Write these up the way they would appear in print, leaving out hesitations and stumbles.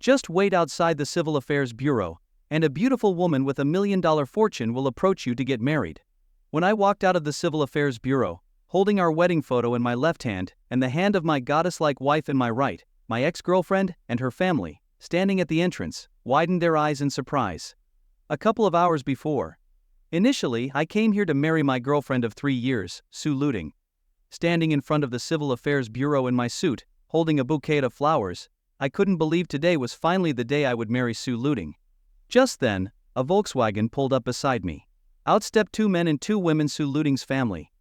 Just wait outside the Civil Affairs Bureau, and a beautiful woman with $1 million fortune will approach you to get married." When I walked out of the Civil Affairs Bureau, holding our wedding photo in my left hand and the hand of my goddess-like wife in my right, my ex-girlfriend and her family, standing at the entrance, widened their eyes in surprise. A couple of hours before. Initially, I came here to marry my girlfriend of 3 years, Su Luting. Standing in front of the Civil Affairs Bureau in my suit, holding a bouquet of flowers, I couldn't believe today was finally the day I would marry Su Luting. Just then, a Volkswagen pulled up beside me. Out stepped 2 men and 2 women, Su Luting's family.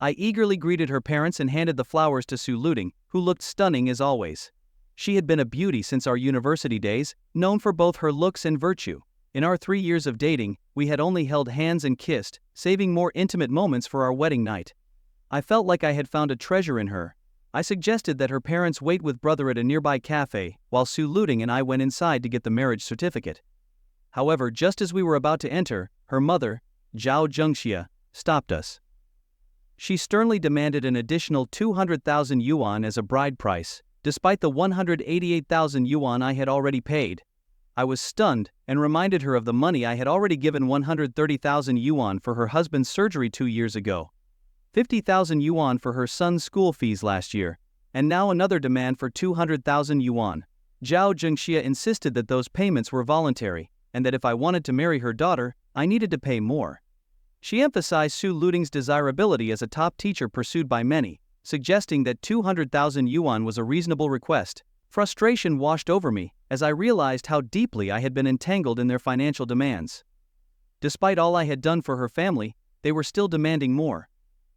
I eagerly greeted her parents and handed the flowers to Su Luting, who looked stunning as always. She had been a beauty since our university days, known for both her looks and virtue. In our 3 years of dating, we had only held hands and kissed, saving more intimate moments for our wedding night. I felt like I had found a treasure in her. I suggested that her parents wait with brother at a nearby cafe, while Su Luting and I went inside to get the marriage certificate. However, just as we were about to enter, her mother, Zhao Zhengxia, stopped us. She sternly demanded an additional 200,000 yuan as a bride price, despite the 188,000 yuan I had already paid. I was stunned and reminded her of the money I had already given, 130,000 yuan for her husband's surgery 2 years ago, 50,000 yuan for her son's school fees last year, and now another demand for 200,000 yuan. Zhao Zhengxia insisted that those payments were voluntary, and that if I wanted to marry her daughter, I needed to pay more. She emphasized Su Luting's desirability as a top teacher pursued by many, suggesting that 200,000 yuan was a reasonable request. Frustration washed over me as I realized how deeply I had been entangled in their financial demands. Despite all I had done for her family, they were still demanding more.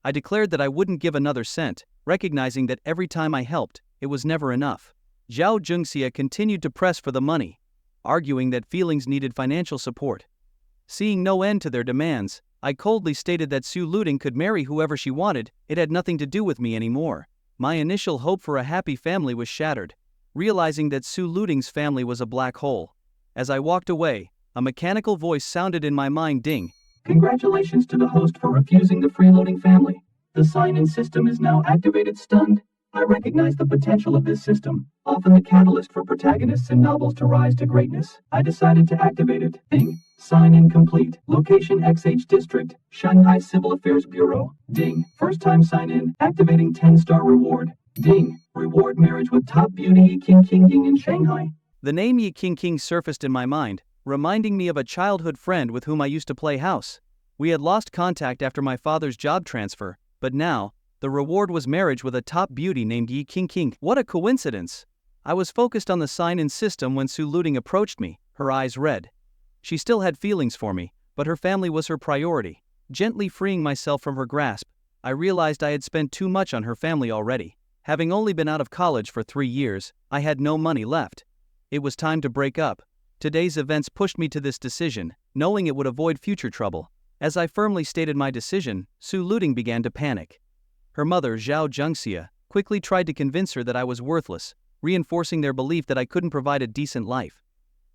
I declared that I wouldn't give another cent, recognizing that every time I helped, it was never enough. Zhao Zhengxia continued to press for the money, arguing that feelings needed financial support. Seeing no end to their demands, I coldly stated that Su Luting could marry whoever she wanted, it had nothing to do with me anymore. My initial hope for a happy family was shattered, realizing that Su Luting's family was a black hole. As I walked away, a mechanical voice sounded in my mind: ding. Congratulations to the host for refusing the freeloading family. The sign-in system is now activated. Stunned. I recognize the potential of this system, often the catalyst for protagonists in novels to rise to greatness. I decided to activate it. Ding. Sign-in complete. Location XH District, Shanghai Civil Affairs Bureau. Ding. First time sign-in. Activating 10-star reward. Ding. Reward marriage with top beauty Yi Qingqing in Shanghai. The name Yi Qingqing surfaced in my mind, reminding me of a childhood friend with whom I used to play house. We had lost contact after my father's job transfer, but now, the reward was marriage with a top beauty named Yi Qingqing. What a coincidence! I was focused on the sign-in system when Su Luting approached me, her eyes red. She still had feelings for me, but her family was her priority. Gently freeing myself from her grasp, I realized I had spent too much on her family already. Having only been out of college for 3 years, I had no money left. It was time to break up. Today's events pushed me to this decision, knowing it would avoid future trouble. As I firmly stated my decision, Su Luting began to panic. Her mother, Zhao Zhengxia, quickly tried to convince her that I was worthless, reinforcing their belief that I couldn't provide a decent life.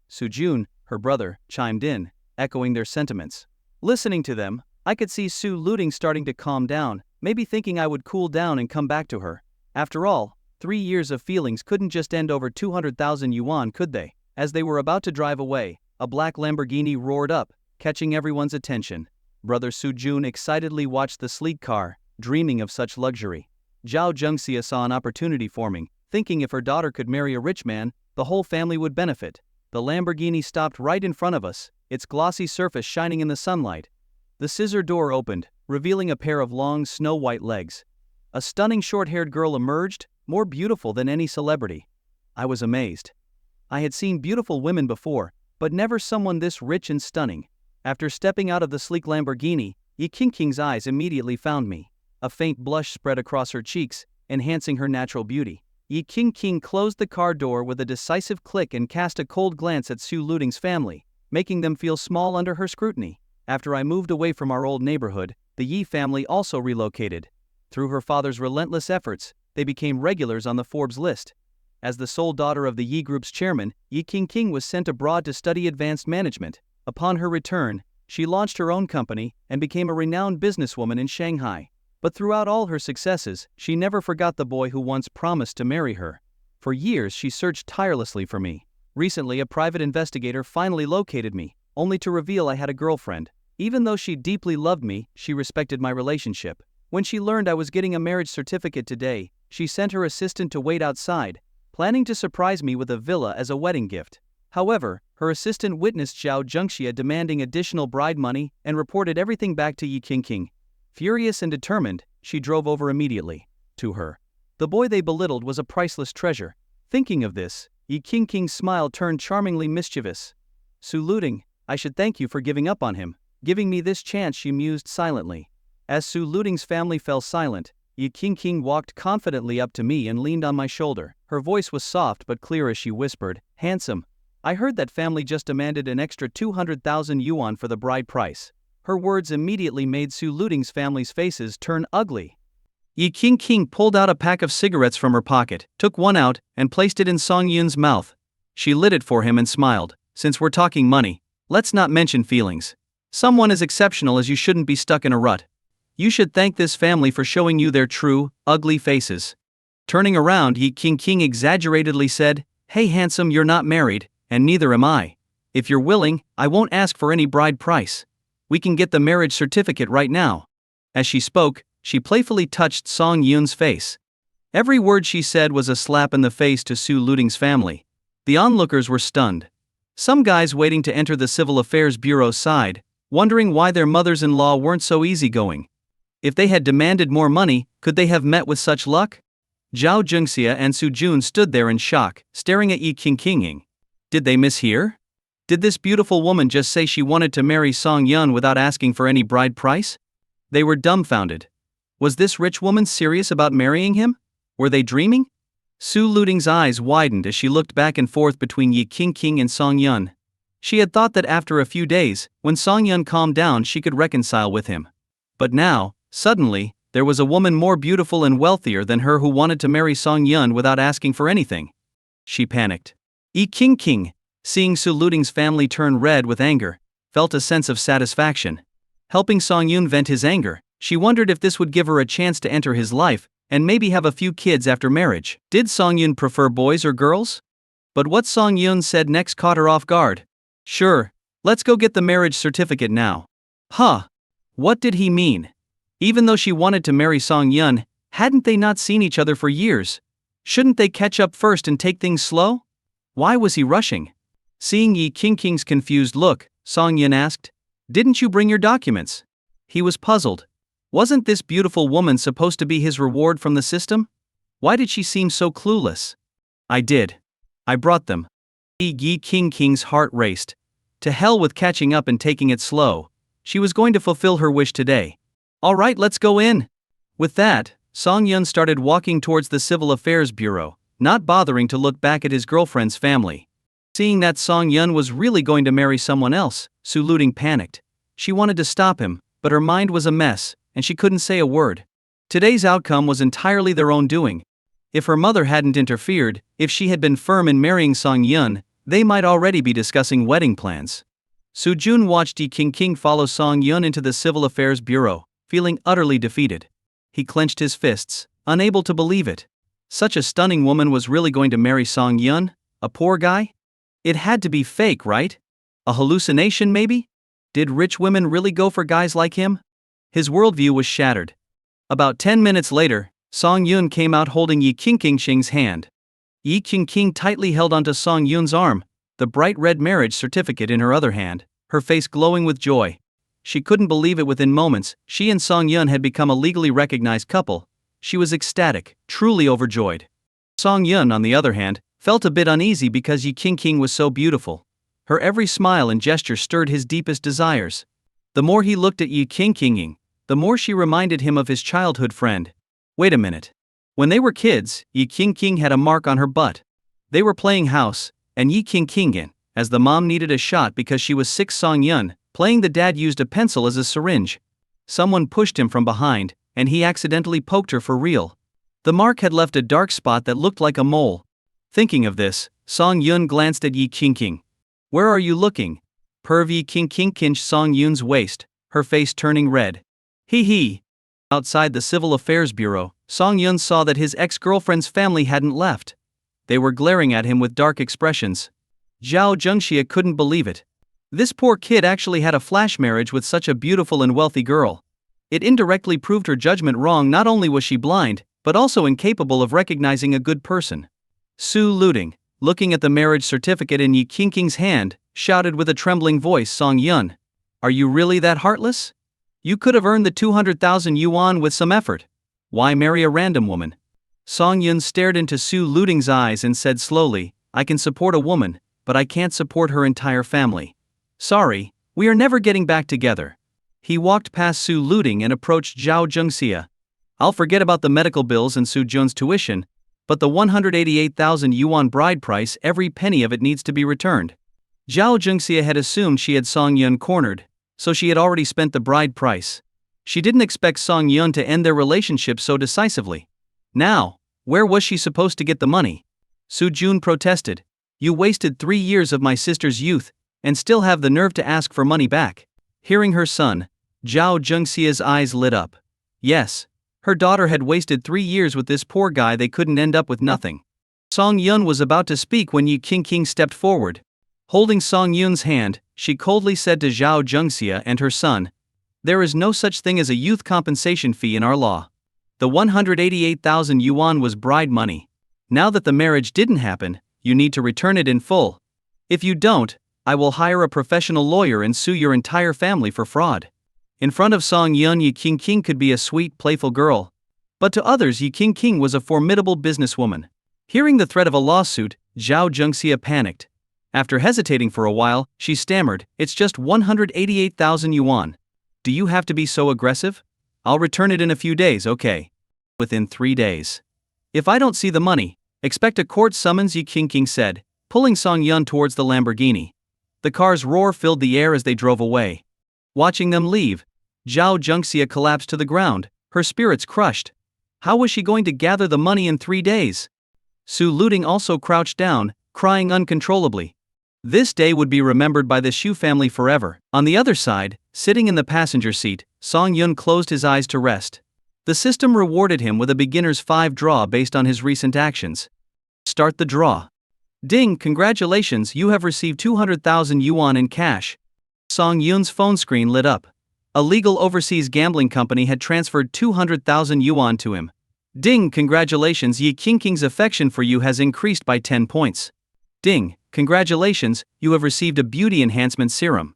Su Jun, her brother, chimed in, echoing their sentiments. Listening to them, I could see Su Luting starting to calm down, maybe thinking I would cool down and come back to her. After all, 3 years of feelings couldn't just end over 200,000 yuan, could they? As they were about to drive away, a black Lamborghini roared up, catching everyone's attention. Brother Su Jun excitedly watched the sleek car, dreaming of such luxury. Zhao Zhengxia saw an opportunity forming, thinking if her daughter could marry a rich man, the whole family would benefit. The Lamborghini stopped right in front of us, its glossy surface shining in the sunlight. The scissor door opened, revealing a pair of long snow-white legs. A stunning short-haired girl emerged, more beautiful than any celebrity. I was amazed. I had seen beautiful women before, but never someone this rich and stunning. After stepping out of the sleek Lamborghini, Yi Qingqing's eyes immediately found me. A faint blush spread across her cheeks, enhancing her natural beauty. Yi Qingqing closed the car door with a decisive click and cast a cold glance at Su Luting's family, making them feel small under her scrutiny. After I moved away from our old neighborhood, the Yi family also relocated. Through her father's relentless efforts, they became regulars on the Forbes list. As the sole daughter of the Yi Group's chairman, Yi Qingqing was sent abroad to study advanced management. Upon her return, she launched her own company and became a renowned businesswoman in Shanghai. But throughout all her successes, she never forgot the boy who once promised to marry her. For years she searched tirelessly for me. Recently, a private investigator finally located me, only to reveal I had a girlfriend. Even though she deeply loved me, she respected my relationship. When she learned I was getting a marriage certificate today, she sent her assistant to wait outside, planning to surprise me with a villa as a wedding gift. However, her assistant witnessed Zhao Zhengxia demanding additional bride money and reported everything back to Yi Qingqing. Furious and determined, she drove over immediately. To her, the boy they belittled was a priceless treasure. Thinking of this, Yi Qingqing's smile turned charmingly mischievous. Su Luting, I should thank you for giving up on him. Giving me this chance, she mused silently. As Su Luting's family fell silent, Yi Qingqing walked confidently up to me and leaned on my shoulder. Her voice was soft but clear as she whispered, "Handsome, I heard that family just demanded an extra 200,000 yuan for the bride price." Her words immediately made Su Luting's family's faces turn ugly. Yi Qingqing pulled out a pack of cigarettes from her pocket, took one out, and placed it in Song Yun's mouth. She lit it for him and smiled. "Since we're talking money, let's not mention feelings. Someone as exceptional as you shouldn't be stuck in a rut. You should thank this family for showing you their true, ugly faces." Turning around, Yi Qingqing exaggeratedly said, "Hey handsome, you're not married, and neither am I. If you're willing, I won't ask for any bride price. We can get the marriage certificate right now." As she spoke, she playfully touched Song Yun's face. Every word she said was a slap in the face to Su Luting's family. The onlookers were stunned. Some guys waiting to enter the Civil Affairs Bureau sighed, wondering why their mothers-in-law weren't so easygoing. If they had demanded more money, could they have met with such luck? Zhao Zhengxia and Su Jun stood there in shock, staring at Yi Qingqing. Did they mishear? Did this beautiful woman just say she wanted to marry Song Yun without asking for any bride price? They were dumbfounded. Was this rich woman serious about marrying him? Were they dreaming? Su Luting's eyes widened as she looked back and forth between Yi Qingqing and Song Yun. She had thought that after a few days, when Song Yun calmed down, she could reconcile with him. But now, suddenly, there was a woman more beautiful and wealthier than her who wanted to marry Song Yun without asking for anything. She panicked. Yi Qingqing, seeing Su Luting's family turn red with anger, felt a sense of satisfaction. Helping Song Yun vent his anger, she wondered if this would give her a chance to enter his life and maybe have a few kids after marriage. Did Song Yun prefer boys or girls? But what Song Yun said next caught her off guard. "Sure, let's go get the marriage certificate now." Huh. What did he mean? Even though she wanted to marry Song Yun, hadn't they not seen each other for years? Shouldn't they catch up first and take things slow? Why was he rushing? Seeing Yi Qingqing's confused look, Song Yun asked, "Didn't you bring your documents?" He was puzzled. Wasn't this beautiful woman supposed to be his reward from the system? Why did she seem so clueless? "I did. I brought them." Yi Qingqing's heart raced. To hell with catching up and taking it slow. She was going to fulfill her wish today. "All right, let's go in." With that, Song Yun started walking towards the Civil Affairs Bureau, not bothering to look back at his girlfriend's family. Seeing that Song Yun was really going to marry someone else, Su Luting panicked. She wanted to stop him, but her mind was a mess, and she couldn't say a word. Today's outcome was entirely their own doing. If her mother hadn't interfered, if she had been firm in marrying Song Yun, they might already be discussing wedding plans. Su Jun watched Yi Qingqing follow Song Yun into the Civil Affairs Bureau, feeling utterly defeated. He clenched his fists, unable to believe it. Such a stunning woman was really going to marry Song Yun, a poor guy? It had to be fake, right? A hallucination maybe? Did rich women really go for guys like him? His worldview was shattered. About 10 minutes later, Song Yun came out holding Yi Qingqing's hand. Yi Qingqing tightly held onto Song Yun's arm, the bright red marriage certificate in her other hand, her face glowing with joy. She couldn't believe it. Within moments, she and Song Yun had become a legally recognized couple. She was ecstatic, truly overjoyed. Song Yun, on the other hand, felt a bit uneasy because Yi Qingqing was so beautiful. Her every smile and gesture stirred his deepest desires. The more he looked at Yi Qingqing, the more she reminded him of his childhood friend. Wait a minute. When they were kids, Yi Qingqing had a mark on her butt. They were playing house, and Yi Qingqing, as the mom needed a shot because she was sick, Song Yun, playing the dad, used a pencil as a syringe. Someone pushed him from behind, and he accidentally poked her for real. The mark had left a dark spot that looked like a mole. Thinking of this, Song Yun glanced at Yi Qingqing. "Where are you looking?" Perv. Yi Qingqing pinched Song Yun's waist, her face turning red. He. Outside the Civil Affairs Bureau, Song Yun saw that his ex-girlfriend's family hadn't left. They were glaring at him with dark expressions. Zhao Zhengxia couldn't believe it. This poor kid actually had a flash marriage with such a beautiful and wealthy girl. It indirectly proved her judgment wrong. Not only was she blind, but also incapable of recognizing a good person. Su Luting, looking at the marriage certificate in Yi Qingqing's hand, shouted with a trembling voice, Song Yun, are you really that heartless? You could have earned the 200,000 yuan with some effort. Why marry a random woman? Song Yun stared into Su Luting's eyes and said slowly, I can support a woman, but I can't support her entire family. Sorry, we are never getting back together. He walked past Su Luting and approached Zhao Zhengxia. I'll forget about the medical bills and Su Jun's tuition, but the 188,000 yuan bride price, every penny of it needs to be returned. Zhao Zhengxia had assumed she had Song Yun cornered, so she had already spent the bride price. She didn't expect Song Yun to end their relationship so decisively. Now, where was she supposed to get the money? Su Jun protested. You wasted 3 years of my sister's youth, and still have the nerve to ask for money back. Hearing her son, Zhao Zhengxia's eyes lit up. Yes, her daughter had wasted 3 years with this poor guy. They couldn't end up with nothing. Song Yun was about to speak when Yi Qingqing stepped forward. Holding Song Yun's hand, she coldly said to Zhao Zhengxia and her son, there is no such thing as a youth compensation fee in our law. The 188,000 yuan was bride money. Now that the marriage didn't happen, you need to return it in full. If you don't, I will hire a professional lawyer and sue your entire family for fraud. In front of Song Yun, Yi Qingqing could be a sweet, playful girl. But to others, Yi Qingqing was a formidable businesswoman. Hearing the threat of a lawsuit, Zhao Zhengxia panicked. After hesitating for a while, she stammered, it's just 188,000 yuan. Do you have to be so aggressive? I'll return it in a few days, okay? Within 3 days. If I don't see the money, expect a court summons, Yi Qingqing said, pulling Song Yun towards the Lamborghini. The car's roar filled the air as they drove away. Watching them leave, Zhao Zhengxia collapsed to the ground, her spirits crushed. How was she going to gather the money in 3 days? Su Luting also crouched down, crying uncontrollably. This day would be remembered by the Xu family forever. On the other side, sitting in the passenger seat, Song Yun closed his eyes to rest. The system rewarded him with a beginner's 5 draw based on his recent actions. Start the draw. Ding, congratulations, you have received 200,000 yuan in cash. Song Yun's phone screen lit up. A legal overseas gambling company had transferred 200,000 yuan to him. Ding, congratulations, Yi Qingqing's affection for you has increased by 10 points. Ding, congratulations, you have received a beauty enhancement serum.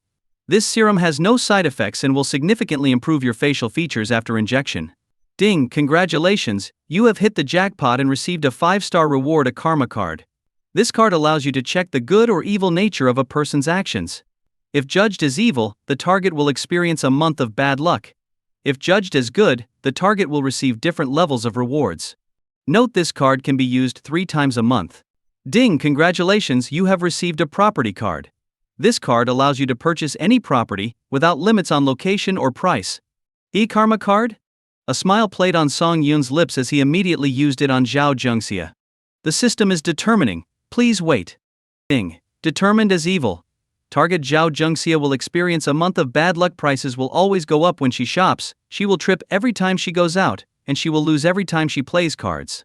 This serum has no side effects and will significantly improve your facial features after injection. Ding, congratulations, you have hit the jackpot and received a 5-star reward, a karma card. This card allows you to check the good or evil nature of a person's actions. If judged as evil, the target will experience a month of bad luck. If judged as good, the target will receive different levels of rewards. Note this card can be used 3 times a month. Ding, congratulations, you have received a property card. This card allows you to purchase any property, without limits on location or price. E-Karma card? A smile played on Song Yun's lips as he immediately used it on Zhao Zhengxia. The system is determining, please wait. Ding, determined as evil. Target Zhao Zhengxia will experience a month of bad luck. Prices will always go up when she shops, she will trip every time she goes out, and she will lose every time she plays cards.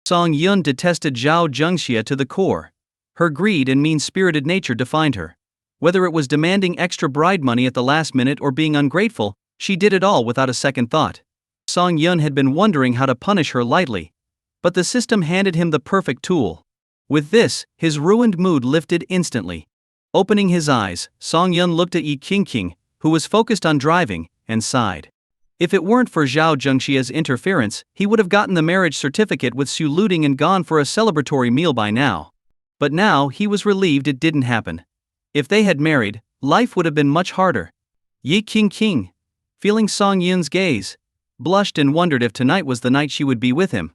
Song Yun detested Zhao Zhengxia to the core. Her greed and mean-spirited nature defined her. Whether it was demanding extra bride money at the last minute or being ungrateful, she did it all without a second thought. Song Yun had been wondering how to punish her lightly. But the system handed him the perfect tool. With this, his ruined mood lifted instantly. Opening his eyes, Song Yun looked at Yi Qingqing, who was focused on driving, and sighed. If it weren't for Zhao Zhengxia's interference, he would have gotten the marriage certificate with Su Luting and gone for a celebratory meal by now. But now he was relieved it didn't happen. If they had married, life would have been much harder. Yi Qingqing, feeling Song Yun's gaze, blushed and wondered if tonight was the night she would be with him.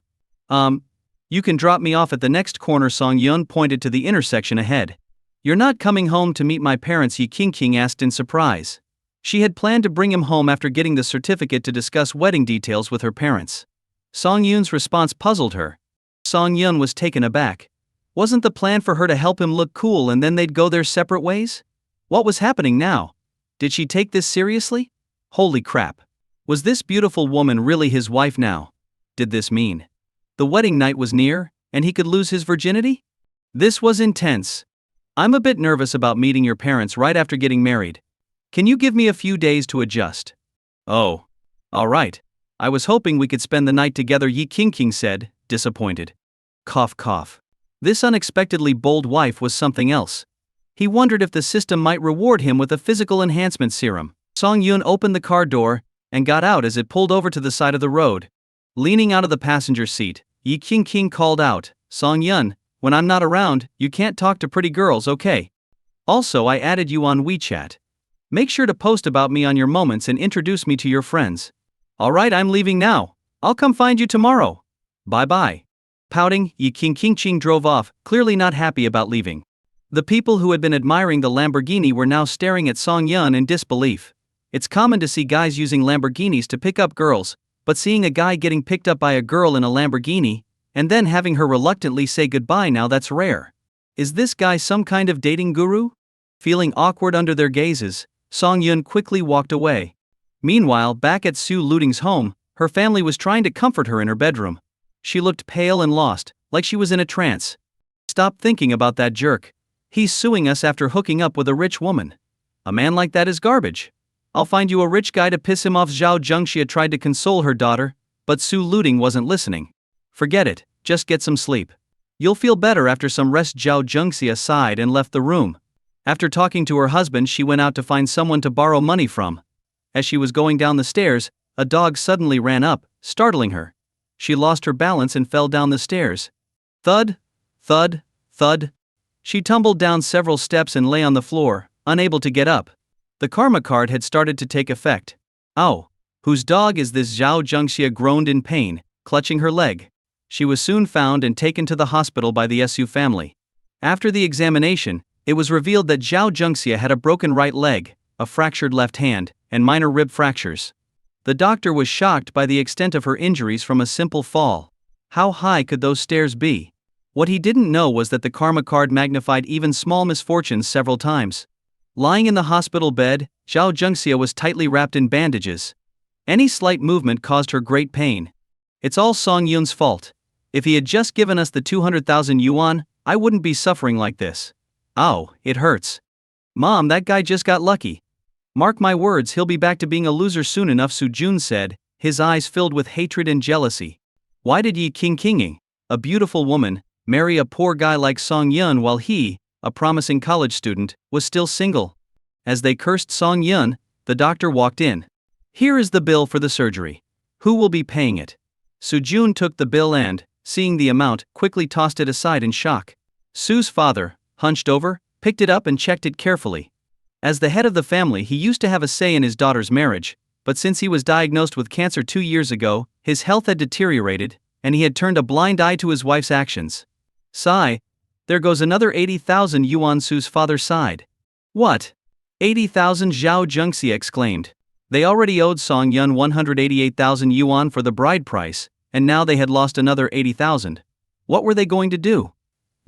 You can drop me off at the next corner. Song Yun pointed to the intersection ahead. You're not coming home to meet my parents? Yi Qingqing asked in surprise. She had planned to bring him home after getting the certificate to discuss wedding details with her parents. Song Yun's response puzzled her. Song Yun was taken aback. Wasn't the plan for her to help him look cool and then they'd go their separate ways? What was happening now? Did she take this seriously? Holy crap. Was this beautiful woman really his wife now? Did this mean the wedding night was near, and he could lose his virginity? This was intense. I'm a bit nervous about meeting your parents right after getting married. Can you give me a few days to adjust? Oh. Alright. I was hoping we could spend the night together, Yi King said, disappointed. Cough cough. This unexpectedly bold wife was something else. He wondered if the system might reward him with a physical enhancement serum. Song Yun opened the car door and got out as it pulled over to the side of the road. Leaning out of the passenger seat, Yi King called out, Song Yun, when I'm not around, you can't talk to pretty girls, okay? Also, I added you on WeChat. Make sure to post about me on your moments and introduce me to your friends. Alright, I'm leaving now. I'll come find you tomorrow. Bye bye. Pouting, Yi King drove off, clearly not happy about leaving. The people who had been admiring the Lamborghini were now staring at Song Yun in disbelief. It's common to see guys using Lamborghinis to pick up girls, but seeing a guy getting picked up by a girl in a Lamborghini, and then having her reluctantly say goodbye, now that's rare. Is this guy some kind of dating guru? Feeling awkward under their gazes, Song Yun quickly walked away. Meanwhile, back at Su Luting's home, her family was trying to comfort her in her bedroom. She looked pale and lost, like she was in a trance. Stop thinking about that jerk. He's suing us after hooking up with a rich woman. A man like that is garbage. I'll find you a rich guy to piss him off. Zhao Zhengxia tried to console her daughter, but Su Luting wasn't listening. Forget it, just get some sleep. You'll feel better after some rest. Zhao Zhengxia sighed and left the room. After talking to her husband, she went out to find someone to borrow money from. As she was going down the stairs, a dog suddenly ran up, startling her. She lost her balance and fell down the stairs. Thud, thud, thud. She tumbled down several steps and lay on the floor, unable to get up. The karma card had started to take effect. Ow! Whose dog is this? Zhao Zhengxia groaned in pain, clutching her leg. She was soon found and taken to the hospital by the Su family. After the examination, it was revealed that Zhao Zhengxia had a broken right leg, a fractured left hand, and minor rib fractures. The doctor was shocked by the extent of her injuries from a simple fall. How high could those stairs be? What he didn't know was that the karma card magnified even small misfortunes several times. Lying in the hospital bed, Zhao Zhengxia was tightly wrapped in bandages. Any slight movement caused her great pain. It's all Song Yun's fault. If he had just given us the 200,000 yuan, I wouldn't be suffering like this. Ow, it hurts. Mom, that guy just got lucky. Mark my words, he'll be back to being a loser soon enough, Su Jun said, his eyes filled with hatred and jealousy. Why did Yi King, a beautiful woman, marry a poor guy like Song Yun while he, a promising college student, was still single? As they cursed Song Yun, the doctor walked in. Here is the bill for the surgery. Who will be paying it? Su Jun took the bill and, seeing the amount, quickly tossed it aside in shock. Su's father, hunched over, picked it up and checked it carefully. As the head of the family, he used to have a say in his daughter's marriage, but since he was diagnosed with cancer 2 years ago, his health had deteriorated, and he had turned a blind eye to his wife's actions. Sigh. There goes another 80,000 yuan, Su's father sighed. What? 80,000? Zhao Zhengxia exclaimed. They already owed Song Yun 188,000 yuan for the bride price, and now they had lost another 80,000. What were they going to do?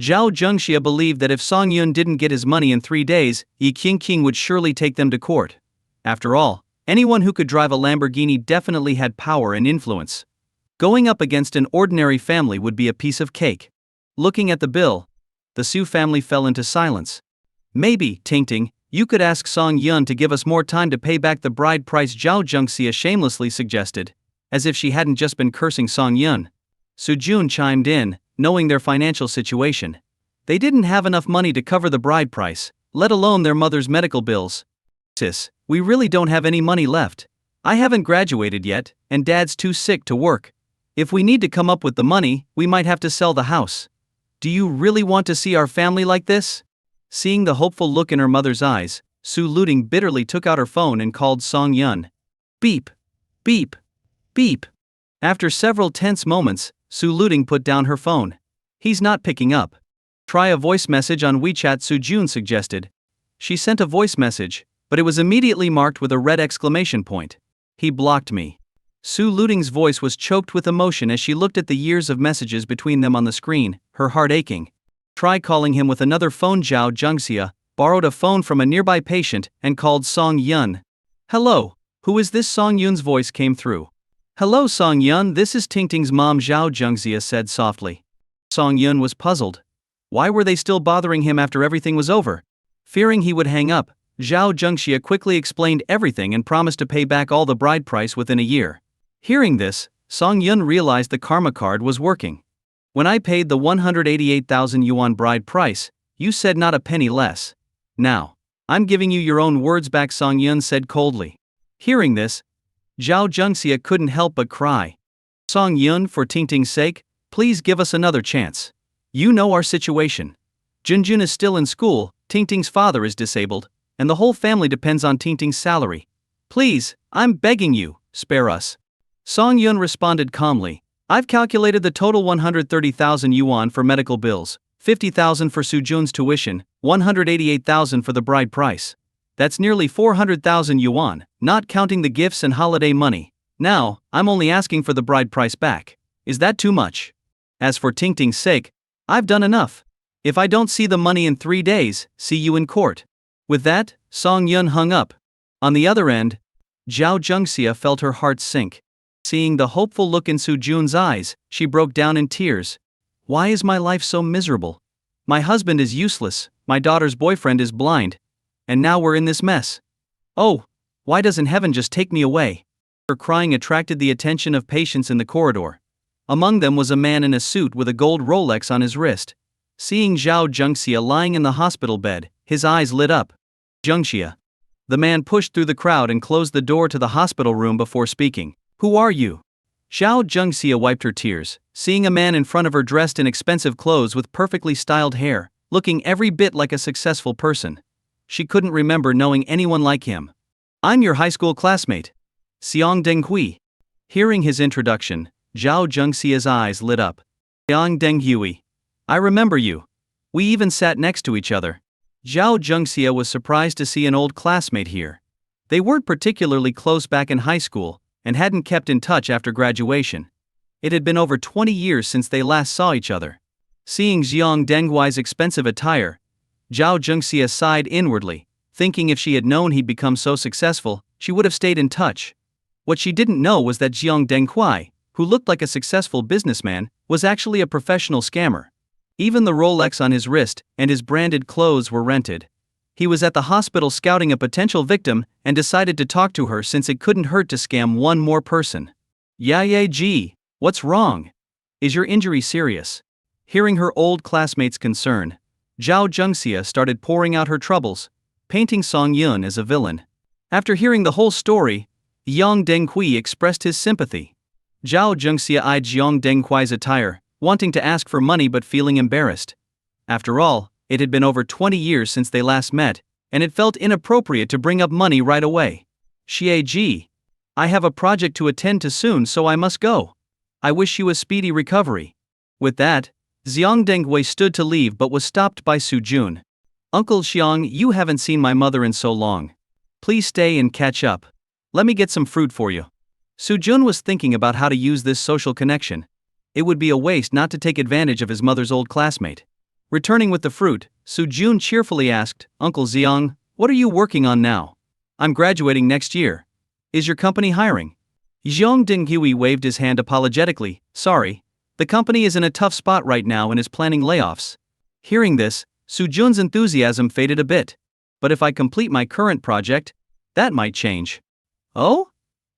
Zhao Zhengxia believed that if Song Yun didn't get his money in 3 days, Yi King would surely take them to court. After all, anyone who could drive a Lamborghini definitely had power and influence. Going up against an ordinary family would be a piece of cake. Looking at the bill, the Su family fell into silence. Maybe, Ting, you could ask Song Yun to give us more time to pay back the bride price, Zhao Zhengxia shamelessly suggested, as if she hadn't just been cursing Song Yun. Su Jun chimed in, knowing their financial situation. They didn't have enough money to cover the bride price, let alone their mother's medical bills. Sis, we really don't have any money left. I haven't graduated yet, and Dad's too sick to work. If we need to come up with the money, we might have to sell the house. Do you really want to see our family like this? Seeing the hopeful look in her mother's eyes, Su Luting bitterly took out her phone and called Song Yun. Beep. Beep. Beep. After several tense moments, Su Luting put down her phone. He's not picking up. Try a voice message on WeChat, Su Jun suggested. She sent a voice message, but it was immediately marked with a red exclamation point. He blocked me. Su Luting's voice was choked with emotion as she looked at the years of messages between them on the screen, her heart aching. Try calling him with another phone. Zhao Zhengxia borrowed a phone from a nearby patient and called Song Yun. Hello, who is this? Song Yun's voice came through. Hello Song Yun, this is Ting's mom, Zhao Zhengxia said softly. Song Yun was puzzled. Why were they still bothering him after everything was over? Fearing he would hang up, Zhao Zhengxia quickly explained everything and promised to pay back all the bride price within a year. Hearing this, Song Yun realized the karma card was working. When I paid the 188,000 yuan bride price, you said not a penny less. Now, I'm giving you your own words back, Song Yun said coldly. Hearing this, Zhao Zhengxia couldn't help but cry. Song Yun, for Tingting's sake, please give us another chance. You know our situation. Junjun is still in school, Tingting's father is disabled, and the whole family depends on Tingting's salary. Please, I'm begging you, spare us. Song Yun responded calmly. I've calculated the total 130,000 yuan for medical bills, 50,000 for Sujun's tuition, 188,000 for the bride price. That's nearly 400,000 yuan, not counting the gifts and holiday money. Now, I'm only asking for the bride price back. Is that too much? As for Tingting's sake, I've done enough. If I don't see the money in 3 days, see you in court. With that, Song Yun hung up. On the other end, Zhao Zhengxia felt her heart sink. Seeing the hopeful look in Sujun's eyes, she broke down in tears. Why is my life so miserable? My husband is useless, my daughter's boyfriend is blind, and now we're in this mess. Oh, why doesn't heaven just take me away? Her crying attracted the attention of patients in the corridor. Among them was a man in a suit with a gold Rolex on his wrist. Seeing Zhao Zhengxia lying in the hospital bed, his eyes lit up. Zhengxia. The man pushed through the crowd and closed the door to the hospital room before speaking. Who are you? Zhao Zhengxia wiped her tears, seeing a man in front of her dressed in expensive clothes with perfectly styled hair, looking every bit like a successful person. She couldn't remember knowing anyone like him. I'm your high school classmate, Xiang Denghui. Hearing his introduction, Zhao Zhengxia's eyes lit up. Xiang Denghui. I remember you. We even sat next to each other. Zhao Zhengxia was surprised to see an old classmate here. They weren't particularly close back in high school, and hadn't kept in touch after graduation. It had been over 20 years since they last saw each other. Seeing Xiang Denghui's expensive attire, Zhao Zhengxia sighed inwardly, thinking if she had known he'd become so successful, she would have stayed in touch. What she didn't know was that Xiang Denghui, who looked like a successful businessman, was actually a professional scammer. Even the Rolex on his wrist and his branded clothes were rented. He was at the hospital scouting a potential victim and decided to talk to her since it couldn't hurt to scam one more person. Gee, what's wrong? Is your injury serious? Hearing her old classmate's concern, Zhao Zhengxia started pouring out her troubles, painting Song Yun as a villain. After hearing the whole story, Yang Denghui expressed his sympathy. Zhao Zhengxia eyed Xiang Denghui's attire, wanting to ask for money but feeling embarrassed. After all, it had been over 20 years since they last met, and it felt inappropriate to bring up money right away. Gee, I have a project to attend to soon, so I must go. I wish you a speedy recovery. With that, Xiang Denghui stood to leave but was stopped by Su Jun. Uncle Xiang, you haven't seen my mother in so long. Please stay and catch up. Let me get some fruit for you. Su Jun was thinking about how to use this social connection. It would be a waste not to take advantage of his mother's old classmate. Returning with the fruit, Su Jun cheerfully asked, Uncle Xiang, what are you working on now? I'm graduating next year. Is your company hiring? Xiang Denghui waved his hand apologetically. Sorry, the company is in a tough spot right now and is planning layoffs. Hearing this, Su Jun's enthusiasm faded a bit. But if I complete my current project, that might change. Oh?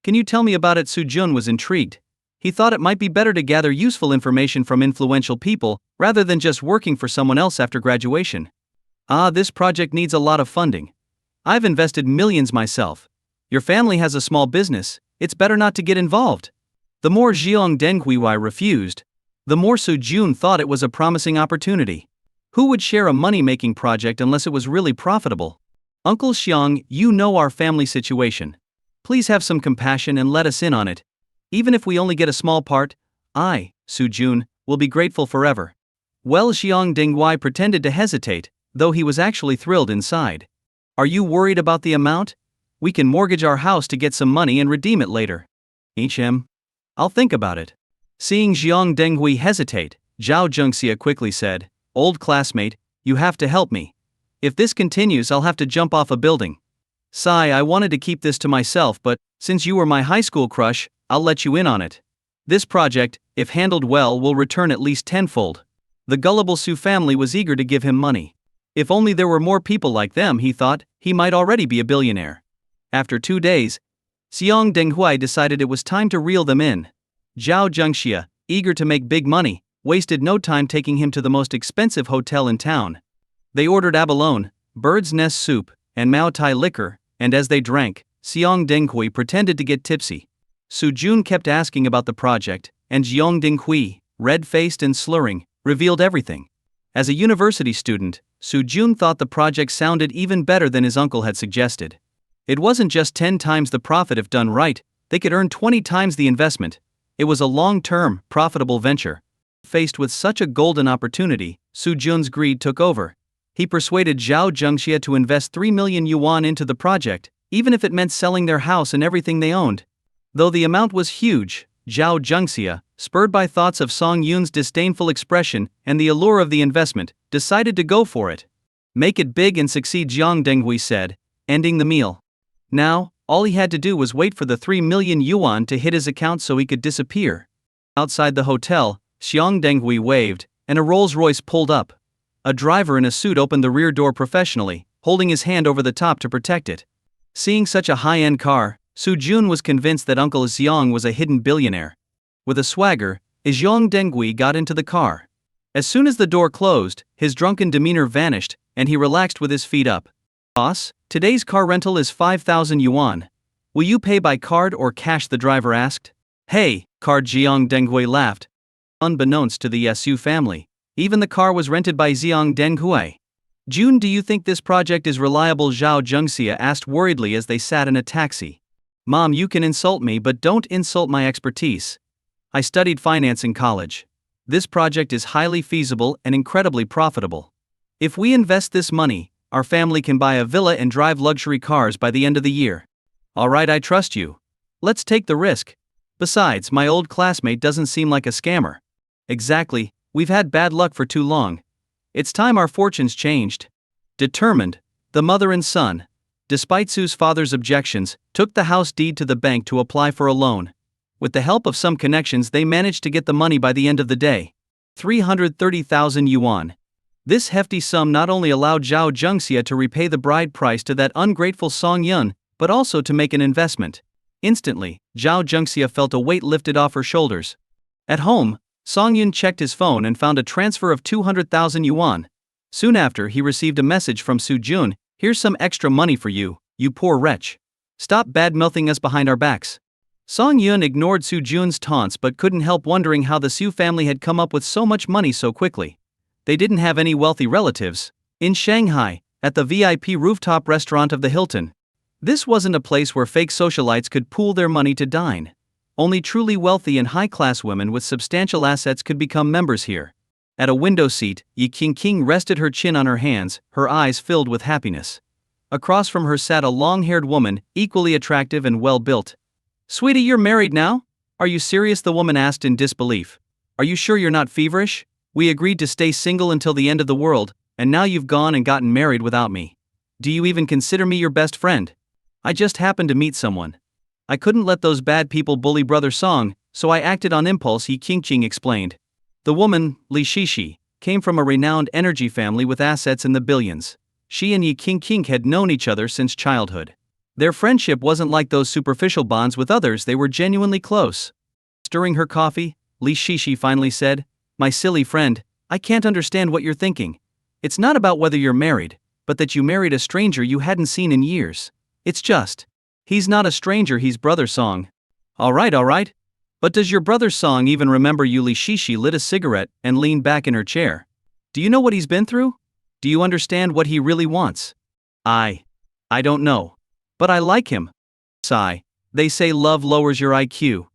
Can you tell me about it? Su Jun was intrigued. He thought it might be better to gather useful information from influential people, rather than just working for someone else after graduation. This project needs a lot of funding. I've invested millions myself. Your family has a small business, it's better not to get involved. The more Xiang Denghui refused, the more Su Jun thought it was a promising opportunity. Who would share a money-making project unless it was really profitable? Uncle Xiang, you know our family situation. Please have some compassion and let us in on it. Even if we only get a small part, I, Su Jun, will be grateful forever. Well, Xiang Denghui pretended to hesitate, though he was actually thrilled inside. Are you worried about the amount? We can mortgage our house to get some money and redeem it later. I'll think about it. Seeing Xiang Denghui hesitate, Zhao Zhengxia quickly said, Old classmate, you have to help me. If this continues, I'll have to jump off a building. Sigh, I wanted to keep this to myself, but since you were my high school crush, I'll let you in on it. This project, if handled well, will return at least tenfold. The gullible Su family was eager to give him money. If only there were more people like them, he thought, he might already be a billionaire. After 2 days, Xiong Denghui decided it was time to reel them in. Zhao Zhengxia, eager to make big money, wasted no time taking him to the most expensive hotel in town. They ordered abalone, bird's nest soup, and Mao Tai liquor, and as they drank, Xiong Denghui pretended to get tipsy. Su Jun kept asking about the project, and Xiong Denghui, red-faced and slurring, revealed everything. As a university student, Su Jun thought the project sounded even better than his uncle had suggested. It wasn't just 10 times the profit if done right, they could earn 20 times the investment. It was a long-term, profitable venture. Faced with such a golden opportunity, Su Jun's greed took over. He persuaded Zhao Zhengxia to invest 3 million yuan into the project, even if it meant selling their house and everything they owned. Though the amount was huge, Zhao Zhengxia, spurred by thoughts of Song Yun's disdainful expression and the allure of the investment, decided to go for it. Make it big and succeed, Xiong Denghui said, ending the meal. Now, all he had to do was wait for the 3 million yuan to hit his account so he could disappear. Outside the hotel, Xiong Denghui waved, and a Rolls-Royce pulled up. A driver in a suit opened the rear door professionally, holding his hand over the top to protect it. Seeing such a high-end car, Su Jun was convinced that Uncle Xiong was a hidden billionaire. With a swagger, Xiong Denghui got into the car. As soon as the door closed, his drunken demeanor vanished, and he relaxed with his feet up. "Boss, today's car rental is 5,000 yuan. Will you pay by card or cash?" the driver asked. "Hey, card," Xiong Denghui laughed. Unbeknownst to the Yesu family, even the car was rented by Xiong Denghui. "Jun, do you think this project is reliable?" Zhao Zhengxia asked worriedly as they sat in a taxi. "Mom, you can insult me, but don't insult my expertise. I studied finance in college. This project is highly feasible and incredibly profitable. If we invest this money, our family can buy a villa and drive luxury cars by the end of the year. Alright, I trust you. Let's take the risk. Besides, my old classmate doesn't seem like a scammer." "Exactly, we've had bad luck for too long. It's time our fortunes changed." Determined, the mother and son, despite Su's father's objections, took the house deed to the bank to apply for a loan. With the help of some connections, they managed to get the money by the end of the day. 330,000 yuan. This hefty sum not only allowed Zhao Zhengxia to repay the bride price to that ungrateful Song Yun, but also to make an investment. Instantly, Zhao Zhengxia felt a weight lifted off her shoulders. At home, Song Yun checked his phone and found a transfer of 200,000 yuan. Soon after, he received a message from Su Jun. "Here's some extra money for you, you poor wretch. Stop bad-mouthing us behind our backs." Song Yun ignored Su Jun's taunts but couldn't help wondering how the Su family had come up with so much money so quickly. They didn't have any wealthy relatives. In Shanghai, at the VIP rooftop restaurant of the Hilton. This wasn't a place where fake socialites could pool their money to dine. Only truly wealthy and high-class women with substantial assets could become members here. At a window seat, Yi Qingqing rested her chin on her hands, her eyes filled with happiness. Across from her sat a long-haired woman, equally attractive and well-built. "Sweetie, you're married now? Are you serious?" the woman asked in disbelief. "Are you sure you're not feverish? We agreed to stay single until the end of the world, and now you've gone and gotten married without me. Do you even consider me your best friend?" "I just happened to meet someone. I couldn't let those bad people bully Brother Song, so I acted on impulse," Yi Qingqing explained. The woman, Li Shishi, came from a renowned energy family with assets in the billions. She and Yi Qingqing had known each other since childhood. Their friendship wasn't like those superficial bonds with others, they were genuinely close. Stirring her coffee, Li Shishi finally said, "My silly friend, I can't understand what you're thinking. It's not about whether you're married, but that you married a stranger you hadn't seen in years. It's just, he's not a stranger, he's Brother Song." Alright. But does your Brother Song even remember you?" Li Shishi lit a cigarette and leaned back in her chair. "Do you know what he's been through? Do you understand what he really wants?" I don't know. But I like him." Sigh. "They say love lowers your IQ.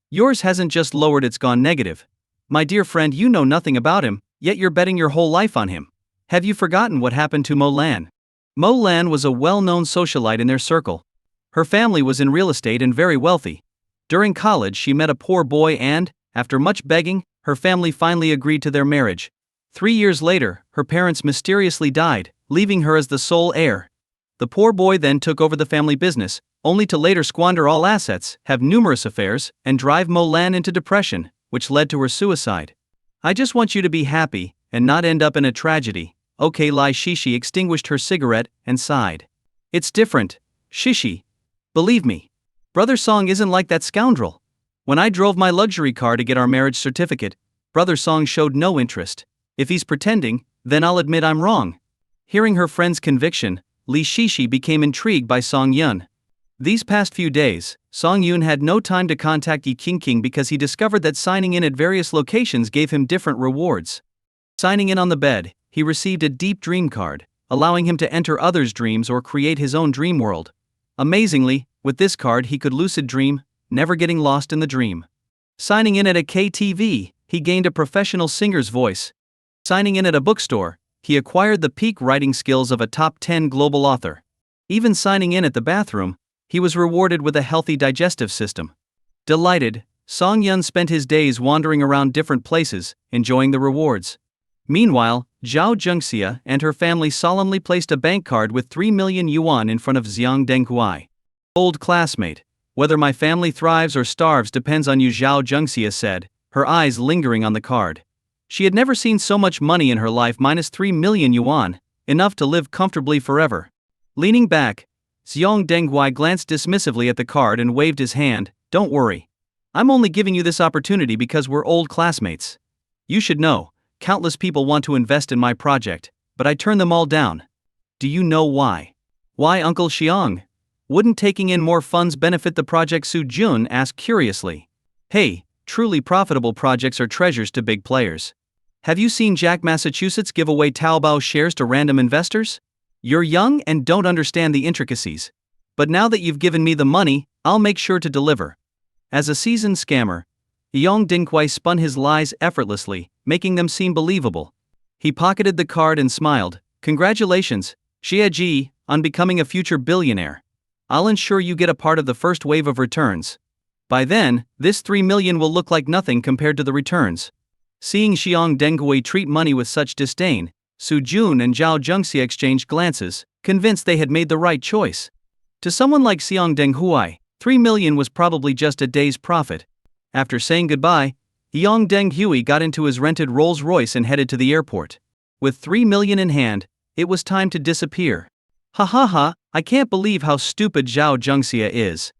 Yours hasn't just lowered, it's gone negative. My dear friend, you know nothing about him, yet you're betting your whole life on him. Have you forgotten what happened to Mo Lan?" Mo Lan was a well-known socialite in their circle. Her family was in real estate and very wealthy. During college, she met a poor boy and, after much begging, her family finally agreed to their marriage. 3 years later, her parents mysteriously died, leaving her as the sole heir. The poor boy then took over the family business, only to later squander all assets, have numerous affairs, and drive Mo Lan into depression, which led to her suicide. "I just want you to be happy, and not end up in a tragedy. Okay, Lai Shishi extinguished her cigarette and sighed. It's different, Shishi. Believe me. Brother Song isn't like that scoundrel. When I drove my luxury car to get our marriage certificate, Brother Song showed no interest. If he's pretending, then I'll admit I'm wrong. Hearing her friend's conviction, Li Shishi became intrigued by Song Yun. These past few days, Song Yun had no time to contact Yi Qingqing because he discovered that signing in at various locations gave him different rewards. Signing in on the bed, he received a deep dream card, allowing him to enter others' dreams or create his own dream world. Amazingly, with this card he could lucid dream, never getting lost in the dream. Signing in at a KTV, he gained a professional singer's voice. Signing in at a bookstore, he acquired the peak writing skills of a top 10 global author. Even signing in at the bathroom, he was rewarded with a healthy digestive system. Delighted, Song Yun spent his days wandering around different places, enjoying the rewards. Meanwhile, Zhao Zhengxia and her family solemnly placed a bank card with 3 million yuan in front of Xiang Denghuai. Old classmate, whether my family thrives or starves depends on you, Zhao Zhengxia said, her eyes lingering on the card. She had never seen so much money in her life, minus 3 million yuan, enough to live comfortably forever. Leaning back, Xiang Denghuai glanced dismissively at the card and waved his hand. Don't worry. I'm only giving you this opportunity because we're old classmates. You should know, countless people want to invest in my project, but I turn them all down. Do you know why? Why, Uncle Xiang? Wouldn't taking in more funds benefit the project? Su Jun asked curiously. Hey, truly profitable projects are treasures to big players. Have you seen Jack Massachusetts give away Taobao shares to random investors? You're young and don't understand the intricacies. But now that you've given me the money, I'll make sure to deliver. As a seasoned scammer, Yang Dinghui spun his lies effortlessly, making them seem believable. He pocketed the card and smiled. Congratulations, Xie Ji, on becoming a future billionaire. I'll ensure you get a part of the first wave of returns. By then, this 3 million will look like nothing compared to the returns. Seeing Xiang Denghui treat money with such disdain, Su Jun and Zhao Zhengxia exchanged glances, convinced they had made the right choice. To someone like Xiang Denghui, 3 million was probably just a day's profit. After saying goodbye, Yang Denghui got into his rented Rolls-Royce and headed to the airport. With 3 million in hand, it was time to disappear. Ha ha ha, I can't believe how stupid Zhao Zhengxia is.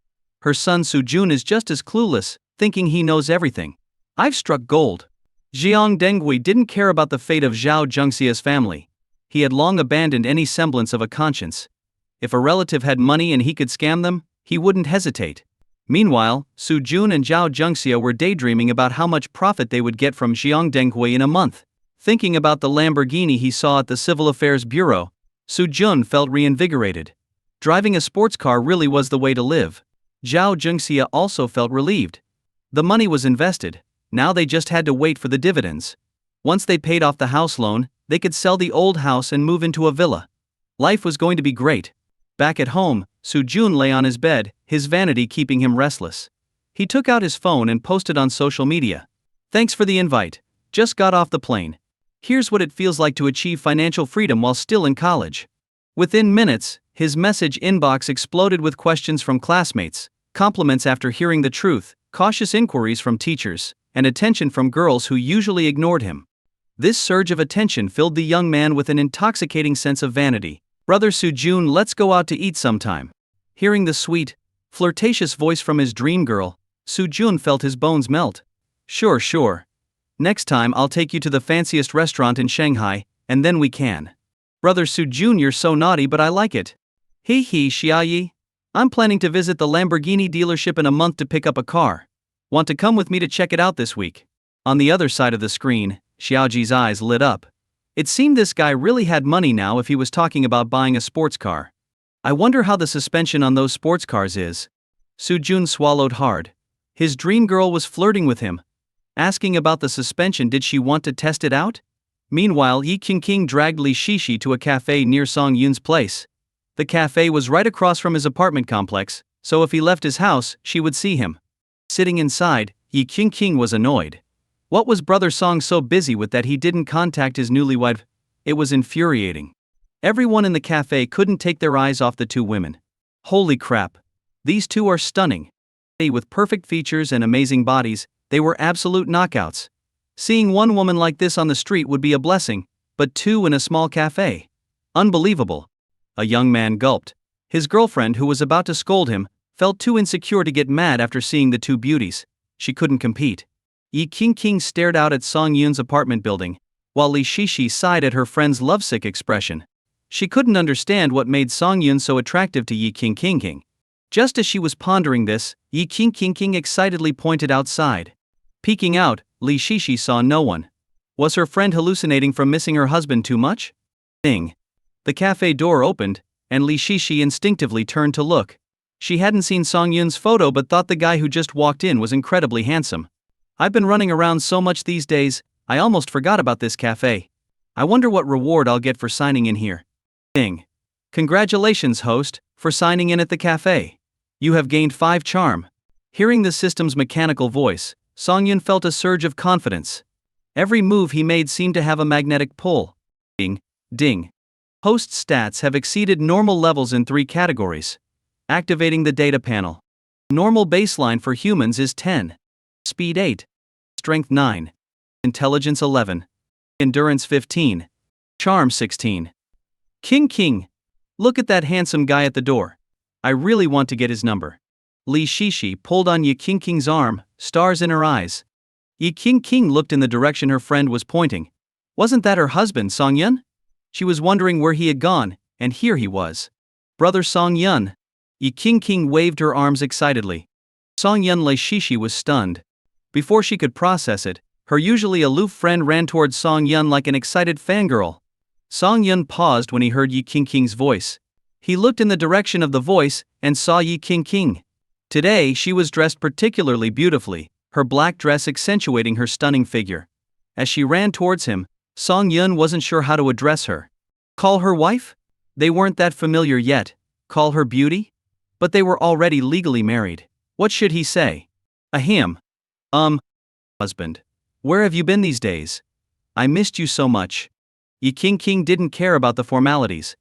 Her son Su Jun is just as clueless, thinking he knows everything. I've struck gold. Xiang Denghui didn't care about the fate of Zhao Zhengxia's family. He had long abandoned any semblance of a conscience. If a relative had money and he could scam them, he wouldn't hesitate. Meanwhile, Su Jun and Zhao Zhengxia were daydreaming about how much profit they would get from Xiang Denghui in a month. Thinking about the Lamborghini he saw at the Civil Affairs Bureau, Su Jun felt reinvigorated. Driving a sports car really was the way to live. Zhao Zhengxia also felt relieved. The money was invested, now they just had to wait for the dividends. Once they paid off the house loan, they could sell the old house and move into a villa. Life was going to be great. Back at home, Su Jun lay on his bed, his vanity keeping him restless. He took out his phone and posted on social media. Thanks for the invite. Just got off the plane. Here's what it feels like to achieve financial freedom while still in college. Within minutes, his message inbox exploded with questions from classmates, compliments after hearing the truth, cautious inquiries from teachers, and attention from girls who usually ignored him. This surge of attention filled the young man with an intoxicating sense of vanity. Brother Su Jun, let's go out to eat sometime. Hearing the sweet, flirtatious voice from his dream girl, Su Jun felt his bones melt. Sure. Next time I'll take you to the fanciest restaurant in Shanghai, and then we can. Brother Su Jun, you're so naughty, but I like it. Hee Xiaoyi. I'm planning to visit the Lamborghini dealership in a month to pick up a car. Want to come with me to check it out this week? On the other side of the screen, Xiaoji's eyes lit up. It seemed this guy really had money now if he was talking about buying a sports car. I wonder how the suspension on those sports cars is. Su Jun swallowed hard. His dream girl was flirting with him. Asking about the suspension, did she want to test it out? Meanwhile, Yi Qingqing dragged Li Shishi to a cafe near Song Yun's place. The cafe was right across from his apartment complex, so if he left his house, she would see him. Sitting inside, Yi Qingqing was annoyed. What was Brother Song so busy with that he didn't contact his newlywed? It was infuriating. Everyone in the cafe couldn't take their eyes off the two women. Holy crap. These two are stunning. With perfect features and amazing bodies, they were absolute knockouts. Seeing one woman like this on the street would be a blessing, but two in a small cafe. Unbelievable. A young man gulped. His girlfriend, who was about to scold him, felt too insecure to get mad after seeing the two beauties. She couldn't compete. Yi King stared out at Song Yun's apartment building, while Li Shishi sighed at her friend's lovesick expression. She couldn't understand what made Song Yun so attractive to Yi King. Just as she was pondering this, Yi King excitedly pointed outside. Peeking out, Li Shishi saw no one. Was her friend hallucinating from missing her husband too much? Ding. The cafe door opened, and Li Shishi instinctively turned to look. She hadn't seen Song Yun's photo but thought the guy who just walked in was incredibly handsome. I've been running around so much these days, I almost forgot about this cafe. I wonder what reward I'll get for signing in here. Ding. Congratulations, host, for signing in at the cafe. You have gained 5 charm. Hearing the system's mechanical voice, Song Yun felt a surge of confidence. Every move he made seemed to have a magnetic pull. Ding. Ding. Host stats have exceeded normal levels in 3 categories. Activating the data panel. Normal baseline for humans is 10. Speed 8. Strength 9. Intelligence 11. Endurance 15. Charm 16. King. Look at that handsome guy at the door. I really want to get his number. Li Shishi pulled on Yi King's arm, stars in her eyes. Yi King looked in the direction her friend was pointing. Wasn't that her husband, Song Yun? She was wondering where he had gone, and here he was. Brother Song Yun. Yi King waved her arms excitedly. Song Yun Li Shishi was stunned. Before she could process it, her usually aloof friend ran towards Song Yun like an excited fangirl. Song Yun paused when he heard Yi King's voice. He looked in the direction of the voice and saw Yi King. Today she was dressed particularly beautifully, her black dress accentuating her stunning figure. As she ran towards him, Song Yun wasn't sure how to address her. Call her wife? They weren't that familiar yet. Call her beauty? But they were already legally married. What should he say? Ahem. Husband. Where have you been these days? I missed you so much. Yi King didn't care about the formalities.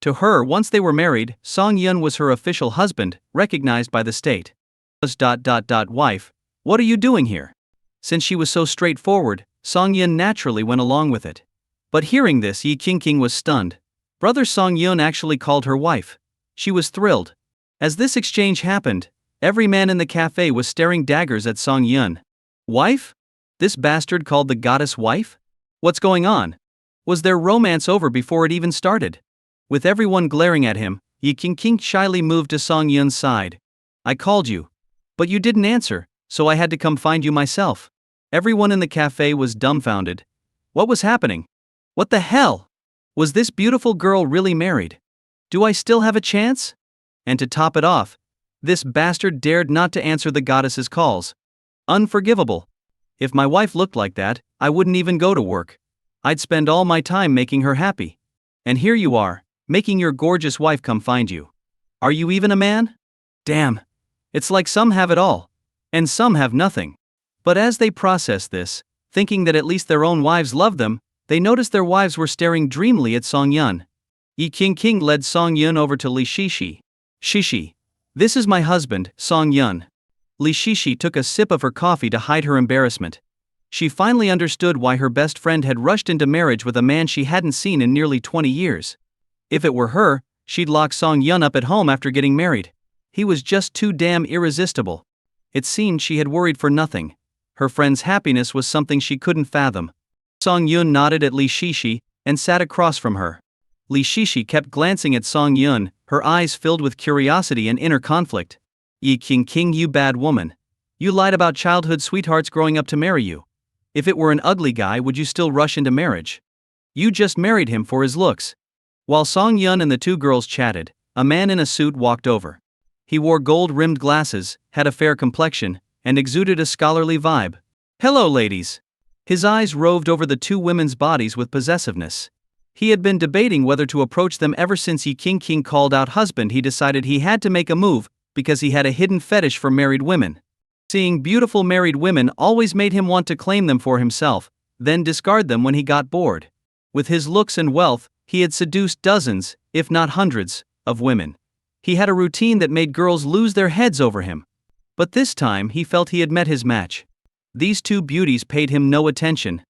To her, once they were married, Song Yun was her official husband, recognized by the state. Wife, what are you doing here? Since she was so straightforward, Song Yun naturally went along with it. But hearing this, Yi King was stunned. Brother Song Yun actually called her wife. She was thrilled. As this exchange happened, every man in the cafe was staring daggers at Song Yun. Wife? This bastard called the goddess wife? What's going on? Was their romance over before it even started? With everyone glaring at him, Yi King shyly moved to Song Yun's side. I called you. But you didn't answer, so I had to come find you myself. Everyone in the cafe was dumbfounded. What was happening? What the hell? Was this beautiful girl really married? Do I still have a chance? And to top it off, this bastard dared not to answer the goddess's calls. Unforgivable. If my wife looked like that, I wouldn't even go to work. I'd spend all my time making her happy. And here you are, making your gorgeous wife come find you. Are you even a man? Damn. It's like some have it all, and some have nothing. But as they processed this, thinking that at least their own wives loved them, they noticed their wives were staring dreamily at Song Yun. Yi King led Song Yun over to Li Shishi. Shishi. This is my husband, Song Yun. Li Shishi took a sip of her coffee to hide her embarrassment. She finally understood why her best friend had rushed into marriage with a man she hadn't seen in nearly 20 years. If it were her, she'd lock Song Yun up at home after getting married. He was just too damn irresistible. It seemed she had worried for nothing. Her friend's happiness was something she couldn't fathom. Song Yun nodded at Li Shishi and sat across from her. Li Shishi kept glancing at Song Yun, her eyes filled with curiosity and inner conflict. Yi King, you bad woman. You lied about childhood sweethearts growing up to marry you. If it were an ugly guy, would you still rush into marriage? You just married him for his looks. While Song Yun and the two girls chatted, a man in a suit walked over. He wore gold-rimmed glasses, had a fair complexion, and exuded a scholarly vibe. Hello, ladies. His eyes roved over the two women's bodies with possessiveness. He had been debating whether to approach them ever since Yi King called out husband. He decided he had to make a move, because he had a hidden fetish for married women. Seeing beautiful married women always made him want to claim them for himself, then discard them when he got bored. With his looks and wealth, he had seduced dozens, if not hundreds, of women. He had a routine that made girls lose their heads over him. But this time he felt he had met his match. These two beauties paid him no attention.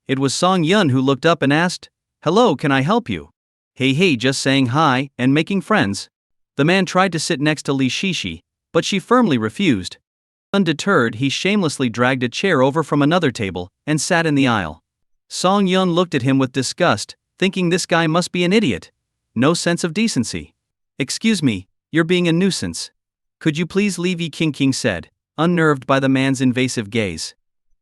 It was Song Yun who looked up and asked, "Hello, can I help you?" Hey, just saying hi and making friends. The man tried to sit next to Li Shishi, but she firmly refused. Undeterred, he shamelessly dragged a chair over from another table and sat in the aisle. Song Yun looked at him with disgust, thinking this guy must be an idiot. No sense of decency. "Excuse me, you're being a nuisance. Could you please leave?" Yi King said, unnerved by the man's invasive gaze.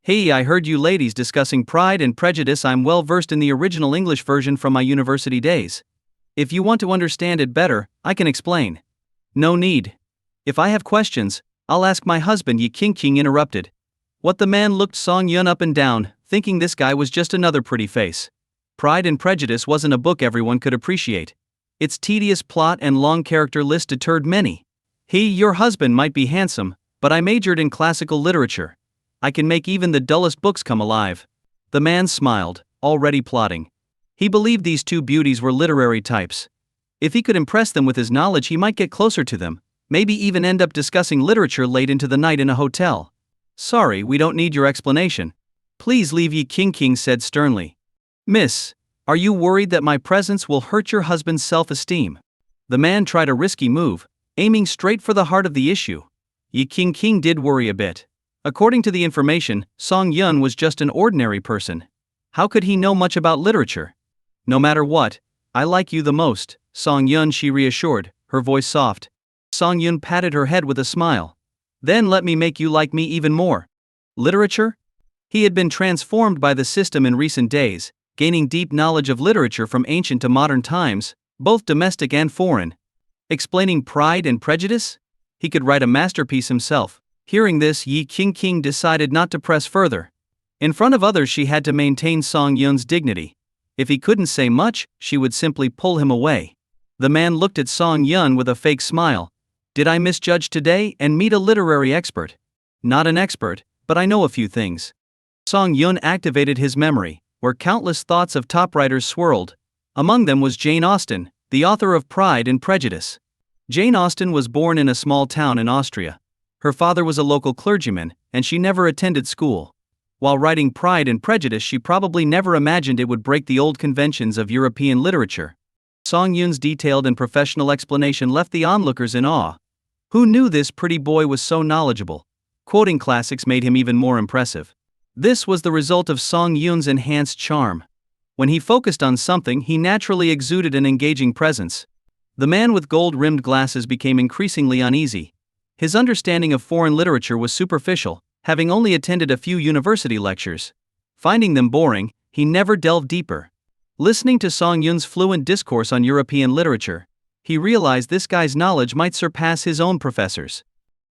"Hey, I heard you ladies discussing Pride and Prejudice. I'm well versed in the original English version from my university days. If you want to understand it better, I can explain." "No need. If I have questions, I'll ask my husband," Yi King interrupted. What the man looked Song Yun up and down, thinking this guy was just another pretty face. Pride and Prejudice wasn't a book everyone could appreciate. Its tedious plot and long character list deterred many. Your husband might be handsome, but I majored in classical literature. I can make even the dullest books come alive." The man smiled, already plotting. He believed these two beauties were literary types. If he could impress them with his knowledge, he might get closer to them, maybe even end up discussing literature late into the night in a hotel. "Sorry, we don't need your explanation. Please leave," Yi King said sternly. "Miss, are you worried that my presence will hurt your husband's self-esteem?" The man tried a risky move, aiming straight for the heart of the issue. Yi King did worry a bit. According to the information, Song Yun was just an ordinary person. How could he know much about literature? "No matter what, I like you the most, Song Yun," she reassured, her voice soft. Song Yun patted her head with a smile. "Then let me make you like me even more." Literature? He had been transformed by the system in recent days, gaining deep knowledge of literature from ancient to modern times, both domestic and foreign. Explaining Pride and Prejudice? He could write a masterpiece himself. Hearing this, Yi King decided not to press further. In front of others, she had to maintain Song Yun's dignity. If he couldn't say much, she would simply pull him away. The man looked at Song Yun with a fake smile. "Did I misjudge today and meet a literary expert?" "Not an expert, but I know a few things." Song Yun activated his memory, where countless thoughts of top writers swirled. Among them was Jane Austen, the author of Pride and Prejudice. Jane Austen was born in a small town in Austria. Her father was a local clergyman, and she never attended school. While writing Pride and Prejudice, she probably never imagined it would break the old conventions of European literature. Song Yun's detailed and professional explanation left the onlookers in awe. Who knew this pretty boy was so knowledgeable? Quoting classics made him even more impressive. This was the result of Song Yun's enhanced charm. When he focused on something, he naturally exuded an engaging presence. The man with gold-rimmed glasses became increasingly uneasy. His understanding of foreign literature was superficial, having only attended a few university lectures. Finding them boring, he never delved deeper. Listening to Song Yun's fluent discourse on European literature, he realized this guy's knowledge might surpass his own professors.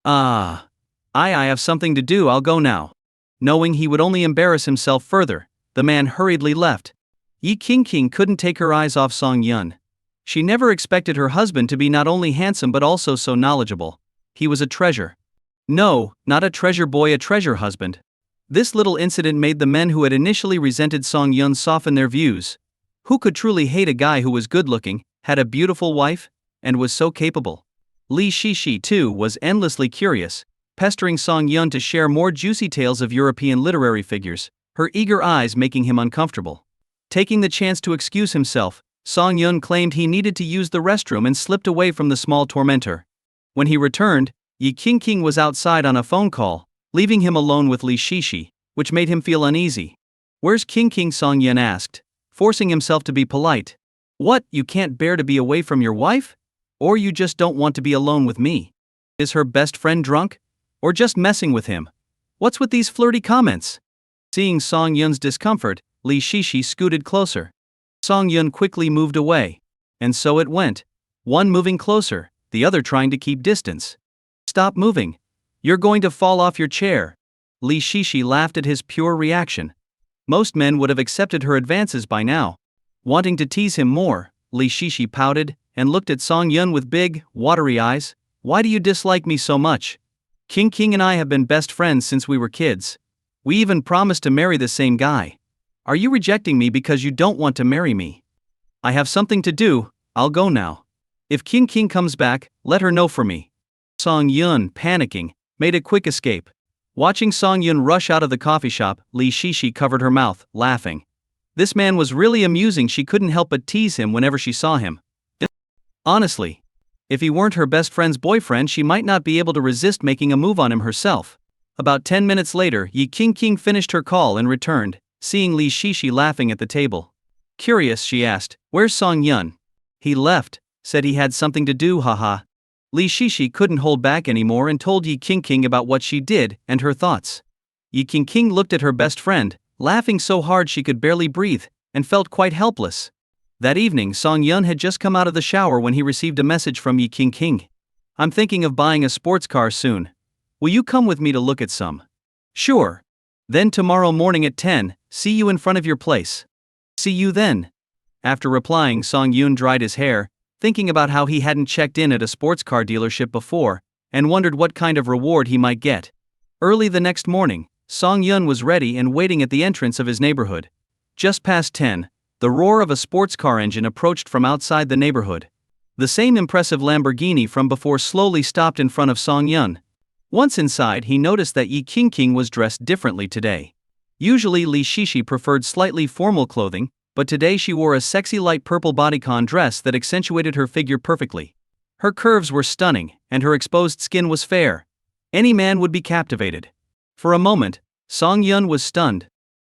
I have something to do, I'll go now." Knowing he would only embarrass himself further, the man hurriedly left. Yi King couldn't take her eyes off Song Yun. She never expected her husband to be not only handsome but also so knowledgeable. He was a treasure. No, not a treasure boy, a treasure husband. This little incident made the men who had initially resented Song Yun soften their views. Who could truly hate a guy who was good-looking, had a beautiful wife, and was so capable? Li Shishi, too, was endlessly curious, pestering Song Yun to share more juicy tales of European literary figures, her eager eyes making him uncomfortable. Taking the chance to excuse himself, Song Yun claimed he needed to use the restroom and slipped away from the small tormentor. When he returned, Yi King was outside on a phone call, leaving him alone with Li Shishi, which made him feel uneasy. "Where's King?" Song Yun asked, forcing himself to be polite. "What, you can't bear to be away from your wife? Or you just don't want to be alone with me? Is her best friend drunk? Or just messing with him? What's with these flirty comments?" Seeing Song Yun's discomfort, Li Shishi scooted closer. Song Yun quickly moved away. And so it went. One moving closer, the other trying to keep distance. "Stop moving. You're going to fall off your chair." Li Shishi laughed at his pure reaction. Most men would have accepted her advances by now. Wanting to tease him more, Li Shishi pouted and looked at Song Yun with big, watery eyes. "Why do you dislike me so much? King and I have been best friends since we were kids. We even promised to marry the same guy. Are you rejecting me because you don't want to marry me?" "I have something to do, I'll go now. If King comes back, let her know for me." Song Yun, panicking, made a quick escape. Watching Song Yun rush out of the coffee shop, Li Shishi covered her mouth, laughing. This man was really amusing. She couldn't help but tease him whenever she saw him. Honestly, if he weren't her best friend's boyfriend, she might not be able to resist making a move on him herself. About 10 minutes later, Yi King finished her call and returned, seeing Li Shishi laughing at the table. Curious, she asked, "Where's Song Yun?" "He left, said he had something to do, haha." Li Shishi couldn't hold back anymore and told Yi King about what she did and her thoughts. Yi King looked at her best friend, laughing so hard she could barely breathe, and felt quite helpless. That evening, Song Yun had just come out of the shower when he received a message from Yi King. "I'm thinking of buying a sports car soon. Will you come with me to look at some?" "Sure. Then tomorrow morning at 10, see you in front of your place." "See you then." After replying, Song Yun dried his hair, thinking about how he hadn't checked in at a sports car dealership before, and wondered what kind of reward he might get. Early the next morning, Song Yun was ready and waiting at the entrance of his neighborhood. Just past 10, the roar of a sports car engine approached from outside the neighborhood. The same impressive Lamborghini from before slowly stopped in front of Song Yun. Once inside, he noticed that Yi King was dressed differently today. Usually Li Shishi preferred slightly formal clothing, but today she wore a sexy light purple bodycon dress that accentuated her figure perfectly. Her curves were stunning, and her exposed skin was fair. Any man would be captivated. For a moment, Song Yun was stunned.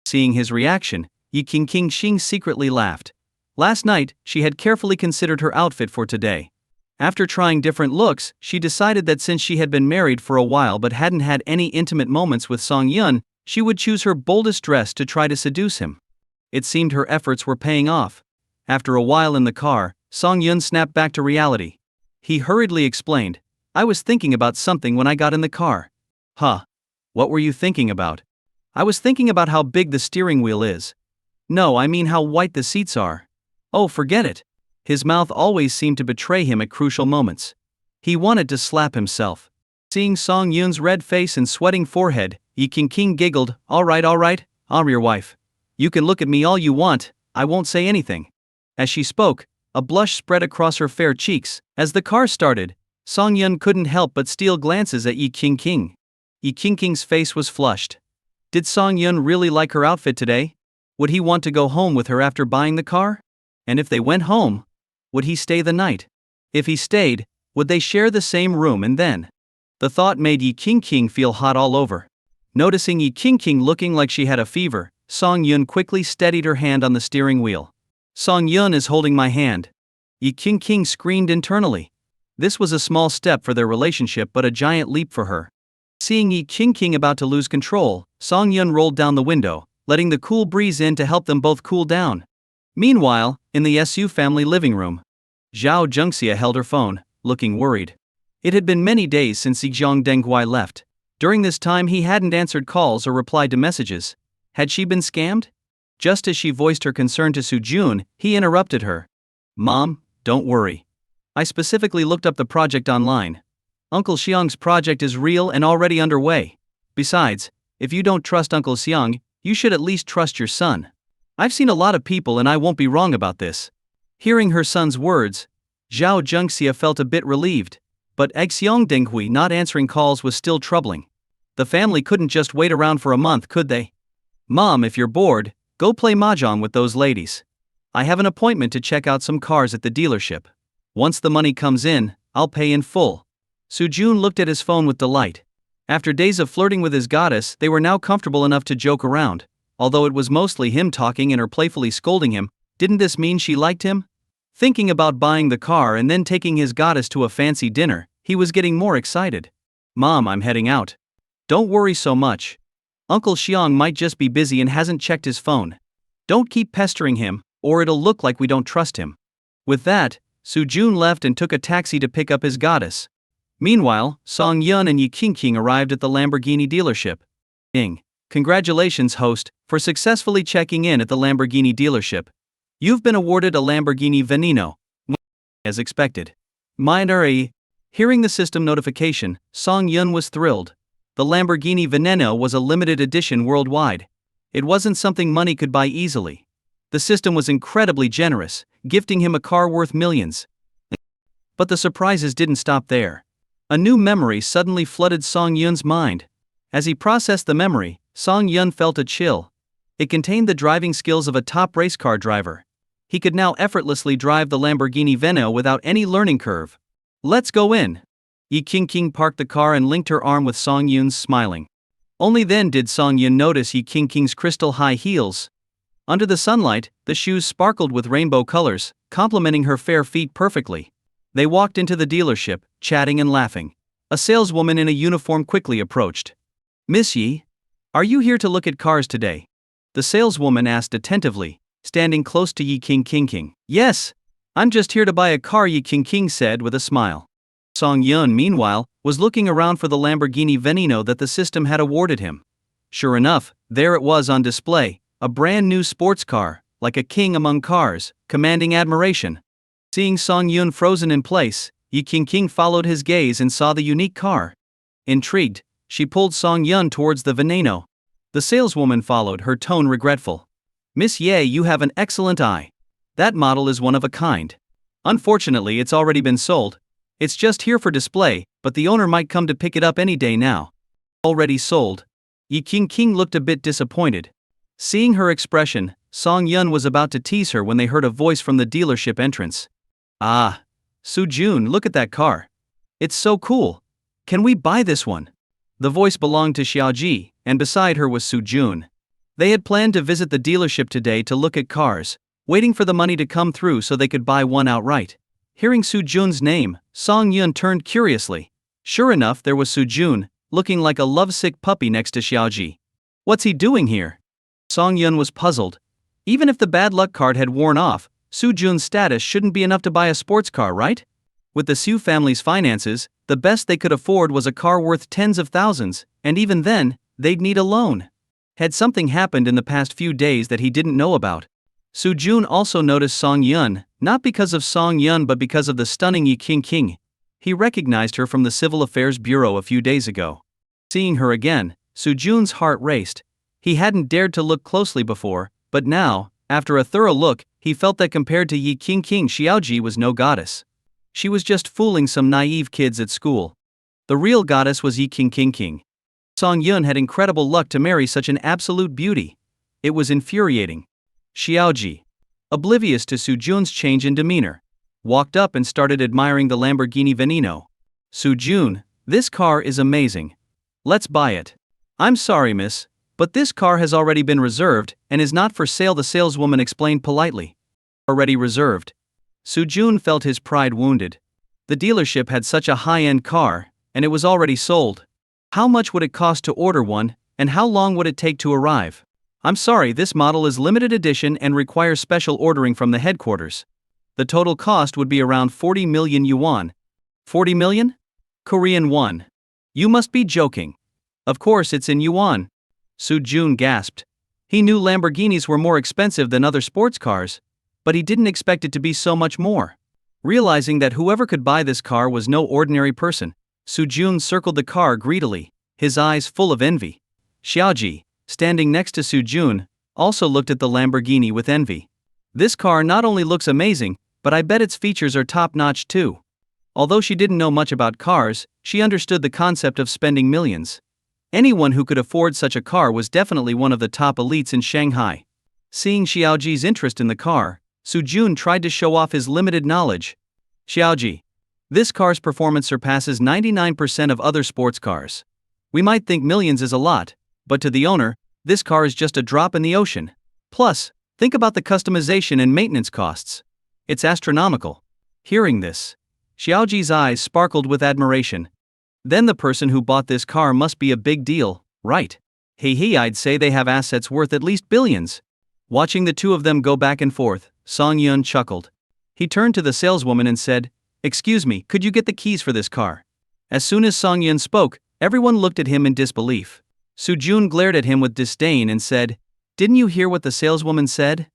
Seeing his reaction, Yi King secretly laughed. Last night, she had carefully considered her outfit for today. After trying different looks, she decided that since she had been married for a while but hadn't had any intimate moments with Song Yun, she would choose her boldest dress to try to seduce him. It seemed her efforts were paying off. After a while in the car, Song Yun snapped back to reality. He hurriedly explained, "I was thinking about something when I got in the car." "Huh? What were you thinking about?" "I was thinking about how big the steering wheel is." "No, I mean how white the seats are." "Oh, forget it." His mouth always seemed to betray him at crucial moments. He wanted to slap himself. Seeing Song Yun's red face and sweating forehead, Yi King giggled, all right, I'm your wife. You can look at me all you want, I won't say anything." As she spoke, a blush spread across her fair cheeks. As the car started, Song Yun couldn't help but steal glances at Yi King. Yi King's face was flushed. Did Song Yun really like her outfit today? Would he want to go home with her after buying the car? And if they went home, would he stay the night? If he stayed, would they share the same room? And then the thought made Yi King feel hot all over. Noticing Yi King looking like she had a fever, Song Yun quickly steadied her hand on the steering wheel. "Song Yun is holding my hand." Yi King screamed internally. This was a small step for their relationship but a giant leap for her. Seeing Yi King about to lose control, Song Yun rolled down the window, letting the cool breeze in to help them both cool down. Meanwhile, in the Su family living room, Zhao Zhengxia held her phone, looking worried. It had been many days since Zhejiang Denghui left. During this time he hadn't answered calls or replied to messages. Had she been scammed? Just as she voiced her concern to Su Jun, he interrupted her. "Mom, don't worry. I specifically looked up the project online. Uncle Xiang's project is real and already underway. Besides, if you don't trust Uncle Xiang, you should at least trust your son. I've seen a lot of people and I won't be wrong about this." Hearing her son's words, Zhao Zhengxia felt a bit relieved, but Zhejiang Denghui not answering calls was still troubling. The family couldn't just wait around for a month, could they? "Mom, if you're bored, go play mahjong with those ladies. I have an appointment to check out some cars at the dealership. Once the money comes in, I'll pay in full." Su Jun looked at his phone with delight. After days of flirting with his goddess, they were now comfortable enough to joke around. Although it was mostly him talking and her playfully scolding him, didn't this mean she liked him? Thinking about buying the car and then taking his goddess to a fancy dinner, he was getting more excited. "Mom, I'm heading out. Don't worry so much. Uncle Xiang might just be busy and hasn't checked his phone. Don't keep pestering him, or it'll look like we don't trust him." With that, Su Jun left and took a taxi to pick up his goddess. Meanwhile, Song Yun and Yi King arrived at the Lamborghini dealership. Congratulations, host, for successfully checking in at the Lamborghini dealership. You've been awarded a Lamborghini Veneno. As expected. Hearing the system notification, Song Yun was thrilled. The Lamborghini Veneno was a limited edition worldwide. It wasn't something money could buy easily. The system was incredibly generous, gifting him a car worth millions. But the surprises didn't stop there. A new memory suddenly flooded Song Yun's mind. As he processed the memory, Song Yun felt a chill. It contained the driving skills of a top race car driver. He could now effortlessly drive the Lamborghini Veneno without any learning curve. Let's go in. Yi King parked the car and linked her arm with Song Yun's, smiling. Only then did Song Yun notice Yi King's crystal high heels. Under the sunlight, the shoes sparkled with rainbow colors, complementing her fair feet perfectly. They walked into the dealership, chatting and laughing. A saleswoman in a uniform quickly approached. Miss Yi, are you here to look at cars today? The saleswoman asked attentively, standing close to Yi King. Yes, I'm just here to buy a car, Yi King said with a smile. Song Yun, meanwhile, was looking around for the Lamborghini Veneno that the system had awarded him. Sure enough, there it was on display, a brand new sports car, like a king among cars, commanding admiration. Seeing Song Yun frozen in place, Yi King followed his gaze and saw the unique car. Intrigued, she pulled Song Yun towards the Veneno. The saleswoman followed, her tone regretful. Miss Ye, you have an excellent eye. That model is one of a kind. Unfortunately, it's already been sold. It's just here for display, but the owner might come to pick it up any day now. Already sold. Yi King looked a bit disappointed. Seeing her expression, Song Yun was about to tease her when they heard a voice from the dealership entrance. Ah, Sujun, look at that car. It's so cool. Can we buy this one? The voice belonged to Xiaoji, and beside her was Sujun. They had planned to visit the dealership today to look at cars, waiting for the money to come through so they could buy one outright. Hearing Sujun's name, Song Yun turned curiously. Sure enough, there was Sujun, looking like a lovesick puppy next to Xiaoji. What's he doing here? Song Yun was puzzled. Even if the bad luck card had worn off, Sujun's status shouldn't be enough to buy a sports car, right? With the Su family's finances, the best they could afford was a car worth tens of thousands, and even then, they'd need a loan. Had something happened in the past few days that he didn't know about? Sujun also noticed Song Yun, not because of Song Yun but because of the stunning Yi King. He recognized her from the Civil Affairs Bureau a few days ago. Seeing her again, Sujun's heart raced. He hadn't dared to look closely before, but now, after a thorough look, he felt that compared to Yi King, Xiaoji was no goddess. She was just fooling some naive kids at school. The real goddess was Yi King. Song Yun had incredible luck to marry such an absolute beauty. It was infuriating. Xiaoji, oblivious to Sujun's change in demeanor, walked up and started admiring the Lamborghini Veneno. Sujun, this car is amazing. Let's buy it. I'm sorry, miss, but this car has already been reserved and is not for sale, the saleswoman explained politely. Already reserved. Sujun felt his pride wounded. The dealership had such a high-end car, and it was already sold. How much would it cost to order one, and how long would it take to arrive? I'm sorry, this model is limited edition and requires special ordering from the headquarters. The total cost would be around 40 million yuan. 40 million? Korean won. You must be joking. Of course it's in yuan. Sujun gasped. He knew Lamborghinis were more expensive than other sports cars, but he didn't expect it to be so much more. Realizing that whoever could buy this car was no ordinary person, Sujun circled the car greedily, his eyes full of envy. Xiaoji, standing next to Sujun, also looked at the Lamborghini with envy. This car not only looks amazing, but I bet its features are top-notch too. Although she didn't know much about cars, she understood the concept of spending millions. Anyone who could afford such a car was definitely one of the top elites in Shanghai. Seeing Xiaoji's interest in the car, Sujun tried to show off his limited knowledge. Xiaoji, this car's performance surpasses 99% of other sports cars. We might think millions is a lot, but to the owner, this car is just a drop in the ocean. Plus, think about the customization and maintenance costs. It's astronomical. Hearing this, Xiaoji's eyes sparkled with admiration. Then the person who bought this car must be a big deal, right? Hey, I'd say they have assets worth at least billions. Watching the two of them go back and forth, Song Yun chuckled. He turned to the saleswoman and said, "Excuse me, could you get the keys for this car?" As soon as Song Yun spoke, everyone looked at him in disbelief. Sujun glared at him with disdain and said, "Didn't you hear what the saleswoman said?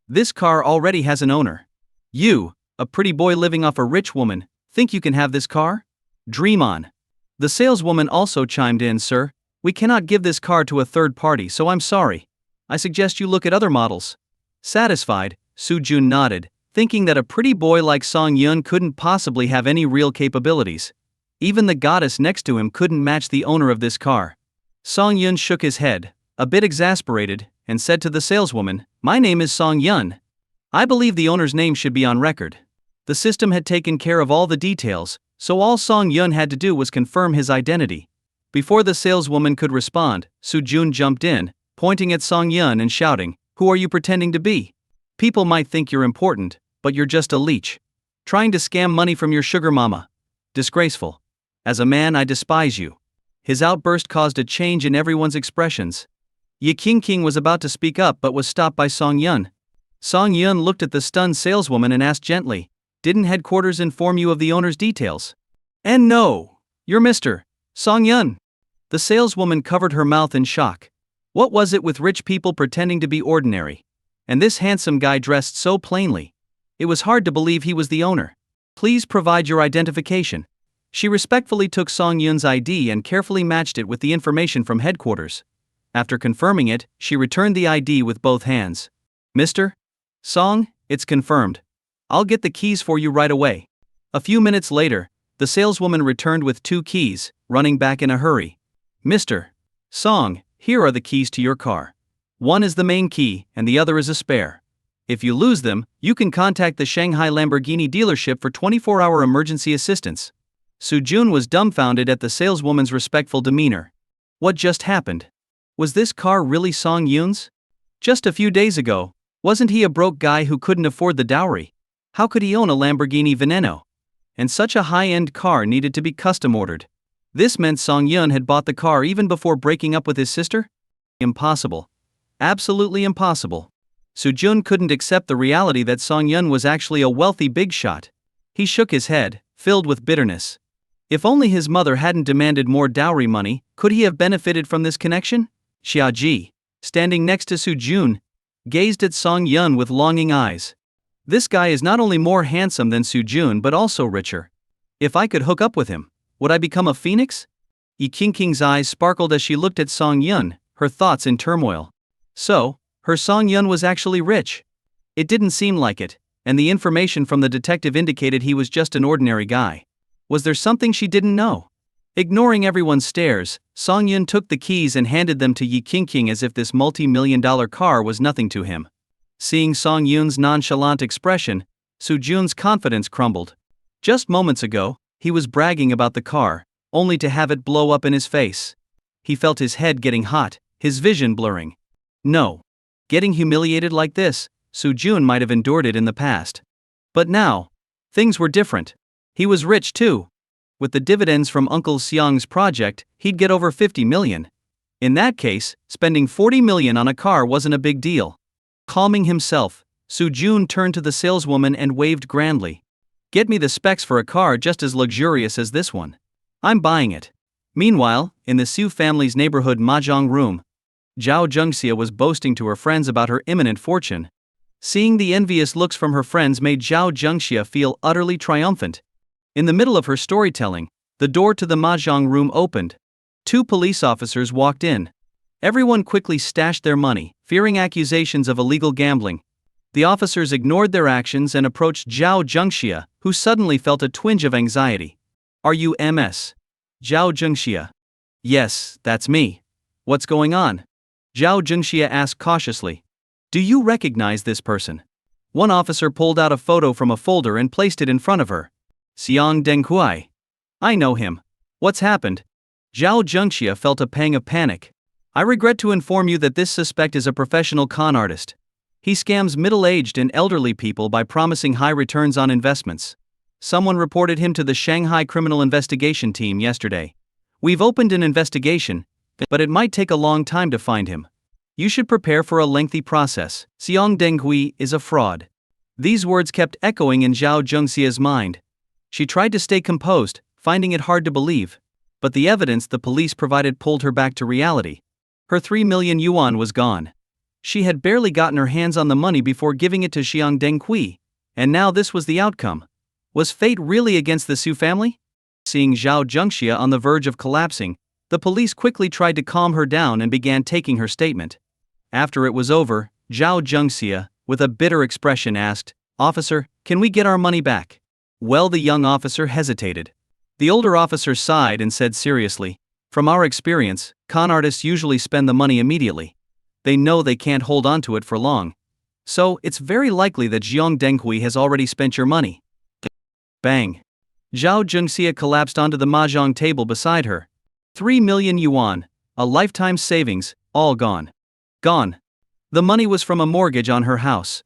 This car already has an owner. You, a pretty boy living off a rich woman, think you can have this car? Dream on." The saleswoman also chimed in, "Sir, we cannot give this car to a third party, so I'm sorry. I suggest you look at other models." Satisfied, Sujun nodded, thinking that a pretty boy like Song Yun couldn't possibly have any real capabilities. Even the goddess next to him couldn't match the owner of this car. Song Yun shook his head, a bit exasperated, and said to the saleswoman, "My name is Song Yun. I believe the owner's name should be on record." The system had taken care of all the details, so all Song Yun had to do was confirm his identity. Before the saleswoman could respond, Soo-jun jumped in, pointing at Song Yun and shouting, "Who are you pretending to be? People might think you're important, but you're just a leech. Trying to scam money from your sugar mama. Disgraceful. As a man, I despise you." His outburst caused a change in everyone's expressions. Yi King was about to speak up but was stopped by Song Yun. Song Yun looked at the stunned saleswoman and asked gently, "Didn't headquarters inform you of the owner's details?" "And no, you're Mr. Song Yun." The saleswoman covered her mouth in shock. What was it with rich people pretending to be ordinary? And this handsome guy dressed so plainly. It was hard to believe he was the owner. "Please provide your identification." She respectfully took Song Yun's ID and carefully matched it with the information from headquarters. After confirming it, she returned the ID with both hands. "Mr. Song, it's confirmed. I'll get the keys for you right away." A few minutes later, the saleswoman returned with 2 keys, running back in a hurry. "Mr. Song, here are the keys to your car. One is the main key, and the other is a spare. If you lose them, you can contact the Shanghai Lamborghini dealership for 24-hour emergency assistance." Soo-jun was dumbfounded at the saleswoman's respectful demeanor. What just happened? Was this car really Song Yun's? Just a few days ago, wasn't he a broke guy who couldn't afford the dowry? How could he own a Lamborghini Veneno? And such a high-end car needed to be custom-ordered. This meant Song Yun had bought the car even before breaking up with his sister? Impossible. Absolutely impossible. Soo-jun couldn't accept the reality that Song Yun was actually a wealthy big shot. He shook his head, filled with bitterness. If only his mother hadn't demanded more dowry money, could he have benefited from this connection? Xia Ji, standing next to Soo-jun, gazed at Song Yun with longing eyes. This guy is not only more handsome than Soo-jun but also richer. If I could hook up with him, would I become a phoenix? Yi King's eyes sparkled as she looked at Song Yun, her thoughts in turmoil. So, her Song Yun was actually rich. It didn't seem like it, and the information from the detective indicated he was just an ordinary guy. Was there something she didn't know? Ignoring everyone's stares, Song Yun took the keys and handed them to Yi King as if this multi-million-dollar car was nothing to him. Seeing Song Yun's nonchalant expression, Soo-jun's confidence crumbled. Just moments ago, he was bragging about the car, only to have it blow up in his face. He felt his head getting hot, his vision blurring. No. Getting humiliated like this, Soo-jun might have endured it in the past. But now, things were different. He was rich too. With the dividends from Uncle Seong's project, he'd get over 50 million. In that case, spending 40 million on a car wasn't a big deal. Calming himself, Soo-jun turned to the saleswoman and waved grandly. "Get me the specs for a car just as luxurious as this one. I'm buying it." Meanwhile, in the Su family's neighborhood mahjong room, Zhao Zhengxia was boasting to her friends about her imminent fortune. Seeing the envious looks from her friends made Zhao Zhengxia feel utterly triumphant. In the middle of her storytelling, the door to the mahjong room opened. 2 police officers walked in. Everyone quickly stashed their money, fearing accusations of illegal gambling. The officers ignored their actions and approached Zhao Zhengxia, who suddenly felt a twinge of anxiety. "Are you Ms. Zhao Zhengxia?" "Yes, that's me. What's going on?" Zhao Zhengxia asked cautiously. "Do you recognize this person?" One officer pulled out a photo from a folder and placed it in front of her. "Xiang Denghui. I know him. What's happened?" Zhao Zhengxia felt a pang of panic. "I regret to inform you that this suspect is a professional con artist. He scams middle-aged and elderly people by promising high returns on investments. Someone reported him to the Shanghai Criminal Investigation Team yesterday. We've opened an investigation, but it might take a long time to find him. You should prepare for a lengthy process. Xiang Denghui is a fraud." These words kept echoing in Zhao Zhengxia's mind. She tried to stay composed, finding it hard to believe. But the evidence the police provided pulled her back to reality. Her 3 million yuan was gone. She had barely gotten her hands on the money before giving it to Xiang Denghui, and now this was the outcome. Was fate really against the Su family? Seeing Zhao Zhengxia on the verge of collapsing, the police quickly tried to calm her down and began taking her statement. After it was over, Zhao Zhengxia, with a bitter expression asked, "Officer, can we get our money back?" Well, the young officer hesitated. The older officer sighed and said seriously, From our experience, con artists usually spend the money immediately. They know they can't hold on to it for long. So, it's very likely that Jiang Denghui has already spent your money. Bang. Zhao Jungxia collapsed onto the mahjong table beside her. 3 million yuan, a lifetime savings, all gone. Gone. The money was from a mortgage on her house.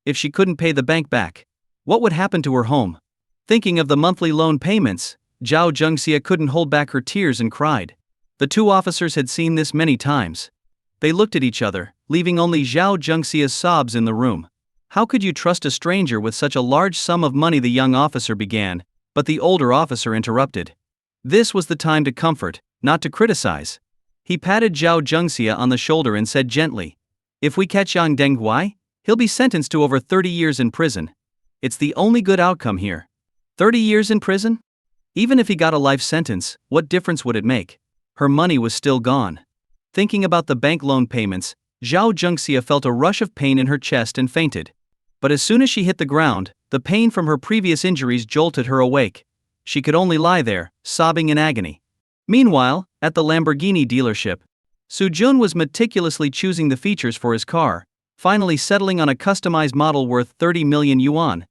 If she couldn't pay the bank back, what would happen to her home? Thinking of the monthly loan payments, Zhao Jungxia couldn't hold back her tears and cried. The two officers had seen this many times. They looked at each other, leaving only Zhao Jungxia's sobs in the room. How could you trust a stranger with such a large sum of money? The young officer began, but the older officer interrupted. This was the time to comfort, not to criticize. He patted Zhao Jungxia on the shoulder and said gently, "If we catch Yang Denghui, he'll be sentenced to over 30 years in prison. It's the only good outcome here." 30 years in prison? Even if he got a life sentence, what difference would it make? Her money was still gone. Thinking about the bank loan payments, Zhao Jungxia felt a rush of pain in her chest and fainted. But as soon as she hit the ground, the pain from her previous injuries jolted her awake. She could only lie there, sobbing in agony. Meanwhile, at the Lamborghini dealership, Sujun was meticulously choosing the features for his car, finally settling on a customized model worth 30 million yuan.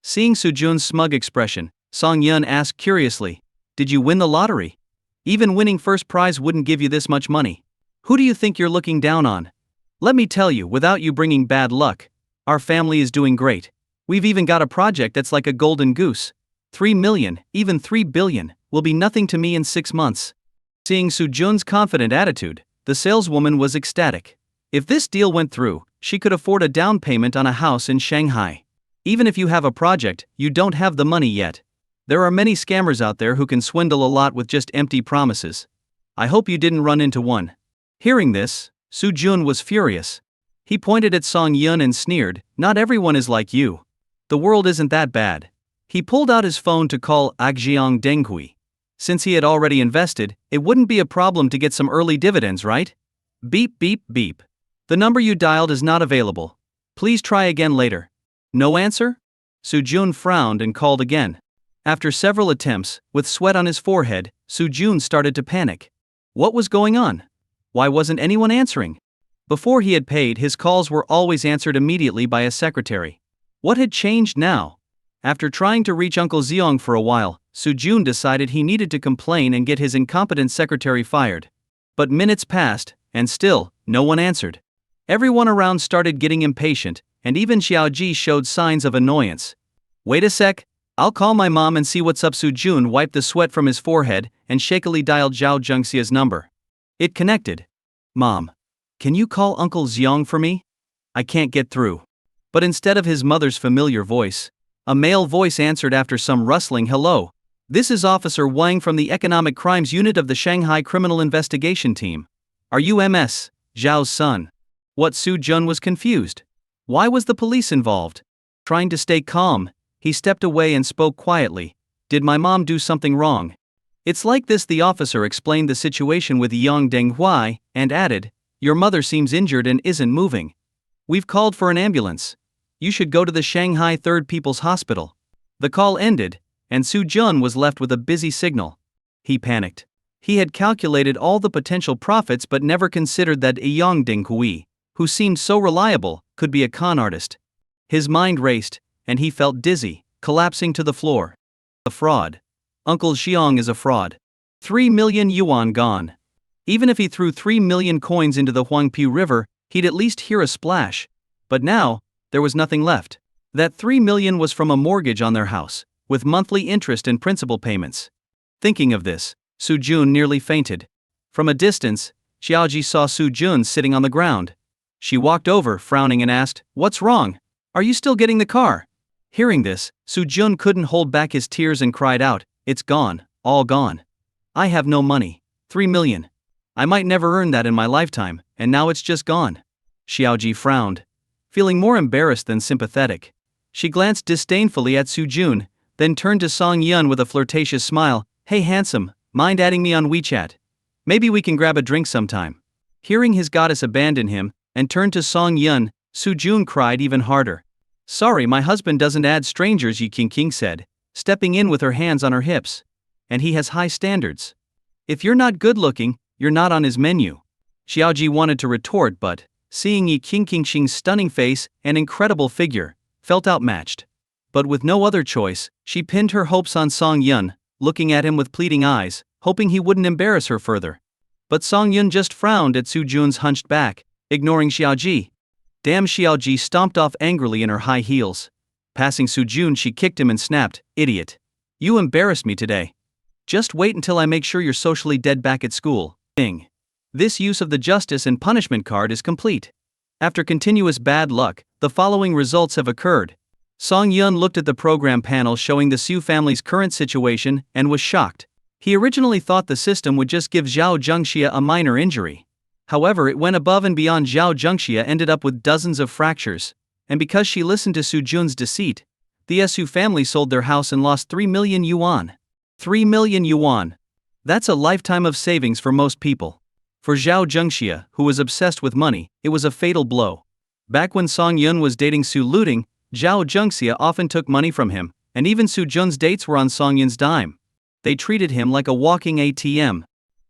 Seeing Sujun's smug expression, Song Yun asked curiously, "Did you win the lottery? Even winning first prize wouldn't give you this much money. Who do you think you're looking down on? Let me tell you, without you bringing bad luck, our family is doing great. We've even got a project that's like a golden goose. 3 million, even 3 billion, will be nothing to me in 6 months." Seeing Sujun's confident attitude, the saleswoman was ecstatic. If this deal went through, she could afford a down payment on a house in Shanghai. Even if you have a project, you don't have the money yet. There are many scammers out there who can swindle a lot with just empty promises. I hope you didn't run into one. Hearing this, Sujun was furious. He pointed at Song Yun and sneered, "Not everyone is like you. The world isn't that bad." He pulled out his phone to call Jiang Denghui. Since he had already invested, it wouldn't be a problem to get some early dividends, right? Beep beep beep. "The number you dialed is not available. Please try again later." No answer? Sujun frowned and called again. After several attempts, with sweat on his forehead, Sujun started to panic. What was going on? Why wasn't anyone answering? Before he had paid, his calls were always answered immediately by a secretary. What had changed now? After trying to reach Uncle Zeong for a while, Sujun decided he needed to complain and get his incompetent secretary fired. But minutes passed, and still, no one answered. Everyone around started getting impatient, and even Xiaoji showed signs of annoyance. "Wait a sec, I'll call my mom and see what's up." Sujun wiped the sweat from his forehead and shakily dialed Zhao Jungxia's number. It connected. "Mom, can you call Uncle Zeong for me? I can't get through." But instead of his mother's familiar voice, a male voice answered after some rustling hello. "This is Officer Wang from the Economic Crimes Unit of the Shanghai Criminal Investigation Team. Are you MS, Zhao's son?" What? Sujun was confused. Why was the police involved? Trying to stay calm, he stepped away and spoke quietly. "Did my mom do something wrong?" "It's like this." The officer explained the situation with Yang Denghui, and added, "Your mother seems injured and isn't moving. We've called for an ambulance. You should go to the Shanghai Third People's Hospital." The call ended, and Sujun was left with a busy signal. He panicked. He had calculated all the potential profits but never considered that Yang Denghui, who seemed so reliable, could be a con artist. His mind raced, and he felt dizzy, collapsing to the floor. A fraud. Uncle Xiong is a fraud. 3 million yuan gone. Even if he threw 3 million coins into the Huangpu River, he'd at least hear a splash. But now, there was nothing left. That 3 million was from a mortgage on their house, with monthly interest and principal payments. Thinking of this, Sujun nearly fainted. From a distance, Xiaoji saw Sujun sitting on the ground. She walked over, frowning, and asked, "What's wrong? Are you still getting the car?" Hearing this, Sujun couldn't hold back his tears and cried out, "It's gone, all gone. I have no money. 3 million. I might never earn that in my lifetime, and now it's just gone." Xiaoji frowned, feeling more embarrassed than sympathetic. She glanced disdainfully at Sujun, then turned to Song Yun with a flirtatious smile. "Hey handsome, mind adding me on WeChat? Maybe we can grab a drink sometime." Hearing his goddess abandon him, and turned to Song Yun, Sujun cried even harder. "Sorry, my husband doesn't add strangers," Yi Qingqing said, stepping in with her hands on her hips. "And he has high standards." If you're not good looking, you're not on his menu. Xiaoji wanted to retort, but, seeing Yi Qingqing's stunning face and incredible figure, felt outmatched. But with no other choice, she pinned her hopes on Song Yun, looking at him with pleading eyes, hoping he wouldn't embarrass her further. But Song Yun just frowned at Su Jun's hunched back, ignoring Xiaoji. Damn, Xiaoji stomped off angrily in her high heels. Passing Su Jun, she kicked him and snapped, "Idiot. You embarrassed me today. Just wait until I make sure you're socially dead back at school." Ding. This use of the justice and punishment card is complete. After continuous bad luck, the following results have occurred. Song Yun looked at the program panel showing the Su family's current situation and was shocked. He originally thought the system would just give Zhao Zhengxia a minor injury. However, it went above and beyond. Zhao Zhengxia ended up with dozens of fractures, and because she listened to Su Jun's deceit, the Su family sold their house and lost 3 million yuan. 3 million yuan. That's a lifetime of savings for most people. For Zhao Zhengxia, who was obsessed with money, it was a fatal blow. Back when Song Yun was dating Su Luting, Zhao Zhengxia often took money from him, and even Su Jun's dates were on Song Yun's dime. They treated him like a walking ATM.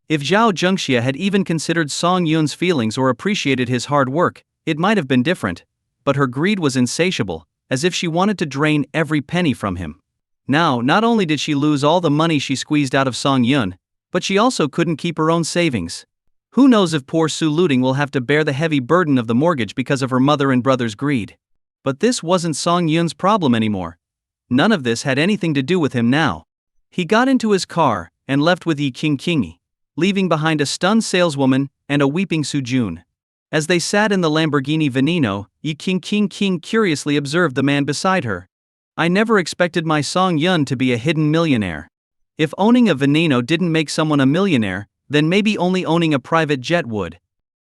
If Zhao Zhengxia had even considered Song Yun's feelings or appreciated his hard work, it might have been different. But her greed was insatiable, as if she wanted to drain every penny from him. Now, not only did she lose all the money she squeezed out of Song Yun, but she also couldn't keep her own savings. Who knows if poor Su Luting will have to bear the heavy burden of the mortgage because of her mother and brother's greed. But this wasn't Song Yun's problem anymore. None of this had anything to do with him now. He got into his car and left with Yi Qingqing, leaving behind a stunned saleswoman and a weeping Su Jun. As they sat in the Lamborghini Veneno, Yi Qingqing curiously observed the man beside her. "I never expected my Song Yun to be a hidden millionaire. If owning a Veneno didn't make someone a millionaire, then maybe only owning a private jet would."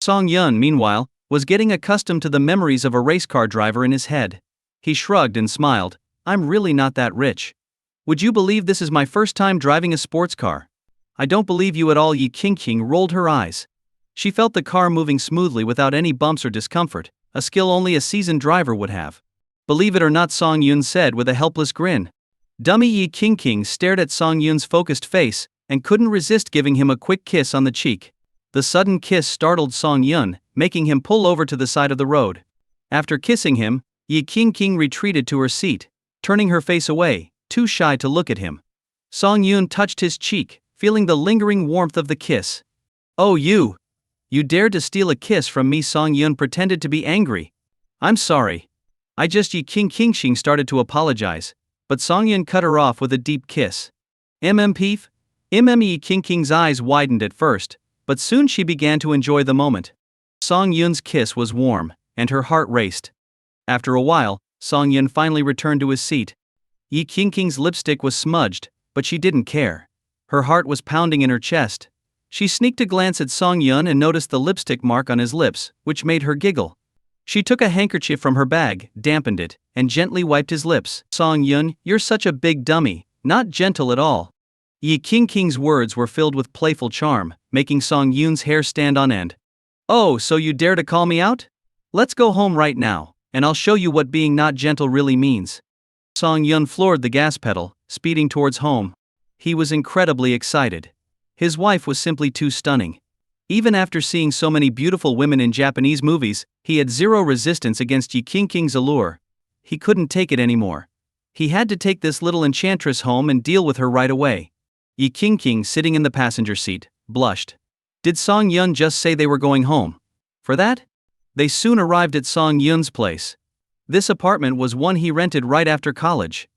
Song Yun, meanwhile, was getting accustomed to the memories of a race car driver in his head. He shrugged and smiled. "I'm really not that rich. Would you believe this is my first time driving a sports car?" "I don't believe you at all." Yi Qingqing rolled her eyes. She felt the car moving smoothly without any bumps or discomfort, a skill only a seasoned driver would have. "Believe it or not," Song Yun said with a helpless grin. Dummy Yi Qingqing stared at Song Yun's focused face and couldn't resist giving him a quick kiss on the cheek. The sudden kiss startled Song Yun, making him pull over to the side of the road. After kissing him, Yi Qingqing retreated to her seat, turning her face away, too shy to look at him. Song Yun touched his cheek, feeling the lingering warmth of the kiss. "Oh, you! You dared to steal a kiss from me?" Song Yun pretended to be angry. "I'm sorry. I just..." Yi Qingqing started to apologize, but Song Yun cut her off with a deep kiss. Peef? Yi Qingqing's eyes widened at first, but soon she began to enjoy the moment. Song Yun's kiss was warm, and her heart raced. After a while, Song Yun finally returned to his seat. Yi Qingqing's lipstick was smudged, but she didn't care. Her heart was pounding in her chest. She sneaked a glance at Song Yun and noticed the lipstick mark on his lips, which made her giggle. She took a handkerchief from her bag, dampened it, and gently wiped his lips. "Song Yun, you're such a big dummy, not gentle at all." Yi Qingqing's words were filled with playful charm, making Song Yun's hair stand on end. "Oh, so you dare to call me out? Let's go home right now, and I'll show you what being not gentle really means." Song Yun floored the gas pedal, speeding towards home. He was incredibly excited. His wife was simply too stunning. Even after seeing so many beautiful women in Japanese movies, he had zero resistance against Yi Qingqing's allure. He couldn't take it anymore. He had to take this little enchantress home and deal with her right away. Yi Qingqing, sitting in the passenger seat, blushed. Did Song Yun just say they were going home? For that? They soon arrived at Song Yun's place. This apartment was one he rented right after college.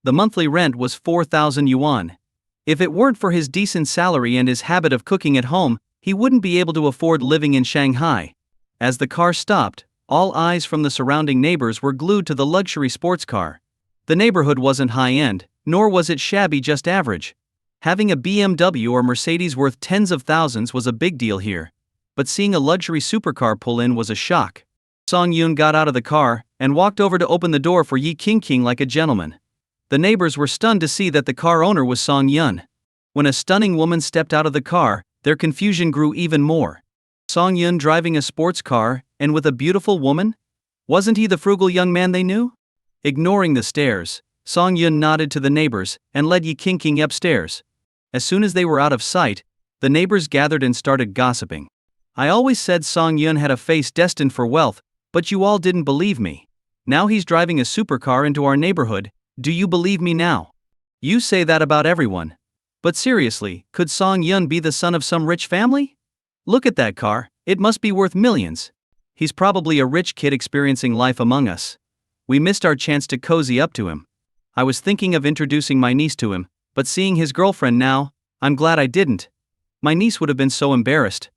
The monthly rent was 4,000 yuan. If it weren't for his decent salary and his habit of cooking at home, he wouldn't be able to afford living in Shanghai. As the car stopped, all eyes from the surrounding neighbors were glued to the luxury sports car. The neighborhood wasn't high-end, nor was it shabby, just average. Having a BMW or Mercedes worth tens of thousands was a big deal here. But seeing a luxury supercar pull in was a shock. Song Yun got out of the car and walked over to open the door for Yi Qingqing like a gentleman. The neighbors were stunned to see that the car owner was Song Yun. When a stunning woman stepped out of the car, their confusion grew even more. Song Yun driving a sports car, and with a beautiful woman? Wasn't he the frugal young man they knew? Ignoring the stares, Song Yun nodded to the neighbors and led Yi Qingqing upstairs. As soon as they were out of sight, The neighbors gathered and started gossiping. I always said Song Yun had a face destined for wealth, but you all didn't believe me. Now he's driving a supercar into our neighborhood, do you believe me now? You say that about everyone. But seriously, could Song Yun be the son of some rich family? Look at that car, it must be worth millions. He's probably a rich kid experiencing life among us. We missed our chance to cozy up to him. I was thinking of introducing my niece to him, but seeing his girlfriend now, I'm glad I didn't. My niece would have been so embarrassed.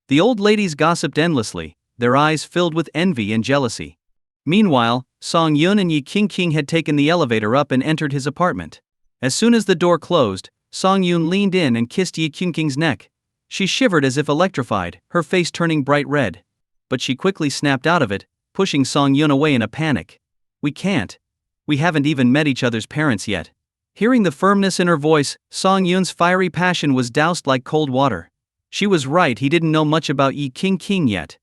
The old ladies gossiped endlessly, their eyes filled with envy and jealousy. Meanwhile, Song Yun and Yi King had taken the elevator up and entered his apartment. As soon as the door closed, Song Yun leaned in and kissed Yi King's neck. She shivered as if electrified, her face turning bright red. But she quickly snapped out of it, pushing Song Yun away in a panic. We can't. We haven't even met each other's parents yet. Hearing the firmness in her voice, Song Yun's fiery passion was doused like cold water. She was right, he didn't know much about Yi King yet.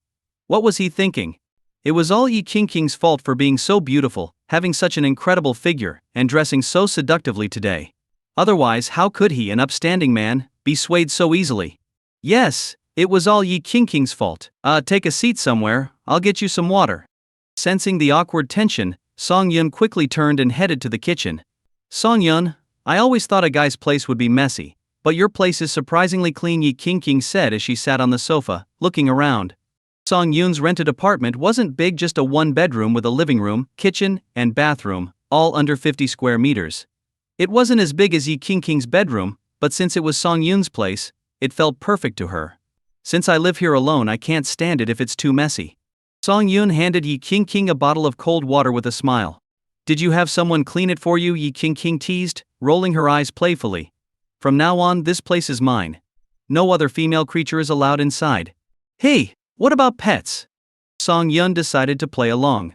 What was he thinking? It was all Yi King's fault for being so beautiful, having such an incredible figure, and dressing so seductively today. Otherwise, how could he, an upstanding man, be swayed so easily? Yes, it was all Yi King's fault. Take a seat somewhere, I'll get you some water. Sensing the awkward tension, Song Yun quickly turned and headed to the kitchen. Song Yun, I always thought a guy's place would be messy, but your place is surprisingly clean, Yi King said as she sat on the sofa, looking around. Song Yun's rented apartment wasn't big, just a one-bedroom with a living room, kitchen, and bathroom, all under 50 square meters. It wasn't as big as Yi King's bedroom, but since it was Song Yun's place, it felt perfect to her. Since I live here alone, I can't stand it if it's too messy. Song Yun handed Yi King a bottle of cold water with a smile. Did you have someone clean it for you? Yi King teased, rolling her eyes playfully. From now on, this place is mine. No other female creature is allowed inside. Hey, what about pets? Song Yun decided to play along.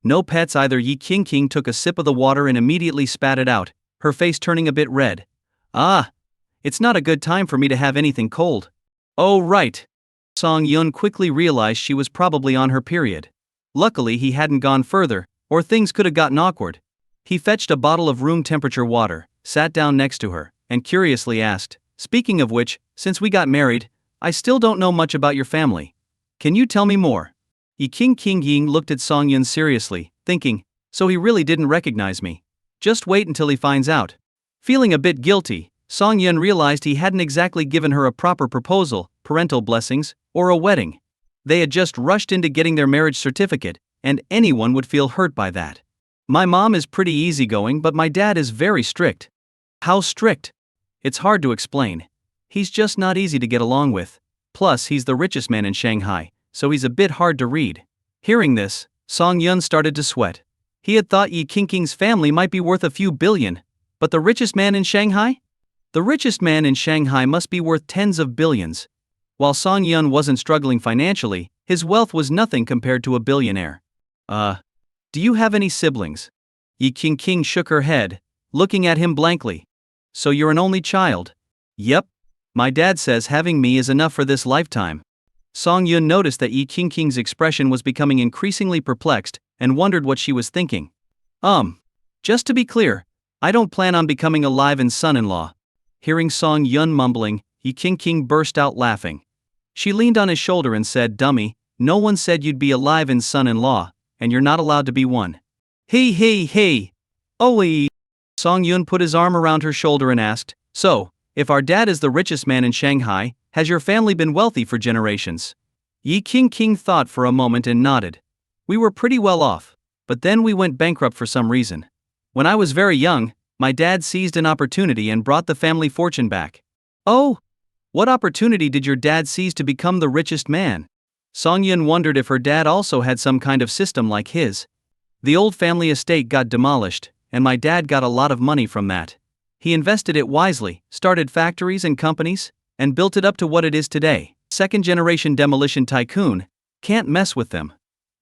No pets either. Yi King took a sip of the water and immediately spat it out, her face turning a bit red. It's not a good time for me to have anything cold. Oh right. Song Yun quickly realized she was probably on her period. Luckily he hadn't gone further, or things could have gotten awkward. He fetched a bottle of room temperature water, sat down next to her, and curiously asked, speaking of which, since we got married, I still don't know much about your family. Can you tell me more? Yi King looked at Song Yun seriously, thinking, so he really didn't recognize me. Just wait until he finds out. Feeling a bit guilty, Song Yun realized he hadn't exactly given her a proper proposal, parental blessings, or a wedding. They had just rushed into getting their marriage certificate, and anyone would feel hurt by that. My mom is pretty easygoing, but my dad is very strict. How strict? It's hard to explain. He's just not easy to get along with. Plus, he's the richest man in Shanghai, so he's a bit hard to read. Hearing this, Song Yun started to sweat. He had thought Yi King's family might be worth a few billion, but the richest man in Shanghai? The richest man in Shanghai must be worth tens of billions. While Song Yun wasn't struggling financially, his wealth was nothing compared to a billionaire. Do you have any siblings? Yi King shook her head, looking at him blankly. So you're an only child? Yep. My dad says having me is enough for this lifetime. Song Yun noticed that Yi King's expression was becoming increasingly perplexed, and wondered what she was thinking. Just to be clear, I don't plan on becoming a live-in son-in-law. Hearing Song Yun mumbling, Yi King burst out laughing. She leaned on his shoulder and said, dummy, no one said you'd be a live-in son-in-law, and you're not allowed to be one. Hey. Oli. Song Yun put his arm around her shoulder and asked, so, if our dad is the richest man in Shanghai, has your family been wealthy for generations? Yi King thought for a moment and nodded. We were pretty well off, but then we went bankrupt for some reason. When I was very young, my dad seized an opportunity and brought the family fortune back. Oh? What opportunity did your dad seize to become the richest man? Song Yun wondered if her dad also had some kind of system like his. The old family estate got demolished, and my dad got a lot of money from that. He invested it wisely, started factories and companies, and built it up to what it is today. Second-generation demolition tycoon, can't mess with them.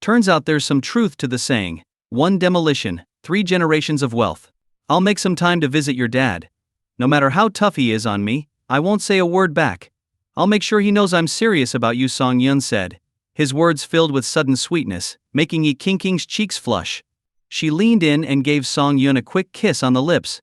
Turns out there's some truth to the saying, one demolition, 3 generations of wealth. I'll make some time to visit your dad. No matter how tough he is on me, I won't say a word back. I'll make sure he knows I'm serious about you, Song Yun said. His words filled with sudden sweetness, making Yi King's cheeks flush. She leaned in and gave Song Yun a quick kiss on the lips.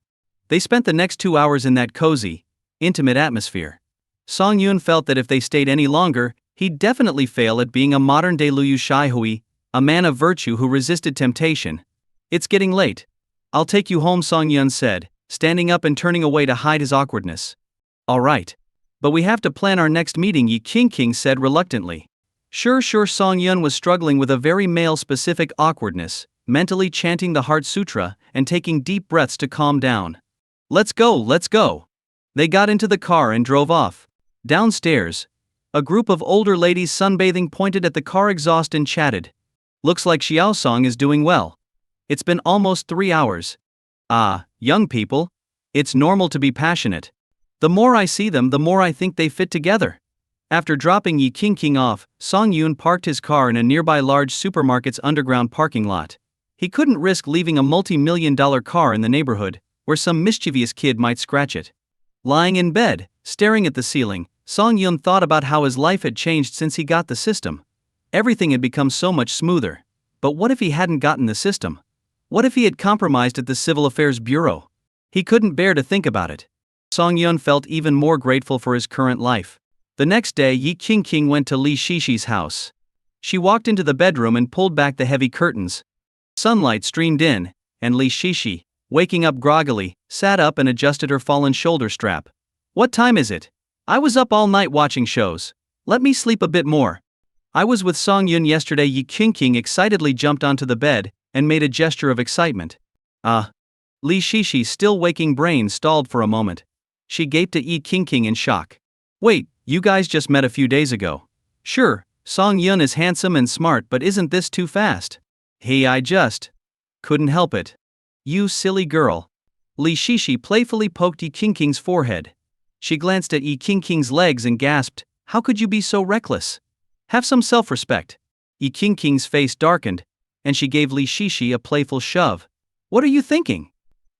They spent the next 2 hours in that cozy, intimate atmosphere. Song Yun felt that if they stayed any longer, he'd definitely fail at being a modern-day Liu Shihui, a man of virtue who resisted temptation. It's getting late. I'll take you home, Song Yun said, standing up and turning away to hide his awkwardness. All right. But we have to plan our next meeting, Yi King said reluctantly. Sure, Song Yun was struggling with a very male-specific awkwardness, mentally chanting the Heart Sutra and taking deep breaths to calm down. Let's go. They got into the car and drove off. Downstairs, a group of older ladies sunbathing pointed at the car exhaust and chatted. Looks like Xiaosong is doing well. It's been almost 3 hours. Young people. It's normal to be passionate. The more I see them, the more I think they fit together. After dropping Yi King off, Song Yun parked his car in a nearby large supermarket's underground parking lot. He couldn't risk leaving a multi-million-dollar car in the neighborhood, where some mischievous kid might scratch it. Lying in bed, staring at the ceiling, Song Yun thought about how his life had changed since he got the system. Everything had become so much smoother. But what if he hadn't gotten the system? What if he had compromised at the Civil Affairs Bureau? He couldn't bear to think about it. Song Yun felt even more grateful for his current life. The next day, Yi King went to Li Shishi's house. She walked into the bedroom and pulled back the heavy curtains. Sunlight streamed in, and Li Shishi, waking up groggily, sat up and adjusted her fallen shoulder strap. What time is it? I was up all night watching shows. Let me sleep a bit more. I was with Song Yun yesterday. Yi King excitedly jumped onto the bed and made a gesture of excitement. Li Shishi's still waking brain stalled for a moment. She gaped at Yi King in shock. Wait, you guys just met a few days ago. Sure, Song Yun is handsome and smart, but isn't this too fast? Hey, I just couldn't help it. You silly girl. Li Shishi playfully poked Yi King's forehead. She glanced at Yi King's legs and gasped, how could you be so reckless? Have some self-respect. Yi King's face darkened, and she gave Li Shishi a playful shove. What are you thinking?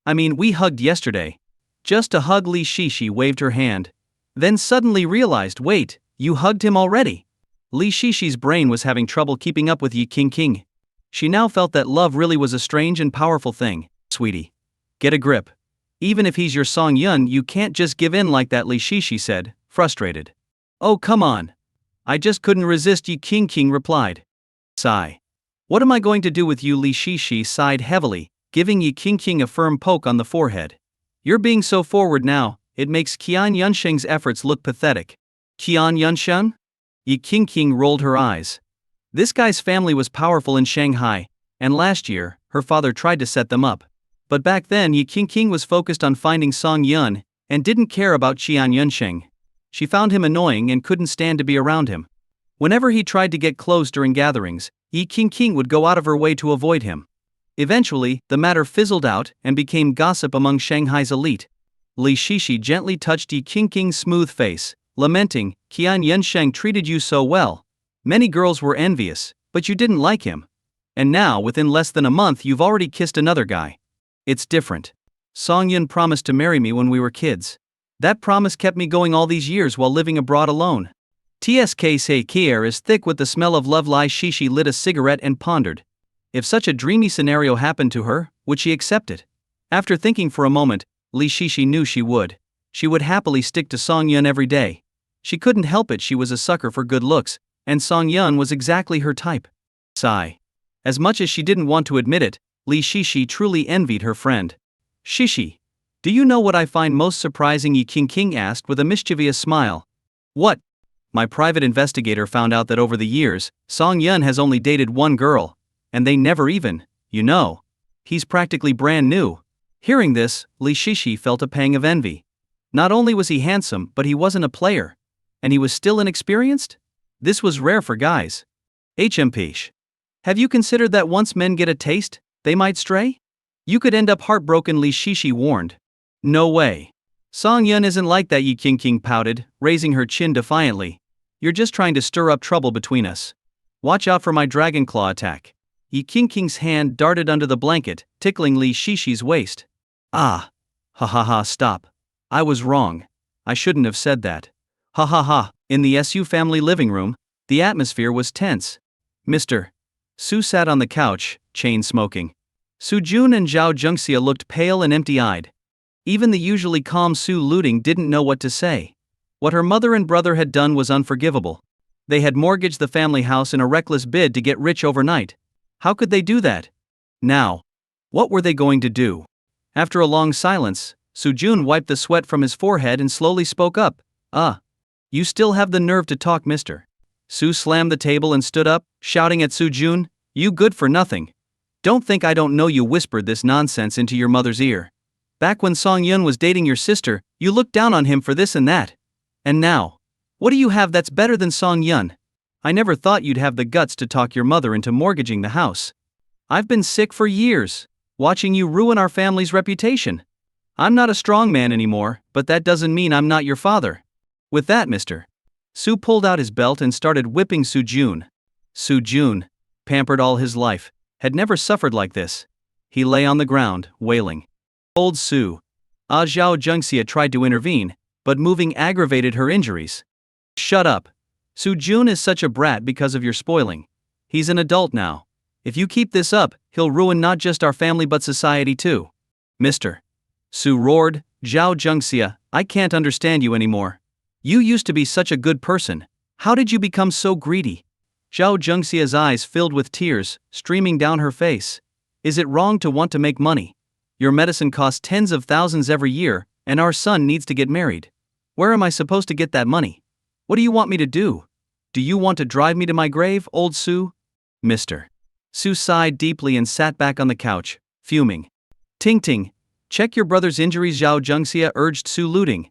I mean, we hugged yesterday. Just a hug. Li Shishi waved her hand. Then suddenly realized, wait, you hugged him already? Li Shishi's brain was having trouble keeping up with Yi King. She now felt that love really was a strange and powerful thing. Sweetie, get a grip. Even if he's your Song Yun, you can't just give in like that, Li Shishi said, frustrated. Oh, come on. I just couldn't resist, Yi King replied. Sigh. What am I going to do with you? Li Shishi sighed heavily, giving Yi King a firm poke on the forehead. You're being so forward now, it makes Qian Yunsheng's efforts look pathetic. Qian Yunsheng? Yi King rolled her eyes. This guy's family was powerful in Shanghai, and last year, her father tried to set them up. But back then Yi King was focused on finding Song Yun, and didn't care about Qian Yunsheng. She found him annoying and couldn't stand to be around him. Whenever he tried to get close during gatherings, Yi King would go out of her way to avoid him. Eventually, the matter fizzled out and became gossip among Shanghai's elite. Li Shishi gently touched Yi King's smooth face, lamenting, Qian Yunsheng treated you so well. Many girls were envious, but you didn't like him. And now, within less than a month, you've already kissed another guy. It's different. Song Yun promised to marry me when we were kids. That promise kept me going all these years while living abroad alone. Tsk say Kier is thick with the smell of love. Li Shishi lit a cigarette and pondered. If such a dreamy scenario happened to her, would she accept it? After thinking for a moment, Li Shishi knew she would. She would happily stick to Song Yun every day. She couldn't help it, she was a sucker for good looks, and Song Yun was exactly her type. Sigh. As much as she didn't want to admit it, Li Shishi truly envied her friend. Shishi. Do you know what I find most surprising? Yi King asked with a mischievous smile. What? My private investigator found out that over the years, Song Yun has only dated one girl, and they never even, he's practically brand new. Hearing this, Li Shishi felt a pang of envy. Not only was he handsome, but he wasn't a player. And he was still inexperienced? This was rare for guys. HMPsh. Have you considered that once men get a taste, they might stray? You could end up heartbroken, Li Shishi warned. No way. Song Yun isn't like that, Yi King pouted, raising her chin defiantly. You're just trying to stir up trouble between us. Watch out for my dragon claw attack. Yi King's hand darted under the blanket, tickling Li Shishi's waist. Ah. Ha, stop. I was wrong. I shouldn't have said that. Ha. In the Su family living room, the atmosphere was tense. Mr. Su sat on the couch, chain smoking. Su Jun and Zhao Jungxia looked pale and empty-eyed. Even the usually calm Su Luting didn't know what to say. What her mother and brother had done was unforgivable. They had mortgaged the family house in a reckless bid to get rich overnight. How could they do that? Now, what were they going to do? After a long silence, Soo-jun wiped the sweat from his forehead and slowly spoke up. You still have the nerve to talk, mister. Soo slammed the table and stood up, shouting at Soo-jun, "You good for nothing. Don't think I don't know you whispered this nonsense into your mother's ear. Back when Song-yun was dating your sister, you looked down on him for this and that. And now, what do you have that's better than Song-yun? I never thought you'd have the guts to talk your mother into mortgaging the house. I've been sick for years, watching you ruin our family's reputation. I'm not a strong man anymore, but that doesn't mean I'm not your father." With that, mister. Soo pulled out his belt and started whipping Soo-jun. Soo-jun, pampered all his life, had never suffered like this. He lay on the ground, wailing. Old Soo. Zhao Jungxia tried to intervene, but moving aggravated her injuries. "Shut up. Soo-jun is such a brat because of your spoiling. He's an adult now. If you keep this up, he'll ruin not just our family but society too." "Mister." Soo roared, "Zhao Jungxia, I can't understand you anymore. You used to be such a good person. How did you become so greedy?" Zhao Jungxia's eyes filled with tears, streaming down her face. "Is it wrong to want to make money? Your medicine costs tens of thousands every year, and our son needs to get married. Where am I supposed to get that money? What do you want me to do? Do you want to drive me to my grave, old Soo?" "Mister." Soo sighed deeply and sat back on the couch, fuming. "Ting-ting, check your brother's injuries," Zhao Jungxia urged Soo Luting.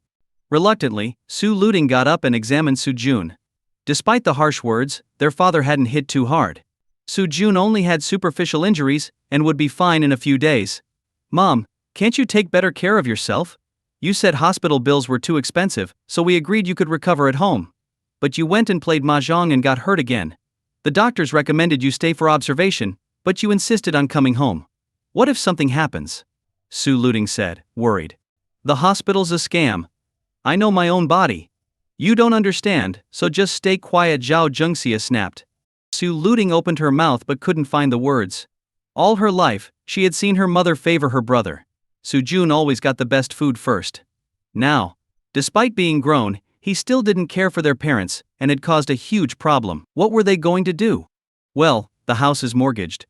Reluctantly, Soo Luting got up and examined Soo-jun. Despite the harsh words, their father hadn't hit too hard. Soo-jun only had superficial injuries, and would be fine in a few days. "Mom, can't you take better care of yourself? You said hospital bills were too expensive, so we agreed you could recover at home. But you went and played mahjong and got hurt again. The doctors recommended you stay for observation, but you insisted on coming home. What if something happens?" Soo Luting said, worried. "The hospital's a scam. I know my own body. You don't understand, so just stay quiet," Zhao Jungxia snapped. Soo Luting opened her mouth but couldn't find the words. All her life, she had seen her mother favor her brother. Soo-jun always got the best food first. Now, despite being grown, he still didn't care for their parents, and had caused a huge problem. What were they going to do? "Well, the house is mortgaged.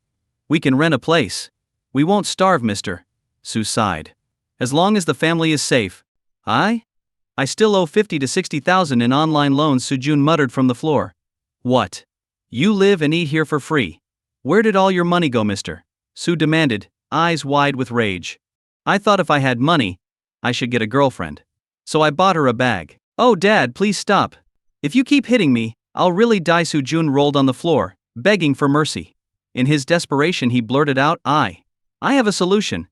We can rent a place. We won't starve, mister." Soo sighed. "As long as the family is safe." I still owe 50 to 60,000 in online loans," Soo-jun muttered from the floor. "What? You live and eat here for free. Where did all your money go, mister?" Soo demanded, eyes wide with rage. "I thought if I had money, I should get a girlfriend. So I bought her a bag." "Oh Dad, please stop. If you keep hitting me, I'll really die." Soo-jun rolled on the floor, begging for mercy. In his desperation he blurted out, I have a solution."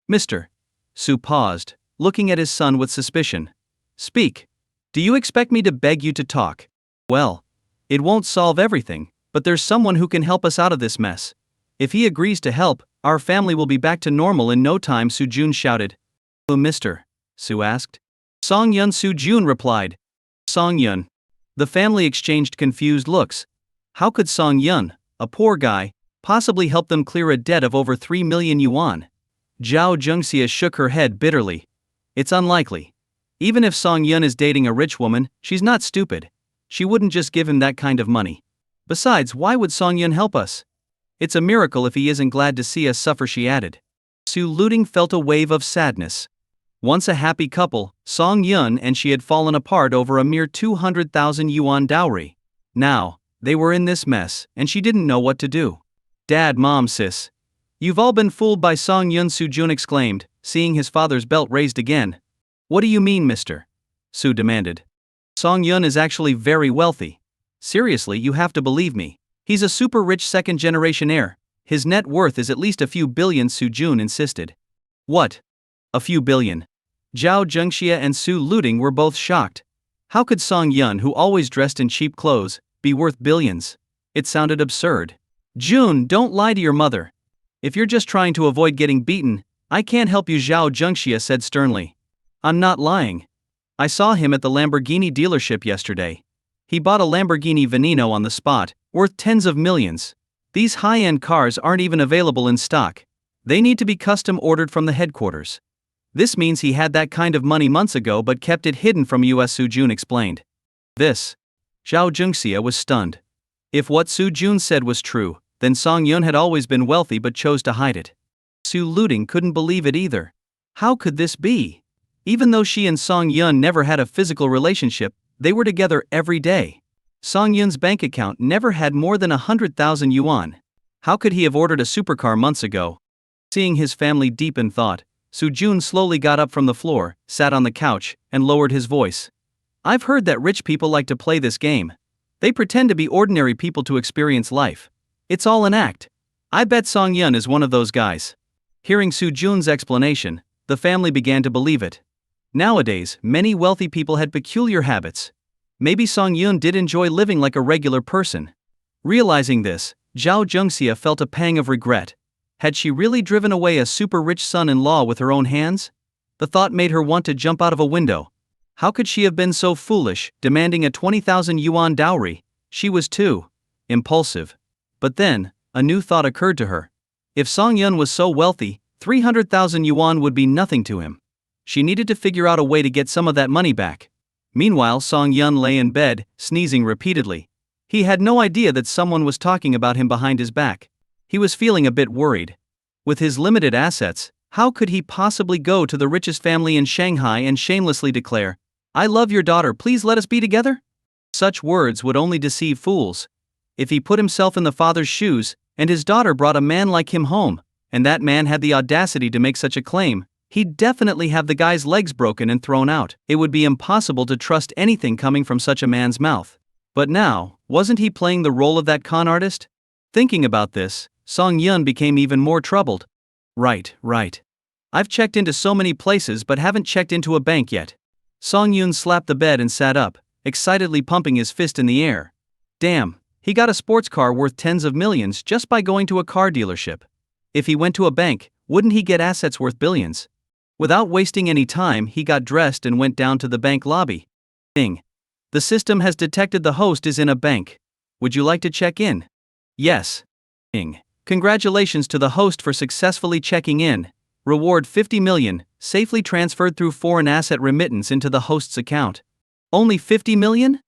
"Mister." Soo paused, looking at his son with suspicion. "Speak. Do you expect me to beg you to talk? Well, it won't solve everything, but there's someone who can help us out of this mess. If he agrees to help, our family will be back to normal in no time," Soo-jun shouted. "Who, mister?" Soo asked. "Song-yun," Soo-jun replied. "Song-yun." The family exchanged confused looks. How could Song-yun, a poor guy, possibly help them clear a debt of over 3 million yuan? Zhao Jungxia shook her head bitterly. "It's unlikely. Even if Song-yun is dating a rich woman, she's not stupid. She wouldn't just give him that kind of money. Besides, why would Song-yun help us? It's a miracle if he isn't glad to see us suffer," she added. Soo Luting felt a wave of sadness. Once a happy couple, Song-yun and she had fallen apart over a mere 200,000 yuan dowry. Now, they were in this mess, and she didn't know what to do. "Dad, Mom, sis. You've all been fooled by Song-yun," Soo-jun exclaimed, seeing his father's belt raised again. "What do you mean, mister?" Soo demanded. "Song-yun is actually very wealthy. Seriously, you have to believe me. He's a super rich second-generation heir. His net worth is at least a few billion," Soo-jun insisted. "What? A few billion?" Zhao Jungxia and Soo Luting were both shocked. How could Song-yun, who always dressed in cheap clothes, be worth billions? It sounded absurd. "Jun, don't lie to your mother. If you're just trying to avoid getting beaten, I can't help you," Zhao Jungxia said sternly. "I'm not lying. I saw him at the Lamborghini dealership yesterday. He bought a Lamborghini Veneno on the spot, worth tens of millions. These high-end cars aren't even available in stock. They need to be custom ordered from the headquarters. This means he had that kind of money months ago but kept it hidden from us, Soo-jun explained. This. Zhao Jungxia was stunned. If what Soo-jun said was true, then Song-yun had always been wealthy but chose to hide it. Su-luting couldn't believe it either. How could this be? Even though she and Song-yun never had a physical relationship, they were together every day. Song-yun's bank account never had more than 100,000 yuan. How could he have ordered a supercar months ago? Seeing his family deep in thought, Soo-jun slowly got up from the floor, sat on the couch, and lowered his voice. I've heard that rich people like to play this game. They pretend to be ordinary people to experience life. It's all an act. I bet Song-yun is one of those guys. Hearing Soo-jun's explanation, the family began to believe it. Nowadays, many wealthy people had peculiar habits. Maybe Song-yun did enjoy living like a regular person. Realizing this, Zhao Jungxia felt a pang of regret. Had she really driven away a super-rich son-in-law with her own hands? The thought made her want to jump out of a window. How could she have been so foolish, demanding a 20,000 yuan dowry? She was too impulsive. But then, a new thought occurred to her. If Song-yun was so wealthy, 300,000 yuan would be nothing to him. She needed to figure out a way to get some of that money back. Meanwhile, Song-yun lay in bed, sneezing repeatedly. He had no idea that someone was talking about him behind his back. He was feeling a bit worried. With his limited assets, how could he possibly go to the richest family in Shanghai and shamelessly declare, "I love your daughter, please let us be together"? Such words would only deceive fools. If he put himself in the father's shoes, and his daughter brought a man like him home, and that man had the audacity to make such a claim, he'd definitely have the guy's legs broken and thrown out. It would be impossible to trust anything coming from such a man's mouth. But now, wasn't he playing the role of that con artist? Thinking about this, Song-yun became even more troubled. Right. I've checked into so many places but haven't checked into a bank yet. Song-yun slapped the bed and sat up, excitedly pumping his fist in the air. Damn, he got a sports car worth tens of millions just by going to a car dealership. If he went to a bank, wouldn't he get assets worth billions? Without wasting any time, he got dressed and went down to the bank lobby. Ding. The system has detected the host is in a bank. Would you like to check in? Yes. Ding. Congratulations to the host for successfully checking in. Reward 50 million, safely transferred through foreign asset remittance into the host's account. Only 50 million?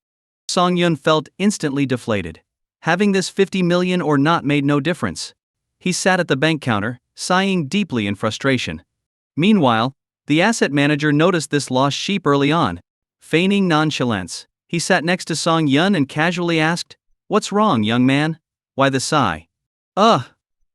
Song-yun felt instantly deflated. Having this 50 million or not made no difference. He sat at the bank counter, sighing deeply in frustration. Meanwhile, the asset manager noticed this lost sheep early on. Feigning nonchalance, he sat next to Song-yun and casually asked, "What's wrong, young man?" Why the sigh?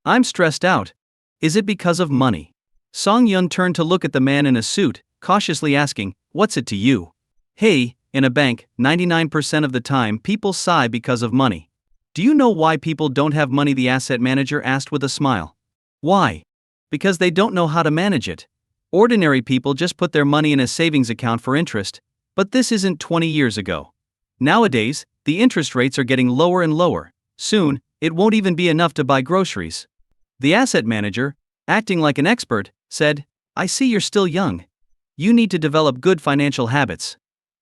I'm stressed out. Is it because of money? Song-yun turned to look at the man in a suit, cautiously asking, "What's it to you?" Hey, in a bank, 99% of the time people sigh because of money. Do you know why people don't have money? The asset manager asked with a smile. Why? Because they don't know how to manage it. Ordinary people just put their money in a savings account for interest, but this isn't 20 years ago. Nowadays, the interest rates are getting lower and lower. Soon, it won't even be enough to buy groceries. The asset manager, acting like an expert, said, "I see you're still young. You need to develop good financial habits.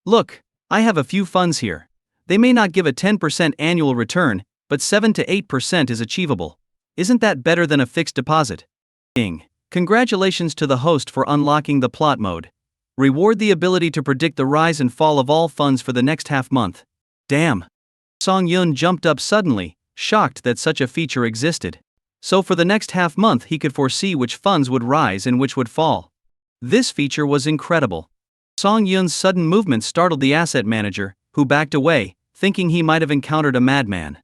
Look, I have a few funds here. They may not give a 10% annual return, but 7 to 8% is achievable. Isn't that better than a fixed deposit?" Ding. Congratulations to the host for unlocking the plot mode. Reward the ability to predict the rise and fall of all funds for the next half month. Damn. Song-yun jumped up suddenly, shocked that such a feature existed. So for the next half month he could foresee which funds would rise and which would fall. This feature was incredible. Song-yun's sudden movement startled the asset manager, who backed away, thinking he might have encountered a madman.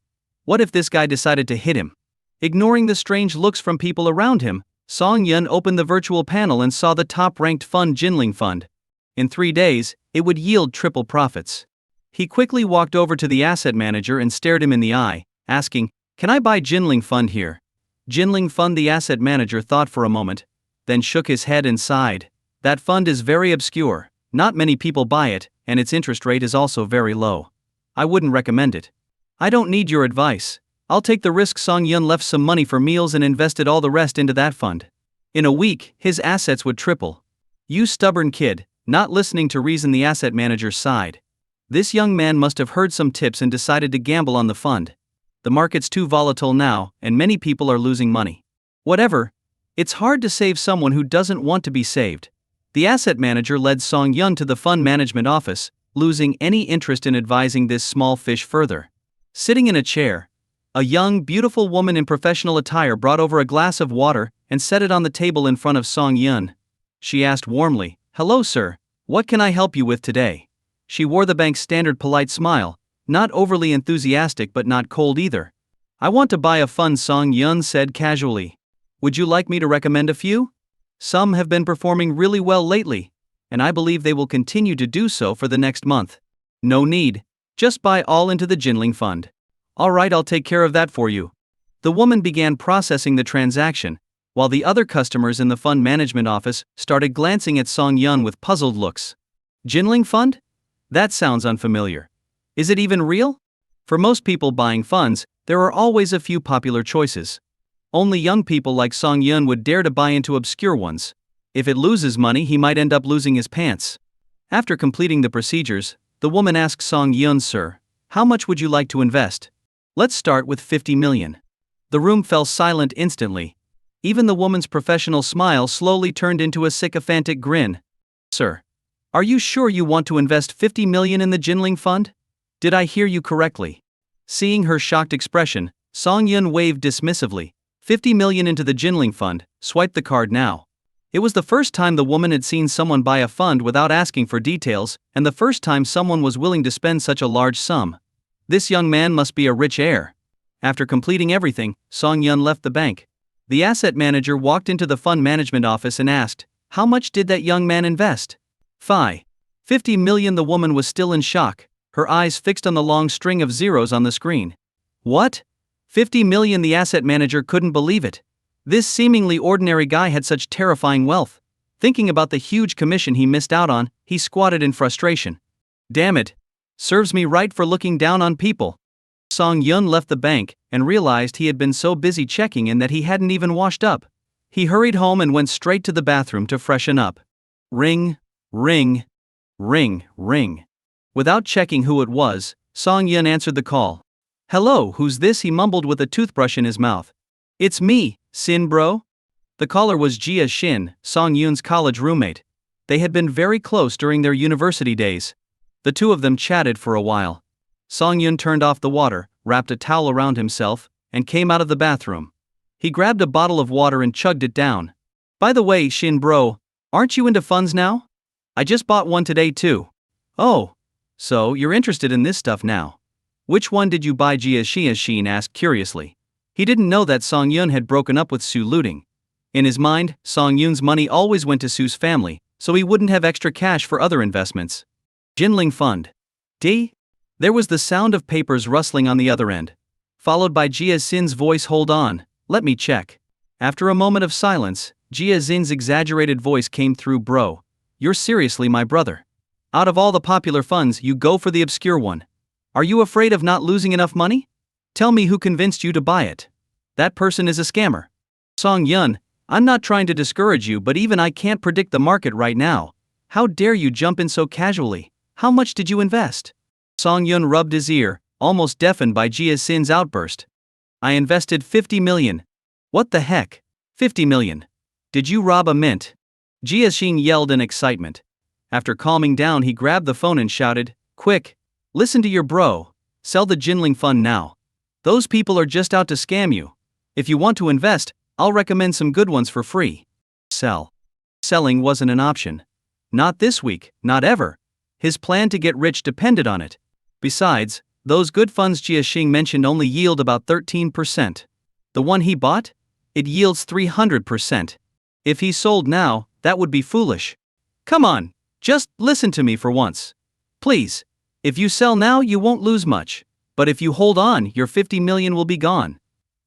What if this guy decided to hit him? Ignoring the strange looks from people around him, Song-yun opened the virtual panel and saw the top-ranked fund, Jinling Fund. In 3 days, it would yield triple profits. He quickly walked over to the asset manager and stared him in the eye, asking, "Can I buy Jinling Fund here?" Jinling Fund. The asset manager thought for a moment, then shook his head and sighed. That fund is very obscure, not many people buy it, and its interest rate is also very low. I wouldn't recommend it. I don't need your advice. I'll take the risk. Song-yun left some money for meals and invested all the rest into that fund. In a week, his assets would triple. You stubborn kid, not listening to reason. The asset manager sighed. This young man must have heard some tips and decided to gamble on the fund. The market's too volatile now, and many people are losing money. Whatever. It's hard to save someone who doesn't want to be saved. The asset manager led Song Yun to the fund management office, losing any interest in advising this small fish further. Sitting in a chair, a young, beautiful woman in professional attire brought over a glass of water and set it on the table in front of Song Yun. She asked warmly, "Hello, sir. What can I help you with today?" She wore the bank's standard polite smile, not overly enthusiastic but not cold either. "I want to buy a fund," Song Yun said casually. "Would you like me to recommend a few? Some have been performing really well lately, and I believe they will continue to do so for the next month." "No need. Just buy all into the Jinling fund." "All right, I'll take care of that for you." The woman began processing the transaction, while the other customers in the fund management office started glancing at Song Yun with puzzled looks. "Jinling fund? That sounds unfamiliar. Is it even real?" For most people buying funds, there are always a few popular choices. Only young people like Song Yun would dare to buy into obscure ones. If it loses money, he might end up losing his pants. After completing the procedures, the woman asked Song Yun, "Sir, how much would you like to invest?" "Let's start with 50 million. The room fell silent instantly. Even the woman's professional smile slowly turned into a sycophantic grin. "Sir, are you sure you want to invest 50 million in the Jinling fund? Did I hear you correctly?" Seeing her shocked expression, Song Yun waved dismissively. 50 million into the Jinling fund, swipe the card now. It was the first time the woman had seen someone buy a fund without asking for details, and the first time someone was willing to spend such a large sum. This young man must be a rich heir. After completing everything, Song Yun left the bank. The asset manager walked into the fund management office and asked, "How much did that young man invest?" "Fi. 50 million." The woman was still in shock, her eyes fixed on the long string of zeros on the screen. "What? 50 million?" The asset manager couldn't believe it. This seemingly ordinary guy had such terrifying wealth. Thinking about the huge commission he missed out on, he squatted in frustration. "Damn it. Serves me right for looking down on people." Song Yun left the bank and realized he had been so busy checking in that he hadn't even washed up. He hurried home and went straight to the bathroom to freshen up. Ring, ring, ring, ring. Without checking who it was, Song Yun answered the call. "Hello, who's this?" he mumbled with a toothbrush in his mouth. "It's me, Sin bro." The caller was Jia Shin, Song Yun's college roommate. They had been very close during their university days. The two of them chatted for a while. Song Yun turned off the water, wrapped a towel around himself, and came out of the bathroom. He grabbed a bottle of water and chugged it down. "By the way, Shin bro, aren't you into funds now? I just bought one today too." "Oh, so you're interested in this stuff now. Which one did you buy?" Jia Shin asked curiously. He didn't know that Song Yun had broken up with Su Luting. In his mind, Song Yun's money always went to Su's family, so he wouldn't have extra cash for other investments. Jinling fund. D? There was the sound of papers rustling on the other end, followed by Jia Sin's voice. "Hold on, let me check." After a moment of silence, Jia Sin's exaggerated voice came through. "Bro, you're seriously my brother. Out of all the popular funds, you go for the obscure one. Are you afraid of not losing enough money? Tell me who convinced you to buy it. That person is a scammer." "Song Yun, I'm not trying to discourage you, but even I can't predict the market right now. How dare you jump in so casually? How much did you invest?" Song Yun rubbed his ear, almost deafened by Jia Sin's outburst. "I invested 50 million. "What the heck? 50 million? Did you rob a mint?" Jia Shin yelled in excitement. After calming down, he grabbed the phone and shouted, "Quick! Listen to your bro. Sell the Jinling fund now. Those people are just out to scam you. If you want to invest, I'll recommend some good ones for free." Sell. Selling wasn't an option. Not this week, not ever. His plan to get rich depended on it. Besides, those good funds Jia Xing mentioned only yield about 13%. The one he bought? It yields 300%. If he sold now, that would be foolish. "Come on, just listen to me for once. Please. If you sell now, you won't lose much. But if you hold on, your 50 million will be gone."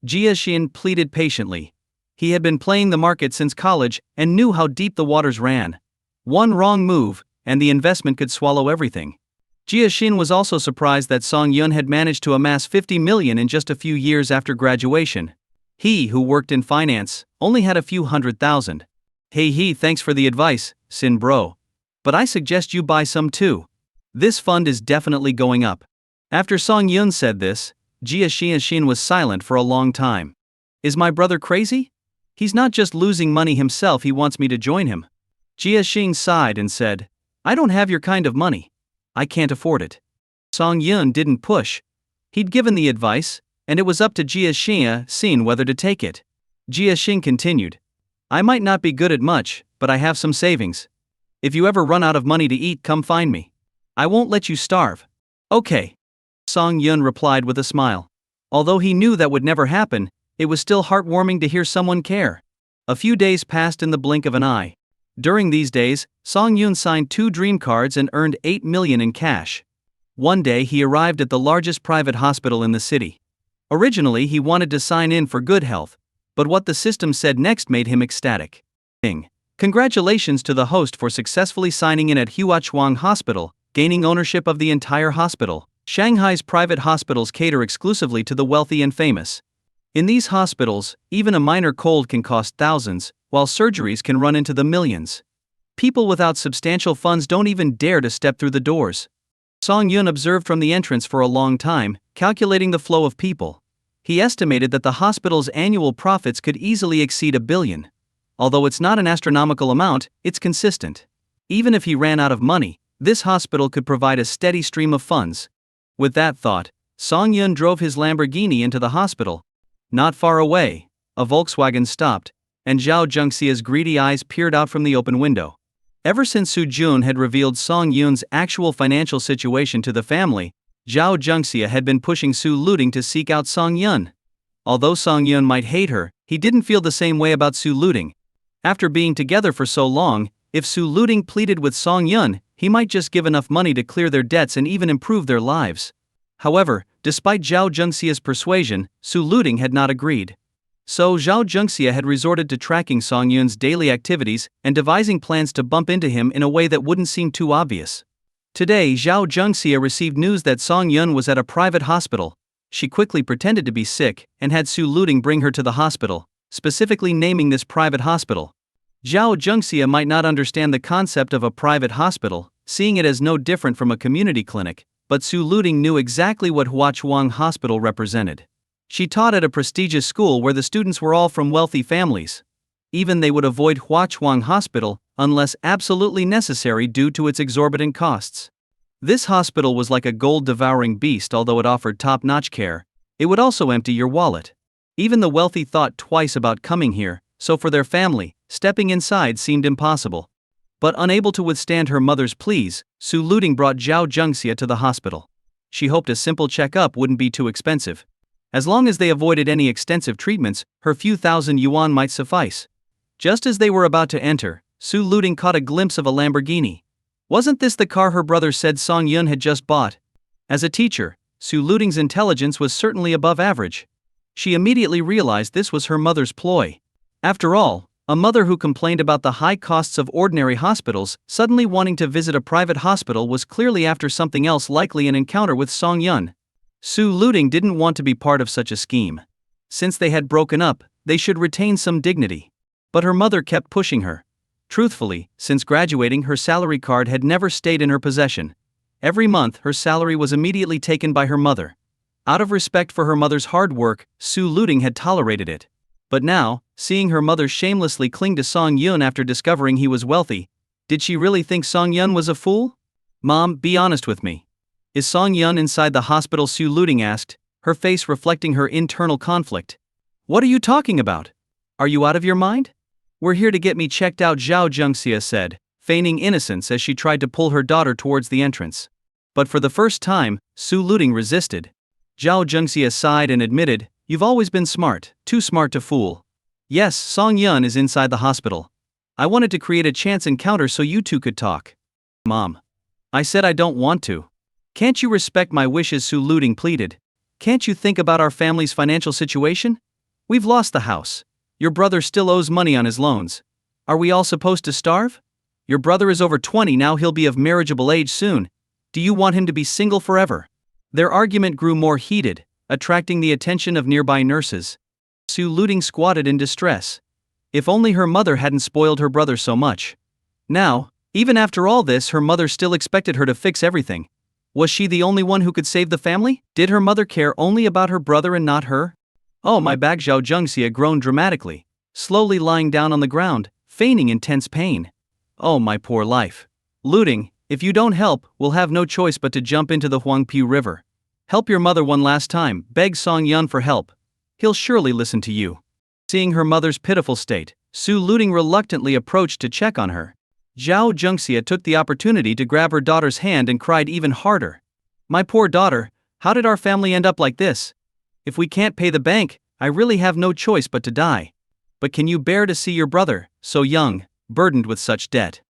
Jia Xin pleaded patiently. He had been playing the market since college and knew how deep the waters ran. One wrong move, and the investment could swallow everything. Jia Xin was also surprised that Song Yun had managed to amass 50 million in just a few years after graduation. He, who worked in finance, only had a few $100,000. "Hey, thanks for the advice, Sin bro. But I suggest you buy some too. This fund is definitely going up." After Song Yun said this, Jia Xin was silent for a long time. "Is my brother crazy? He's not just losing money himself, he wants me to join him." Jia Xing sighed and said, I don't have your kind of money. I can't afford it. Song Yun didn't push. He'd given the advice, and it was up to Jia Xing whether to take it. Jia Xing continued, I might not be good at much, but I have some savings. If you ever run out of money to eat, come find me. I won't let you starve. Okay. Song Yun replied with a smile. Although he knew that would never happen, it was still heartwarming to hear someone care. A few days passed in the blink of an eye. During these days, Song Yun signed 2 dream cards and earned 8 million in cash. One day he arrived at the largest private hospital in the city. Originally he wanted to sign in for good health, but what the system said next made him ecstatic. Congratulations to the host for successfully signing in at Huachuang Hospital, gaining ownership of the entire hospital. Shanghai's private hospitals cater exclusively to the wealthy and famous. In these hospitals, even a minor cold can cost thousands, while surgeries can run into the millions. People without substantial funds don't even dare to step through the doors. Song Yun observed from the entrance for a long time, calculating the flow of people. He estimated that the hospital's annual profits could easily exceed 1 billion. Although it's not an astronomical amount, it's consistent. Even if he ran out of money, this hospital could provide a steady stream of funds. With that thought, Song Yun drove his Lamborghini into the hospital. Not far away, a Volkswagen stopped, and Zhao Zhengxia's greedy eyes peered out from the open window. Ever since Su Jun had revealed Song Yun's actual financial situation to the family, Zhao Zhengxia had been pushing Su Luting to seek out Song Yun. Although Song Yun might hate her, he didn't feel the same way about Su Luting. After being together for so long, if Su Luting pleaded with Song Yun, he might just give enough money to clear their debts and even improve their lives. However, despite Zhao Zhengxia's persuasion, Su Luting had not agreed. So Zhao Zhengxia had resorted to tracking Song Yun's daily activities and devising plans to bump into him in a way that wouldn't seem too obvious. Today Zhao Zhengxia received news that Song Yun was at a private hospital. She quickly pretended to be sick and had Su Luting bring her to the hospital, specifically naming this private hospital. Zhao Zhengxia might not understand the concept of a private hospital, seeing it as no different from a community clinic, but Su Luting knew exactly what Huachuang Hospital represented. She taught at a prestigious school where the students were all from wealthy families. Even they would avoid Huachuang Hospital unless absolutely necessary due to its exorbitant costs. This hospital was like a gold-devouring beast. Although it offered top-notch care, it would also empty your wallet. Even the wealthy thought twice about coming here, so for their family, stepping inside seemed impossible. But unable to withstand her mother's pleas, Su Luting brought Zhao Zhengxia to the hospital. She hoped a simple checkup wouldn't be too expensive. As long as they avoided any extensive treatments, her few thousand yuan might suffice. Just as they were about to enter, Su Luting caught a glimpse of a Lamborghini. Wasn't this the car her brother said Song Yun had just bought? As a teacher, Su Luting's intelligence was certainly above average. She immediately realized this was her mother's ploy. After all, a mother who complained about the high costs of ordinary hospitals suddenly wanting to visit a private hospital was clearly after something else, likely an encounter with Song Yun. Su Luting didn't want to be part of such a scheme. Since they had broken up, they should retain some dignity. But her mother kept pushing her. Truthfully, since graduating, her salary card had never stayed in her possession. Every month, her salary was immediately taken by her mother. Out of respect for her mother's hard work, Su Luting had tolerated it. But now, seeing her mother shamelessly cling to Song Yun after discovering he was wealthy, did she really think Song Yun was a fool? Mom, be honest with me. Is Song Yun inside the hospital? Su Luting asked, her face reflecting her internal conflict. What are you talking about? Are you out of your mind? We're here to get me checked out, Zhao Zhengxia said, feigning innocence as she tried to pull her daughter towards the entrance. But for the first time, Su Luting resisted. Zhao Zhengxia sighed and admitted, You've always been smart, too smart to fool. Yes, Song Yun is inside the hospital. I wanted to create a chance encounter so you two could talk. Mom. I said I don't want to. Can't you respect my wishes? Su Luting pleaded. Can't you think about our family's financial situation? We've lost the house. Your brother still owes money on his loans. Are we all supposed to starve? Your brother is over 20 now, he'll be of marriageable age soon. Do you want him to be single forever? Their argument grew more heated, attracting the attention of nearby nurses. Su Luting squatted in distress. If only her mother hadn't spoiled her brother so much. Now, even after all this, her mother still expected her to fix everything. Was she the only one who could save the family? Did her mother care only about her brother and not her? Oh my back! Zhao Zhengxia groaned dramatically, slowly lying down on the ground, feigning intense pain. Oh, my poor life. Looting, if you don't help, we'll have no choice but to jump into the Huangpu River. Help your mother one last time, beg Song Yun for help. He'll surely listen to you. Seeing her mother's pitiful state, Su Looting reluctantly approached to check on her. Zhao Zhengxia took the opportunity to grab her daughter's hand and cried even harder. My poor daughter, how did our family end up like this? If we can't pay the bank, I really have no choice but to die. But can you bear to see your brother, so young, burdened with such debt?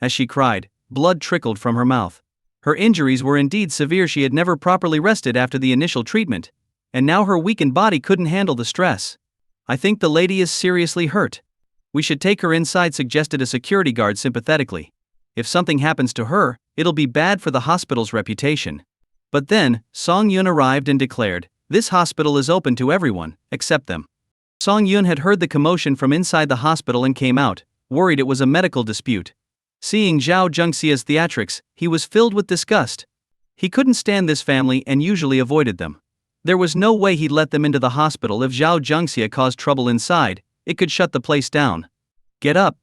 As she cried, blood trickled from her mouth. Her injuries were indeed severe. She had never properly rested after the initial treatment, and now her weakened body couldn't handle the stress. I think the lady is seriously hurt. We should take her inside, suggested a security guard sympathetically. If something happens to her, it'll be bad for the hospital's reputation. But then, Song Yun arrived and declared, this hospital is open to everyone, except them. Song Yun had heard the commotion from inside the hospital and came out, worried it was a medical dispute. Seeing Zhao Zhengxia's theatrics, he was filled with disgust. He couldn't stand this family and usually avoided them. There was no way he'd let them into the hospital. If Zhao Zhengxia caused trouble inside, it could shut the place down. Get up.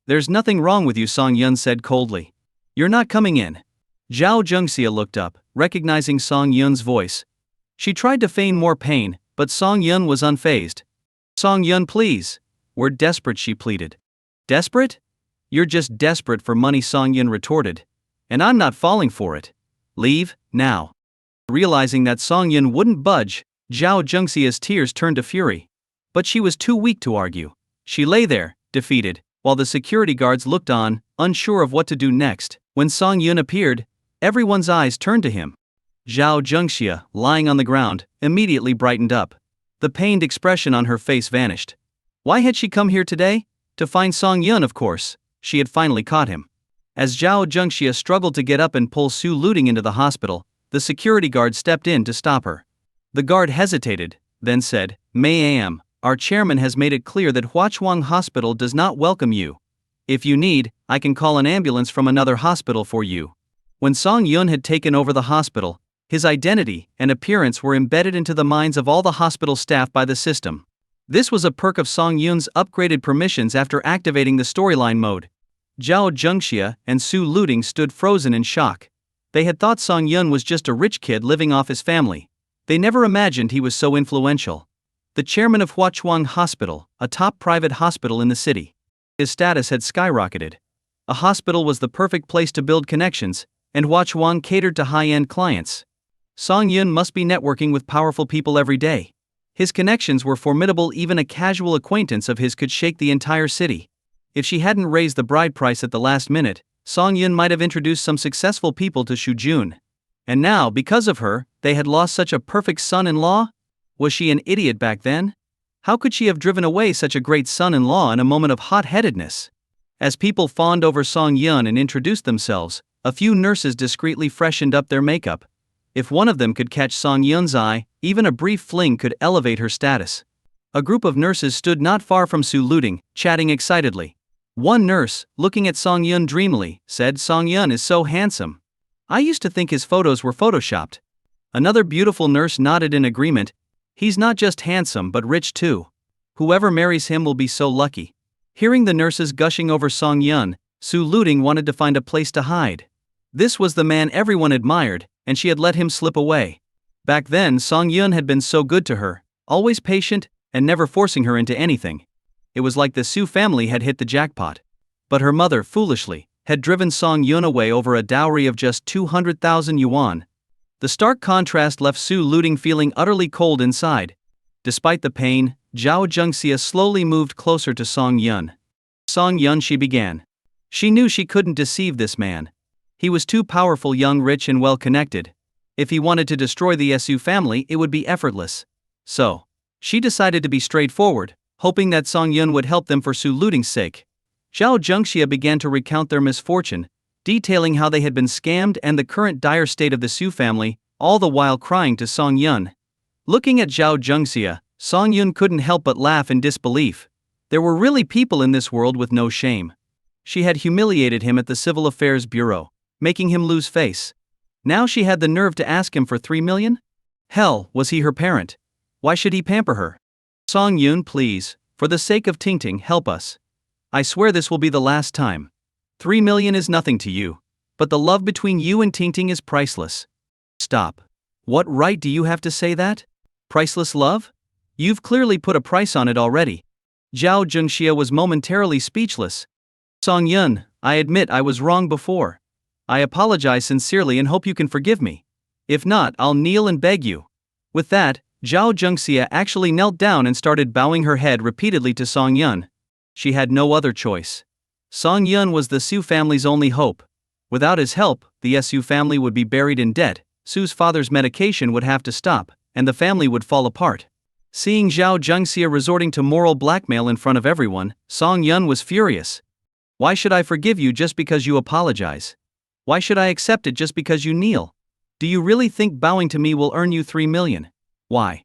There's nothing wrong with you, Song Yun said coldly. You're not coming in. Zhao Zhengxia looked up, recognizing Song Yun's voice. She tried to feign more pain, but Song Yun was unfazed. Song Yun, please. We're desperate, she pleaded. Desperate? You're just desperate for money, Song Yun retorted. And I'm not falling for it. Leave, now. Realizing that Song Yun wouldn't budge, Zhao Zhengxia's tears turned to fury. But she was too weak to argue. She lay there, defeated, while the security guards looked on, unsure of what to do next. When Song Yun appeared, everyone's eyes turned to him. Zhao Zhengxia, lying on the ground, immediately brightened up. The pained expression on her face vanished. Why had she come here today? To find Song Yun, of course. She had finally caught him. As Zhao Zhengxia struggled to get up and pull Su Looting into the hospital, the security guard stepped in to stop her. The guard hesitated, then said, Ma'am, our chairman has made it clear that Huachuang Hospital does not welcome you. If you need, I can call an ambulance from another hospital for you. When Song Yun had taken over the hospital, his identity and appearance were embedded into the minds of all the hospital staff by the system. This was a perk of Song Yun's upgraded permissions after activating the storyline mode. Zhao Zhengxia and Su Looting stood frozen in shock. They had thought Song Yun was just a rich kid living off his family. They never imagined he was so influential. The chairman of Huachuang Hospital, a top private hospital in the city. His status had skyrocketed. A hospital was the perfect place to build connections, and Huachuang catered to high-end clients. Song Yun must be networking with powerful people every day. His connections were formidable. Even a casual acquaintance of his could shake the entire city. If she hadn't raised the bride price at the last minute, Song Yun might have introduced some successful people to Shu Jun. And now, because of her, they had lost such a perfect son-in-law? Was she an idiot back then? How could she have driven away such a great son-in-law in a moment of hot-headedness? As people fawned over Song Yun and introduced themselves, a few nurses discreetly freshened up their makeup. If one of them could catch Song Yun's eye, even a brief fling could elevate her status. A group of nurses stood not far from Su Looting, chatting excitedly. One nurse, looking at Song Yun dreamily, said, Song Yun is so handsome. I used to think his photos were photoshopped. Another beautiful nurse nodded in agreement. He's not just handsome but rich too. Whoever marries him will be so lucky. Hearing the nurses gushing over Song Yun, Su Looting wanted to find a place to hide. This was the man everyone admired, and she had let him slip away. Back then, Song Yun had been so good to her, always patient, and never forcing her into anything. It was like the Su family had hit the jackpot. But her mother, foolishly, had driven Song Yun away over a dowry of just 200,000 yuan. The stark contrast left Su Looting feeling utterly cold inside. Despite the pain, Zhao Zhengxia slowly moved closer to Song Yun. Song Yun, she began. She knew she couldn't deceive this man. He was too powerful, young, rich, and well-connected. If he wanted to destroy the Su family, it would be effortless. So, she decided to be straightforward, hoping that Song Yun would help them for Su Looting's sake. Zhao Zhengxia began to recount their misfortune, detailing how they had been scammed and the current dire state of the Su family, all the while crying to Song Yun. Looking at Zhao Zhengxia, Song Yun couldn't help but laugh in disbelief. There were really people in this world with no shame. She had humiliated him at the Civil Affairs Bureau, making him lose face. Now she had the nerve to ask him for 3 million? Hell, was he her parent? Why should he pamper her? Song Yun, please, for the sake of Tingting, help us. I swear this will be the last time. 3 million is nothing to you. But the love between you and Tingting is priceless. Stop. What right do you have to say that? Priceless love? You've clearly put a price on it already. Zhao Zhengxia was momentarily speechless. Song Yun, I admit I was wrong before. I apologize sincerely and hope you can forgive me. If not, I'll kneel and beg you. With that, Zhao Zhengxia actually knelt down and started bowing her head repeatedly to Song Yun. She had no other choice. Song Yun was the Su family's only hope. Without his help, the Su family would be buried in debt, Su's father's medication would have to stop, and the family would fall apart. Seeing Zhao Zhengxia resorting to moral blackmail in front of everyone, Song Yun was furious. Why should I forgive you just because you apologize? Why should I accept it just because you kneel? Do you really think bowing to me will earn you 3 million? Why?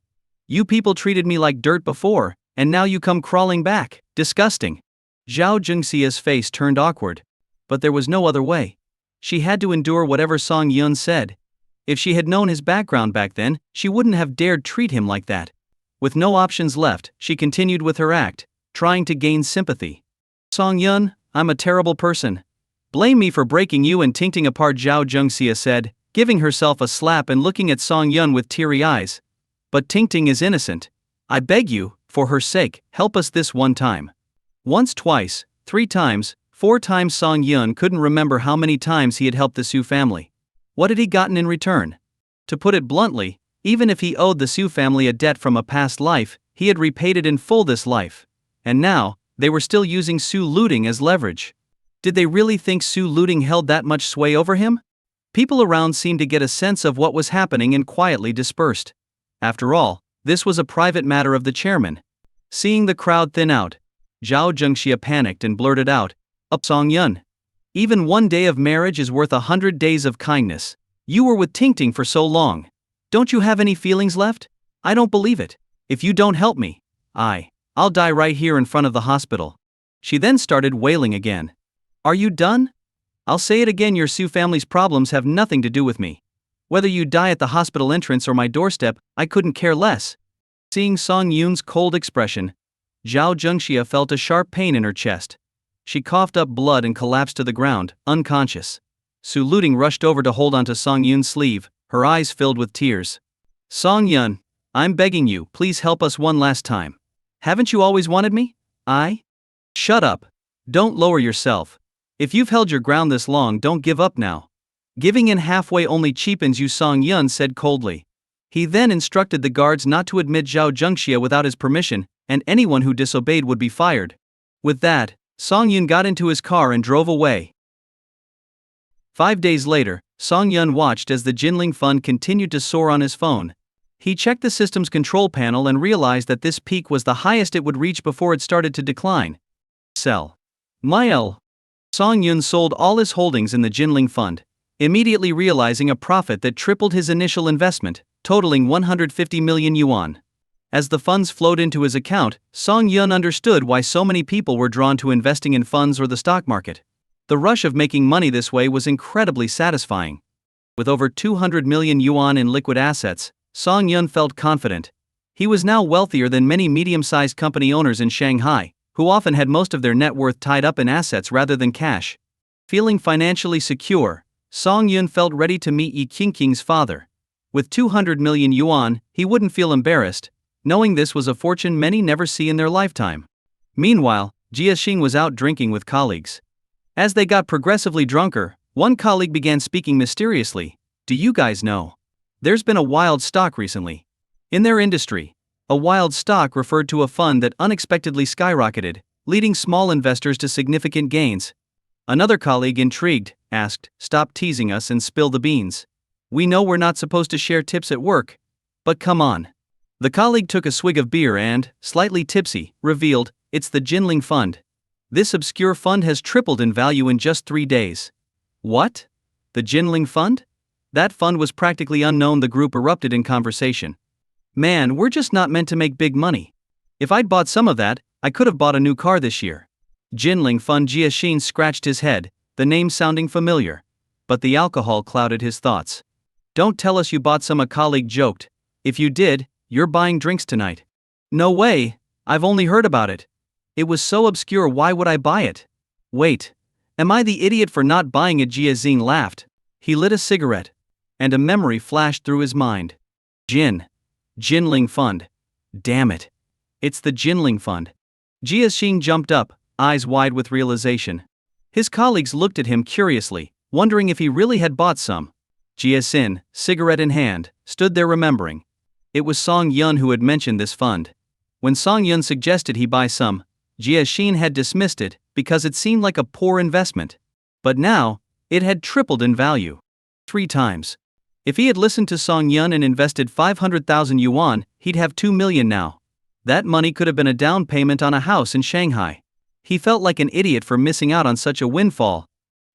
You people treated me like dirt before, and now you come crawling back. Disgusting. Zhao Zhengxia's face turned awkward. But there was no other way. She had to endure whatever Song Yun said. If she had known his background back then, she wouldn't have dared treat him like that. With no options left, she continued with her act, trying to gain sympathy. Song Yun, I'm a terrible person. Blame me for breaking you and Tingting apart, Zhao Zhengxia said, giving herself a slap and looking at Song Yun with teary eyes. But Tingting is innocent. I beg you, for her sake, help us this one time. Once, twice, 3 times, 4 times. Song Yun couldn't remember how many times he had helped the Su family. What had he gotten in return? To put it bluntly, even if he owed the Su family a debt from a past life, he had repaid it in full this life. And now, they were still using Su looting as leverage. Did they really think Su looting held that much sway over him? People around seemed to get a sense of what was happening and quietly dispersed. After all, this was a private matter of the chairman. Seeing the crowd thin out, Zhao Zhengxia panicked and blurted out, "Up, Song Yun. Even 1 day of marriage is worth 100 days of kindness. You were with Tingting for so long. Don't you have any feelings left? I don't believe it. If you don't help me, I'll die right here in front of the hospital." She then started wailing again. Are you done? I'll say it again, your Su family's problems have nothing to do with me. Whether you die at the hospital entrance or my doorstep, I couldn't care less. Seeing Song Yun's cold expression, Zhao Zhengxia felt a sharp pain in her chest. She coughed up blood and collapsed to the ground, unconscious. Su Looting rushed over to hold onto Song Yun's sleeve, her eyes filled with tears. Song Yun, I'm begging you, please help us one last time. Haven't you always wanted me? Shut up. Don't lower yourself. If you've held your ground this long, don't give up now. Giving in halfway only cheapens you, Song Yun said coldly. He then instructed the guards not to admit Zhao Zhengxia without his permission, and anyone who disobeyed would be fired. With that, Song Yun got into his car and drove away. 5 days later, Song Yun watched as the Jinling Fund continued to soar on his phone. He checked the system's control panel and realized that this peak was the highest it would reach before it started to decline. Sell. Myel. Song Yun sold all his holdings in the Jinling Fund, immediately realizing a profit that tripled his initial investment, totaling 150 million yuan. As the funds flowed into his account, Song Yun understood why so many people were drawn to investing in funds or the stock market. The rush of making money this way was incredibly satisfying. With over 200 million yuan in liquid assets, Song Yun felt confident. He was now wealthier than many medium-sized company owners in Shanghai, who often had most of their net worth tied up in assets rather than cash. Feeling financially secure, Song Yun felt ready to meet Yi Qingqing's father. With 200 million yuan, he wouldn't feel embarrassed, knowing this was a fortune many never see in their lifetime. Meanwhile, Jia Xing was out drinking with colleagues. As they got progressively drunker, one colleague began speaking mysteriously. Do you guys know? There's been a wild stock recently. In their industry, a wild stock referred to a fund that unexpectedly skyrocketed, leading small investors to significant gains. Another colleague, intrigued, asked, Stop teasing us and spill the beans. We know we're not supposed to share tips at work. But come on. The colleague took a swig of beer and, slightly tipsy, revealed, it's the Jinling Fund. This obscure fund has tripled in value in just 3 days. What? The Jinling Fund? That fund was practically unknown. The group erupted in conversation. Man, we're just not meant to make big money. If I'd bought some of that, I could have bought a new car this year. Jinling Fund. Jia Xin scratched his head, the name sounding familiar. But the alcohol clouded his thoughts. Don't tell us you bought some, a colleague joked. If you did, you're buying drinks tonight. No way, I've only heard about it. It was so obscure, why would I buy it? Wait, Am I the idiot for not buying it? Jiazing laughed. He lit a cigarette. And a memory flashed through his mind. Jinling Fund. Damn it. It's the Jinling Fund. Jiazing jumped up, eyes wide with realization. His colleagues looked at him curiously, wondering if he really had bought some. Jiazin, cigarette in hand, stood there remembering. It was Song Yun who had mentioned this fund. When Song Yun suggested he buy some, Jiazin had dismissed it because it seemed like a poor investment. But now, it had tripled in value. 3 times. If he had listened to Song Yun and invested 500,000 yuan, he'd have 2 million now. That money could have been a down payment on a house in Shanghai. He felt like an idiot for missing out on such a windfall.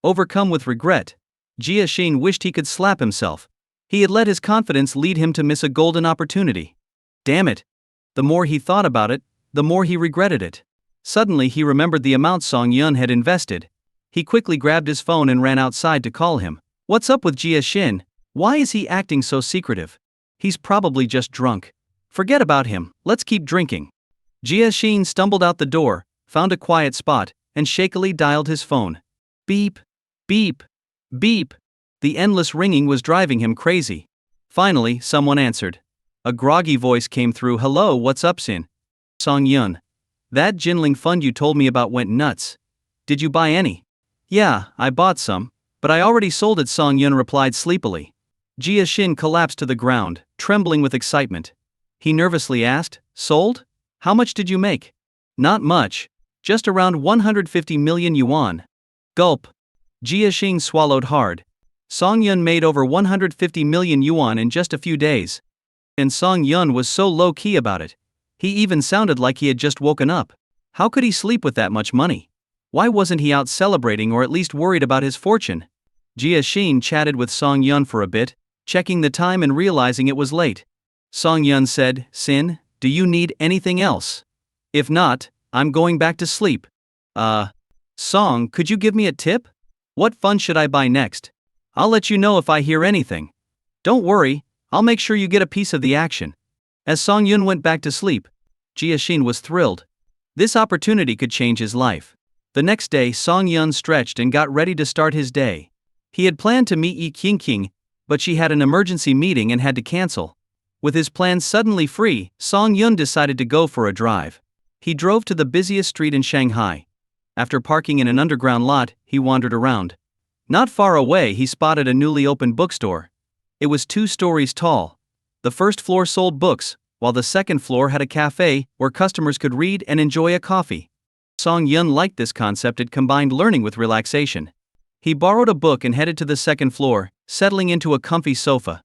Overcome with regret, Jiazin wished he could slap himself. He had let his confidence lead him to miss a golden opportunity. Damn it. The more he thought about it, the more he regretted it. Suddenly he remembered the amount Song Yun had invested. He quickly grabbed his phone and ran outside to call him. What's up with Jiazin? Why is he acting so secretive? He's probably just drunk. Forget about him, let's keep drinking. Jiazin stumbled out the door, found a quiet spot, and shakily dialed his phone. Beep, beep, beep. The endless ringing was driving him crazy. Finally, someone answered. A groggy voice came through. Hello, what's up, Sin? Song Yun. That Jinling fund you told me about went nuts. Did you buy any? Yeah, I bought some, but I already sold it, Song Yun replied sleepily. Jiazin collapsed to the ground, trembling with excitement. He nervously asked, Sold? How much did you make? Not much. Just around 150 million yuan. Gulp. Jiazin swallowed hard. Song Yun made over 150 million yuan in just a few days. And Song Yun was so low-key about it. He even sounded like he had just woken up. How could he sleep with that much money? Why wasn't he out celebrating or at least worried about his fortune? Jiazin chatted with Song Yun for a bit, checking the time and realizing it was late. Song Yun said, Sin, do you need anything else? If not, I'm going back to sleep. Song, could you give me a tip? What fund should I buy next? I'll let you know if I hear anything. Don't worry, I'll make sure you get a piece of the action. As Song Yun went back to sleep, Jiazin was thrilled. This opportunity could change his life. The next day, Song Yun stretched and got ready to start his day. He had planned to meet Yi Qingqing, but she had an emergency meeting and had to cancel. With his plans suddenly free, Song Yun decided to go for a drive. He drove to the busiest street in Shanghai. After parking in an underground lot, he wandered around. Not far away, he spotted a newly opened bookstore. It was 2 stories tall. The first floor sold books, while the second floor had a cafe where customers could read and enjoy a coffee. Song Yun liked this concept. It combined learning with relaxation. He borrowed a book and headed to the second floor, settling into a comfy sofa.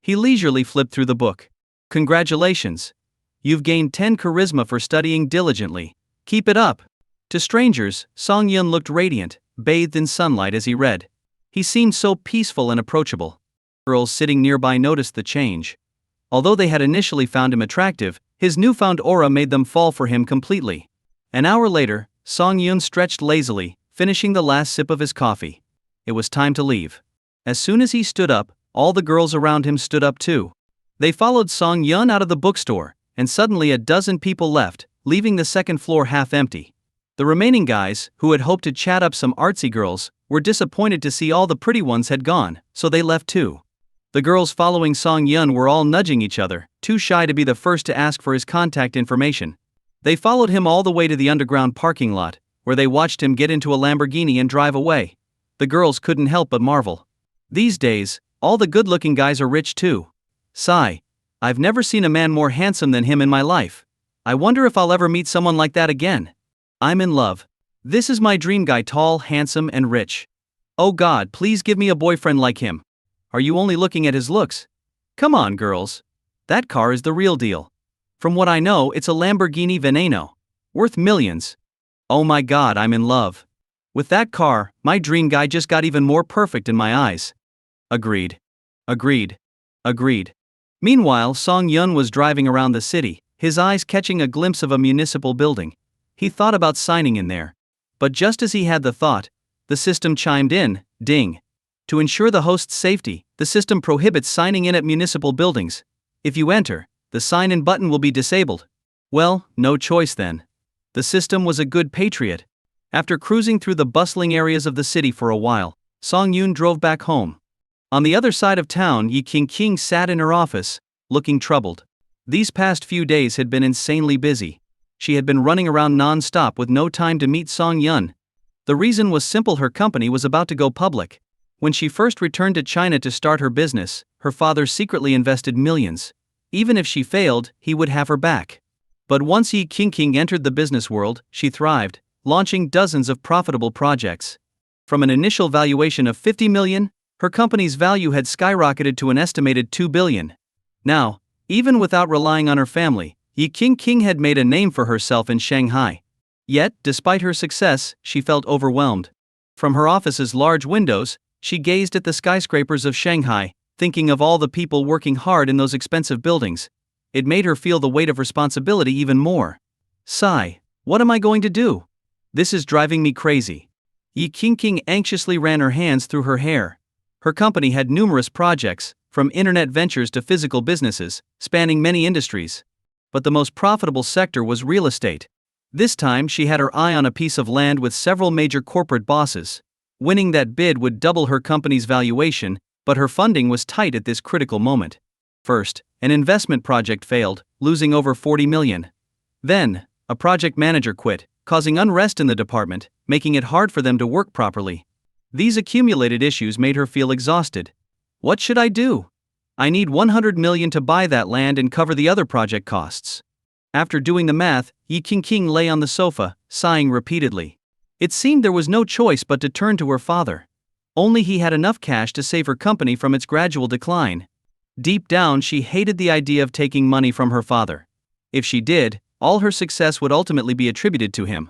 He leisurely flipped through the book. Congratulations. You've gained 10 charisma for studying diligently. Keep it up. To strangers, Song Yun looked radiant, bathed in sunlight as he read. He seemed so peaceful and approachable. Girls sitting nearby noticed the change. Although they had initially found him attractive, his newfound aura made them fall for him completely. An hour later, Song Yun stretched lazily, finishing the last sip of his coffee. It was time to leave. As soon as he stood up, all the girls around him stood up too. They followed Song Yun out of the bookstore, and suddenly a dozen people left, leaving the second floor half empty. The remaining guys, who had hoped to chat up some artsy girls, were disappointed to see all the pretty ones had gone, so they left too. The girls following Song Yun were all nudging each other, too shy to be the first to ask for his contact information. They followed him all the way to the underground parking lot, where they watched him get into a Lamborghini and drive away. The girls couldn't help but marvel. These days, all the good-looking guys are rich too. Sigh. I've never seen a man more handsome than him in my life. I wonder if I'll ever meet someone like that again. I'm in love. This is my dream guy, tall, handsome, and rich. Oh God, please give me a boyfriend like him. Are you only looking at his looks? Come on, girls. That car is the real deal. From what I know, it's a Lamborghini Veneno. Worth millions. Oh my God, I'm in love. With that car, my dream guy just got even more perfect in my eyes. Agreed. Agreed. Agreed. Meanwhile, Song Yun was driving around the city, his eyes catching a glimpse of a municipal building. He thought about signing in there. But just as he had the thought, the system chimed in, ding. To ensure the host's safety, the system prohibits signing in at municipal buildings. If you enter, the sign-in button will be disabled. Well, no choice then. The system was a good patriot. After cruising through the bustling areas of the city for a while, Song Yun drove back home. On the other side of town, Yi King sat in her office, looking troubled. These past few days had been insanely busy. She had been running around non-stop with no time to meet Song Yun. The reason was simple: her company was about to go public. When she first returned to China to start her business, her father secretly invested millions. Even if she failed, he would have her back. But once Yi King entered the business world, she thrived, launching dozens of profitable projects. From an initial valuation of 50 million, her company's value had skyrocketed to an estimated 2 billion. Now, even without relying on her family, Yi King had made a name for herself in Shanghai. Yet, despite her success, she felt overwhelmed. From her office's large windows, she gazed at the skyscrapers of Shanghai, thinking of all the people working hard in those expensive buildings. It made her feel the weight of responsibility even more. Sigh. What am I going to do? This is driving me crazy. Yi King anxiously ran her hands through her hair. Her company had numerous projects, from internet ventures to physical businesses, spanning many industries. But the most profitable sector was real estate. This time she had her eye on a piece of land with several major corporate bosses. Winning that bid would double her company's valuation, but her funding was tight at this critical moment. First, an investment project failed, losing over 40 million. Then, a project manager quit, causing unrest in the department, making it hard for them to work properly. These accumulated issues made her feel exhausted. What should I do? I need 100 million to buy that land and cover the other project costs. After doing the math, Yi King lay on the sofa, sighing repeatedly. It seemed there was no choice but to turn to her father. Only he had enough cash to save her company from its gradual decline. Deep down, she hated the idea of taking money from her father. If she did, all her success would ultimately be attributed to him.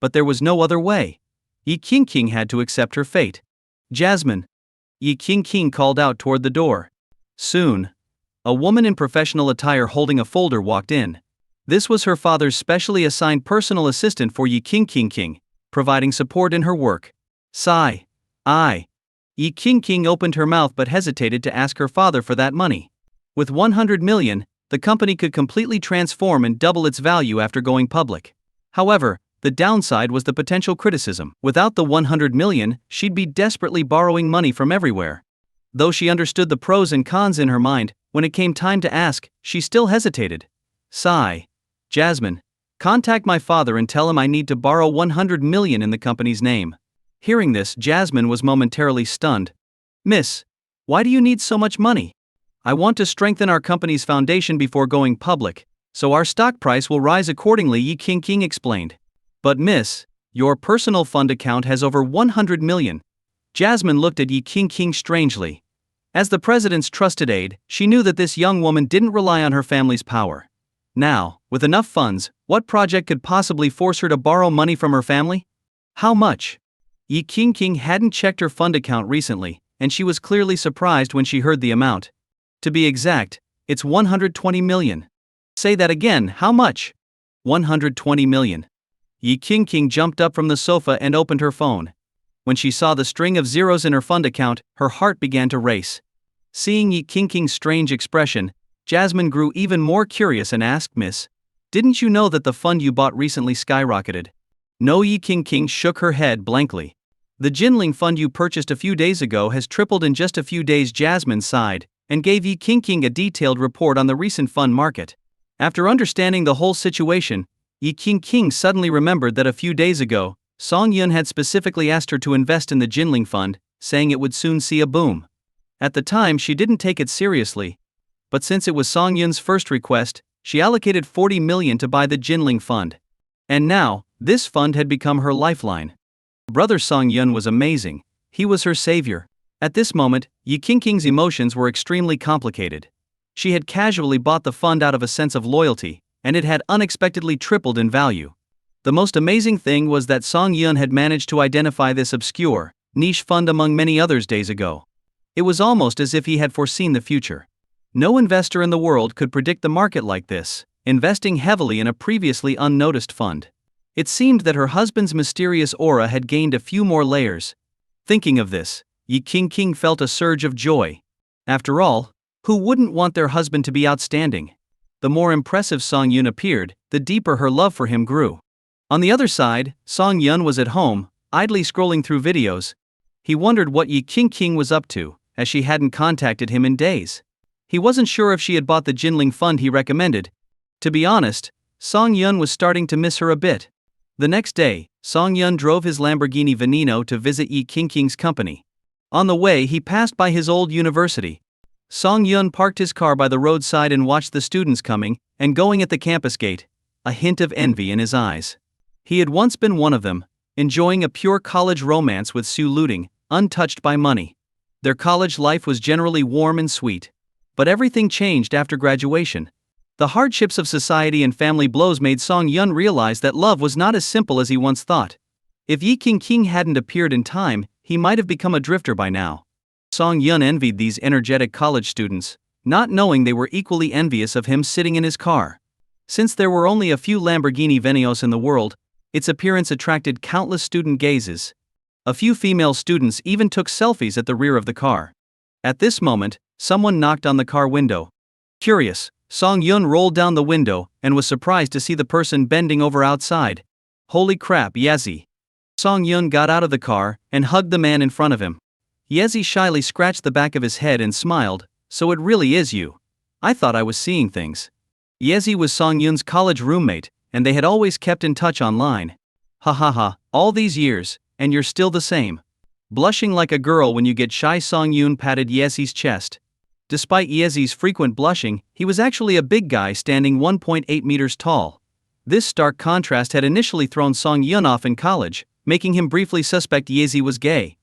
But there was no other way. Yi King had to accept her fate. Jasmine. Yi King called out toward the door. Soon, a woman in professional attire holding a folder walked in. This was her father's specially assigned personal assistant for Yi King, providing support in her work. Sigh. Yi King opened her mouth but hesitated to ask her father for that money. With 100 million, the company could completely transform and double its value after going public. However, the downside was the potential criticism. Without the 100 million, she'd be desperately borrowing money from everywhere. Though she understood the pros and cons in her mind, when it came time to ask, she still hesitated. Sigh. Jasmine. Contact my father and tell him I need to borrow 100 million in the company's name. Hearing this, Jasmine was momentarily stunned. Miss, why do you need so much money? I want to strengthen our company's foundation before going public, so our stock price will rise accordingly, Yi King explained. But miss, your personal fund account has over 100 million. Jasmine looked at Yi King strangely. As the president's trusted aide, she knew that this young woman didn't rely on her family's power. Now, with enough funds, what project could possibly force her to borrow money from her family? How much? Yi King hadn't checked her fund account recently, and she was clearly surprised when she heard the amount. To be exact, it's 120 million. Say that again, how much? 120 million. Yi King jumped up from the sofa and opened her phone. When she saw the string of zeros in her fund account, her heart began to race. Seeing Yi King's strange expression, Jasmine grew even more curious and asked, Miss, didn't you know that the fund you bought recently skyrocketed? No, Yi King shook her head blankly. The Jinling fund you purchased a few days ago has tripled in just a few days. Jasmine sighed, and gave Yi King a detailed report on the recent fund market. After understanding the whole situation, Yi King suddenly remembered that a few days ago, Song Yun had specifically asked her to invest in the Jinling fund, saying it would soon see a boom. At the time, she didn't take it seriously. But since it was Song Yun's first request, she allocated 40 million to buy the Jinling fund. And now, this fund had become her lifeline. Brother Song Yun was amazing. He was her savior. At this moment, Yi King's emotions were extremely complicated. She had casually bought the fund out of a sense of loyalty, and it had unexpectedly tripled in value. The most amazing thing was that Song Yun had managed to identify this obscure, niche fund among many others days ago. It was almost as if he had foreseen the future. No investor in the world could predict the market like this, investing heavily in a previously unnoticed fund. It seemed that her husband's mysterious aura had gained a few more layers. Thinking of this, Yi King felt a surge of joy. After all, who wouldn't want their husband to be outstanding? The more impressive Song Yun appeared, the deeper her love for him grew. On the other side, Song Yun was at home, idly scrolling through videos. He wondered what Yi King was up to, as she hadn't contacted him in days. He wasn't sure if she had bought the Jinling fund he recommended. To be honest, Song Yun was starting to miss her a bit. The next day, Song Yun drove his Lamborghini Veneno to visit Yi King's company. On the way, he passed by his old university. Song Yun parked his car by the roadside and watched the students coming and going at the campus gate, a hint of envy in his eyes. He had once been one of them, enjoying a pure college romance with Sue Luting, untouched by money. Their college life was generally warm and sweet. But everything changed after graduation. The hardships of society and family blows made Song Yun realize that love was not as simple as he once thought. If Yi King hadn't appeared in time, he might have become a drifter by now. Song Yun envied these energetic college students, not knowing they were equally envious of him sitting in his car. Since there were only a few Lamborghini Veneos in the world, its appearance attracted countless student gazes. A few female students even took selfies at the rear of the car. At this moment, someone knocked on the car window. Curious, Song Yun rolled down the window and was surprised to see the person bending over outside. Holy crap, Yezi. Song Yun got out of the car and hugged the man in front of him. Yezi shyly scratched the back of his head and smiled. So it really is you. I thought I was seeing things. Yezi was Song Yun's college roommate, and they had always kept in touch online. Ha ha ha, all these years, and you're still the same. Blushing like a girl when you get shy, Song Yun patted Yezi's chest. Despite Yezi's frequent blushing, he was actually a big guy standing 1.8 meters tall. This stark contrast had initially thrown Song Yun off in college, making him briefly suspect Yezi was gay.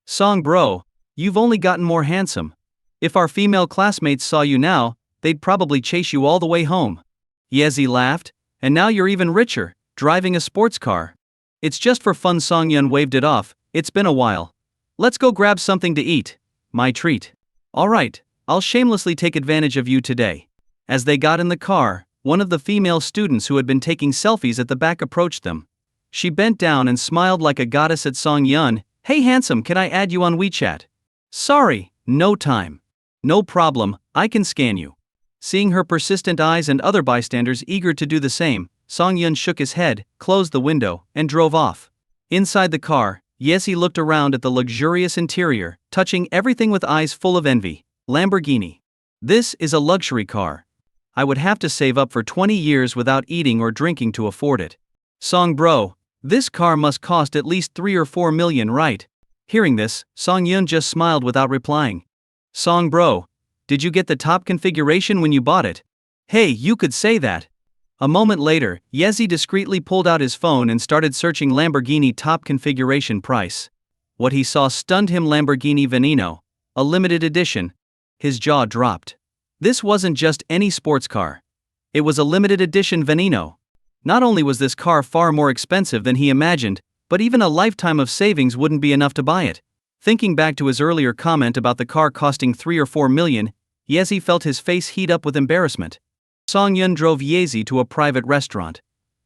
Song bro, you've only gotten more handsome. If our female classmates saw you now, they'd probably chase you all the way home. Yezi laughed. And now you're even richer, driving a sports car. It's just for fun. Song Yun waved it off. It's been a while. Let's go grab something to eat. My treat. Alright, I'll shamelessly take advantage of you today. As they got in the car, one of the female students who had been taking selfies at the back approached them. She bent down and smiled like a goddess at Song Yun. Hey handsome, can I add you on WeChat? Sorry, no time. No problem, I can scan you. Seeing her persistent eyes and other bystanders eager to do the same, Song Yun shook his head, closed the window, and drove off. Inside the car, Yezi looked around at the luxurious interior, touching everything with eyes full of envy. Lamborghini. This is a luxury car. I would have to save up for 20 years without eating or drinking to afford it. Song bro, this car must cost at least 3 or 4 million, right? Hearing this, Song Yun just smiled without replying. Song bro, did you get the top configuration when you bought it? Hey, you could say that. A moment later, Yezi discreetly pulled out his phone and started searching Lamborghini top configuration price. What he saw stunned him. Lamborghini Veneno, a limited edition. His jaw dropped. This wasn't just any sports car. It was a limited edition Veneno. Not only was this car far more expensive than he imagined, but even a lifetime of savings wouldn't be enough to buy it. Thinking back to his earlier comment about the car costing 3 or 4 million, Yezi felt his face heat up with embarrassment. Song Yun drove Yezi to a private restaurant.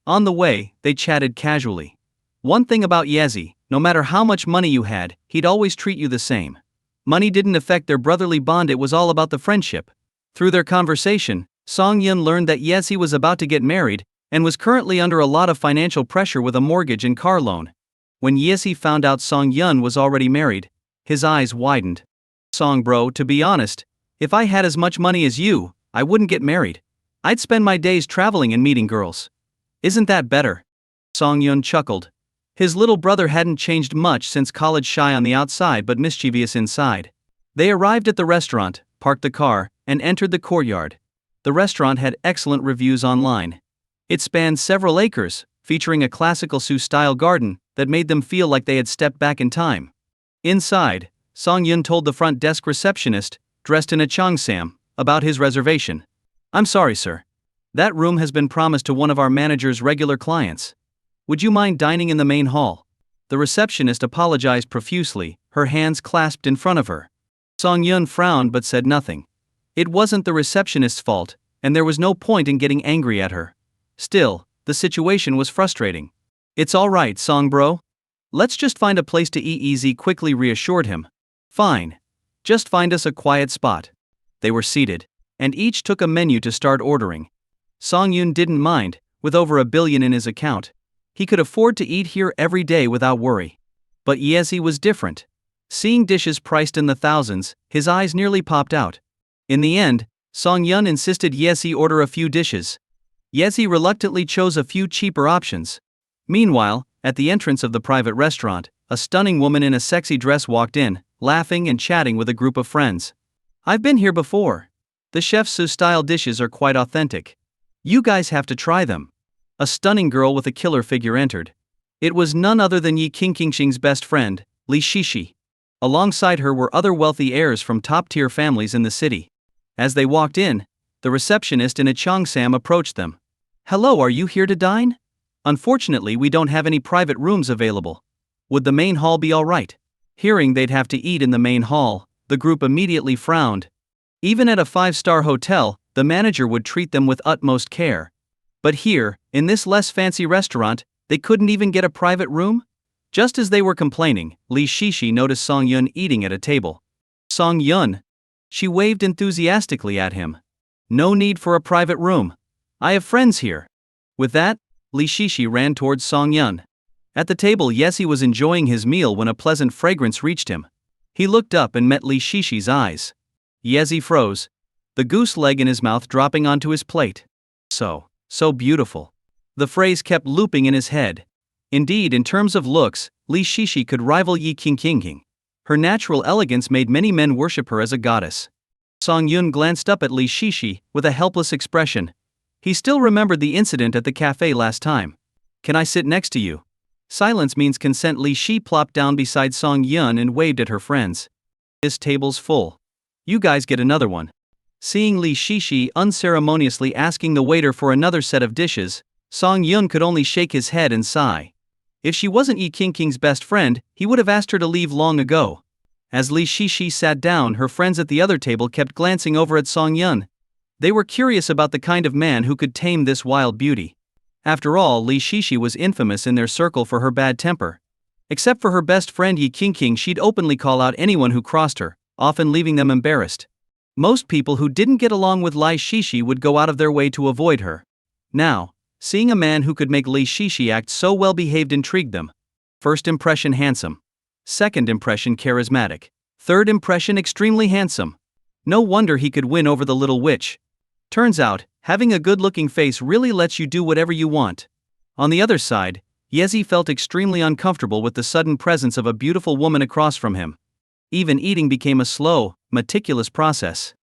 On the way, they chatted casually. One thing about Yezi, no matter how much money you had, he'd always treat you the same. Money didn't affect their brotherly bond, it was all about the friendship. Through their conversation, Song Yun learned that Yezi was about to get married, and was currently under a lot of financial pressure with a mortgage and car loan. When Yezi found out Song Yun was already married, his eyes widened. Song bro, to be honest, if I had as much money as you, I wouldn't get married. I'd spend my days traveling and meeting girls. Isn't that better? Song Yun chuckled. His little brother hadn't changed much since college, shy on the outside but mischievous inside. They arrived at the restaurant, parked the car, and entered the courtyard. The restaurant had excellent reviews online. It spanned several acres, featuring a classical Sioux-style garden that made them feel like they had stepped back in time. Inside, Song Yun told the front desk receptionist, dressed in a cheongsam, about his reservation. I'm sorry, sir. That room has been promised to one of our manager's regular clients. Would you mind dining in the main hall? The receptionist apologized profusely, her hands clasped in front of her. Song Yun frowned but said nothing. It wasn't the receptionist's fault, and there was no point in getting angry at her. Still, the situation was frustrating. It's all right, Song bro. Let's just find a place to eat. Easy quickly reassured him. Fine. Just find us a quiet spot. They were seated, and each took a menu to start ordering. Song Yun didn't mind, with over $1 billion in his account. He could afford to eat here every day without worry. But Yezi was different. Seeing dishes priced in the thousands, his eyes nearly popped out. In the end, Song Yun insisted Yezi order a few dishes. Yezi reluctantly chose a few cheaper options. Meanwhile, at the entrance of the private restaurant, a stunning woman in a sexy dress walked in, laughing and chatting with a group of friends. "I've been here before. The chef's style dishes are quite authentic. You guys have to try them." A stunning girl with a killer figure entered. It was none other than Yi Qingqing's best friend, Li Shishi. Alongside her were other wealthy heirs from top-tier families in the city. As they walked in, the receptionist in a cheongsam approached them. "Hello, are you here to dine? Unfortunately, we don't have any private rooms available. Would the main hall be alright?" Hearing they'd have to eat in the main hall, the group immediately frowned. Even at a 5-star hotel, the manager would treat them with utmost care. But here, in this less fancy restaurant, they couldn't even get a private room? Just as they were complaining, Li Shishi noticed Song Yun eating at a table. "Song Yun." She waved enthusiastically at him. "No need for a private room. I have friends here." With that, Li Shishi ran towards Song Yun. At the table, Yezi was enjoying his meal when a pleasant fragrance reached him. He looked up and met Li Shishi's eyes. Yezi froze, the goose leg in his mouth dropping onto his plate. So beautiful. The phrase kept looping in his head. Indeed, in terms of looks, Li Shishi could rival Yi Qingqing. Her natural elegance made many men worship her as a goddess. Song Yun glanced up at Li Shishi with a helpless expression. He still remembered the incident at the cafe last time. "Can I sit next to you?" Silence means consent. Li Shi plopped down beside Song Yun and waved at her friends. "This table's full. You guys get another one." Seeing Li Shishi unceremoniously asking the waiter for another set of dishes, Song Yun could only shake his head and sigh. If she wasn't Yi Qingqing's best friend, he would have asked her to leave long ago. As Li Shishi sat down, her friends at the other table kept glancing over at Song Yun. They were curious about the kind of man who could tame this wild beauty. After all, Li Shishi was infamous in their circle for her bad temper. Except for her best friend Yi Qingqing, she'd openly call out anyone who crossed her, often leaving them embarrassed. Most people who didn't get along with Li Shishi would go out of their way to avoid her. Now, seeing a man who could make Li Shishi act so well behaved intrigued them. First impression, handsome. Second impression, charismatic. Third impression, extremely handsome. No wonder he could win over the little witch. Turns out, having a good-looking face really lets you do whatever you want. On the other side, Yezi felt extremely uncomfortable with the sudden presence of a beautiful woman across from him. Even eating became a slow, meticulous process.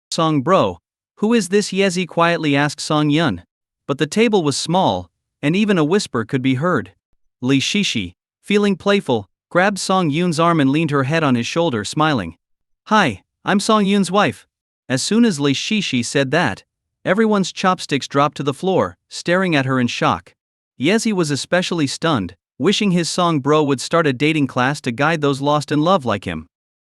"Song bro, who is this?" Yezi quietly asked Song Yun. But the table was small, and even a whisper could be heard. Li Shishi, feeling playful, grabbed Song Yun's arm and leaned her head on his shoulder, smiling. "Hi, I'm Song Yun's wife." As soon as Li Shishi said that, everyone's chopsticks dropped to the floor, staring at her in shock. Yezi was especially stunned, wishing his Song bro would start a dating class to guide those lost in love like him.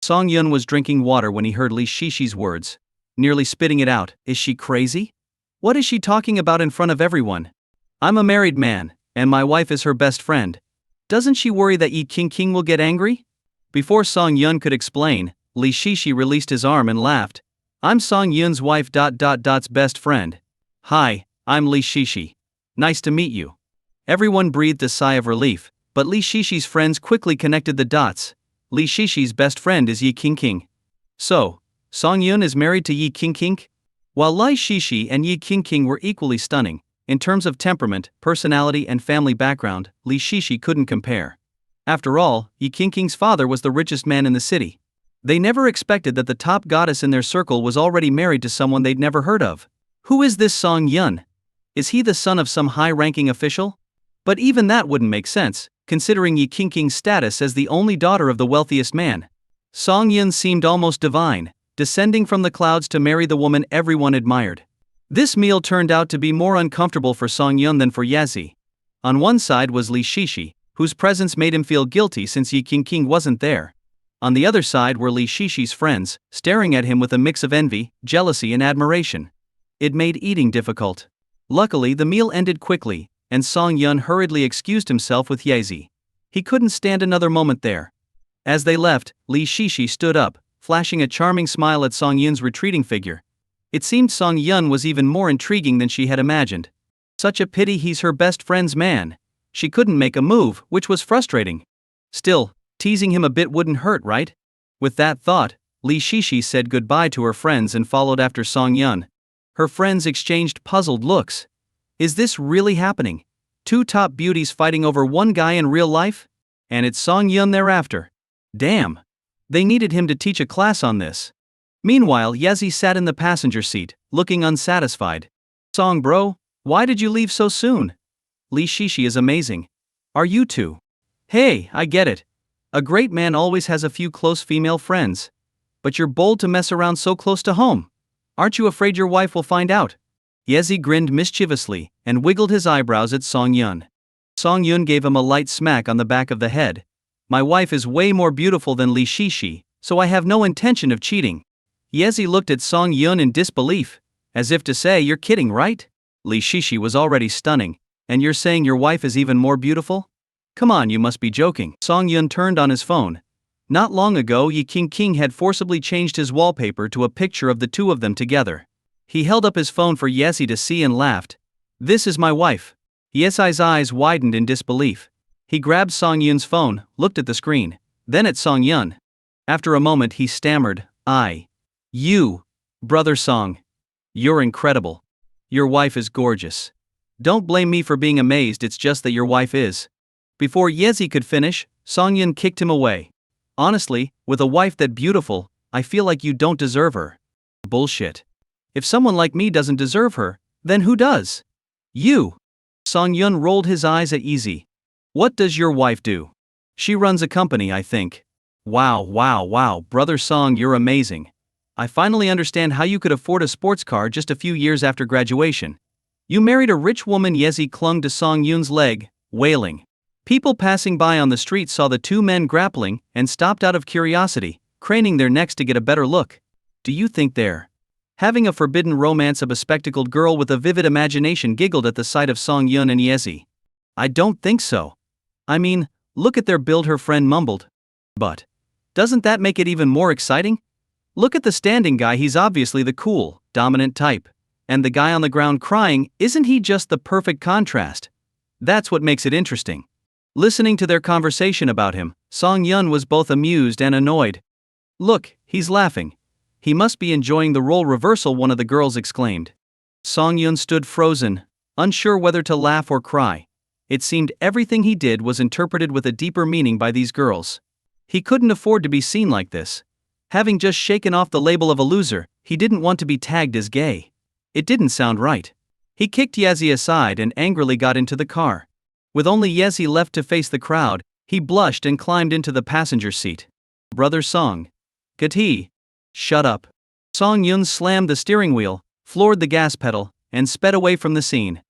Song Yun was drinking water when he heard Li Shishi's words, nearly spitting it out. Is she crazy? What is she talking about in front of everyone? I'm a married man, and my wife is her best friend. Doesn't she worry that Yi Qingqing will get angry? Before Song Yun could explain, Li Shishi released his arm and laughed. I'm Song Yun's wife. Best friend. Hi, I'm Li Shishi. Nice to meet you. Everyone breathed a sigh of relief, but Li Shishi's friends quickly connected the dots. Li Shishi's best friend is Yi Qingqing. So, Song Yun is married to Yi Qingqing? While Li Shishi and Yi Qingqing were equally stunning, in terms of temperament, personality and family background, Li Shishi couldn't compare. After all, Yi Qingqing's father was the richest man in the city. They never expected that the top goddess in their circle was already married to someone they'd never heard of. Who is this Song Yun? Is he the son of some high-ranking official? But even that wouldn't make sense, considering Yi Qingqing's status as the only daughter of the wealthiest man. Song Yun seemed almost divine, descending from the clouds to marry the woman everyone admired. This meal turned out to be more uncomfortable for Song Yun than for Yezi. On one side was Li Shishi, whose presence made him feel guilty since Yi Qingqing wasn't there. On the other side were Li Shishi's friends, staring at him with a mix of envy, jealousy and admiration. It made eating difficult. Luckily, the meal ended quickly, and Song Yun hurriedly excused himself with Yezi. He couldn't stand another moment there. As they left, Li Shishi stood up, flashing a charming smile at Song Yun's retreating figure. It seemed Song Yun was even more intriguing than she had imagined. Such a pity he's her best friend's man. She couldn't make a move, which was frustrating. Still, teasing him a bit wouldn't hurt, right? With that thought, Lee Shishi said goodbye to her friends and followed after Song Yun. Her friends exchanged puzzled looks. Is this really happening? Two top beauties fighting over one guy in real life? And it's Song Yun thereafter. Damn. They needed him to teach a class on this. Meanwhile, Yezi sat in the passenger seat, looking unsatisfied. Song bro, why did you leave so soon? Lee Shishi is amazing. Are you two? Hey, I get it. A great man always has a few close female friends. But you're bold to mess around so close to home. Aren't you afraid your wife will find out? Yezi grinned mischievously and wiggled his eyebrows at Song Yun. Song Yun gave him a light smack on the back of the head. My wife is way more beautiful than Lee Shishi, so I have no intention of cheating. Yezi looked at Song Yun in disbelief, as if to say, you're kidding, right? Lee Shishi was already stunning, and you're saying your wife is even more beautiful? Come on, you must be joking. Song Yun turned on his phone. Not long ago, Yi King had forcibly changed his wallpaper to a picture of the two of them together. He held up his phone for Yezi to see and laughed. This is my wife. Yezi's eyes widened in disbelief. He grabbed Song Yun's phone, looked at the screen, then at Song Yun. After a moment he stammered, You, brother Song. You're incredible. Your wife is gorgeous. Don't blame me for being amazed, it's just that your wife is. Before Yezi could finish, Song Yun kicked him away. Honestly, with a wife that beautiful, I feel like you don't deserve her. Bullshit. If someone like me doesn't deserve her, then who does? You. Song Yun rolled his eyes at Yezi. What does your wife do? She runs a company, I think. Wow, brother Song, you're amazing. I finally understand how you could afford a sports car just a few years after graduation. You married a rich woman. Yezi clung to Song Yun's leg, wailing. People passing by on the street saw the two men grappling and stopped out of curiosity, craning their necks to get a better look. Do you think they're having a forbidden romance? A bespectacled girl with a vivid imagination giggled at the sight of Song Yun and Yezi. I don't think so. I mean, look at their build, her friend mumbled. But doesn't that make it even more exciting? Look at the standing guy, he's obviously the cool, dominant type. And the guy on the ground crying, isn't he just the perfect contrast? That's what makes it interesting. Listening to their conversation about him, Song Yun was both amused and annoyed. Look, he's laughing. He must be enjoying the role reversal, one of the girls exclaimed. Song Yun stood frozen, unsure whether to laugh or cry. It seemed everything he did was interpreted with a deeper meaning by these girls. He couldn't afford to be seen like this. Having just shaken off the label of a loser, he didn't want to be tagged as gay. It didn't sound right. He kicked Yezi aside and angrily got into the car. With only Yezi left to face the crowd, he blushed and climbed into the passenger seat. Brother Song. Kati. Shut up. Song Yun slammed the steering wheel, floored the gas pedal, and sped away from the scene.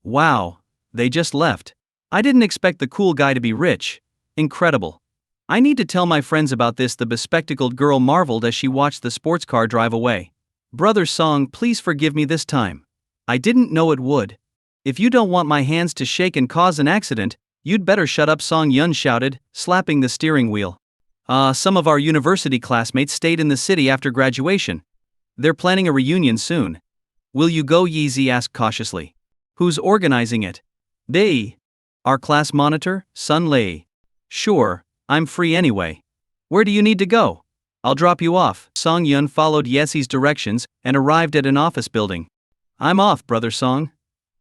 Wow, they just left. I didn't expect the cool guy to be rich. Incredible. I need to tell my friends about this, the bespectacled girl marveled as she watched the sports car drive away. Brother Song, please forgive me this time. I didn't know it would. If you don't want my hands to shake and cause an accident, you'd better shut up, Song Yun shouted, slapping the steering wheel. Some of our university classmates stayed in the city after graduation. They're planning a reunion soon. Will you go? Yezi asked cautiously. Who's organizing it? They. Our class monitor, Sun Lei. Sure, I'm free anyway. Where do you need to go? I'll drop you off. Song Yun followed Yezi's directions and arrived at an office building. I'm off, brother Song.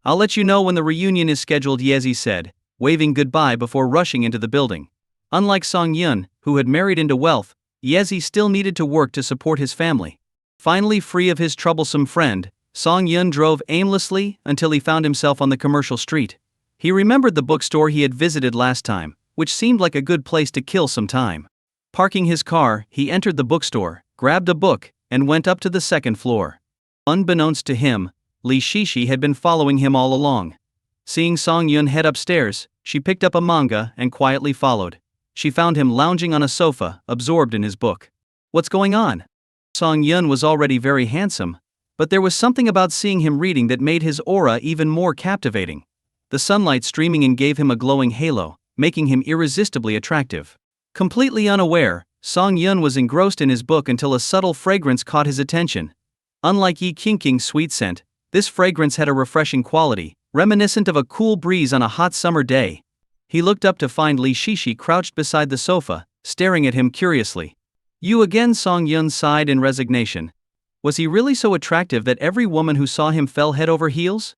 I'll let you know when the reunion is scheduled, Yezi said, waving goodbye before rushing into the building. Unlike Song Yun, who had married into wealth, Yezi still needed to work to support his family. Finally free of his troublesome friend, Song Yun drove aimlessly until he found himself on the commercial street. He remembered the bookstore he had visited last time, which seemed like a good place to kill some time. Parking his car, he entered the bookstore, grabbed a book, and went up to the second floor. Unbeknownst to him, Lee Shishi had been following him all along. Seeing Song Yun head upstairs, she picked up a manga and quietly followed. She found him lounging on a sofa, absorbed in his book. What's going on? Song Yun was already very handsome, but there was something about seeing him reading that made his aura even more captivating. The sunlight streaming in gave him a glowing halo, making him irresistibly attractive. Completely unaware, Song Yun was engrossed in his book until a subtle fragrance caught his attention. Unlike Yi King's sweet scent, this fragrance had a refreshing quality, reminiscent of a cool breeze on a hot summer day. He looked up to find Li Shishi crouched beside the sofa, staring at him curiously. You again? Song Yun sighed in resignation. Was he really so attractive that every woman who saw him fell head over heels?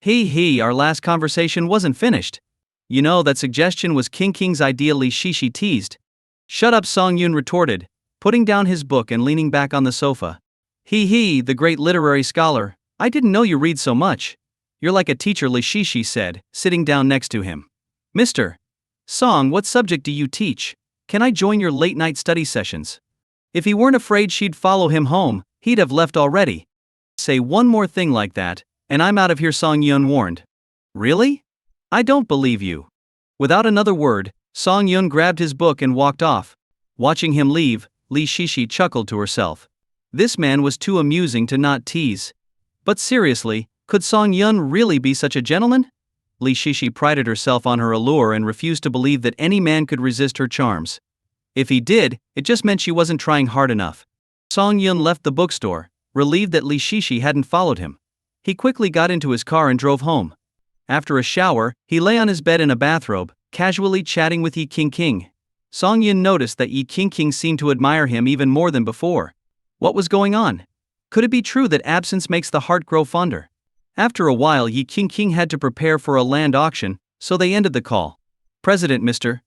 Our last conversation wasn't finished. You know, that suggestion was King King's idea, Li Shishi teased. Shut up, Song Yun retorted, putting down his book and leaning back on the sofa. The great literary scholar, I didn't know you read so much. You're like a teacher, Li Shishi said, sitting down next to him. Mr. Song, what subject do you teach? Can I join your late-night study sessions? If he weren't afraid she'd follow him home, he'd have left already. Say one more thing like that, and I'm out of here, Song Yun warned. Really? I don't believe you. Without another word, Song Yun grabbed his book and walked off. Watching him leave, Li Shishi chuckled to herself. This man was too amusing to not tease. But seriously, could Song Yun really be such a gentleman? Li Shishi prided herself on her allure and refused to believe that any man could resist her charms. If he did, it just meant she wasn't trying hard enough. Song Yun left the bookstore, relieved that Li Shishi hadn't followed him. He quickly got into his car and drove home. After a shower, he lay on his bed in a bathrobe, casually chatting with Yi King. Song Yun noticed that Yi King seemed to admire him even more than before. What was going on? Could it be true that absence makes the heart grow fonder? After a while, Yi King had to prepare for a land auction, so they ended the call. President Mr.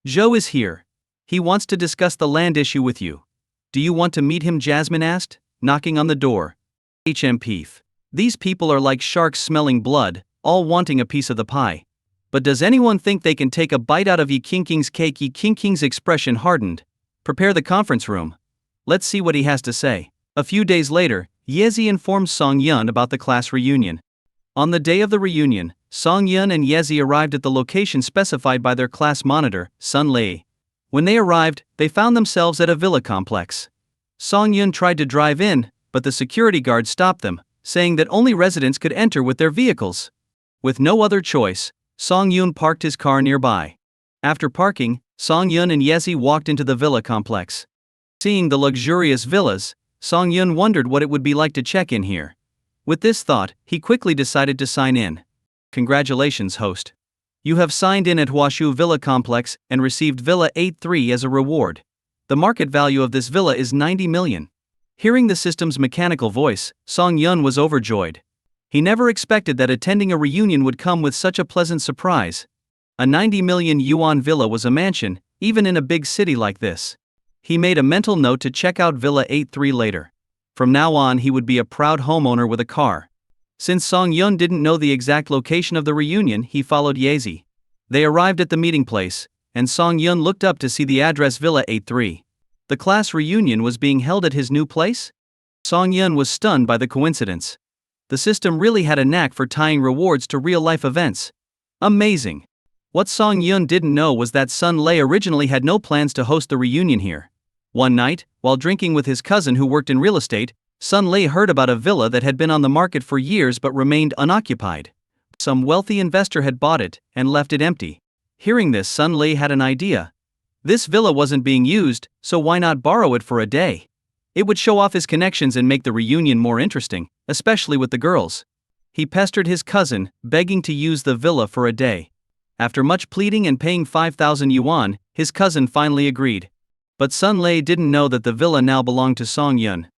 Zhou is here. He wants to discuss the land issue with you. Do you want to meet him? Jasmine asked, knocking on the door. Peef. These people are like sharks smelling blood, all wanting a piece of the pie. But does anyone think they can take a bite out of Yi King's cake? Yi King's expression hardened. Prepare the conference room. Let's see what he has to say. A few days later, Yezi informs Song Yun about the class reunion. On the day of the reunion, Song Yun and Yezi arrived at the location specified by their class monitor, Sun Lei. When they arrived, they found themselves at a villa complex. Song Yun tried to drive in, but the security guard stopped them, saying that only residents could enter with their vehicles. With no other choice, Song Yun parked his car nearby. After parking, Song Yun and Yezi walked into the villa complex. Seeing the luxurious villas, Song Yun wondered what it would be like to check in here. With this thought, he quickly decided to sign in. Congratulations, host. You have signed in at Huashu Villa Complex and received Villa 83 as a reward. The market value of this villa is 90 million. Hearing the system's mechanical voice, Song Yun was overjoyed. He never expected that attending a reunion would come with such a pleasant surprise. A 90 million yuan villa was a mansion, even in a big city like this. He made a mental note to check out Villa 83 later. From now on, he would be a proud homeowner with a car. Since Song Yun didn't know the exact location of the reunion, he followed Yezi. They arrived at the meeting place, and Song Yun looked up to see the address Villa 83. The class reunion was being held at his new place? Song Yun was stunned by the coincidence. The system really had a knack for tying rewards to real-life events. Amazing. What Song Yun didn't know was that Sun Lei originally had no plans to host the reunion here. One night, while drinking with his cousin who worked in real estate, Sun Lei heard about a villa that had been on the market for years but remained unoccupied. Some wealthy investor had bought it and left it empty. Hearing this, Sun Lei had an idea. This villa wasn't being used, so why not borrow it for a day? It would show off his connections and make the reunion more interesting, especially with the girls. He pestered his cousin, begging to use the villa for a day. After much pleading and paying 5,000 yuan, his cousin finally agreed. But Sun Lei didn't know that the villa now belonged to Song Yun.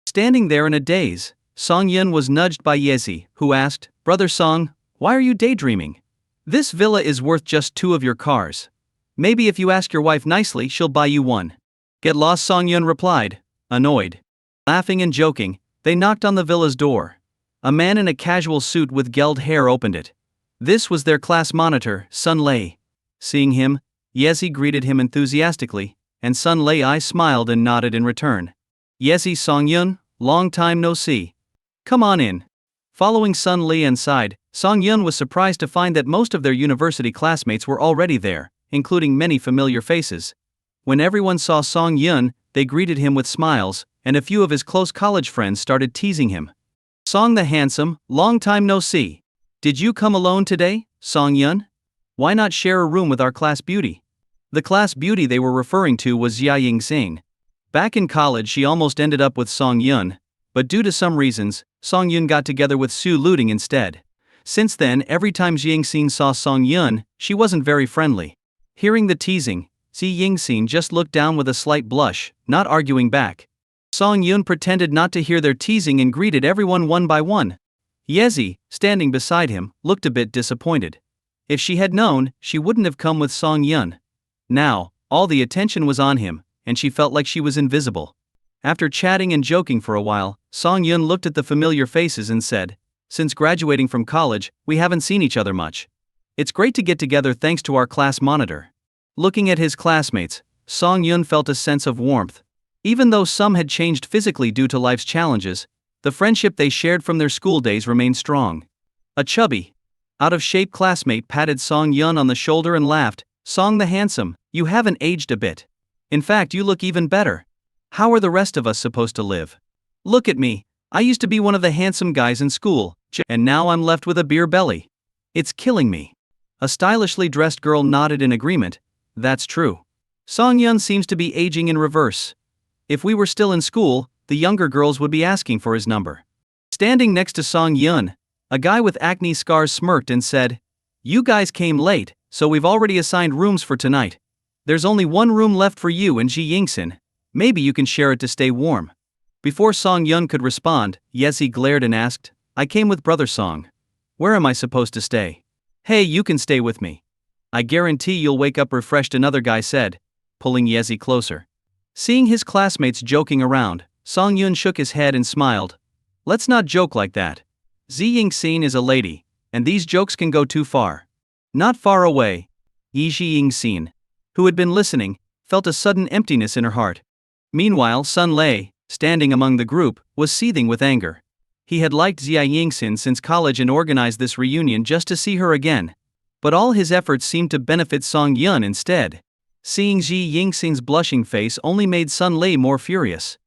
Standing there in a daze, Song Yun was nudged by Yezi, who asked, Brother Song, why are you daydreaming? This villa is worth just 2 of your cars. Maybe if you ask your wife nicely, she'll buy you one. Get lost, Song Yun replied, annoyed. Laughing and joking, they knocked on the villa's door. A man in a casual suit with gelled hair opened it. This was their class monitor, Sun Lei. Seeing him, Yezi greeted him enthusiastically, and Sun Lei smiled and nodded in return. Yezi, Song Yun, long time no see. Come on in. Following Sun Lei inside, Song Yun was surprised to find that most of their university classmates were already there, including many familiar faces. When everyone saw Song Yun, they greeted him with smiles, and a few of his close college friends started teasing him. Song the handsome, long time no see. Did you come alone today, Song Yun? Why not share a room with our class beauty? The class beauty they were referring to was Jia Yingxing. Back in college, she almost ended up with Song Yun, but due to some reasons, Song Yun got together with Su Luting instead. Since then, every time Ji Yingxin saw Song Yun, she wasn't very friendly. Hearing the teasing, Ji Yingxin just looked down with a slight blush, not arguing back. Song Yun pretended not to hear their teasing and greeted everyone one by one. Yezi, standing beside him, looked a bit disappointed. If she had known, she wouldn't have come with Song Yun. Now, all the attention was on him, and she felt like she was invisible. After chatting and joking for a while, Song Yun looked at the familiar faces and said, "Since graduating from college, we haven't seen each other much. It's great to get together thanks to our class monitor." Looking at his classmates, Song Yun felt a sense of warmth. Even though some had changed physically due to life's challenges, the friendship they shared from their school days remained strong. A chubby, out-of-shape classmate patted Song Yun on the shoulder and laughed, "Song the handsome, you haven't aged a bit. In fact, you look even better. How are the rest of us supposed to live? Look at me, I used to be one of the handsome guys in school, and now I'm left with a beer belly. It's killing me." A stylishly dressed girl nodded in agreement. "That's true. Song Yun seems to be aging in reverse. If we were still in school, the younger girls would be asking for his number." Standing next to Song Yun, a guy with acne scars smirked and said, "You guys came late, so we've already assigned rooms for tonight. There's only one room left for you and Ji Yingxin. Maybe you can share it to stay warm." Before Song Yun could respond, Yezi glared and asked, "I came with Brother Song. Where am I supposed to stay?" "Hey, you can stay with me. I guarantee you'll wake up refreshed," another guy said, pulling Yezi closer. Seeing his classmates joking around, Song Yun shook his head and smiled. "Let's not joke like that. Ji Yingxin is a lady, and these jokes can go too far." Not far away, Ji Yingxin, who had been listening, felt a sudden emptiness in her heart. Meanwhile, Sun Lei, standing among the group, was seething with anger. He had liked Ji Yingxin since college and organized this reunion just to see her again. But all his efforts seemed to benefit Song Yun instead. Seeing Ji Yingxin's blushing face only made Sun Lei more furious.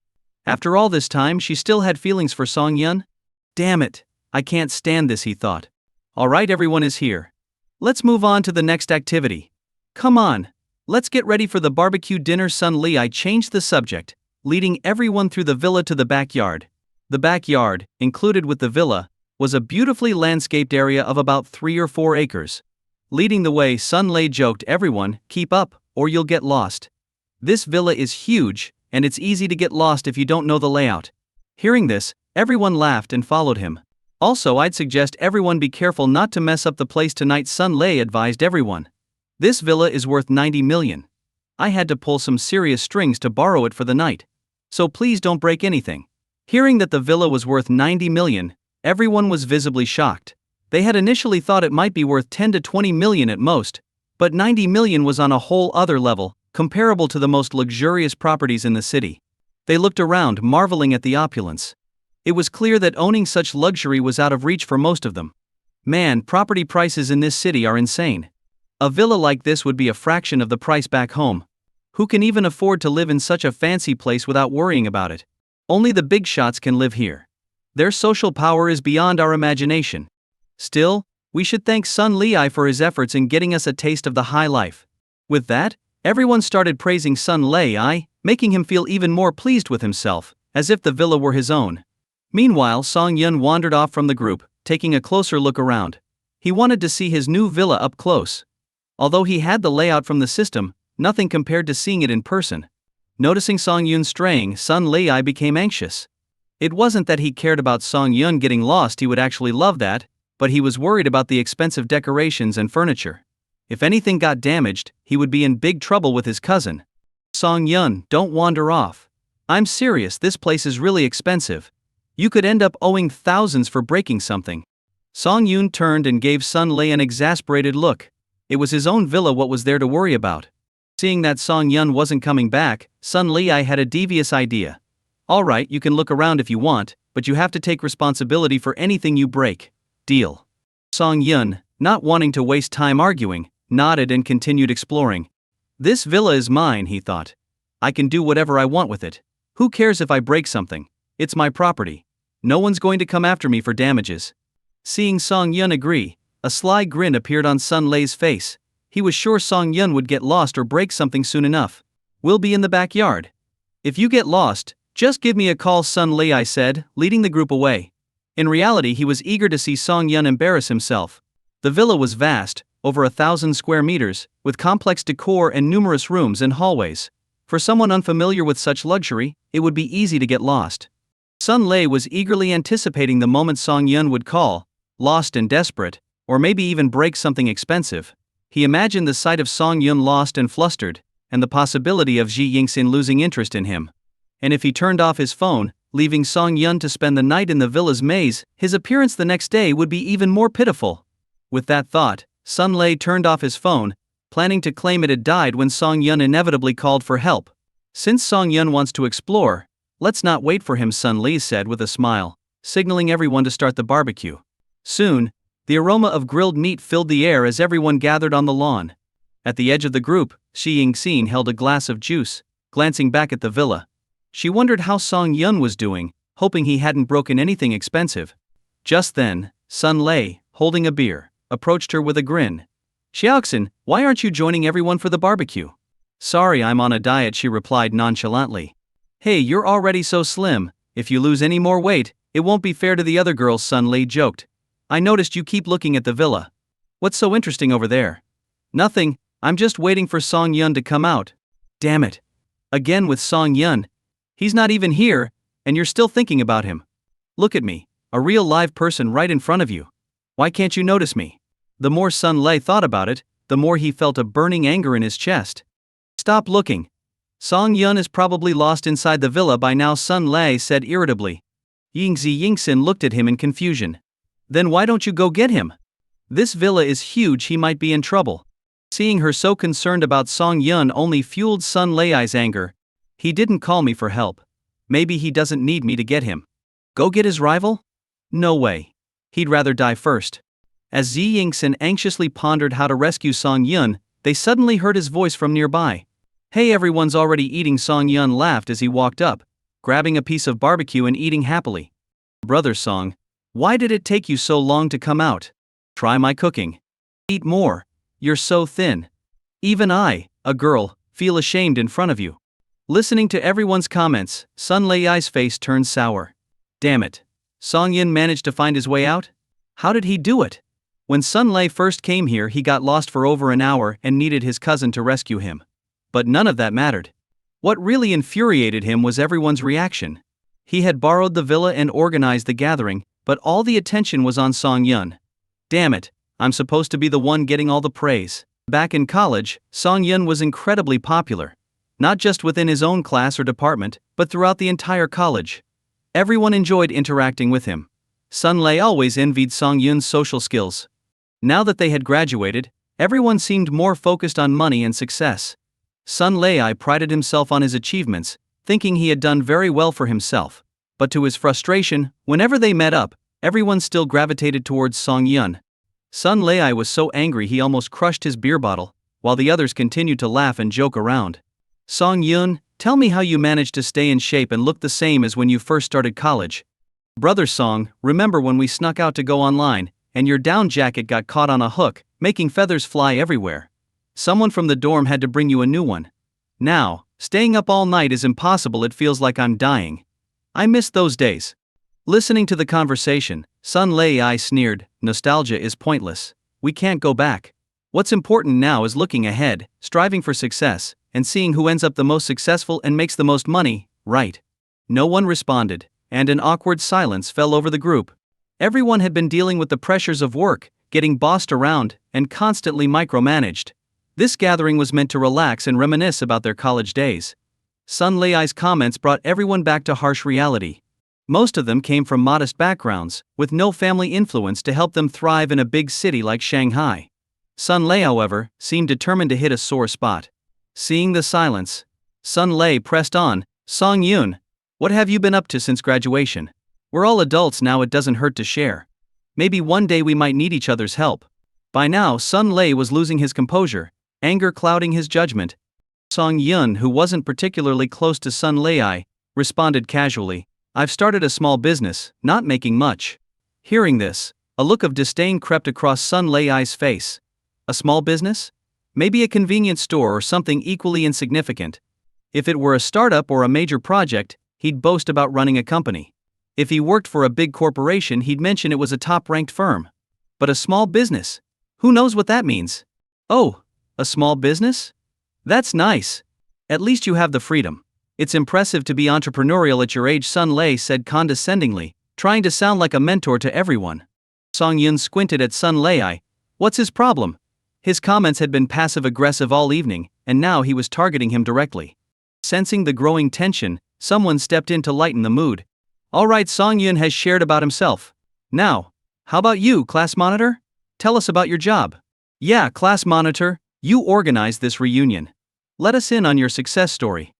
After all this time, she still had feelings for Song Yun? Damn it, I can't stand this, he thought. Alright, everyone is here. Let's move on to the next activity. Come on, let's get ready for the barbecue dinner. Sun Lei changed the subject, leading everyone through the villa to the backyard. The backyard, included with the villa, was a beautifully landscaped area of about 3 or 4 acres. Leading the way, Sun Lei joked, "Everyone, keep up, or you'll get lost. This villa is huge, and it's easy to get lost if you don't know the layout." Hearing this, everyone laughed and followed him. "Also, I'd suggest everyone be careful not to mess up the place tonight," Sun Lei advised everyone. "This villa is worth 90 million. I had to pull some serious strings to borrow it for the night. So please don't break anything." Hearing that the villa was worth 90 million, everyone was visibly shocked. They had initially thought it might be worth 10 to 20 million at most, but 90 million was on a whole other level, comparable to the most luxurious properties in the city. They looked around, marveling at the opulence. It was clear that owning such luxury was out of reach for most of them. Man, property prices in this city are insane. A villa like this would be a fraction of the price back home. Who can even afford to live in such a fancy place without worrying about it? Only the big shots can live here. Their social power is beyond our imagination. Still, we should thank Sun Lei for his efforts in getting us a taste of the high life. With that, everyone started praising Sun Lei, making him feel even more pleased with himself, as if the villa were his own. Meanwhile, Song Yun wandered off from the group, taking a closer look around. He wanted to see his new villa up close. Although he had the layout from the system, nothing compared to seeing it in person. Noticing Song Yun straying, Sun Lei became anxious. It wasn't that he cared about Song Yun getting lost, he would actually love that, but he was worried about the expensive decorations and furniture. If anything got damaged, he would be in big trouble with his cousin. "Song Yun, don't wander off. I'm serious, this place is really expensive. You could end up owing thousands for breaking something." Song Yun turned and gave Sun Lei an exasperated look. It was his own villa, what was there to worry about? Seeing that Song Yun wasn't coming back, Sun Lei had a devious idea. "Alright, you can look around if you want, but you have to take responsibility for anything you break. Deal?" Song Yun, not wanting to waste time arguing, nodded and continued exploring. "This villa is mine," he thought. "I can do whatever I want with it. Who cares if I break something? It's my property. No one's going to come after me for damages." Seeing Song Yun agree, a sly grin appeared on Sun Lei's face. He was sure Song Yun would get lost or break something soon enough. "We'll be in the backyard. If you get lost, just give me a call," Sun Lei said, leading the group away. In reality, he was eager to see Song Yun embarrass himself. The villa was vast, over 1,000 square meters, with complex decor and numerous rooms and hallways. For someone unfamiliar with such luxury, it would be easy to get lost. Sun Lei was eagerly anticipating the moment Song Yun would call, lost and desperate, or maybe even break something expensive. He imagined the sight of Song Yun lost and flustered, and the possibility of Ji Yingxin losing interest in him. And if he turned off his phone, leaving Song Yun to spend the night in the villa's maze, his appearance the next day would be even more pitiful. With that thought, Sun Lei turned off his phone, planning to claim it had died when Song Yun inevitably called for help. Since Song Yun wants to explore, let's not wait for him, Sun Lei said with a smile, signaling everyone to start the barbecue. Soon, the aroma of grilled meat filled the air as everyone gathered on the lawn. At the edge of the group, Ji Yingxin held a glass of juice, glancing back at the villa. She wondered how Song Yun was doing, hoping he hadn't broken anything expensive. Just then, Sun Lei, holding a beer, approached her with a grin. Xiaoxin, why aren't you joining everyone for the barbecue? Sorry, I'm on a diet, she replied nonchalantly. Hey, you're already so slim, if you lose any more weight, it won't be fair to the other girls, Sun Lei joked. I noticed you keep looking at the villa. What's so interesting over there? Nothing, I'm just waiting for Song Yun to come out. Damn it. Again with Song Yun. He's not even here, and you're still thinking about him. Look at me, a real live person right in front of you. Why can't you notice me? The more Sun Lei thought about it, the more he felt a burning anger in his chest. Stop looking. Song Yun is probably lost inside the villa by now, Sun Lei said irritably. Ji Yingxin looked at him in confusion. Then why don't you go get him? This villa is huge, he might be in trouble. Seeing her so concerned about Song Yun only fueled Sun Lei's anger. He didn't call me for help. Maybe he doesn't need me to get him. Go get his rival? No way. He'd rather die first. As Ji Yingxin anxiously pondered how to rescue Song Yun, they suddenly heard his voice from nearby. Hey, everyone's already eating, Song Yun laughed as he walked up, grabbing a piece of barbecue and eating happily. Brother Song, why did it take you so long to come out? Try my cooking. Eat more. You're so thin. Even I, a girl, feel ashamed in front of you. Listening to everyone's comments, Sun Lei's face turned sour. Damn it. Song Yun managed to find his way out? How did he do it? When Sun Lei first came here, he got lost for over an hour and needed his cousin to rescue him. But none of that mattered. What really infuriated him was everyone's reaction. He had borrowed the villa and organized the gathering, but all the attention was on Song Yun. Damn it, I'm supposed to be the one getting all the praise. Back in college, Song Yun was incredibly popular. Not just within his own class or department, but throughout the entire college. Everyone enjoyed interacting with him. Sun Lei always envied Song Yun's social skills. Now that they had graduated, everyone seemed more focused on money and success. Sun Lei prided himself on his achievements, thinking he had done very well for himself. But to his frustration, whenever they met up, everyone still gravitated towards Song Yun. Sun Lei was so angry he almost crushed his beer bottle, while the others continued to laugh and joke around. Song Yun, tell me how you managed to stay in shape and look the same as when you first started college. Brother Song, remember when we snuck out to go online, and your down jacket got caught on a hook, making feathers fly everywhere? Someone from the dorm had to bring you a new one. Now, staying up all night is impossible, it feels like I'm dying. I miss those days. Listening to the conversation, Sun Lei sneered, nostalgia is pointless. We can't go back. What's important now is looking ahead, striving for success, and seeing who ends up the most successful and makes the most money, right? No one responded, and an awkward silence fell over the group. Everyone had been dealing with the pressures of work, getting bossed around, and constantly micromanaged. This gathering was meant to relax and reminisce about their college days. Sun Lei's comments brought everyone back to harsh reality. Most of them came from modest backgrounds, with no family influence to help them thrive in a big city like Shanghai. Sun Lei, however, seemed determined to hit a sore spot. Seeing the silence, Sun Lei pressed on, Song Yun, what have you been up to since graduation? We're all adults now, it doesn't hurt to share. Maybe one day we might need each other's help. By now, Sun Lei was losing his composure, anger clouding his judgment. Song Yun, who wasn't particularly close to Sun Lei, responded casually, I've started a small business, not making much. Hearing this, a look of disdain crept across Sun Lei's face. A small business? Maybe a convenience store or something equally insignificant. If it were a startup or a major project, he'd boast about running a company. If he worked for a big corporation, he'd mention it was a top-ranked firm. But a small business? Who knows what that means? Oh, a small business? That's nice. At least you have the freedom. It's impressive to be entrepreneurial at your age, Sun Lei said condescendingly, trying to sound like a mentor to everyone. Song Yun squinted at Sun Lei. What's his problem? His comments had been passive-aggressive all evening, and now he was targeting him directly. Sensing the growing tension, someone stepped in to lighten the mood. All right, Song Yun has shared about himself. Now, how about you, class monitor? Tell us about your job. Yeah, class monitor, you organized this reunion. Let us in on your success story.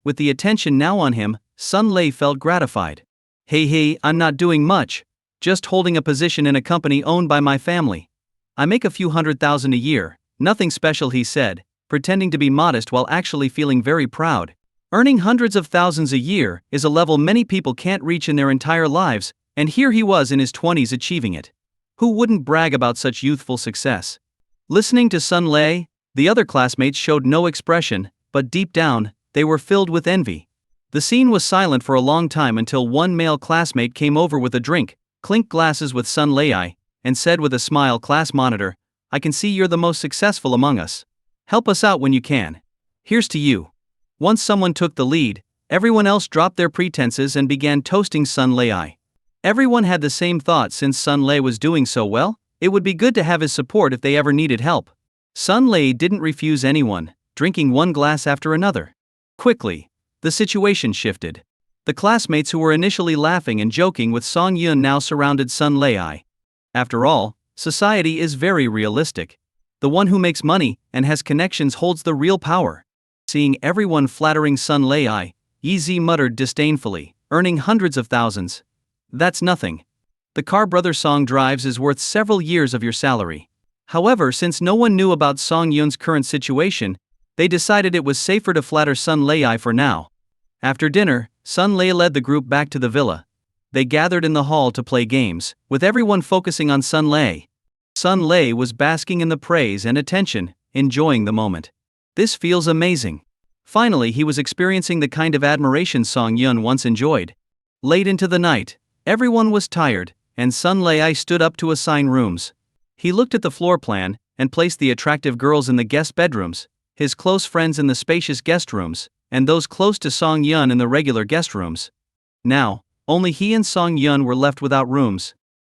With the attention now on him, Sun Lei felt gratified. Hey, I'm not doing much. Just holding a position in a company owned by my family. I make a few $100,000 a year, nothing special, he said, pretending to be modest while actually feeling very proud. Earning hundreds of thousands a year is a level many people can't reach in their entire lives, and here he was in his 20s achieving it. Who wouldn't brag about such youthful success? Listening to Sun Lei, the other classmates showed no expression, but deep down, they were filled with envy. The scene was silent for a long time until one male classmate came over with a drink, clinked glasses with Sun Lei, and said with a smile, "Class monitor, I can see you're the most successful among us. Help us out when you can. Here's to you." Once someone took the lead, everyone else dropped their pretenses and began toasting Sun Lei. Everyone had the same thought: since Sun Lei was doing so well, it would be good to have his support if they ever needed help. Sun Lei didn't refuse anyone, drinking one glass after another. Quickly, the situation shifted. The classmates who were initially laughing and joking with Song Yun now surrounded Sun Lei. After all, society is very realistic. The one who makes money and has connections holds the real power. Seeing everyone flattering Sun Lei, Yi muttered disdainfully, earning hundreds of thousands. That's nothing. The car Brother Song drives is worth several years of your salary. However, since no one knew about Song Yun's current situation, they decided it was safer to flatter Sun Lei for now. After dinner, Sun Lei led the group back to the villa. They gathered in the hall to play games, with everyone focusing on Sun Lei. Sun Lei was basking in the praise and attention, enjoying the moment. This feels amazing. Finally, he was experiencing the kind of admiration Song Yun once enjoyed. Late into the night, everyone was tired, and Sun Lei stood up to assign rooms. He looked at the floor plan and placed the attractive girls in the guest bedrooms, his close friends in the spacious guest rooms, and those close to Song Yun in the regular guest rooms. Now, only he and Song Yun were left without rooms.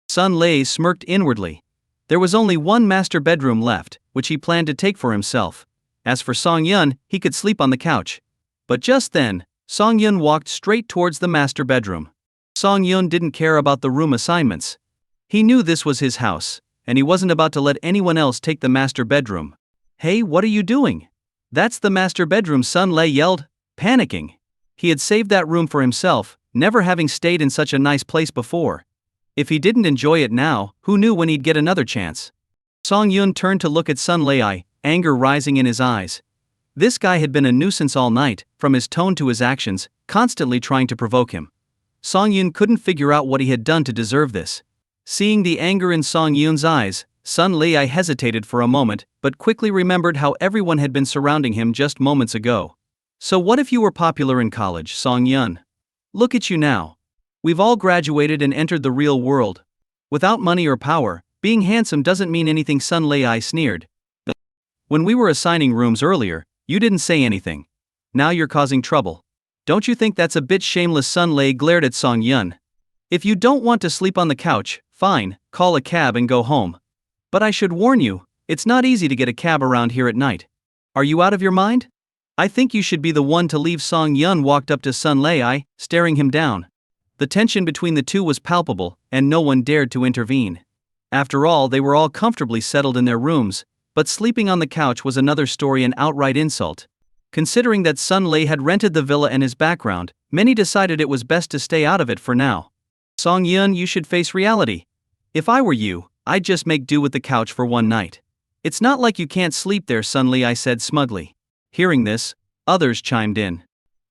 Sun Lei smirked inwardly. There was only one master bedroom left, which he planned to take for himself. As for Song Yun, he could sleep on the couch. But just then, Song Yun walked straight towards the master bedroom. Song Yun didn't care about the room assignments. He knew this was his house, and he wasn't about to let anyone else take the master bedroom. "Hey, what are you doing?" "That's the master bedroom," Sun Lei yelled, panicking. He had saved that room for himself, never having stayed in such a nice place before. If he didn't enjoy it now, who knew when he'd get another chance? Song Yun turned to look at Sun Lei, anger rising in his eyes. This guy had been a nuisance all night, from his tone to his actions, constantly trying to provoke him. Song Yun couldn't figure out what he had done to deserve this. Seeing the anger in Song Yun's eyes, Sun Lei hesitated for a moment, but quickly remembered how everyone had been surrounding him just moments ago. "So what if you were popular in college, Song Yun? Look at you now. We've all graduated and entered the real world. Without money or power, being handsome doesn't mean anything," Sun Lei sneered. "When we were assigning rooms earlier, you didn't say anything. Now you're causing trouble. Don't you think that's a bit shameless?" Sun Lei glared at Song Yun. "If you don't want to sleep on the couch, fine, call a cab and go home. But I should warn you, it's not easy to get a cab around here at night. Are you out of your mind? I think you should be the one to leave." Song Yun walked up to Sun Lei, staring him down. The tension between the two was palpable, and no one dared to intervene. After all, they were all comfortably settled in their rooms, but sleeping on the couch was another story, an outright insult. Considering that Sun Lei had rented the villa and his background, many decided it was best to stay out of it for now. "Song Yun, you should face reality. If I were you, I'd just make do with the couch for one night. It's not like you can't sleep there," Sun Lei said smugly. Hearing this, others chimed in.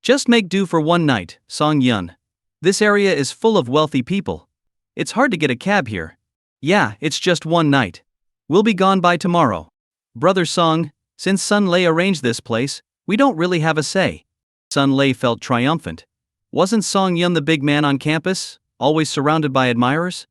"Just make do for one night, Song Yun. This area is full of wealthy people. It's hard to get a cab here. Yeah, it's just one night. We'll be gone by tomorrow. Brother Song, since Sun Lei arranged this place, we don't really have a say." Sun Lei felt triumphant. Wasn't Song Yun the big man on campus? always surrounded by admirers?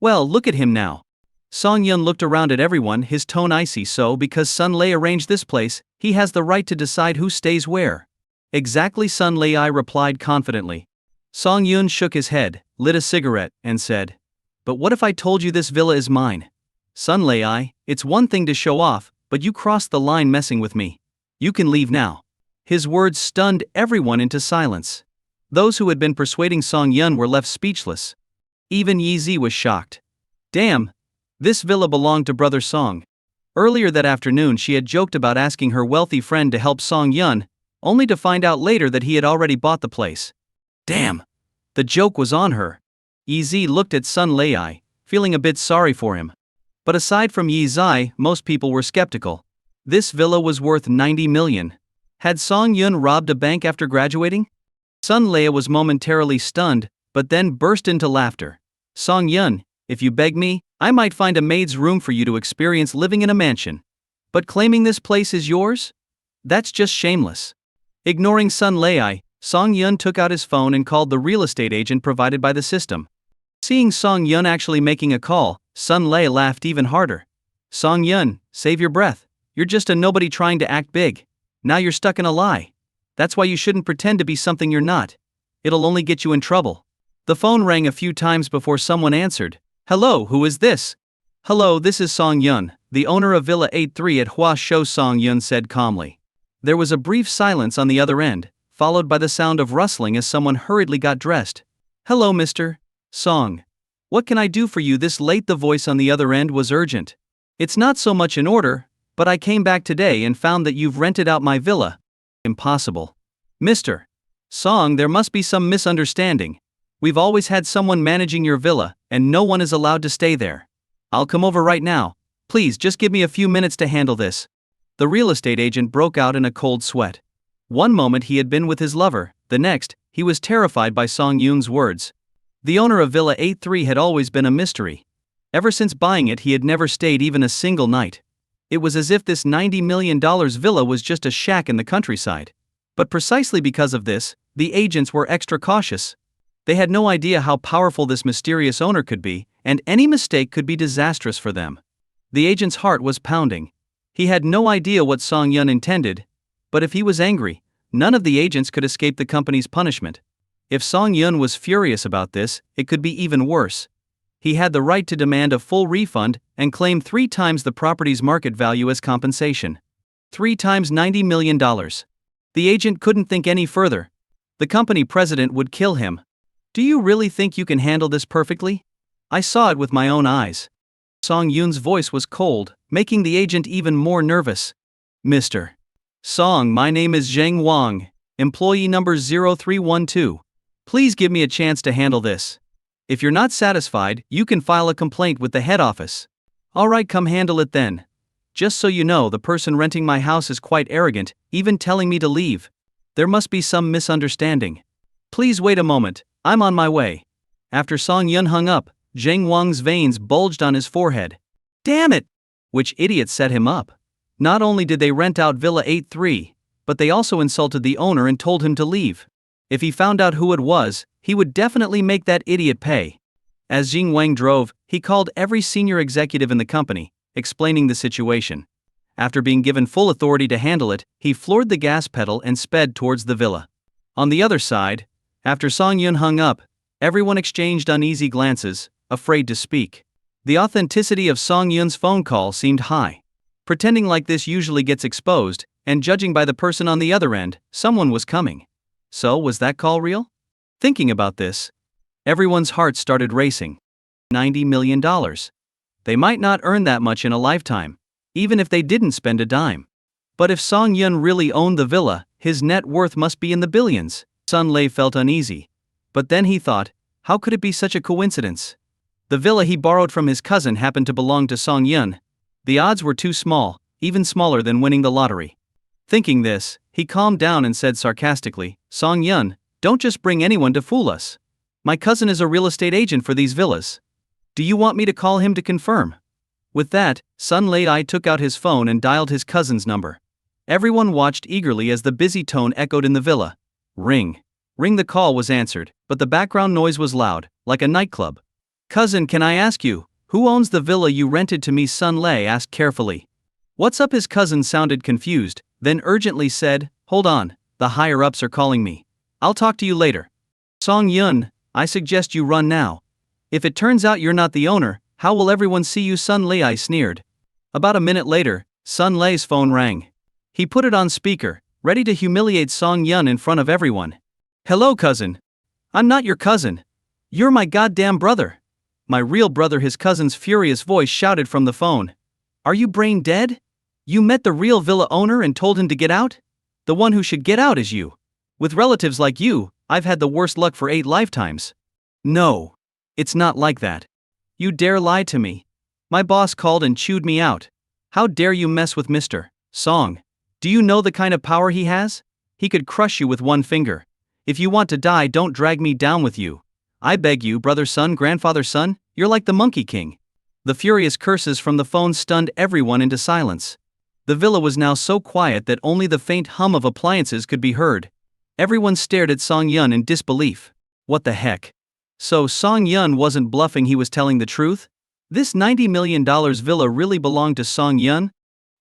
Well, look at him now. Song Yun looked around at everyone, his tone icy. So because Sun Lei arranged this place, he has the right to decide who stays where. Exactly, Sun Lei replied confidently. Song Yun shook his head, lit a cigarette, and said, "But what if I told you this villa is mine? Sun Lei, it's one thing to show off, but you crossed the line messing with me. You can leave now." His words stunned everyone into silence. Those who had been persuading Song Yun were left speechless. Even Yi Zi was shocked. Damn! This villa belonged to Brother Song. Earlier that afternoon she had joked about asking her wealthy friend to help Song Yun, only to find out later that he had already bought the place. Damn! The joke was on her. Yi Zi looked at Sun Lei, feeling a bit sorry for him. But aside from Yi Zi, most people were skeptical. This villa was worth 90 million. Had Song Yun robbed a bank after graduating? Sun Lei was momentarily stunned, but then burst into laughter. Song Yun, if you beg me, I might find a maid's room for you to experience living in a mansion. But claiming this place is yours? That's just shameless. Ignoring Sun Lei, Song Yun took out his phone and called the real estate agent provided by the system. Seeing Song Yun actually making a call, Sun Lei laughed even harder. Song Yun, save your breath. You're just a nobody trying to act big. Now you're stuck in a lie. That's why you shouldn't pretend to be something you're not. It'll only get you in trouble. The phone rang a few times before someone answered. Hello, who is this? Hello, this is Song Yun, the owner of Villa 83 at Hua Shou, Song Yun said calmly. There was a brief silence on the other end, followed by the sound of rustling as someone hurriedly got dressed. Hello, Mr. Song. What can I do for you this late? The voice on the other end was urgent. It's not so much an order, but I came back today and found that you've rented out my villa. Impossible. Mr. Song, there must be some misunderstanding. We've always had someone managing your villa, and no one is allowed to stay there. I'll come over right now. Please just give me a few minutes to handle this. The real estate agent broke out in a cold sweat. One moment he had been with his lover, the next, he was terrified by Song Yun's words. The owner of Villa 83 had always been a mystery. Ever since buying it, he had never stayed even a single night. It was as if this $90 million villa was just a shack in the countryside. But precisely because of this, the agents were extra cautious. They had no idea how powerful this mysterious owner could be, and any mistake could be disastrous for them. The agent's heart was pounding. He had no idea what Song Yun intended, but if he was angry, none of the agents could escape the company's punishment. If Song Yun was furious about this, it could be even worse. He had the right to demand a full refund and claim 3 times the property's market value as compensation. 3 times $90 million. The agent couldn't think any further. The company president would kill him. Do you really think you can handle this perfectly? I saw it with my own eyes. Song Yun's voice was cold, making the agent even more nervous. Mr. Song, my name is Zheng Wang, employee number 0312. Please give me a chance to handle this. If you're not satisfied, you can file a complaint with the head office. Alright, come handle it then. Just so you know, the person renting my house is quite arrogant, even telling me to leave. There must be some misunderstanding. Please wait a moment, I'm on my way. After Song Yun hung up, Zheng Wang's veins bulged on his forehead. Damn it! Which idiot set him up? Not only did they rent out Villa 83, but they also insulted the owner and told him to leave. If he found out who it was, he would definitely make that idiot pay. As Zheng Wang drove, he called every senior executive in the company, explaining the situation. After being given full authority to handle it, he floored the gas pedal and sped towards the villa. On the other side, after Song Yun hung up, everyone exchanged uneasy glances, afraid to speak. The authenticity of Song Yun's phone call seemed high. Pretending like this usually gets exposed, and judging by the person on the other end, someone was coming. So, was that call real? Thinking about this, everyone's heart started racing. $90 million. They might not earn that much in a lifetime, even if they didn't spend a dime. But if Song Yun really owned the villa, his net worth must be in the billions. Sun Lei felt uneasy. But then he thought, how could it be such a coincidence? The villa he borrowed from his cousin happened to belong to Song Yun. The odds were too small, even smaller than winning the lottery. Thinking this, he calmed down and said sarcastically, Song Yun, don't just bring anyone to fool us. My cousin is a real estate agent for these villas. Do you want me to call him to confirm? With that, Sun Lei took out his phone and dialed his cousin's number. Everyone watched eagerly as the busy tone echoed in the villa. Ring. Ring the call was answered, but the background noise was loud, like a nightclub. Cousin, can I ask you, who owns the villa you rented to me? Sun Lei asked carefully. What's up? His cousin sounded confused, then urgently said, hold on, the higher-ups are calling me. I'll talk to you later. Song Yun, I suggest you run now. If it turns out you're not the owner, how will everyone see you? Sun Lei sneered. About a minute later, Sun Lei's phone rang. He put it on speaker, ready to humiliate Song Yun in front of everyone. Hello, cousin. I'm not your cousin. You're my goddamn brother. My real brother. His cousin's furious voice shouted from the phone. Are you brain dead? You met the real villa owner and told him to get out? The one who should get out is you. With relatives like you, I've had the worst luck for 8 lifetimes. No. It's not like that. You dare lie to me. My boss called and chewed me out. How dare you mess with Mr. Song? Do you know the kind of power he has? He could crush you with one finger. If you want to die, don't drag me down with you. I beg you, brother, son, grandfather, son, you're like the Monkey King. The furious curses from the phone stunned everyone into silence. The villa was now so quiet that only the faint hum of appliances could be heard. Everyone stared at Song Yun in disbelief. What the heck? So Song Yun wasn't bluffing, he was telling the truth? This $90 million villa really belonged to Song Yun?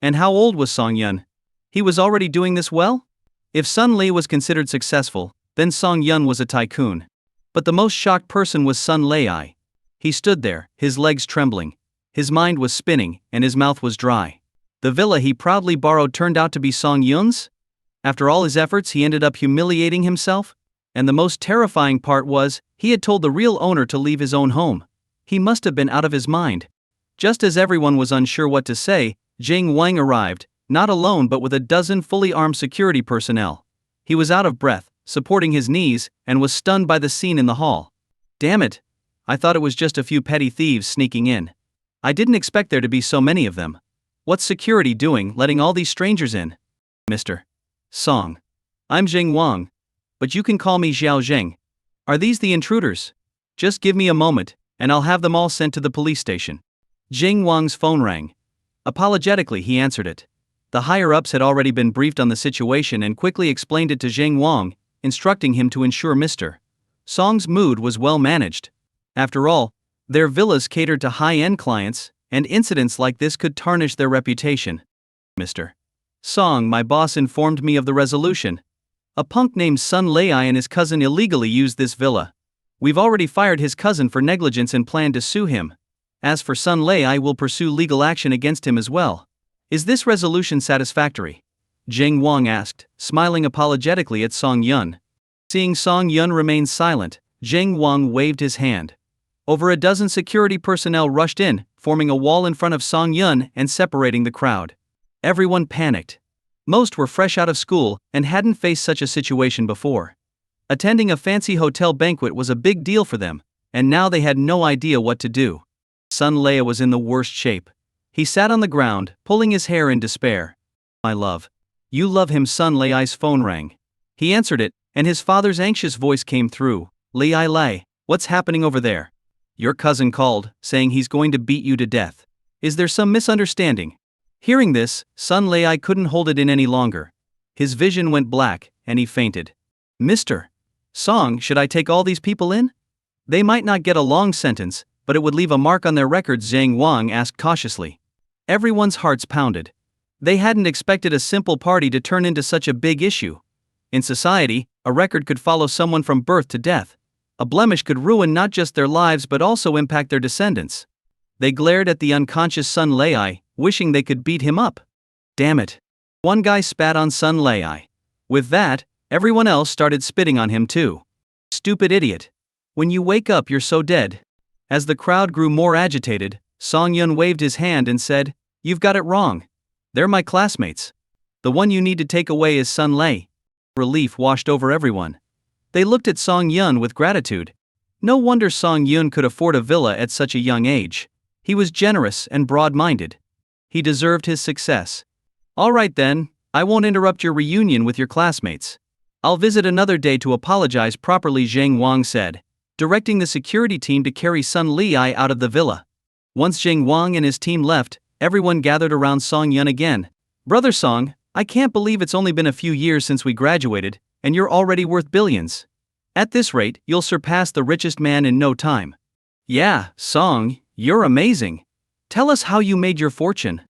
And how old was Song Yun? He was already doing this well? If Sun Lei was considered successful, then Song Yun was a tycoon. But the most shocked person was Sun Lei. He stood there, his legs trembling. His mind was spinning, and his mouth was dry. The villa he proudly borrowed turned out to be Song Yun's? After all his efforts, he ended up humiliating himself? And the most terrifying part was, he had told the real owner to leave his own home. He must have been out of his mind. Just as everyone was unsure what to say, Jing Wang arrived, not alone but with a dozen fully armed security personnel. He was out of breath, supporting his knees, and was stunned by the scene in the hall. Damn it! I thought it was just a few petty thieves sneaking in. I didn't expect there to be so many of them. What's security doing, letting all these strangers in? Mr. Song. I'm Jing Wang. But you can call me Xiao Zheng. Are these the intruders? Just give me a moment, and I'll have them all sent to the police station. Jing Wang's phone rang. Apologetically, he answered it. The higher-ups had already been briefed on the situation and quickly explained it to Jing Wang, instructing him to ensure Mr. Song's mood was well managed. After all, their villas catered to high-end clients, and incidents like this could tarnish their reputation. Mr. Song, my boss informed me of the resolution. A punk named Sun Lei and his cousin illegally used this villa. We've already fired his cousin for negligence and plan to sue him. As for Sun Lei, we'll pursue legal action against him as well. Is this resolution satisfactory? Jing Wang asked, smiling apologetically at Song Yun. Seeing Song Yun remain silent, Jing Wang waved his hand. Over a dozen security personnel rushed in, forming a wall in front of Song Yun and separating the crowd. Everyone panicked. Most were fresh out of school and hadn't faced such a situation before. Attending a fancy hotel banquet was a big deal for them, and now they had no idea what to do. Sun Lei was in the worst shape. He sat on the ground, pulling his hair in despair. My love. You love him. Sun Lei's phone rang. He answered it, and his father's anxious voice came through. Lei, what's happening over there? Your cousin called, saying he's going to beat you to death. Is there some misunderstanding? Hearing this, Sun Lei couldn't hold it in any longer. His vision went black, and he fainted. Mr. Song, should I take all these people in? They might not get a long sentence, but it would leave a mark on their records, Zhang Wang asked cautiously. Everyone's hearts pounded. They hadn't expected a simple party to turn into such a big issue. In society, a record could follow someone from birth to death. A blemish could ruin not just their lives but also impact their descendants. They glared at the unconscious Sun Lei, wishing they could beat him up. Damn it. One guy spat on Sun Lei. With that, everyone else started spitting on him too. Stupid idiot. When you wake up, you're so dead. As the crowd grew more agitated, Song Yun waved his hand and said, You've got it wrong. They're my classmates. The one you need to take away is Sun Lei. Relief washed over everyone. They looked at Song Yun with gratitude. No wonder Song Yun could afford a villa at such a young age. He was generous and broad-minded. He deserved his success. All right then, I won't interrupt your reunion with your classmates. I'll visit another day to apologize properly, Zhang Wang said, directing the security team to carry Sun Lei out of the villa. Once Zhang Wang and his team left, everyone gathered around Song Yun again. Brother Song, I can't believe it's only been a few years since we graduated, and you're already worth billions. At this rate, you'll surpass the richest man in no time. Yeah, Song, you're amazing. Tell us how you made your fortune.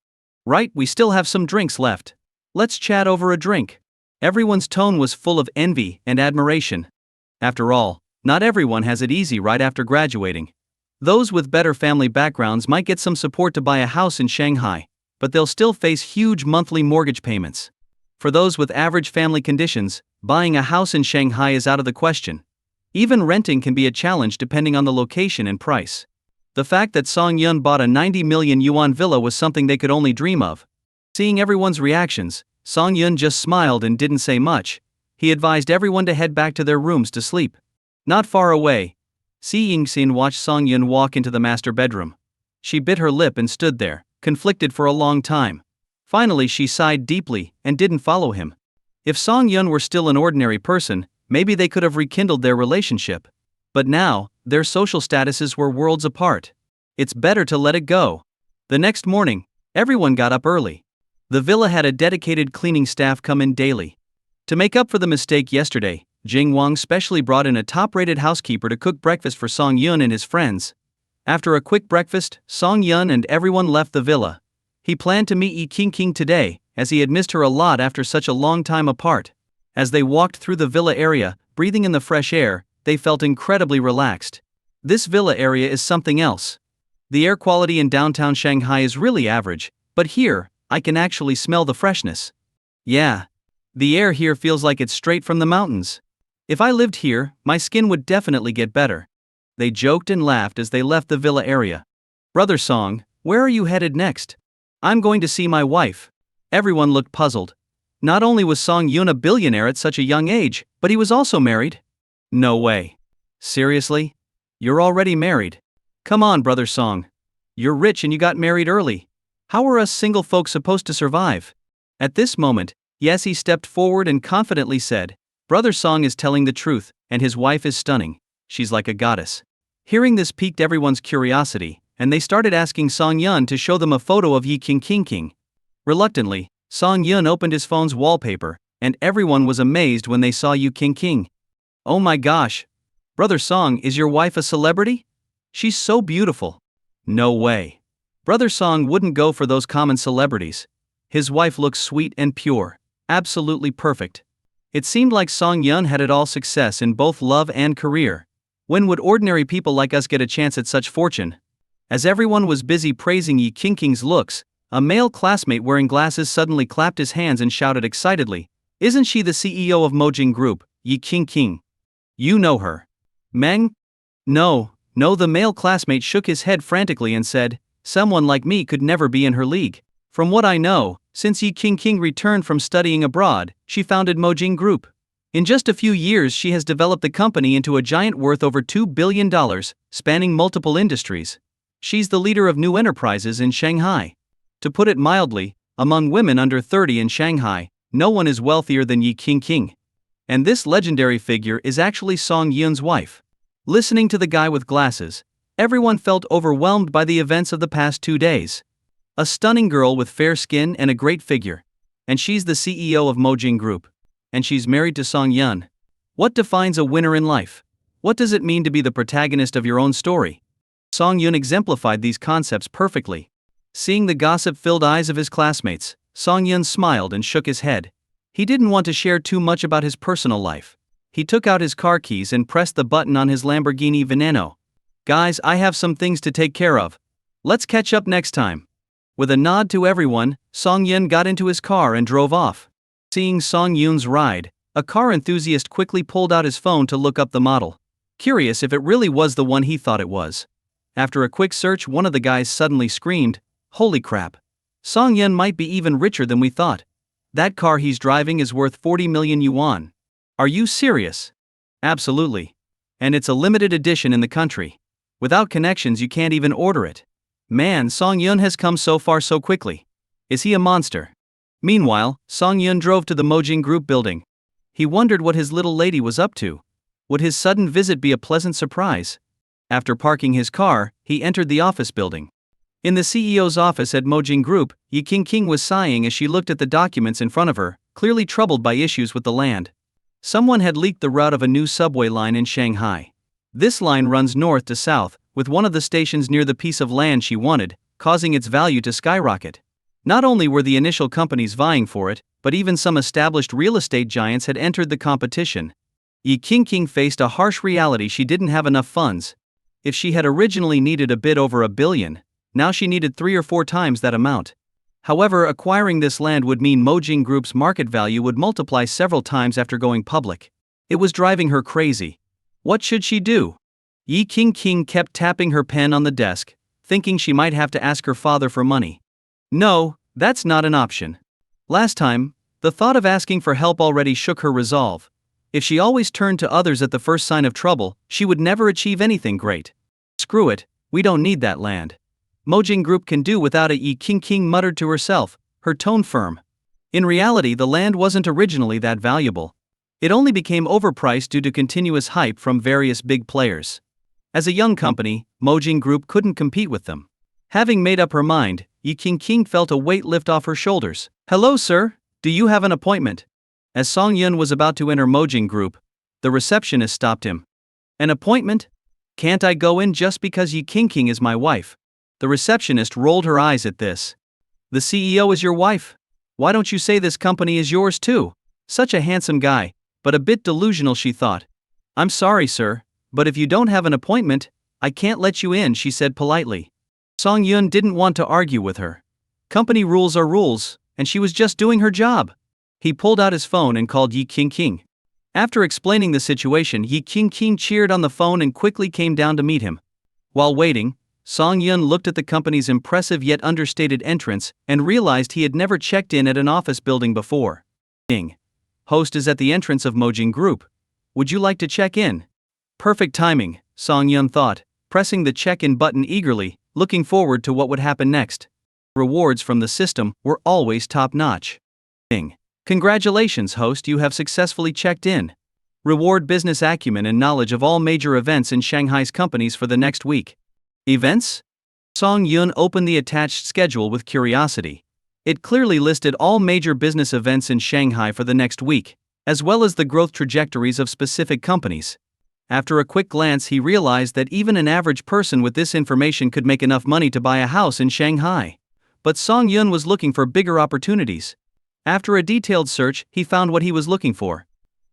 Right, we still have some drinks left. Let's chat over a drink. Everyone's tone was full of envy and admiration. After all, not everyone has it easy right after graduating. Those with better family backgrounds might get some support to buy a house in Shanghai, but they'll still face huge monthly mortgage payments. For those with average family conditions, buying a house in Shanghai is out of the question. Even renting can be a challenge depending on the location and price. The fact that Song Yun bought a 90 million yuan villa was something they could only dream of. Seeing everyone's reactions, Song Yun just smiled and didn't say much. He advised everyone to head back to their rooms to sleep. Not far away, Si Yingxin watched Song Yun walk into the master bedroom. She bit her lip and stood there, conflicted for a long time. Finally she sighed deeply and didn't follow him. If Song Yun were still an ordinary person, maybe they could have rekindled their relationship. But now, their social statuses were worlds apart. It's better to let it go. The next morning, everyone got up early. The villa had a dedicated cleaning staff come in daily. To make up for the mistake yesterday, Jing Wang specially brought in a top-rated housekeeper to cook breakfast for Song Yun and his friends. After a quick breakfast, Song Yun and everyone left the villa. He planned to meet Yi Qingqing today, as he had missed her a lot after such a long time apart. As they walked through the villa area, breathing in the fresh air, they felt incredibly relaxed. This villa area is something else. The air quality in downtown Shanghai is really average, but here, I can actually smell the freshness. Yeah. The air here feels like it's straight from the mountains. If I lived here, my skin would definitely get better. They joked and laughed as they left the villa area. Brother Song, where are you headed next? I'm going to see my wife. Everyone looked puzzled. Not only was Song Yun a billionaire at such a young age, but he was also married. No way. Seriously? You're already married? Come on, Brother Song. You're rich and you got married early. How are us single folks supposed to survive? At this moment, Yessie stepped forward and confidently said, Brother Song is telling the truth, and his wife is stunning. She's like a goddess. Hearing this piqued everyone's curiosity, and they started asking Song Yun to show them a photo of Yi Qingqing. Reluctantly, Song Yun opened his phone's wallpaper, and everyone was amazed when they saw Yi Qingqing. Oh my gosh! Brother Song, is your wife a celebrity? She's so beautiful. No way. Brother Song wouldn't go for those common celebrities. His wife looks sweet and pure. Absolutely perfect. It seemed like Song Yun had it all success in both love and career. When would ordinary people like us get a chance at such fortune? As everyone was busy praising Yi Qingqing's looks, a male classmate wearing glasses suddenly clapped his hands and shouted excitedly, Isn't she the CEO of Mojing Group, Yi Qingqing? You know her. Meng? No, the male classmate shook his head frantically and said, Someone like me could never be in her league. From what I know, since Yi Qingqing returned from studying abroad, she founded Mojing Group. In just a few years she has developed the company into a giant worth over $2 billion, spanning multiple industries. She's the leader of new enterprises in Shanghai. To put it mildly, among women under 30 in Shanghai, no one is wealthier than Yi Qingqing. And this legendary figure is actually Song Yun's wife. Listening to the guy with glasses, everyone felt overwhelmed by the events of the past 2 days. A stunning girl with fair skin and a great figure. And she's the CEO of Mojing Group. And she's married to Song Yun. What defines a winner in life? What does it mean to be the protagonist of your own story? Song Yun exemplified these concepts perfectly. Seeing the gossip-filled eyes of his classmates, Song Yun smiled and shook his head. He didn't want to share too much about his personal life. He took out his car keys and pressed the button on his Lamborghini Veneno. Guys, I have some things to take care of. Let's catch up next time. With a nod to everyone, Song Yun got into his car and drove off. Seeing Song Yun's ride, a car enthusiast quickly pulled out his phone to look up the model. Curious if it really was the one he thought it was. After a quick search, one of the guys suddenly screamed, Holy crap! Song Yun might be even richer than we thought. That car he's driving is worth 40 million yuan. Are you serious? Absolutely. And it's a limited edition in the country. Without connections you can't even order it. Man, Song Yun has come so far so quickly. Is he a monster? Meanwhile, Song Yun drove to the Mojing Group building. He wondered what his little lady was up to. Would his sudden visit be a pleasant surprise? After parking his car, he entered the office building. In the CEO's office at Mojing Group, Yi Qingqing was sighing as she looked at the documents in front of her, clearly troubled by issues with the land. Someone had leaked the route of a new subway line in Shanghai. This line runs north to south, with one of the stations near the piece of land she wanted, causing its value to skyrocket. Not only were the initial companies vying for it, but even some established real estate giants had entered the competition. Yi Qingqing faced a harsh reality: she didn't have enough funds. If she had originally needed a bit over $1 billion, now she needed 3 or 4 times that amount. However, acquiring this land would mean Mojing Group's market value would multiply several times after going public. It was driving her crazy. What should she do? Yi Qingqing kept tapping her pen on the desk, thinking she might have to ask her father for money. No, that's not an option. Last time, the thought of asking for help already shook her resolve. If she always turned to others at the first sign of trouble, she would never achieve anything great. Screw it, we don't need that land. Mojing Group can do without it, Yi Qingqing muttered to herself, her tone firm. In reality, the land wasn't originally that valuable. It only became overpriced due to continuous hype from various big players. As a young company, Mojing Group couldn't compete with them. Having made up her mind, Yi Qingqing felt a weight lift off her shoulders. Hello, sir, do you have an appointment? As Song Yun was about to enter Mojing Group, the receptionist stopped him. An appointment? Can't I go in just because Yi Qingqing is my wife? The receptionist rolled her eyes at this. The CEO is your wife? Why don't you say this company is yours too? Such a handsome guy, but a bit delusional, she thought. I'm sorry, sir, but if you don't have an appointment, I can't let you in, she said politely. Song Yun didn't want to argue with her. Company rules are rules, and she was just doing her job. He pulled out his phone and called Yi Qingqing. After explaining the situation, Yi Qingqing cheered on the phone and quickly came down to meet him. While waiting, Song Yun looked at the company's impressive yet understated entrance and realized he had never checked in at an office building before. Host is at the entrance of Mojing Group. Would you like to check in? Perfect timing, Song Yun thought, pressing the check-in button eagerly, looking forward to what would happen next. Rewards from the system were always top-notch. Congratulations, host, you have successfully checked in. Reward business acumen and knowledge of all major events in Shanghai's companies for the next week. Events? Song Yun opened the attached schedule with curiosity. It clearly listed all major business events in Shanghai for the next week, as well as the growth trajectories of specific companies. After a quick glance, he realized that even an average person with this information could make enough money to buy a house in Shanghai. But Song Yun was looking for bigger opportunities. After a detailed search, he found what he was looking for.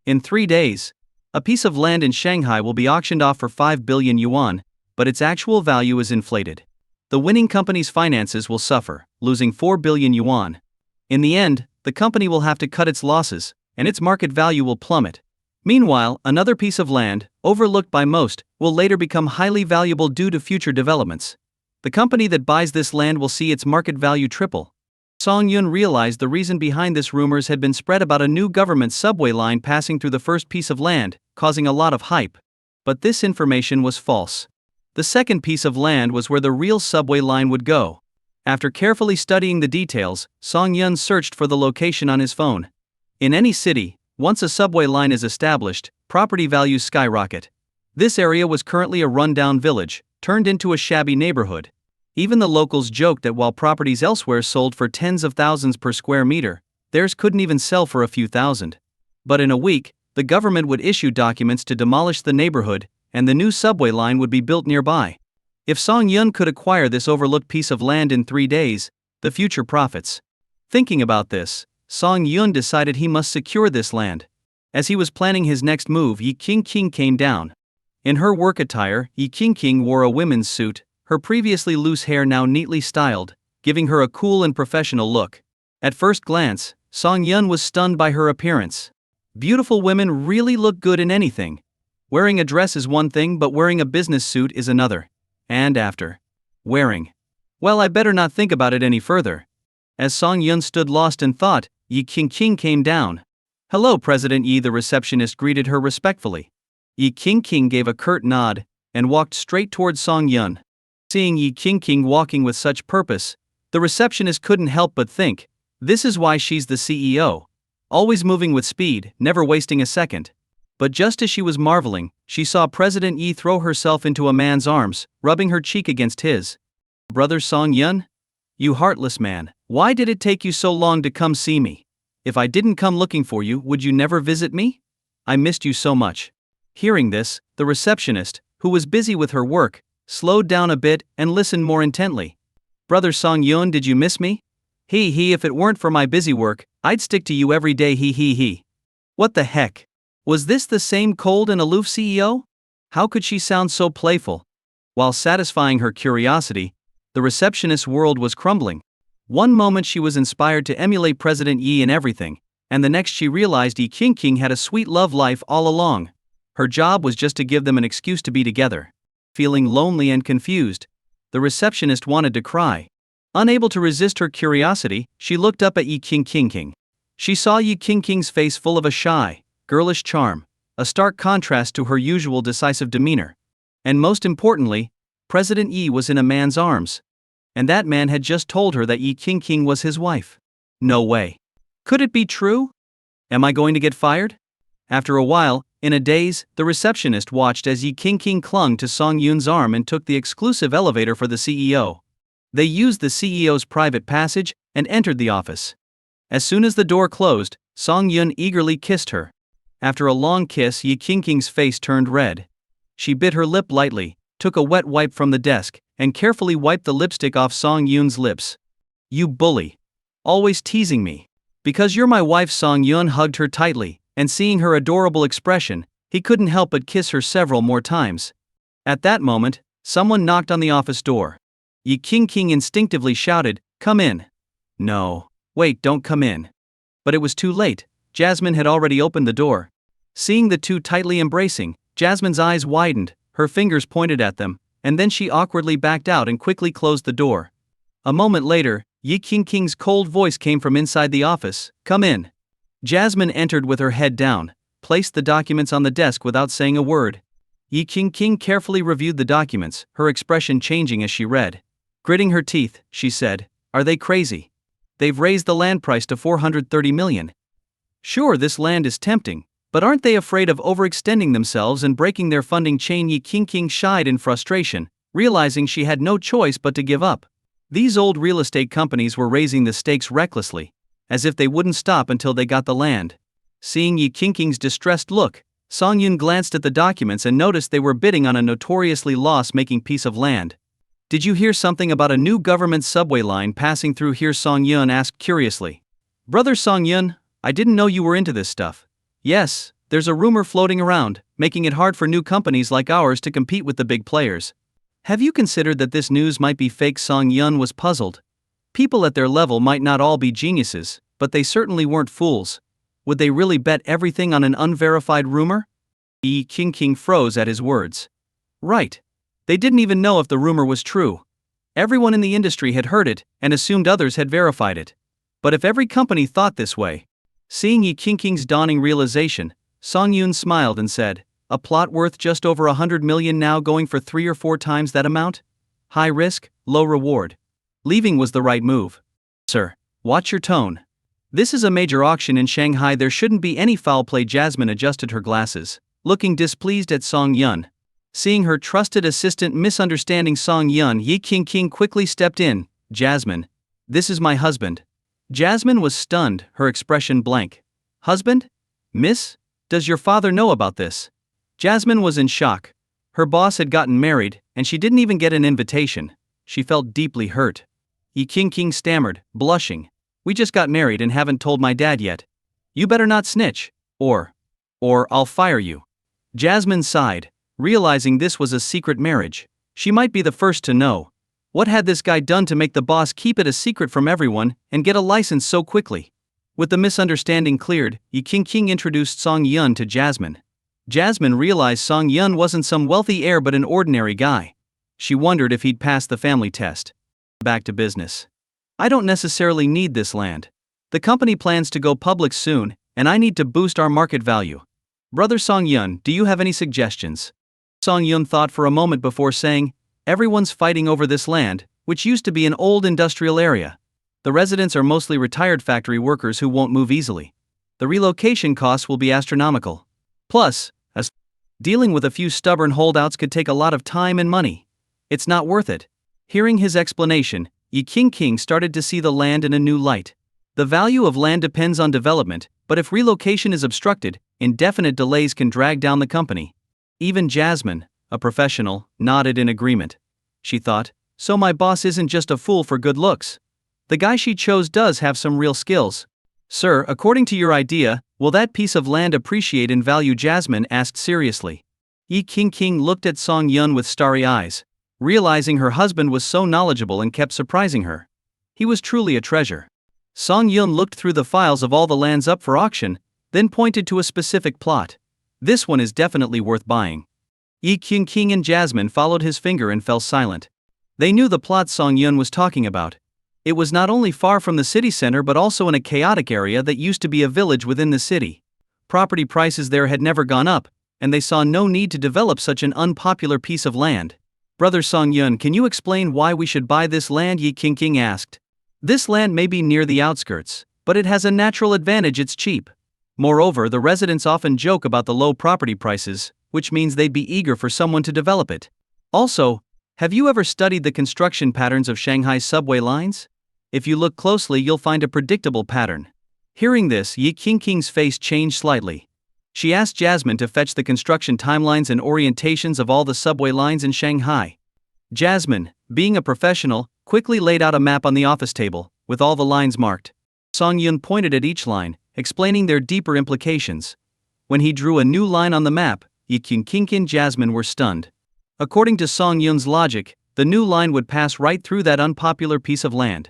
In 3 days, a piece of land in Shanghai will be auctioned off for 5 billion yuan, but its actual value is inflated. The winning company's finances will suffer, losing 4 billion yuan. In the end, the company will have to cut its losses, and its market value will plummet. Meanwhile, another piece of land, overlooked by most, will later become highly valuable due to future developments. The company that buys this land will see its market value triple. Song Yun realized the reason behind this: rumors had been spread about a new government subway line passing through the first piece of land, causing a lot of hype. But this information was false. The second piece of land was where the real subway line would go. After carefully studying the details, Song Yun searched for the location on his phone. In any city, once a subway line is established, property values skyrocket. This area was currently a rundown village, turned into a shabby neighborhood. Even the locals joked that while properties elsewhere sold for tens of thousands per square meter, theirs couldn't even sell for a few thousand. But in a week, the government would issue documents to demolish the neighborhood, and the new subway line would be built nearby. If Song Yun could acquire this overlooked piece of land in 3 days, the future profits. Thinking about this, Song Yun decided he must secure this land. As he was planning his next move, Yi Qingqing came down. In her work attire, Yi Qingqing wore a women's suit, her previously loose hair now neatly styled, giving her a cool and professional look. At first glance, Song Yun was stunned by her appearance. Beautiful women really look good in anything. Wearing a dress is one thing, but wearing a business suit is another. And after wearing, well, I better not think about it any further. As Song Yun stood lost in thought, Yi Qingqing came down. Hello, President Yi, the receptionist greeted her respectfully. Yi Qingqing gave a curt nod and walked straight towards Song Yun. Seeing Yi Qingqing walking with such purpose, the receptionist couldn't help but think, this is why she's the CEO. Always moving with speed, never wasting a second. But just as she was marveling, she saw President Yi throw herself into a man's arms, rubbing her cheek against his. Brother Song Yun? You heartless man, why did it take you so long to come see me? If I didn't come looking for you, would you never visit me? I missed you so much. Hearing this, the receptionist, who was busy with her work, slowed down a bit and listened more intently. Brother Song-yun, did you miss me? He, if it weren't for my busy work, I'd stick to you every day, he. What the heck? Was this the same cold and aloof CEO? How could she sound so playful? While satisfying her curiosity, the receptionist's world was crumbling. One moment she was inspired to emulate President Yi in everything, and the next she realized Yi King had a sweet love life all along. Her job was just to give them an excuse to be together. Feeling lonely and confused, the receptionist wanted to cry. Unable to resist her curiosity, she looked up at Yi King. She saw Yi King's face full of a shy, girlish charm, a stark contrast to her usual decisive demeanor. And most importantly, President Yi was in a man's arms. And that man had just told her that Yi King was his wife. No way. Could it be true? Am I going to get fired? After a while, in a daze, the receptionist watched as Yi King clung to Song-yun's arm and took the exclusive elevator for the CEO. They used the CEO's private passage and entered the office. As soon as the door closed, Song-yun eagerly kissed her. After a long kiss, Yi King's face turned red. She bit her lip lightly, took a wet wipe from the desk, and carefully wiped the lipstick off Song-yun's lips. You bully. Always teasing me. Because you're my wife. Song-yun hugged her tightly, and seeing her adorable expression, he couldn't help but kiss her several more times. At that moment, someone knocked on the office door. Yi King instinctively shouted, "Come in." No. Wait, don't come in. But it was too late. Jasmine had already opened the door. Seeing the two tightly embracing, Jasmine's eyes widened, her fingers pointed at them, and then she awkwardly backed out and quickly closed the door. A moment later, Yi King's cold voice came from inside the office, "Come in." Jasmine entered with her head down, placed the documents on the desk without saying a word. Yi King carefully reviewed the documents, her expression changing as she read. Gritting her teeth, she said, "Are they crazy? They've raised the land price to 430 million. Sure, this land is tempting, but aren't they afraid of overextending themselves and breaking their funding chain?" Yi King shied in frustration, realizing she had no choice but to give up. These old real estate companies were raising the stakes recklessly, as if they wouldn't stop until they got the land. Seeing Yi King's distressed look, Song-yun glanced at the documents and noticed they were bidding on a notoriously loss-making piece of land. "Did you hear something about a new government subway line passing through here?" Song-yun asked curiously. "Brother Song-yun, I didn't know you were into this stuff." "Yes, there's a rumor floating around, making it hard for new companies like ours to compete with the big players." "Have you considered that this news might be fake?" Song-yun was puzzled. People at their level might not all be geniuses, but they certainly weren't fools. Would they really bet everything on an unverified rumor? Yi King froze at his words. Right. They didn't even know if the rumor was true. Everyone in the industry had heard it, and assumed others had verified it. But if every company thought this way? Seeing Yi King's dawning realization, Song-yun smiled and said, "A plot worth just over 100 million now going for 3 or 4 times that amount? High risk, low reward. Leaving was the right move. Sir, watch your tone. This is a major auction in Shanghai. There shouldn't be any foul play." Jasmine adjusted her glasses, looking displeased at Song-yun. Seeing her trusted assistant misunderstanding Song-yun, Yi King quickly stepped in. "Jasmine, this is my husband." Jasmine was stunned, her expression blank. "Husband? Miss? Does your father know about this?" Jasmine was in shock. Her boss had gotten married, and she didn't even get an invitation. She felt deeply hurt. Yi King stammered, blushing. "We just got married and haven't told my dad yet. You better not snitch, or I'll fire you." Jasmine sighed, realizing this was a secret marriage. She might be the first to know. What had this guy done to make the boss keep it a secret from everyone and get a license so quickly? With the misunderstanding cleared, Yi King introduced Song-yun to Jasmine. Jasmine realized Song-yun wasn't some wealthy heir but an ordinary guy. She wondered if he'd passed the family test. Back to business. "I don't necessarily need this land. The company plans to go public soon, and I need to boost our market value. Brother Song-yun, do you have any suggestions?" Song-yun thought for a moment before saying, "Everyone's fighting over this land, which used to be an old industrial area. The residents are mostly retired factory workers who won't move easily. The relocation costs will be astronomical. Plus, dealing with a few stubborn holdouts could take a lot of time and money. It's not worth it." Hearing his explanation, Yi King started to see the land in a new light. The value of land depends on development, but if relocation is obstructed, Indefinite delays can drag down the company. Even Jasmine, a professional, nodded in agreement. She thought, so my boss isn't just a fool for good looks. The guy she chose does have some real skills. Sir, according to your idea, will that piece of land appreciate in value? Jasmine asked seriously. Yi King looked at Song Yun with starry eyes, realizing her husband was so knowledgeable and kept surprising her. He was truly a treasure. Song Yun looked through the files of all the lands up for auction, then pointed to a specific plot. This one is definitely worth buying. Yi King and Jasmine followed his finger and fell silent. They knew the plot Song Yun was talking about. It was not only far from the city center but also in a chaotic area that used to be a village within the city. Property prices there had never gone up, and they saw no need to develop such an unpopular piece of land. Brother Song Yun, can you explain why we should buy this land? Yi King asked. This land may be near the outskirts, but it has a natural advantage: it's cheap. Moreover, the residents often joke about the low property prices, which means they'd be eager for someone to develop it. Also, have you ever studied the construction patterns of Shanghai's subway lines? If you look closely, you'll find a predictable pattern. Hearing this, Yi King's face changed slightly. She asked Jasmine to fetch the construction timelines and orientations of all the subway lines in Shanghai. Jasmine, being a professional, quickly laid out a map on the office table, with all the lines marked. Song Yun pointed at each line, explaining their deeper implications. When he drew a new line on the map, Yi King and Jasmine were stunned. According to Song Yun's logic, the new line would pass right through that unpopular piece of land.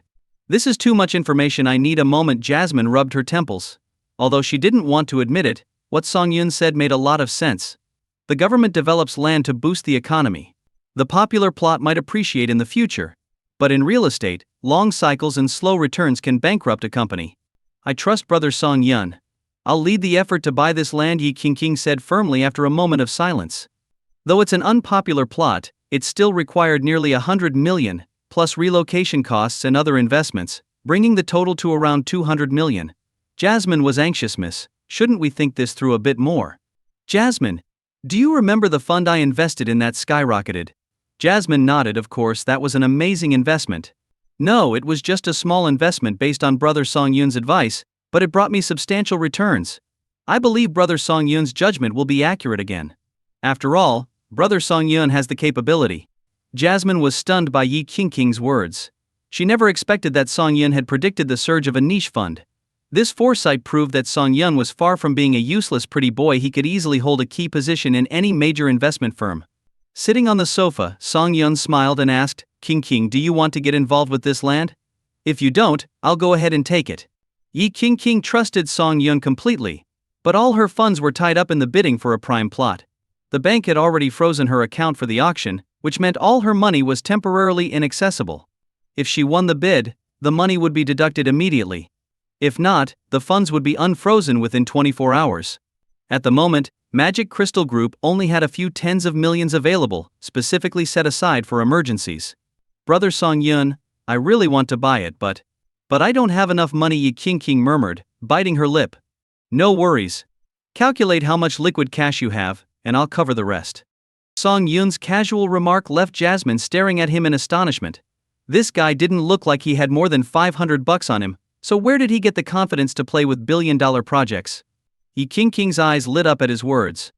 This is too much information, I need a moment. Jasmine rubbed her temples. Although she didn't want to admit it, what Song Yun said made a lot of sense. The government develops land to boost the economy. The popular plot might appreciate in the future. But in real estate, long cycles and slow returns can bankrupt a company. I trust Brother Song Yun. I'll lead the effort to buy this land, Yi King said firmly after a moment of silence. Though it's an unpopular plot, it still required nearly 100 million, plus relocation costs and other investments, bringing the total to around 200 million. Jasmine was anxious. Miss, shouldn't we think this through a bit more? Jasmine, do you remember the fund I invested in that skyrocketed? Jasmine nodded. Of course, that was an amazing investment. No, it was just a small investment based on Brother Song Yun's advice, but it brought me substantial returns. I believe Brother Song Yun's judgment will be accurate again. After all, Brother Song Yun has the capability. Jasmine was stunned by Yi King's words. She never expected that Song Yun had predicted the surge of a niche fund. This foresight proved that Song Yun was far from being a useless pretty boy. He could easily hold a key position in any major investment firm. Sitting on the sofa, Song Yun smiled and asked, King, do you want to get involved with this land? If you don't, I'll go ahead and take it. Yi King trusted Song Yun completely, but all her funds were tied up in the bidding for a prime plot. The bank had already frozen her account for the auction, which meant all her money was temporarily inaccessible. If she won the bid, the money would be deducted immediately. If not, the funds would be unfrozen within 24 hours. At the moment, Magic Crystal Group only had a few tens of millions available, specifically set aside for emergencies. Brother Song Yun, I really want to buy it, but I don't have enough money, Yi King murmured, biting her lip. No worries. Calculate how much liquid cash you have, and I'll cover the rest. Song Yun's casual remark left Jasmine staring at him in astonishment. This guy didn't look like he had more than $500 on him, so where did he get the confidence to play with billion-dollar projects? Yi King's eyes lit up at his words.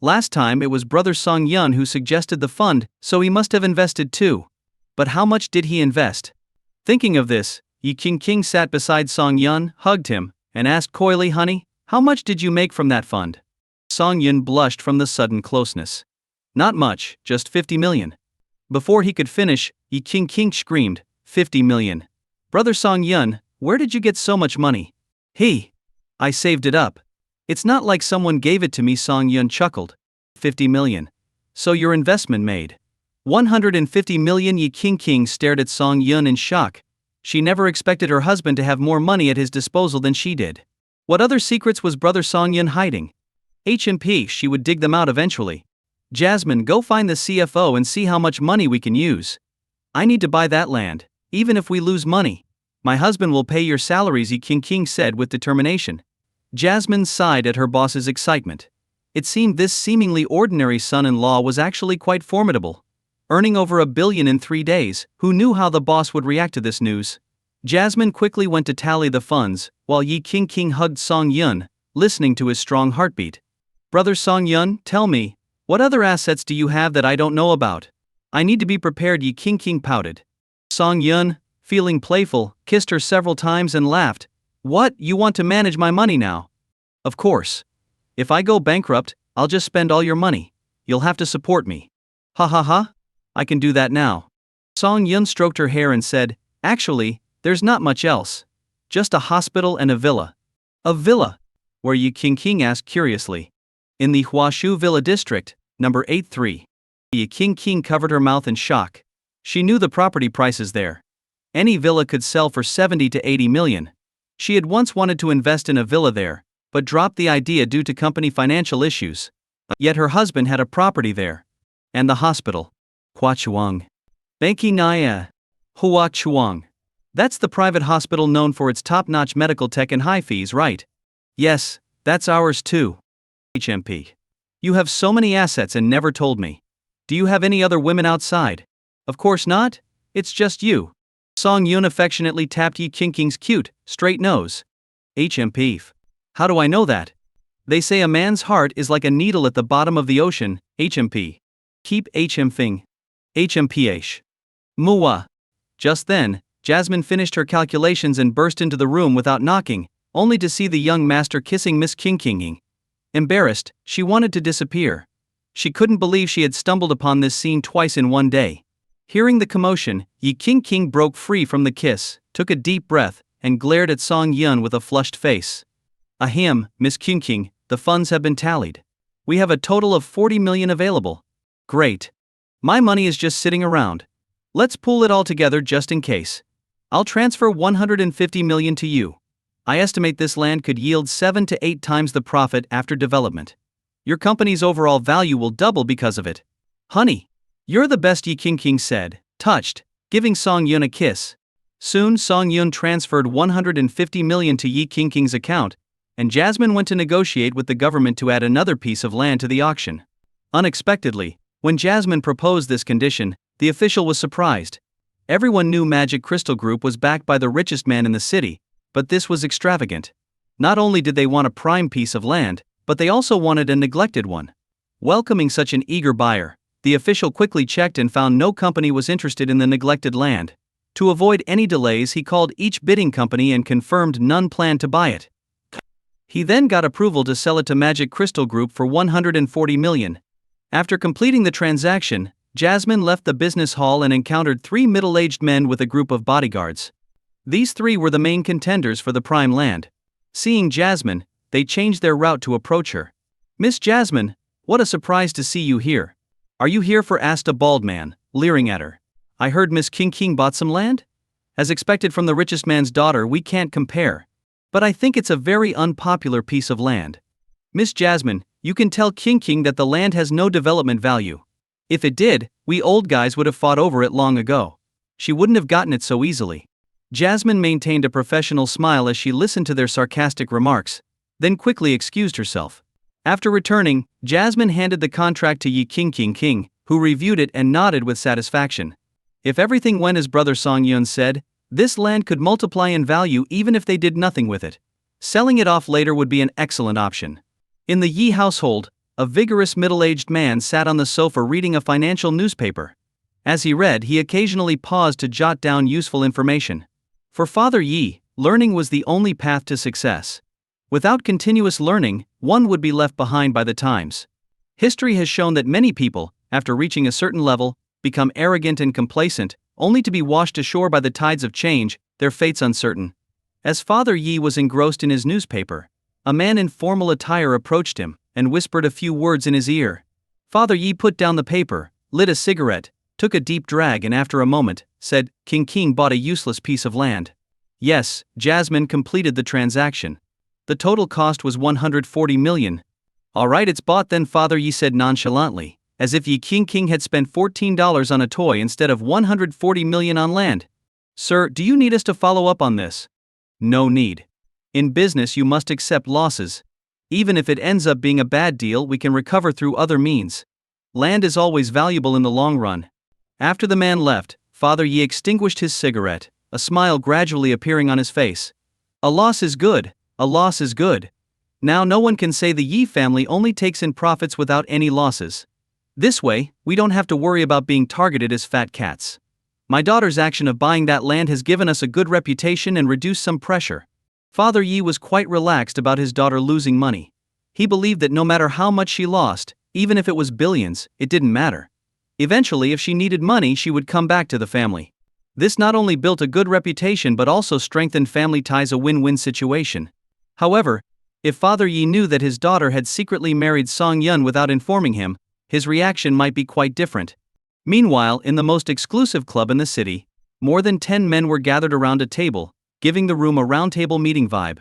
Last time it was Brother Song Yun who suggested the fund, so he must have invested too. But how much did he invest? Thinking of this, Yi King sat beside Song Yun, hugged him, and asked coyly, Honey, how much did you make from that fund? Song Yun blushed from the sudden closeness. Not much, just 50 million. Before he could finish, Yi King screamed, 50 million. Brother Song Yun, where did you get so much money? I saved it up. It's not like someone gave it to me, Song Yun chuckled. 50 million. So your investment made 150 million. Yi King stared at Song Yun in shock. She never expected her husband to have more money at his disposal than she did. What other secrets was Brother Song Yun hiding? She would dig them out eventually. Jasmine, go find the CFO and see how much money we can use. I need to buy that land, even if we lose money. My husband will pay your salaries, Yi King said with determination. Jasmine sighed at her boss's excitement. It seemed this seemingly ordinary son-in-law was actually quite formidable. Earning over $1 billion in 3 days, who knew how the boss would react to this news? Jasmine quickly went to tally the funds, while Yi King hugged Song Yun, listening to his strong heartbeat. Brother Song Yun, tell me, what other assets do you have that I don't know about? I need to be prepared. Yi King pouted. Song Yun, feeling playful, kissed her several times and laughed. What, you want to manage my money now? Of course. If I go bankrupt, I'll just spend all your money. You'll have to support me. Ha ha ha. I can do that now. Song Yun stroked her hair and said, actually, there's not much else. Just a hospital and a villa. A villa? Where Yi King asked curiously. In the Huashu Villa District, number 83. Yi King covered her mouth in shock. She knew the property prices there. Any villa could sell for 70 to 80 million. She had once wanted to invest in a villa there, but dropped the idea due to company financial issues. Yet her husband had a property there. And the hospital. Huachuang. Banki Naya. Huachuang. That's the private hospital known for its top-notch medical tech and high fees, right? Yes, that's ours too. HMP. You have so many assets and never told me. Do you have any other women outside? Of course not, it's just you. Song Yun affectionately tapped Yi King's cute, straight nose. HMP. How do I know that? They say a man's heart is like a needle at the bottom of the ocean, HMP. Keep HMing. HMPH. Muwa. Just then, Jasmine finished her calculations and burst into the room without knocking, only to see the young master kissing Miss King. Embarrassed, she wanted to disappear. She couldn't believe she had stumbled upon this scene twice in one day. Hearing the commotion, Yi King broke free from the kiss, took a deep breath, and glared at Song Yun with a flushed face. Ahem, Miss King, the funds have been tallied. We have a total of 40 million available. Great. My money is just sitting around. Let's pool it all together just in case. I'll transfer 150 million to you. I estimate this land could yield 7 to 8 times the profit after development. Your company's overall value will double because of it. Honey, you're the best, Yi King said, touched, giving Song Yun a kiss. Soon Song Yun transferred 150 million to Yi King's account, and Jasmine went to negotiate with the government to add another piece of land to the auction. Unexpectedly, when Jasmine proposed this condition, the official was surprised. Everyone knew Magic Crystal Group was backed by the richest man in the city, but this was extravagant. Not only did they want a prime piece of land, but they also wanted a neglected one. Welcoming such an eager buyer, the official quickly checked and found no company was interested in the neglected land. To avoid any delays, he called each bidding company and confirmed none planned to buy it. He then got approval to sell it to Magic Crystal Group for 140 million. After completing the transaction, Jasmine left the business hall and encountered 3 middle-aged men with a group of bodyguards. These 3 were the main contenders for the prime land. Seeing Jasmine, they changed their route to approach her. Miss Jasmine, what a surprise to see you here. Are you here for? Asked a bald man, leering at her. I heard Miss King bought some land? As expected from the richest man's daughter, we can't compare. But I think it's a very unpopular piece of land. Miss Jasmine, you can tell King that the land has no development value. If it did, we old guys would have fought over it long ago. She wouldn't have gotten it so easily. Jasmine maintained a professional smile as she listened to their sarcastic remarks, then quickly excused herself. After returning, Jasmine handed the contract to Yi King, who reviewed it and nodded with satisfaction. If everything went as Brother Song Yun said, this land could multiply in value even if they did nothing with it. Selling it off later would be an excellent option. In the Yi household, a vigorous middle-aged man sat on the sofa reading a financial newspaper. As he read, he occasionally paused to jot down useful information. For Father Yi, learning was the only path to success. Without continuous learning, one would be left behind by the times. History has shown that many people, after reaching a certain level, become arrogant and complacent, only to be washed ashore by the tides of change, their fates uncertain. As Father Yi was engrossed in his newspaper, a man in formal attire approached him and whispered a few words in his ear. Father Yi put down the paper, lit a cigarette, took a deep drag and after a moment, said, King bought a useless piece of land. Yes, Jasmine completed the transaction. The total cost was 140 million. Alright, it's bought then, Father Yi said nonchalantly, as if Yi King had spent $14 on a toy instead of 140 million on land. Sir, do you need us to follow up on this? No need. In business you must accept losses. Even if it ends up being a bad deal, we can recover through other means. Land is always valuable in the long run. After the man left, Father Yi extinguished his cigarette, a smile gradually appearing on his face. A loss is good, a loss is good. Now no one can say the Yi family only takes in profits without any losses. This way, we don't have to worry about being targeted as fat cats. My daughter's action of buying that land has given us a good reputation and reduced some pressure. Father Yi was quite relaxed about his daughter losing money. He believed that no matter how much she lost, even if it was billions, it didn't matter. Eventually, if she needed money, she would come back to the family. This not only built a good reputation but also strengthened family ties, a win-win situation. However, if Father Yi knew that his daughter had secretly married Song Yun without informing him, his reaction might be quite different. Meanwhile, in the most exclusive club in the city, more than 10 men were gathered around a table, giving the room a roundtable meeting vibe.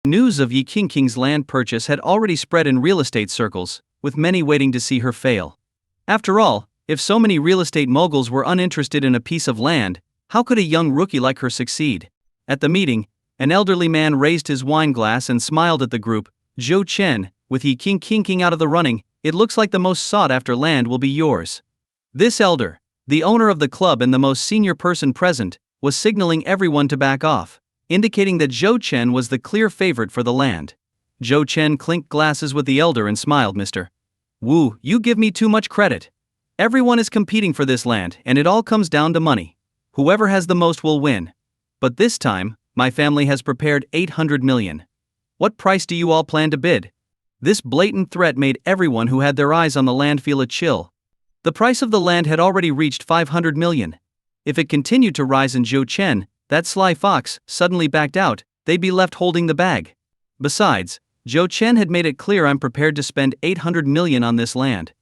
News of Yi Qingqing's land purchase had already spread in real estate circles, with many waiting to see her fail. After all, if so many real estate moguls were uninterested in a piece of land, how could a young rookie like her succeed? At the meeting, an elderly man raised his wine glass and smiled at the group. Zhou Chen, with Yi Qingqing out of the running, it looks like the most sought-after land will be yours. This elder, the owner of the club and the most senior person present, was signaling everyone to back off, indicating that Zhou Chen was the clear favorite for the land. Zhou Chen clinked glasses with the elder and smiled. Mr. Wu, you give me too much credit. Everyone is competing for this land and it all comes down to money. Whoever has the most will win. But this time, my family has prepared 800 million. What price do you all plan to bid? This blatant threat made everyone who had their eyes on the land feel a chill. The price of the land had already reached 500 million. If it continued to rise and Zhou Chen, that sly fox, suddenly backed out, they'd be left holding the bag. Besides, Zhou Chen had made it clear, I'm prepared to spend 800 million on this land.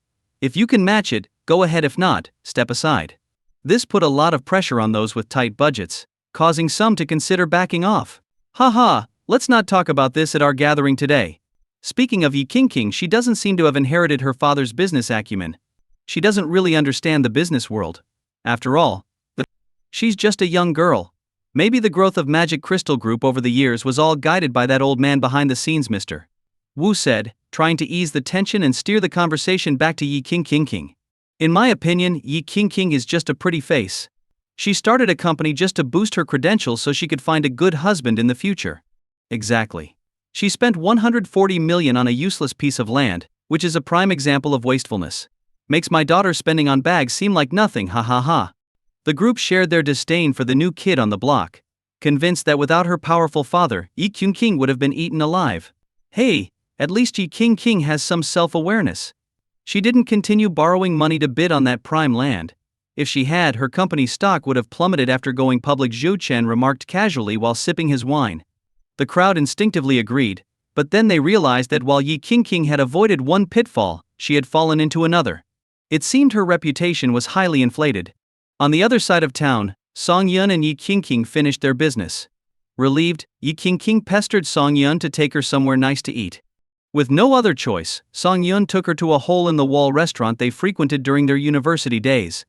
If you can match it, go ahead, if not, step aside. This put a lot of pressure on those with tight budgets, causing some to consider backing off. Haha, let's not talk about this at our gathering today. Speaking of Yi Qingqing, she doesn't seem to have inherited her father's business acumen. She doesn't really understand the business world. After all, she's just a young girl. Maybe the growth of Magic Crystal Group over the years was all guided by that old man behind the scenes, Mr. Wu said, trying to ease the tension and steer the conversation back to Yi Qingqing. In my opinion, Yi Qingqing is just a pretty face. She started a company just to boost her credentials so she could find a good husband in the future. Exactly. She spent 140 million on a useless piece of land, which is a prime example of wastefulness. Makes my daughter's spending on bags seem like nothing, ha ha ha. The group shared their disdain for the new kid on the block, convinced that without her powerful father, Yi Qingqing would have been eaten alive. Hey, at least Yi Qingqing has some self-awareness. She didn't continue borrowing money to bid on that prime land. If she had, her company's stock would have plummeted after going public, Zhou Chen remarked casually while sipping his wine. The crowd instinctively agreed, but then they realized that while Yi Qingqing had avoided one pitfall, she had fallen into another. It seemed her reputation was highly inflated. On the other side of town, Song Yun and Yi Qingqing finished their business. Relieved, Yi Qingqing pestered Song Yun to take her somewhere nice to eat. With no other choice, Song Yun took her to a hole-in-the-wall restaurant they frequented during their university days.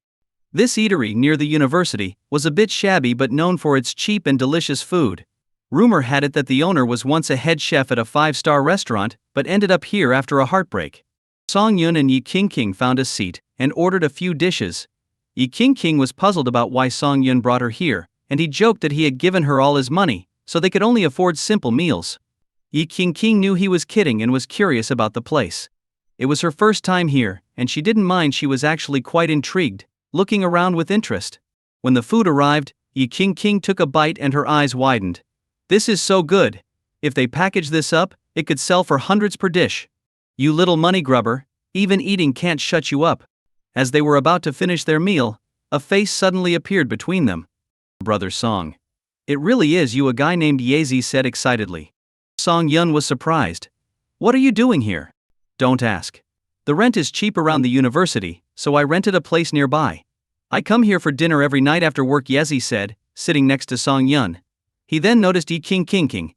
This eatery near the university was a bit shabby but known for its cheap and delicious food. Rumor had it that the owner was once a head chef at a 5-star restaurant but ended up here after a heartbreak. Song Yun and Yi Qingqing found a seat and ordered a few dishes. Yi Qingqing was puzzled about why Song Yun brought her here, and he joked that he had given her all his money, so they could only afford simple meals. Yi Qingqing knew he was kidding and was curious about the place. It was her first time here, and she didn't mind. She was actually quite intrigued, looking around with interest. When the food arrived, Yi Qingqing took a bite and her eyes widened. This is so good. If they package this up, it could sell for hundreds per dish. You little money grubber, even eating can't shut you up. As they were about to finish their meal, a face suddenly appeared between them. Brother Song. It really is you, a guy named Yazi said excitedly. Song Yun was surprised. What are you doing here? Don't ask. The rent is cheap around the university, so I rented a place nearby. I come here for dinner every night after work, Yazi said, sitting next to Song Yun. He then noticed Yi Qingqing.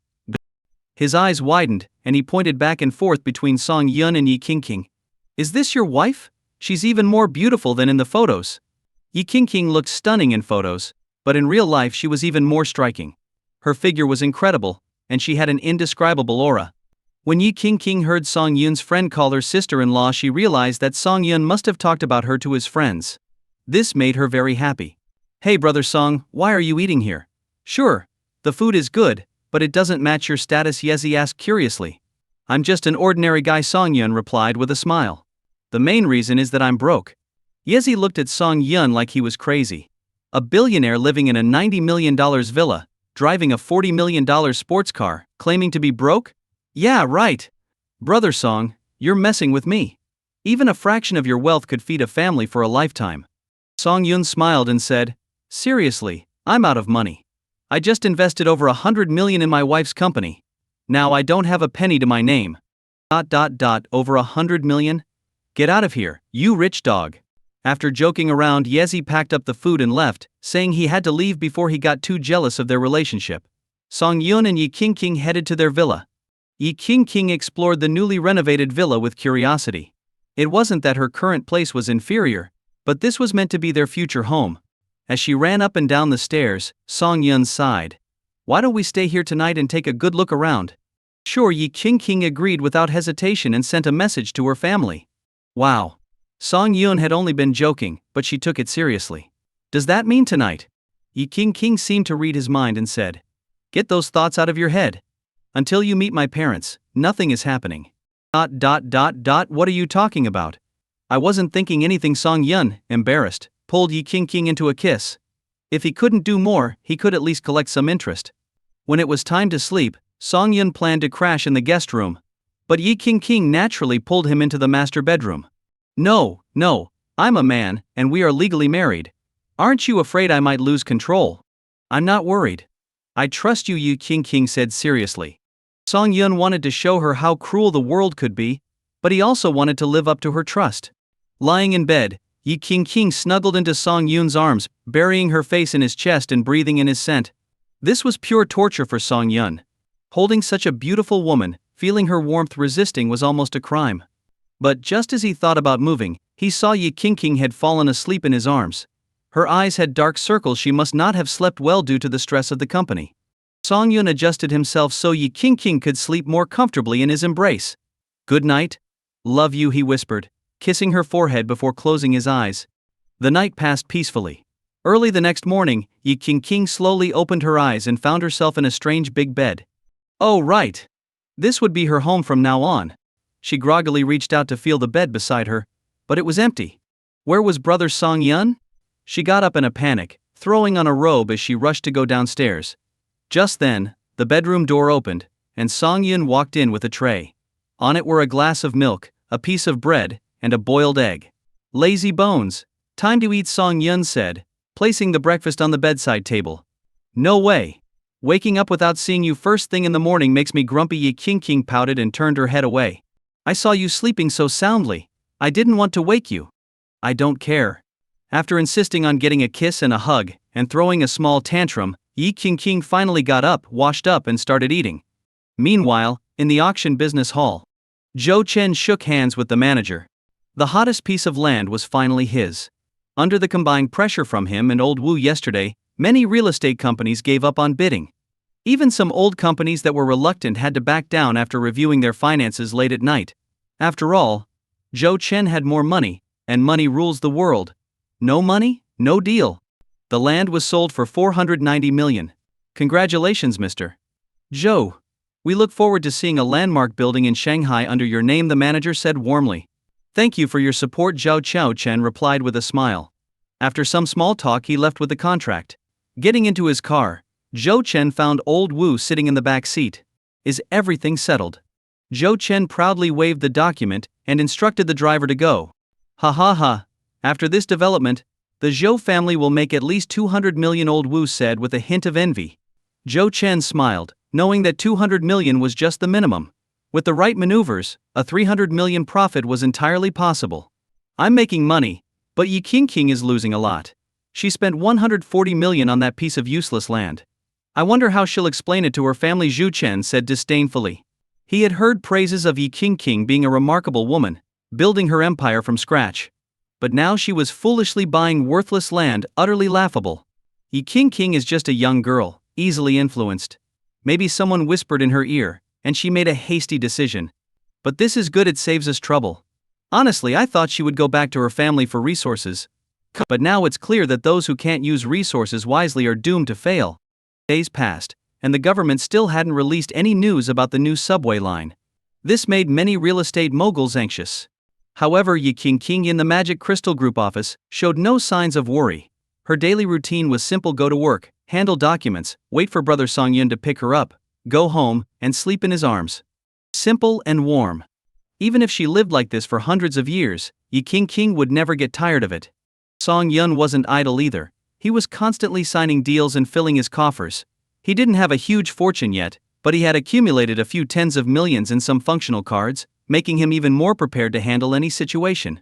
His eyes widened, and he pointed back and forth between Song Yun and Yi Qingqing. Is this your wife? She's even more beautiful than in the photos. Yi Qingqing looked stunning in photos, but in real life she was even more striking. Her figure was incredible, and she had an indescribable aura. When Yi Qingqing heard Song Yun's friend call her sister-in-law, she realized that Song Yun must have talked about her to his friends. This made her very happy. Hey brother Song, why are you eating here? Sure, the food is good, but it doesn't match your status, Yezi asked curiously. I'm just an ordinary guy, Song Yun replied with a smile. The main reason is that I'm broke. Yezi looked at Song Yun like he was crazy. A billionaire living in a $90 million villa, driving a $40 million sports car, claiming to be broke? Yeah, right. Brother Song, you're messing with me. Even a fraction of your wealth could feed a family for a lifetime. Song Yun smiled and said, seriously, I'm out of money. I just invested over $100 million in my wife's company. Now I don't have a penny to my name. Over $100 million? Get out of here, you rich dog. After joking around, Yezi packed up the food and left, saying he had to leave before he got too jealous of their relationship. Song Yun and Yi King headed to their villa. Yi King explored the newly renovated villa with curiosity. It wasn't that her current place was inferior, but this was meant to be their future home. As she ran up and down the stairs, Song Yun sighed. Why don't we stay here tonight and take a good look around? Sure, Yi King agreed without hesitation and sent a message to her family. Wow. Song Yun had only been joking, but she took it seriously. Does that mean tonight? Yi King seemed to read his mind and said, get those thoughts out of your head. Until you meet my parents, nothing is happening. What are you talking about? I wasn't thinking anything. Song Yun, embarrassed, pulled Yi King into a kiss. If he couldn't do more, he could at least collect some interest. When it was time to sleep, Song Yun planned to crash in the guest room. But Yi King naturally pulled him into the master bedroom. No, I'm a man, and we are legally married. Aren't you afraid I might lose control? I'm not worried. I trust you, Yi King said seriously. Song Yun wanted to show her how cruel the world could be, but he also wanted to live up to her trust. Lying in bed, Yi King snuggled into Song Yun's arms, burying her face in his chest and breathing in his scent. This was pure torture for Song Yun. Holding such a beautiful woman, feeling her warmth, resisting was almost a crime. But just as he thought about moving, he saw Yi King had fallen asleep in his arms. Her eyes had dark circles. She must not have slept well due to the stress of the company. Song Yun adjusted himself so Yi King could sleep more comfortably in his embrace. Good night. Love you, he whispered, kissing her forehead before closing his eyes. The night passed peacefully. Early the next morning, Yi King slowly opened her eyes and found herself in a strange big bed. Oh right. This would be her home from now on. She groggily reached out to feel the bed beside her, but it was empty. Where was brother Song Yun? She got up in a panic, throwing on a robe as she rushed to go downstairs. Just then, the bedroom door opened, and Song Yun walked in with a tray. On it were a glass of milk, a piece of bread, and a boiled egg. Lazy bones. Time to eat, Song Yun said, placing the breakfast on the bedside table. No way. Waking up without seeing you first thing in the morning makes me grumpy. Yi King pouted and turned her head away. I saw you sleeping so soundly. I didn't want to wake you. I don't care. After insisting on getting a kiss and a hug, and throwing a small tantrum, Yi King finally got up, washed up, and started eating. Meanwhile, in the auction business hall, Zhou Chen shook hands with the manager. The hottest piece of land was finally his. Under the combined pressure from him and old Wu yesterday, many real estate companies gave up on bidding. Even some old companies that were reluctant had to back down after reviewing their finances late at night. After all, Zhou Chen had more money, and money rules the world. No money, no deal. The land was sold for $490 million. Congratulations, Mr. Zhou. We look forward to seeing a landmark building in Shanghai under your name, the manager said warmly. Thank you for your support, Zhou Chen replied with a smile. After some small talk, he left with the contract. Getting into his car, Zhou Chen found old Wu sitting in the back seat. Is everything settled? Zhou Chen proudly waved the document and instructed the driver to go. Ha. After this development, the Zhou family will make at least $200 million, old Wu said with a hint of envy. Zhou Chen smiled, knowing that $200 million was just the minimum. With the right maneuvers, a $300 million profit was entirely possible. I'm making money, but Yi King is losing a lot. She spent $140 million on that piece of useless land. I wonder how she'll explain it to her family, Zhou Chen said disdainfully. He had heard praises of Yi King being a remarkable woman, building her empire from scratch. But now she was foolishly buying worthless land, utterly laughable. Yi King is just a young girl, easily influenced. Maybe someone whispered in her ear, and she made a hasty decision. But this is good, it saves us trouble. Honestly, I thought she would go back to her family for resources. But now it's clear that those who can't use resources wisely are doomed to fail. Days passed, and the government still hadn't released any news about the new subway line. This made many real estate moguls anxious. However, Yi Qingqing in the Magic Crystal Group office showed no signs of worry. Her daily routine was simple: go to work, handle documents, wait for brother Song Yun to pick her up, go home, and sleep in his arms. Simple and warm. Even if she lived like this for hundreds of years, Yi Qingqing would never get tired of it. Song Yun wasn't idle either. He was constantly signing deals and filling his coffers. He didn't have a huge fortune yet, but he had accumulated a few tens of millions in some functional cards, making him even more prepared to handle any situation.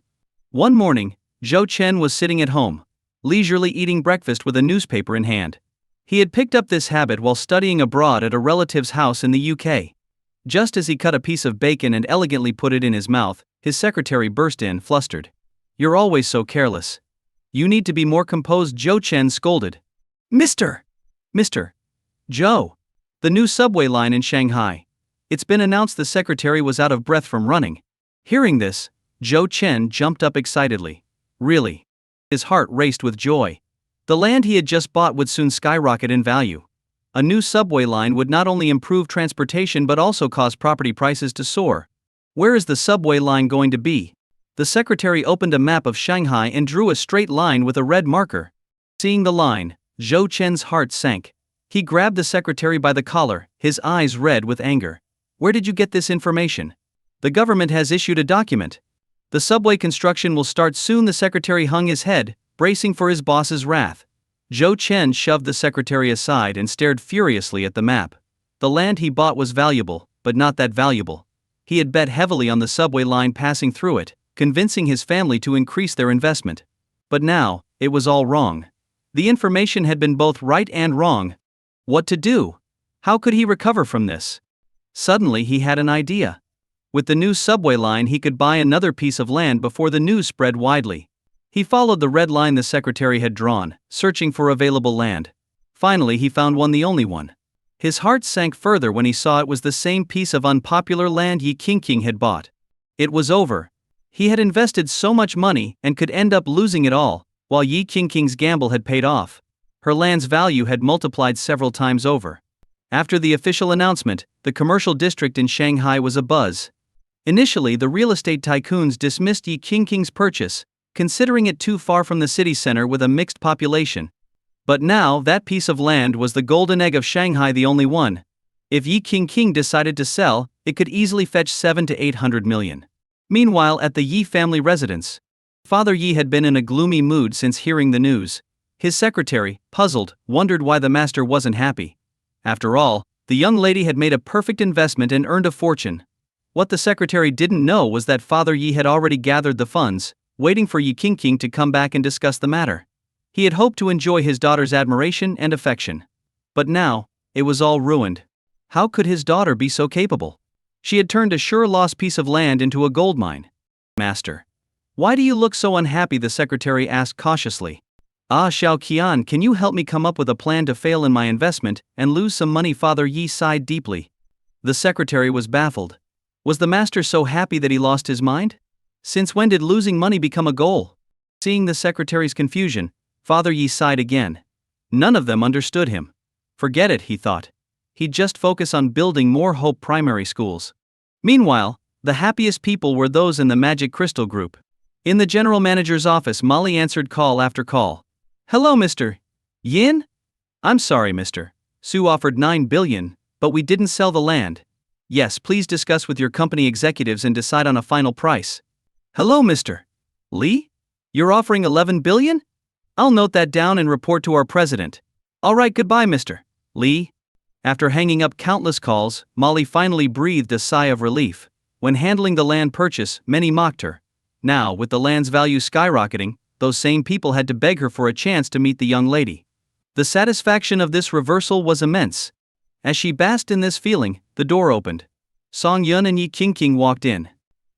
One morning, Zhou Chen was sitting at home, leisurely eating breakfast with a newspaper in hand. He had picked up this habit while studying abroad at a relative's house in the UK. Just as he cut a piece of bacon and elegantly put it in his mouth, his secretary burst in, flustered. "You're always so careless. You need to be more composed," Zhou Chen scolded. Mr. Zhou. The new subway line in Shanghai. It's been announced." The secretary was out of breath from running. Hearing this, Zhou Chen jumped up excitedly. Really? His heart raced with joy. The land he had just bought would soon skyrocket in value. A new subway line would not only improve transportation but also cause property prices to soar. Where is the subway line going to be? The secretary opened a map of Shanghai and drew a straight line with a red marker. Seeing the line, Zhou Chen's heart sank. He grabbed the secretary by the collar, his eyes red with anger. "Where did you get this information?" "The government has issued a document. The subway construction will start soon." The secretary hung his head, bracing for his boss's wrath. Zhou Chen shoved the secretary aside and stared furiously at the map. The land he bought was valuable, but not that valuable. He had bet heavily on the subway line passing through it, convincing his family to increase their investment. But now, it was all wrong. The information had been both right and wrong. What to do? How could he recover from this? Suddenly he had an idea. With the new subway line he could buy another piece of land before the news spread widely. He followed the red line the secretary had drawn, searching for available land. Finally he found one, the only one. His heart sank further when he saw it was the same piece of unpopular land Yi Qingqing had bought. It was over. He had invested so much money and could end up losing it all, while Yi Qingqing's gamble had paid off. Her land's value had multiplied several times over. After the official announcement, the commercial district in Shanghai was abuzz. Initially, the real estate tycoons dismissed Yi Qingqing's purchase, considering it too far from the city center with a mixed population. But now that piece of land was the golden egg of Shanghai, the only one. If Yi Qingqing decided to sell, it could easily fetch 700 to 800 million. Meanwhile, at the Yi family residence, Father Yi had been in a gloomy mood since hearing the news. His secretary, puzzled, wondered why the master wasn't happy. After all, the young lady had made a perfect investment and earned a fortune. What the secretary didn't know was that Father Yi had already gathered the funds, waiting for Yi Qingqing to come back and discuss the matter. He had hoped to enjoy his daughter's admiration and affection. But now, it was all ruined. How could his daughter be so capable? She had turned a sure lost piece of land into a gold mine. "Master, why do you look so unhappy?" the secretary asked cautiously. "Xiao Qian, can you help me come up with a plan to fail in my investment and lose some money?" Father Yi sighed deeply. The secretary was baffled. Was the master so happy that he lost his mind? Since when did losing money become a goal? Seeing the secretary's confusion, Father Yi sighed again. None of them understood him. Forget it, he thought. He'd just focus on building more Hope primary schools. Meanwhile, the happiest people were those in the Magic Crystal Group. In the general manager's office, Molly answered call after call. "Hello, Mr. Yin?" "I'm sorry, Mr. Su offered 9 billion, but we didn't sell the land." "Yes, please discuss with your company executives and decide on a final price." "Hello, Mr. Lee? You're offering 11 billion? I'll note that down and report to our president." "All right, goodbye, Mr. Lee." After hanging up countless calls, Molly finally breathed a sigh of relief. When handling the land purchase, many mocked her. Now, with the land's value skyrocketing, those same people had to beg her for a chance to meet the young lady. The satisfaction of this reversal was immense. As she basked in this feeling, the door opened. Song Yun and Yi Qingqing walked in.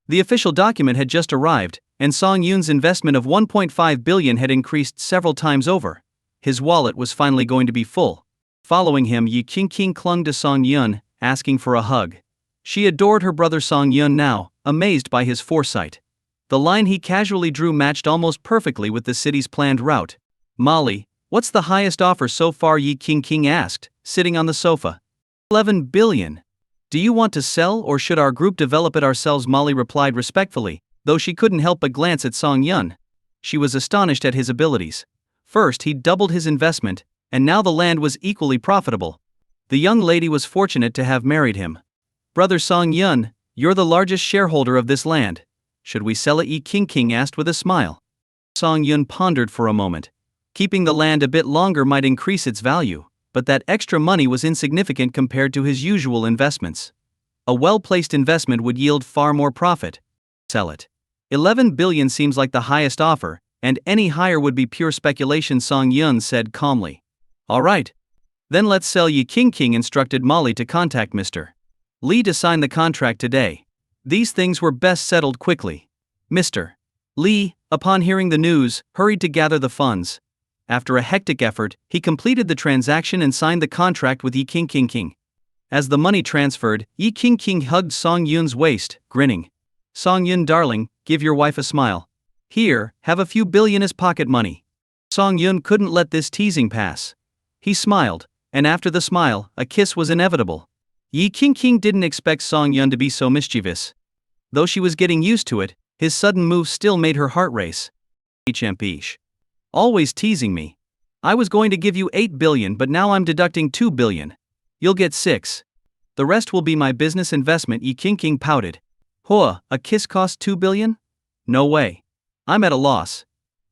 The official document had just arrived, and Song Yun's investment of 1.5 billion had increased several times over. His wallet was finally going to be full. Following him, Yi Qingqing clung to Song Yun, asking for a hug. She adored her brother Song Yun now, amazed by his foresight. The line he casually drew matched almost perfectly with the city's planned route. "Molly, what's the highest offer so far?" Yi Qingqing asked, sitting on the sofa. 11 billion. Do you want to sell or should our group develop it ourselves? Molly replied respectfully, though she couldn't help but glance at Song Yun. She was astonished at his abilities. First, he'd doubled his investment, and now the land was equally profitable. The young lady was fortunate to have married him. Brother Song Yun, you're the largest shareholder of this land. Should we sell it? Yi King asked with a smile. Song Yun pondered for a moment. Keeping the land a bit longer might increase its value, but that extra money was insignificant compared to his usual investments. A well-placed investment would yield far more profit. Sell it. 11 billion seems like the highest offer, and any higher would be pure speculation, Song Yun said calmly. All right. Then let's sell. Yi King instructed Molly to contact Mr. Lee to sign the contract today. These things were best settled quickly. Mr. Lee, upon hearing the news, hurried to gather the funds. After a hectic effort, he completed the transaction and signed the contract with Yi King. As the money transferred, Yi King hugged Song Yun's waist, grinning. Song Yun darling, give your wife a smile. Here, have a few billion as pocket money. Song Yun couldn't let this teasing pass. He smiled, and after the smile, a kiss was inevitable. Yi King didn't expect Song Yun to be so mischievous. Though she was getting used to it, his sudden move still made her heart race. Champish. Always teasing me. I was going to give you 8 billion, but now I'm deducting 2 billion. You'll get 6. The rest will be my business investment. Yi King pouted. Huh, a kiss cost 2 billion? No way. I'm at a loss.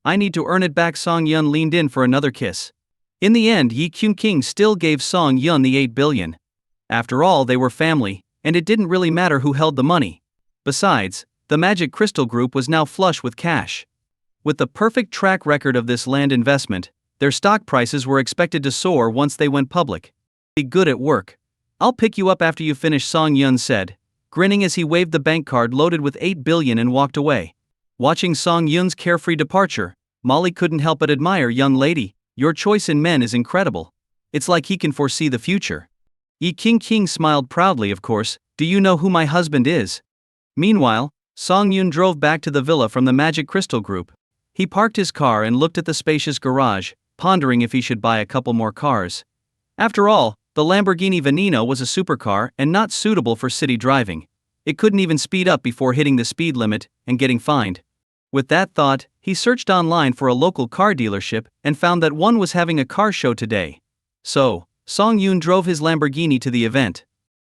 I need to earn it back. Song Yun leaned in for another kiss. In the end, Yi King still gave Song Yun the 8 billion. After all, they were family, and it didn't really matter who held the money. Besides, the Magic Crystal Group was now flush with cash. With the perfect track record of this land investment, their stock prices were expected to soar once they went public. Be good at work. I'll pick you up after you finish, Song Yun said, grinning as he waved the bank card loaded with 8 billion and walked away. Watching Song Yun's carefree departure, Molly couldn't help but admire. Young lady, your choice in men is incredible. It's like he can foresee the future. Yi King smiled proudly. Of course, do you know who my husband is? Meanwhile, Song Yun drove back to the villa from the Magic Crystal Group. He parked his car and looked at the spacious garage, pondering if he should buy a couple more cars. After all, the Lamborghini Veneno was a supercar and not suitable for city driving. It couldn't even speed up before hitting the speed limit and getting fined. With that thought, he searched online for a local car dealership and found that one was having a car show today. So, Song Yun drove his Lamborghini to the event.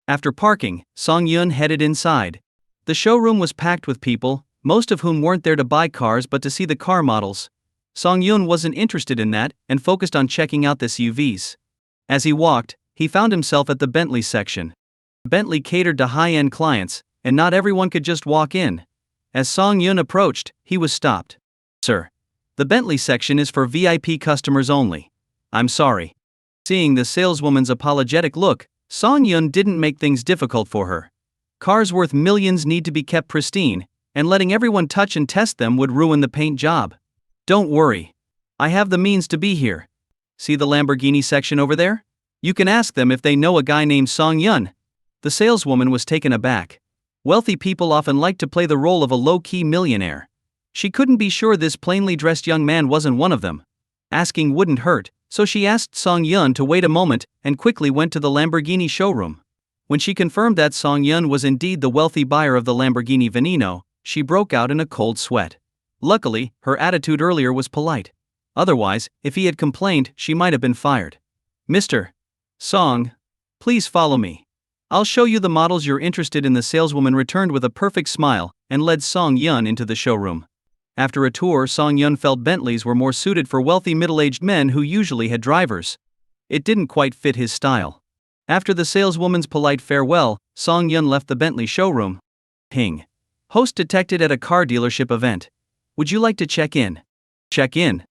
After parking, Song Yun headed inside. The showroom was packed with people, most of whom weren't there to buy cars but to see the car models. Song Yun wasn't interested in that and focused on checking out the SUVs. As he walked, he found himself at the Bentley section. Bentley catered to high-end clients, and not everyone could just walk in. As Song Yun approached, he was stopped. Sir, the Bentley section is for VIP customers only. I'm sorry. Seeing the saleswoman's apologetic look, Song Yun didn't make things difficult for her. Cars worth millions need to be kept pristine, and letting everyone touch and test them would ruin the paint job. Don't worry. I have the means to be here. See the Lamborghini section over there? You can ask them if they know a guy named Song Yun. The saleswoman was taken aback. Wealthy people often like to play the role of a low-key millionaire. She couldn't be sure this plainly dressed young man wasn't one of them. Asking wouldn't hurt, so she asked Song Yun to wait a moment and quickly went to the Lamborghini showroom. When she confirmed that Song Yun was indeed the wealthy buyer of the Lamborghini Veneno, she broke out in a cold sweat. Luckily, her attitude earlier was polite. Otherwise, if he had complained, she might have been fired. Mr. Song, please follow me. I'll show you the models you're interested in. The saleswoman returned with a perfect smile and led Song Yun into the showroom. After a tour, Song Yun felt Bentleys were more suited for wealthy middle-aged men who usually had drivers. It didn't quite fit his style. After the saleswoman's polite farewell, Song Yun left the Bentley showroom. Ping. Host detected at a car dealership event. Would you like to check in? Check in.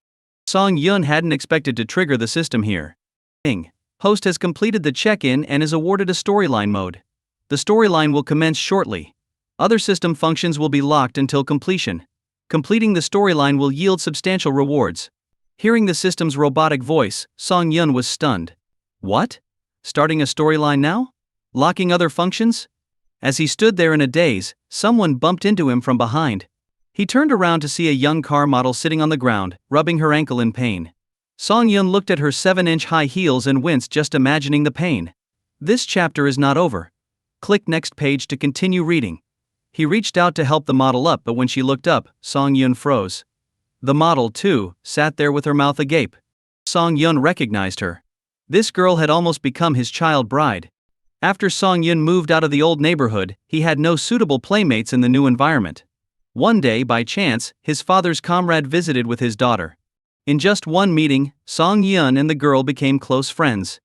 Song Yun hadn't expected to trigger the system here. Ping. Host has completed the check-in and is awarded a storyline mode. The storyline will commence shortly. Other system functions will be locked until completion. Completing the storyline will yield substantial rewards. Hearing the system's robotic voice, Song Yun was stunned. What? Starting a storyline now? Locking other functions? As he stood there in a daze, someone bumped into him from behind. He turned around to see a young car model sitting on the ground, rubbing her ankle in pain. Song Yun looked at her 7-inch high heels and winced just imagining the pain. This chapter is not over. Click next page to continue reading. He reached out to help the model up, but when she looked up, Song Yun froze. The model, too, sat there with her mouth agape. Song Yun recognized her. This girl had almost become his child bride. After Song Yun moved out of the old neighborhood, he had no suitable playmates in the new environment. One day, by chance, his father's comrade visited with his daughter. In just one meeting, Song Yun and the girl became close friends.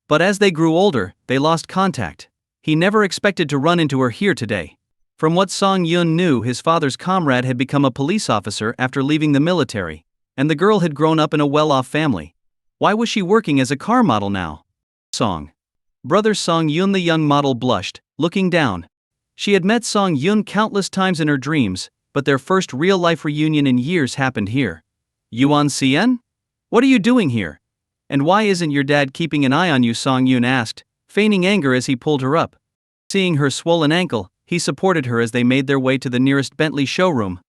But as they grew older, they lost contact. He never expected to run into her here today. From what Song Yun knew, his father's comrade had become a police officer after leaving the military, and the girl had grown up in a well-off family. Why was she working as a car model now? Brother Song Yun, the young model, blushed, looking down. She had met Song Yun countless times in her dreams, but their first real-life reunion in years happened here. Yuan Cien? What are you doing here? And why isn't your dad keeping an eye on you? Song Yun asked, feigning anger as he pulled her up. Seeing her swollen ankle, he supported her as they made their way to the nearest Bentley showroom.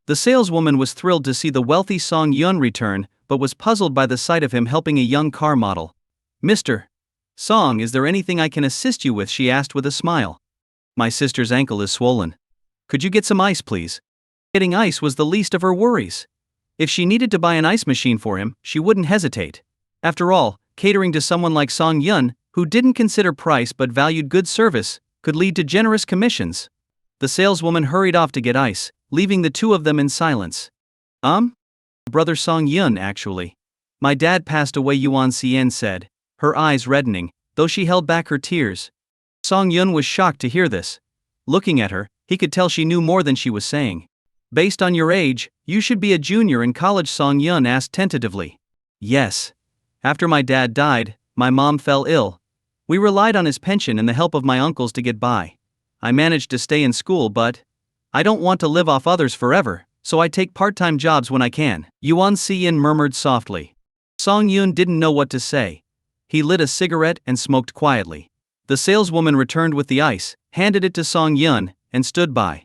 The saleswoman was thrilled to see the wealthy Song Yun return, but was puzzled by the sight of him helping a young car model. Mr. Song, is there anything I can assist you with? She asked with a smile. My sister's ankle is swollen. Could you get some ice, please? Getting ice was the least of her worries. If she needed to buy an ice machine for him, she wouldn't hesitate. After all, catering to someone like Song Yun, who didn't consider price but valued good service, could lead to generous commissions. The saleswoman hurried off to get ice, leaving the two of them in silence. Brother Song Yun, actually. My dad passed away, Yuan Cien said, her eyes reddening, though she held back her tears. Song Yun was shocked to hear this. Looking at her, he could tell she knew more than she was saying. Based on your age, you should be a junior in college, Song Yun asked tentatively. Yes. After my dad died, my mom fell ill. We relied on his pension and the help of my uncles to get by. I managed to stay in school, but I don't want to live off others forever, so I take part-time jobs when I can, Yuan Cien murmured softly. Song Yun didn't know what to say. He lit a cigarette and smoked quietly. The saleswoman returned with the ice, handed it to Song Yun, and stood by.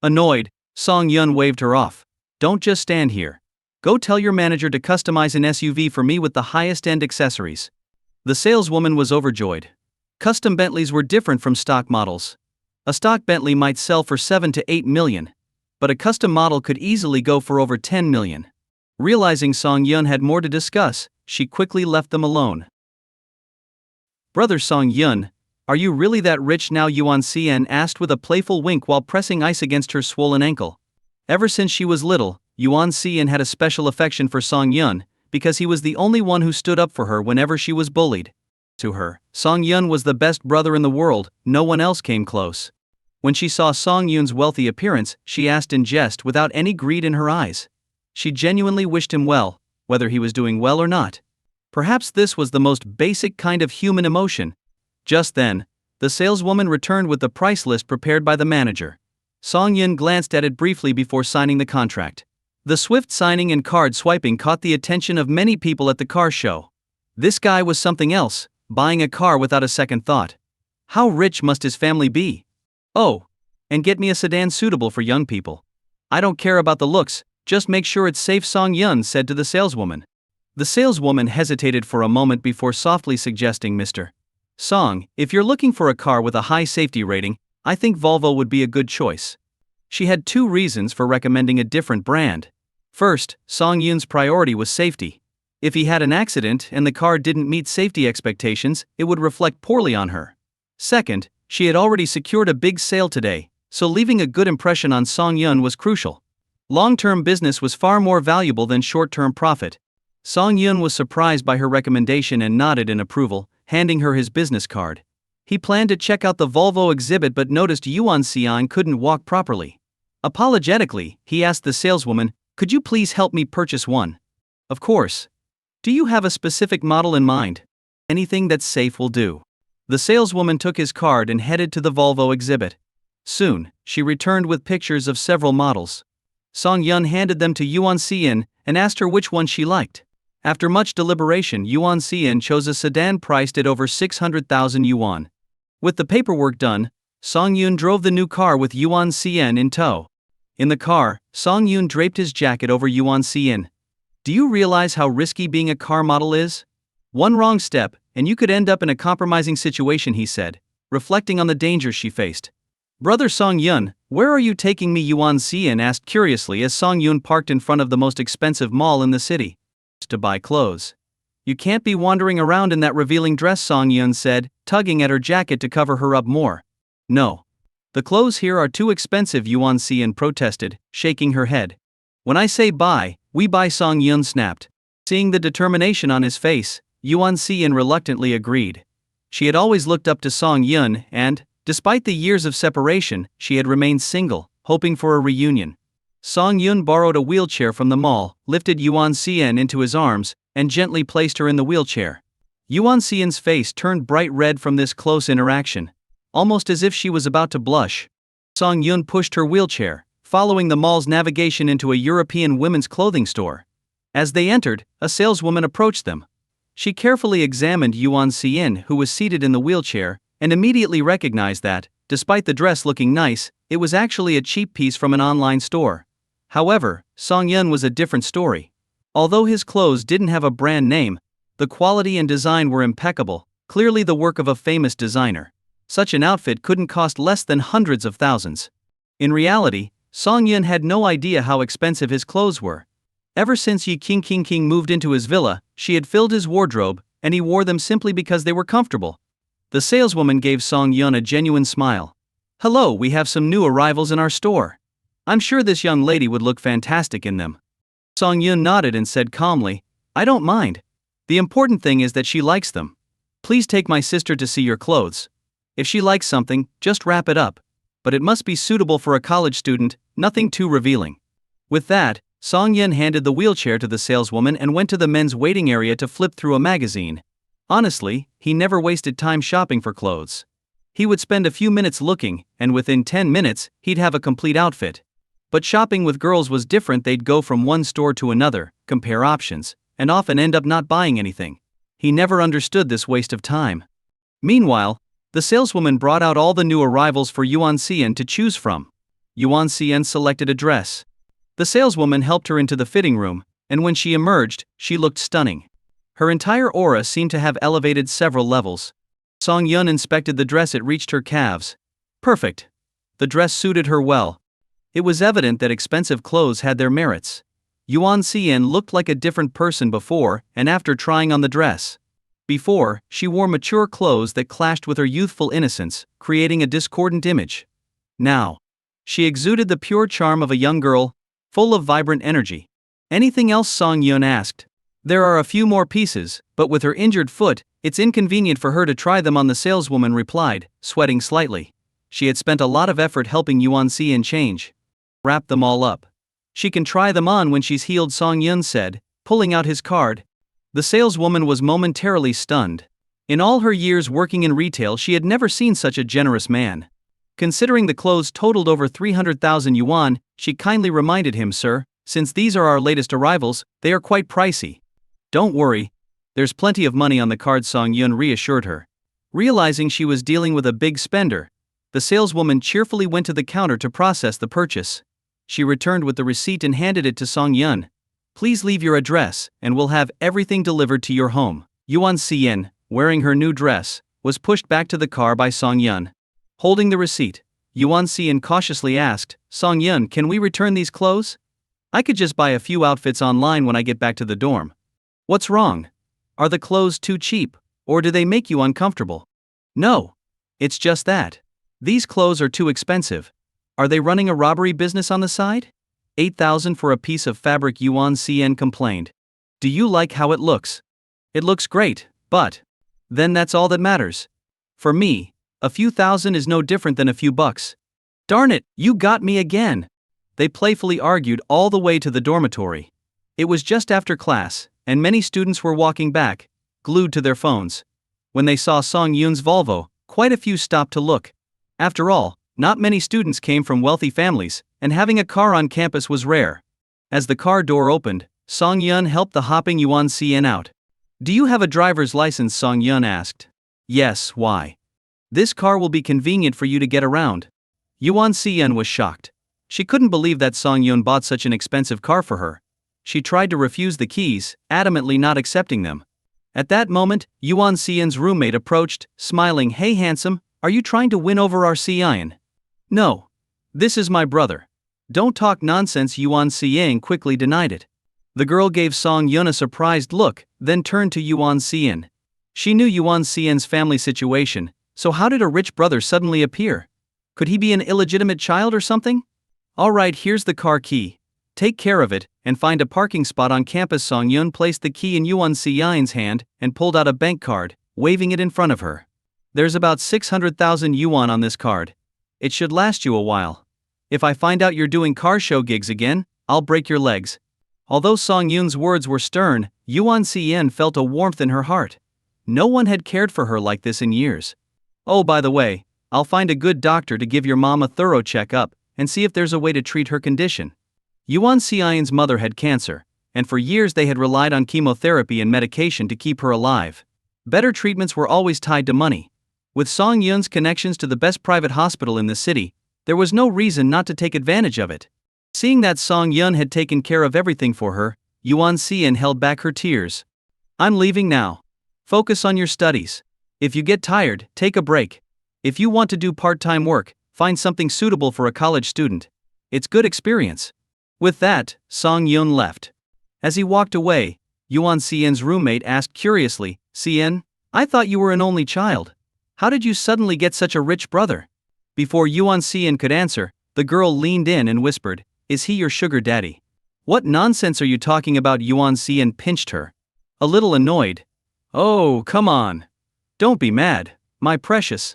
Annoyed, Song Yun waved her off. Don't just stand here. Go tell your manager to customize an SUV for me with the highest-end accessories. The saleswoman was overjoyed. Custom Bentleys were different from stock models. A stock Bentley might sell for 7 to 8 million, but a custom model could easily go for over 10 million. Realizing Song Yun had more to discuss, she quickly left them alone. Brother Song Yun, are you really that rich now? Yuan Cien asked with a playful wink while pressing ice against her swollen ankle. Ever since she was little, Yuan Cien had a special affection for Song Yun, because he was the only one who stood up for her whenever she was bullied. To her, Song Yun was the best brother in the world, no one else came close. When she saw Song Yun's wealthy appearance, she asked in jest without any greed in her eyes. She genuinely wished him well, whether he was doing well or not. Perhaps this was the most basic kind of human emotion. Just then, the saleswoman returned with the price list prepared by the manager. Song Yun glanced at it briefly before signing the contract. The swift signing and card swiping caught the attention of many people at the car show. This guy was something else, buying a car without a second thought. How rich must his family be? Oh, and get me a sedan suitable for young people. I don't care about the looks, just make sure it's safe, Song Yun said to the saleswoman. The saleswoman hesitated for a moment before softly suggesting, Mr. Song, if you're looking for a car with a high safety rating, I think Volvo would be a good choice. She had two reasons for recommending a different brand. First, Song Yun's priority was safety. If he had an accident and the car didn't meet safety expectations, it would reflect poorly on her. Second, she had already secured a big sale today, so leaving a good impression on Song Yun was crucial. Long-term business was far more valuable than short-term profit. Song Yun was surprised by her recommendation and nodded in approval, handing her his business card. He planned to check out the Volvo exhibit but noticed Yuan Cien couldn't walk properly. Apologetically, he asked the saleswoman, could you please help me purchase one? Of course. Do you have a specific model in mind? Anything that's safe will do. The saleswoman took his card and headed to the Volvo exhibit. Soon, she returned with pictures of several models. Song Yun handed them to Yuan Cien and asked her which one she liked. After much deliberation, Yuan Cien chose a sedan priced at over 600,000 yuan. With the paperwork done, Song Yun drove the new car with Yuan Cien in tow. In the car, Song Yun draped his jacket over Yuan Cien. Do you realize how risky being a car model is? One wrong step, and you could end up in a compromising situation, he said. reflecting on the dangers she faced. Brother Song Yun, where are you taking me? Yuan Xian asked curiously as Song Yun parked in front of the most expensive mall in the city. To buy clothes. You can't be wandering around in that revealing dress, Song Yun said, tugging at her jacket to cover her up more. No. The clothes here are too expensive, Yuan Xian protested, shaking her head. When I say buy, we buy, Song Yun snapped. Seeing the determination on his face, Yuan Xian reluctantly agreed. She had always looked up to Song Yun and, despite the years of separation, she had remained single, hoping for a reunion. Song Yun borrowed a wheelchair from the mall, lifted Yuan Xian into his arms, and gently placed her in the wheelchair. Yuan Xian's face turned bright red from this close interaction, almost as if she was about to blush. Song Yun pushed her wheelchair, following the mall's navigation into a European women's clothing store. As they entered, a saleswoman approached them. She carefully examined Yuan Xian, who was seated in the wheelchair, and immediately recognized that, despite the dress looking nice, it was actually a cheap piece from an online store. However, Song Yun was a different story. Although his clothes didn't have a brand name, the quality and design were impeccable, clearly the work of a famous designer. Such an outfit couldn't cost less than hundreds of thousands. In reality, Song Yun had no idea how expensive his clothes were. Ever since Yi King moved into his villa, she had filled his wardrobe, and he wore them simply because they were comfortable. The saleswoman gave Song Yun a genuine smile. Hello, we have some new arrivals in our store. I'm sure this young lady would look fantastic in them. Song Yun nodded and said calmly, I don't mind. The important thing is that she likes them. Please take my sister to see your clothes. If she likes something, just wrap it up. But it must be suitable for a college student, nothing too revealing. With that, Song Yun handed the wheelchair to the saleswoman and went to the men's waiting area to flip through a magazine. Honestly, he never wasted time shopping for clothes. He would spend a few minutes looking, and within 10 minutes, he'd have a complete outfit. But shopping with girls was different. They'd go from one store to another, compare options, and often end up not buying anything. He never understood this waste of time. Meanwhile, the saleswoman brought out all the new arrivals for Yuan Xian to choose from. Yuan Xian selected a dress. The saleswoman helped her into the fitting room, and when she emerged, she looked stunning. Her entire aura seemed to have elevated several levels. Song Yun inspected the dress. It reached her calves. Perfect. The dress suited her well. It was evident that expensive clothes had their merits. Yuan Xian looked like a different person before and after trying on the dress. Before, she wore mature clothes that clashed with her youthful innocence, creating a discordant image. Now, she exuded the pure charm of a young girl, full of vibrant energy. Anything else? Song Yun asked. There are a few more pieces, but with her injured foot, it's inconvenient for her to try them on, the saleswoman replied, sweating slightly. She had spent a lot of effort helping Yuan Xian change. Wrap them all up. She can try them on when she's healed, Song Yun said, pulling out his card. The saleswoman was momentarily stunned. In all her years working in retail, she had never seen such a generous man. Considering the clothes totaled over 300,000 yuan, she kindly reminded him, Sir, since these are our latest arrivals, they are quite pricey. Don't worry. There's plenty of money on the card, Song Yun reassured her. Realizing she was dealing with a big spender, the saleswoman cheerfully went to the counter to process the purchase. She returned with the receipt and handed it to Song Yun. Please leave your address, and we'll have everything delivered to your home. Yuan Xian, wearing her new dress, was pushed back to the car by Song Yun. Holding the receipt, Yuan Xian cautiously asked, Song Yun, can we return these clothes? I could just buy a few outfits online when I get back to the dorm. What's wrong? Are the clothes too cheap, or do they make you uncomfortable? No. It's just that. These clothes are too expensive. Are they running a robbery business on the side? 8,000 for a piece of fabric, Yuan Xian complained. Do you like how it looks? It looks great, but then that's all that matters. For me, a few thousand is no different than a few bucks. Darn it, you got me again. They playfully argued all the way to the dormitory. It was just after class, and many students were walking back, glued to their phones. When they saw Song Yun's Volvo, quite a few stopped to look. After all, not many students came from wealthy families, and having a car on campus was rare. As the car door opened, Song Yun helped the hopping Yuan Xian out. Do you have a driver's license? Song Yun asked. Yes, why? This car will be convenient for you to get around. Yuan Xian was shocked. She couldn't believe that Song Yun bought such an expensive car for her. She tried to refuse the keys, adamantly not accepting them. At that moment, Yuan Xian's roommate approached, smiling. Hey handsome, Are you trying to win over our Xian? No. This is my brother. Don't talk nonsense. Yuan Xian quickly denied it. The girl gave Song Yun a surprised look, then turned to Yuan Xian. She knew Yuan Xian's family situation, so how did a rich brother suddenly appear? Could he be an illegitimate child or something? Alright, here's the car key. Take care of it, and find a parking spot on campus. Song Yun placed the key in Yuan Xian's hand and pulled out a bank card, waving it in front of her. There's about 600,000 yuan on this card. It should last you a while. If I find out you're doing car show gigs again, I'll break your legs. Although Song Yun's words were stern, Yuan Xian felt a warmth in her heart. No one had cared for her like this in years. Oh, by the way, I'll find a good doctor to give your mom a thorough checkup and see if there's a way to treat her condition. Yuan Xian's mother had cancer, and for years they had relied on chemotherapy and medication to keep her alive. Better treatments were always tied to money. With Song Yun's connections to the best private hospital in the city, there was no reason not to take advantage of it. Seeing that Song Yun had taken care of everything for her, Yuan Xian held back her tears. I'm leaving now. Focus on your studies. If you get tired, take a break. If you want to do part-time work, find something suitable for a college student. It's good experience. With that, Song Yun left. As he walked away, Yuan Xian's roommate asked curiously, Xian, I thought you were an only child. How did you suddenly get such a rich brother? Before Yuan Xian could answer, the girl leaned in and whispered, Is he your sugar daddy? What nonsense are you talking about? Yuan Xian pinched her. A little annoyed. Oh, come on. Don't be mad, my precious.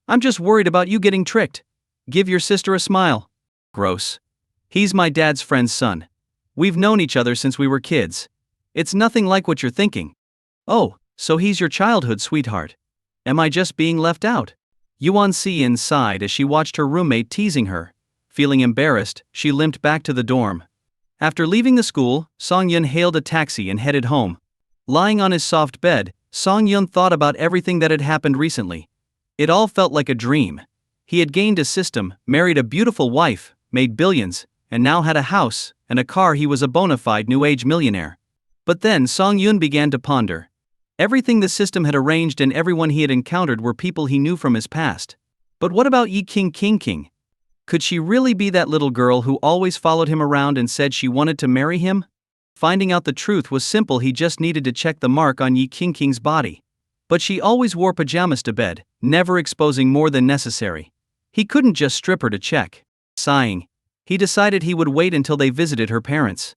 I'm just worried about you getting tricked. Give your sister a smile. Gross. He's my dad's friend's son. We've known each other since we were kids. It's nothing like what you're thinking. Oh, so he's your childhood sweetheart. Am I just being left out? Yuan Xian sighed as she watched her roommate teasing her. Feeling embarrassed, she limped back to the dorm. After leaving the school, Song Yun hailed a taxi and headed home. Lying on his soft bed, Song Yun thought about everything that had happened recently. It all felt like a dream. He had gained a system, married a beautiful wife, made billions, and now had a house and a car. He was a bona fide new age millionaire. But then Song Yun began to ponder. Everything the system had arranged and everyone he had encountered were people he knew from his past. But what about Yi King? Could she really be that little girl who always followed him around and said she wanted to marry him? Finding out the truth was simple. He just needed to check the mark on Yi King's body. But she always wore pajamas to bed, never exposing more than necessary. He couldn't just strip her to check. Sighing, he decided he would wait until they visited her parents.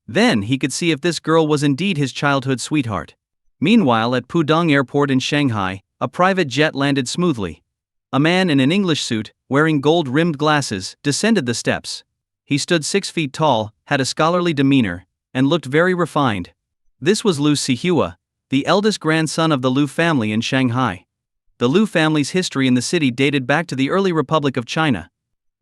Then he could see if this girl was indeed his childhood sweetheart. Meanwhile, at Pudong Airport in Shanghai, a private jet landed smoothly. A man in an English suit, wearing gold-rimmed glasses, descended the steps. He stood 6 feet tall, had a scholarly demeanor, and looked very refined. This was Liu Sihua, the eldest grandson of the Liu family in Shanghai. The Liu family's history in the city dated back to the early Republic of China.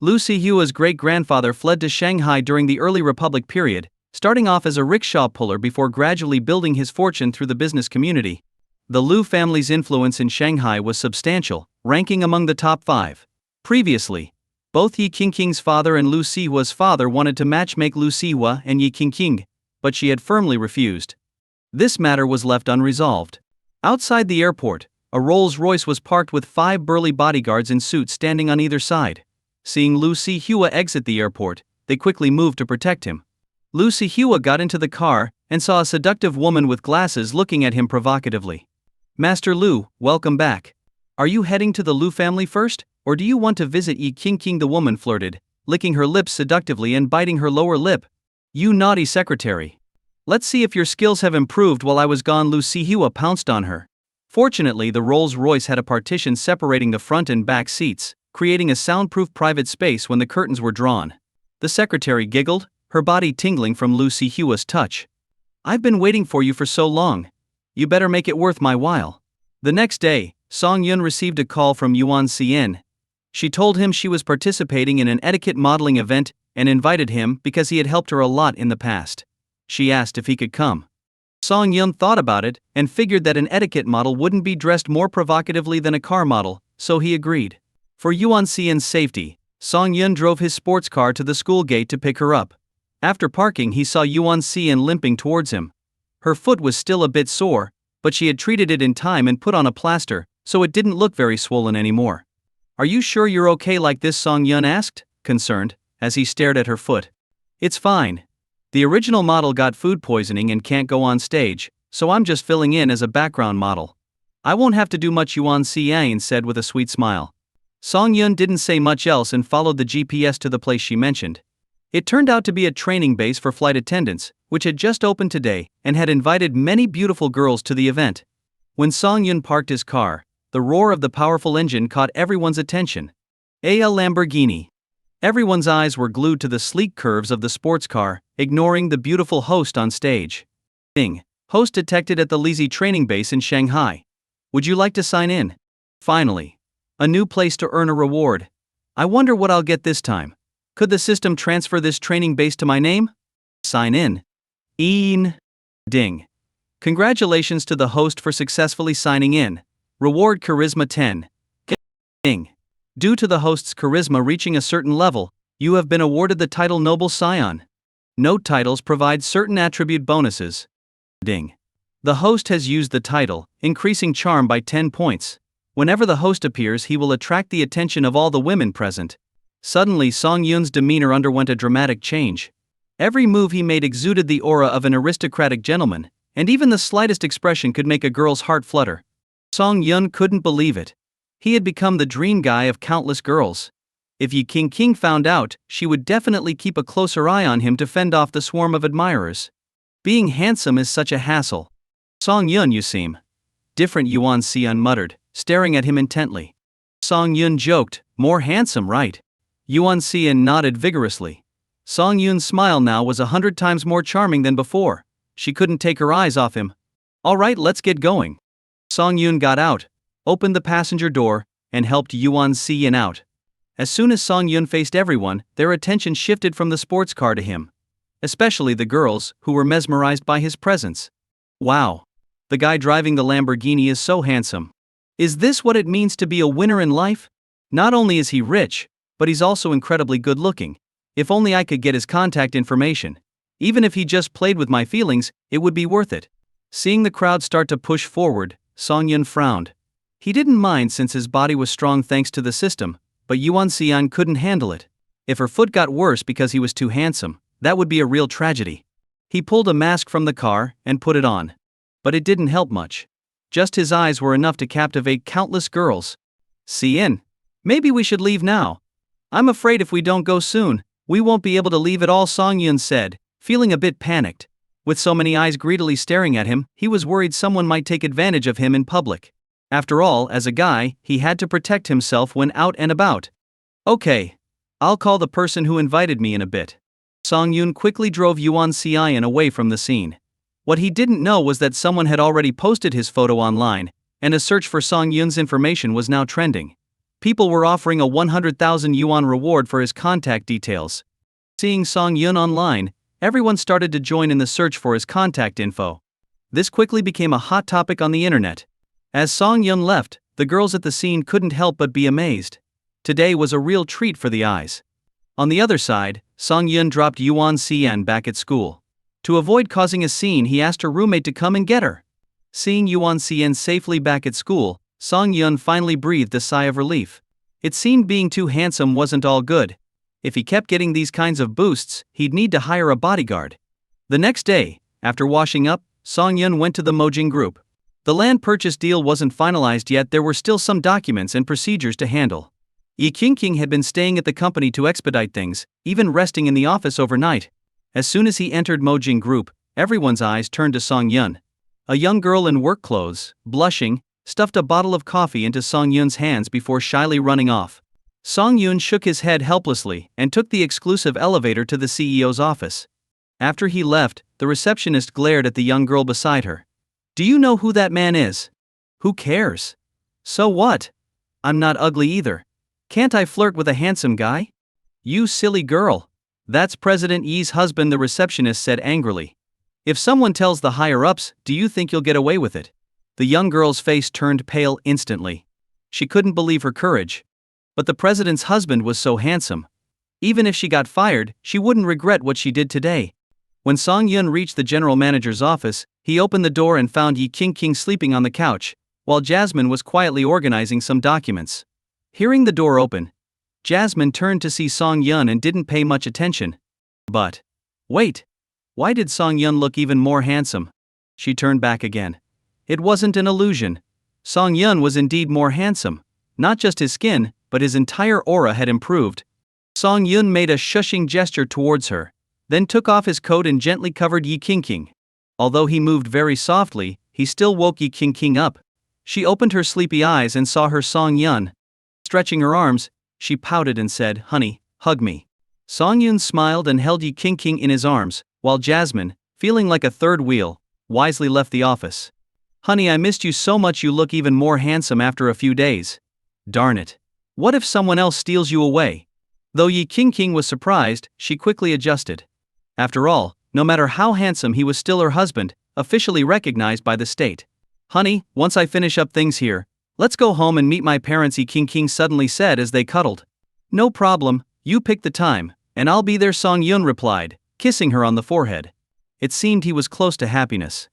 Liu Sihua's great-grandfather fled to Shanghai during the early Republic period, starting off as a rickshaw puller before gradually building his fortune through the business community. The Liu family's influence in Shanghai was substantial, ranking among the top 5. Previously, both Yi King's father and Liu Sihua's father wanted to matchmake Liu Sihua and Yi King, but she had firmly refused. This matter was left unresolved. Outside the airport, a Rolls-Royce was parked with 5 burly bodyguards in suits standing on either side. Seeing Liu Sihua exit the airport, they quickly moved to protect him. Liu Sihua got into the car and saw a seductive woman with glasses looking at him provocatively. Master Liu, welcome back. Are you heading to the Liu family first, or do you want to visit Yi King? The woman flirted, licking her lips seductively and biting her lower lip. You naughty secretary. Let's see if your skills have improved while I was gone. Liu Sihua pounced on her. Fortunately, the Rolls-Royce had a partition separating the front and back seats, creating a soundproof private space when the curtains were drawn. The secretary giggled, her body tingling from Liu Sihua's touch. I've been waiting for you for so long. You better make it worth my while. The next day, Song Yun received a call from Yuan Xian. She told him she was participating in an etiquette modeling event and invited him because he had helped her a lot in the past. She asked if he could come. Song Yun thought about it and figured that an etiquette model wouldn't be dressed more provocatively than a car model, so he agreed. For Yuan Xian's safety, Song Yun drove his sports car to the school gate to pick her up. After parking, he saw Yuan Xian limping towards him. Her foot was still a bit sore, but she had treated it in time and put on a plaster, so it didn't look very swollen anymore. Are you sure you're okay like this? Song Yun asked, concerned, as he stared at her foot. It's fine. The original model got food poisoning and can't go on stage, so I'm just filling in as a background model. I won't have to do much, Yuan Xian said with a sweet smile. Song Yun didn't say much else and followed the GPS to the place she mentioned. It turned out to be a training base for flight attendants, which had just opened today and had invited many beautiful girls to the event. When Song Yun parked his car, the roar of the powerful engine caught everyone's attention. A Lamborghini. Everyone's eyes were glued to the sleek curves of the sports car, ignoring the beautiful host on stage. Ding. Host detected at the Lizi training base in Shanghai. Would you like to sign in? Finally. A new place to earn a reward. I wonder what I'll get this time. Could the system transfer this training base to my name? Sign in. Ding. Congratulations to the host for successfully signing in. Reward Charisma 10. Ding. Due to the host's charisma reaching a certain level, you have been awarded the title Noble Scion. Note titles provide certain attribute bonuses. Ding. The host has used the title, increasing charm by 10 points. Whenever the host appears, he will attract the attention of all the women present. Suddenly, Song Yun's demeanor underwent a dramatic change. Every move he made exuded the aura of an aristocratic gentleman, and even the slightest expression could make a girl's heart flutter. Song Yun couldn't believe it. He had become the dream guy of countless girls. If Yi King found out, she would definitely keep a closer eye on him to fend off the swarm of admirers. Being handsome is such a hassle. Song Yun, you seem different, Yuan Xian muttered, staring at him intently. Song Yun joked, more handsome, right? Yuan Xian nodded vigorously. Song Yun's smile now was 100 times more charming than before. She couldn't take her eyes off him. All right, let's get going. Song Yun got out, opened the passenger door, and helped Yuan Xian out. As soon as Song Yun faced everyone, their attention shifted from the sports car to him. Especially the girls, who were mesmerized by his presence. Wow. The guy driving the Lamborghini is so handsome. Is this what it means to be a winner in life? Not only is he rich, but he's also incredibly good looking. If only I could get his contact information. Even if he just played with my feelings, it would be worth it. Seeing the crowd start to push forward, Song Yun frowned. He didn't mind since his body was strong thanks to the system, but Yuan Xian couldn't handle it. If her foot got worse because he was too handsome, that would be a real tragedy. He pulled a mask from the car and put it on. But it didn't help much. Just his eyes were enough to captivate countless girls. Xian, maybe we should leave now. I'm afraid if we don't go soon, we won't be able to leave at all, Song Yun said, feeling a bit panicked. With so many eyes greedily staring at him, he was worried someone might take advantage of him in public. After all, as a guy, he had to protect himself when out and about. Okay. I'll call the person who invited me in a bit. Song Yun quickly drove Yuan Xian away from the scene. What he didn't know was that someone had already posted his photo online, and a search for Song Yun's information was now trending. People were offering a 100,000 yuan reward for his contact details. Seeing Song Yun online, everyone started to join in the search for his contact info. This quickly became a hot topic on the internet. As Song Yun left, the girls at the scene couldn't help but be amazed. Today was a real treat for the eyes. On the other side, Song Yun dropped Yuan Xian back at school. To avoid causing a scene, he asked her roommate to come and get her. Seeing Yuan Xian safely back at school, Song Yun finally breathed a sigh of relief. It seemed being too handsome wasn't all good. If he kept getting these kinds of boosts, he'd need to hire a bodyguard. The next day, after washing up, Song Yun went to the Mojing Group. The land purchase deal wasn't finalized yet. There were still some documents and procedures to handle. Yi King had been staying at the company to expedite things, even resting in the office overnight. As soon as he entered Mojing Group, everyone's eyes turned to Song Yun. A young girl in work clothes, blushing, stuffed a bottle of coffee into Song Yun's hands before shyly running off. Song Yun shook his head helplessly and took the exclusive elevator to the CEO's office. After he left, the receptionist glared at the young girl beside her. Do you know who that man is? Who cares? So what? I'm not ugly either. Can't I flirt with a handsome guy? You silly girl. That's President Yi's husband, the receptionist said angrily. If someone tells the higher-ups, do you think you'll get away with it? The young girl's face turned pale instantly. She couldn't believe her courage. But the president's husband was so handsome. Even if she got fired, she wouldn't regret what she did today. When Song Yun reached the general manager's office, he opened the door and found Yi King sleeping on the couch, while Jasmine was quietly organizing some documents. Hearing the door open, Jasmine turned to see Song Yun and didn't pay much attention. But wait, why did Song Yun look even more handsome? She turned back again. It wasn't an illusion. Song Yun was indeed more handsome. Not just his skin, but his entire aura had improved. Song Yun made a shushing gesture towards her, then took off his coat and gently covered Yi Qingqing. Although he moved very softly, he still woke Yi Qingqing up. She opened her sleepy eyes and saw her Song Yun. Stretching her arms, she pouted and said, "Honey, hug me." Song Yun smiled and held Yi Qingqing in his arms, while Jasmine, feeling like a third wheel, wisely left the office. "Honey, I missed you so much. You look even more handsome after a few days." "Darn it. What if someone else steals you away?" Though Yi Qingqing was surprised, she quickly adjusted. After all, no matter how handsome he was, still her husband, officially recognized by the state. "Honey, once I finish up things here, let's go home and meet my parents," Yi Qingqing suddenly said as they cuddled. "No problem, you pick the time, and I'll be there," Song Yun replied, kissing her on the forehead. It seemed he was close to happiness.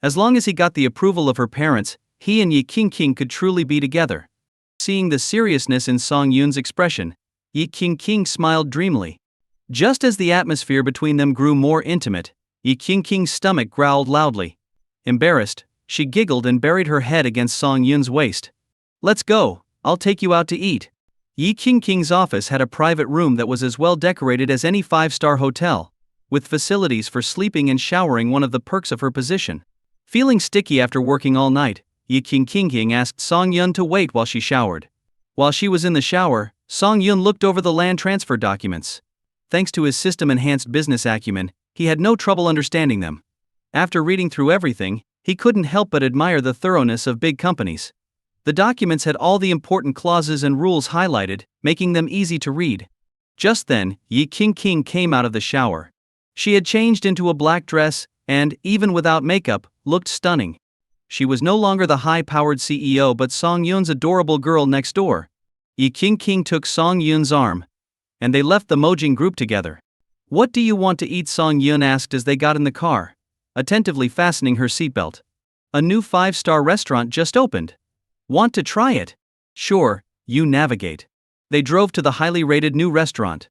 As long as he got the approval of her parents, he and Yi Qingqing could truly be together. Seeing the seriousness in Song Yun's expression, Yi Qingqing smiled dreamily. Just as the atmosphere between them grew more intimate, Yi Qingqing's stomach growled loudly. Embarrassed, she giggled and buried her head against Song Yun's waist. "Let's go, I'll take you out to eat." Yi Qingqing's office had a private room that was as well decorated as any five-star hotel, with facilities for sleeping and showering, one of the perks of her position. Feeling sticky after working all night, Yi Qingqing asked Song Yun to wait while she showered. While she was in the shower, Song Yun looked over the land transfer documents. Thanks to his system-enhanced business acumen, he had no trouble understanding them. After reading through everything, he couldn't help but admire the thoroughness of big companies. The documents had all the important clauses and rules highlighted, making them easy to read. Just then, Yi Qingqing came out of the shower. She had changed into a black dress, and, even without makeup, looked stunning. She was no longer the high-powered CEO but Song Yun's adorable girl next door. Yi Qingqing took Song Yun's arm, and they left the Mojing group together. "What do you want to eat?" Song Yun asked as they got in the car, attentively fastening her seatbelt. "A new 5-star restaurant just opened. Want to try it?" "Sure, you navigate." They drove to the highly rated new restaurant.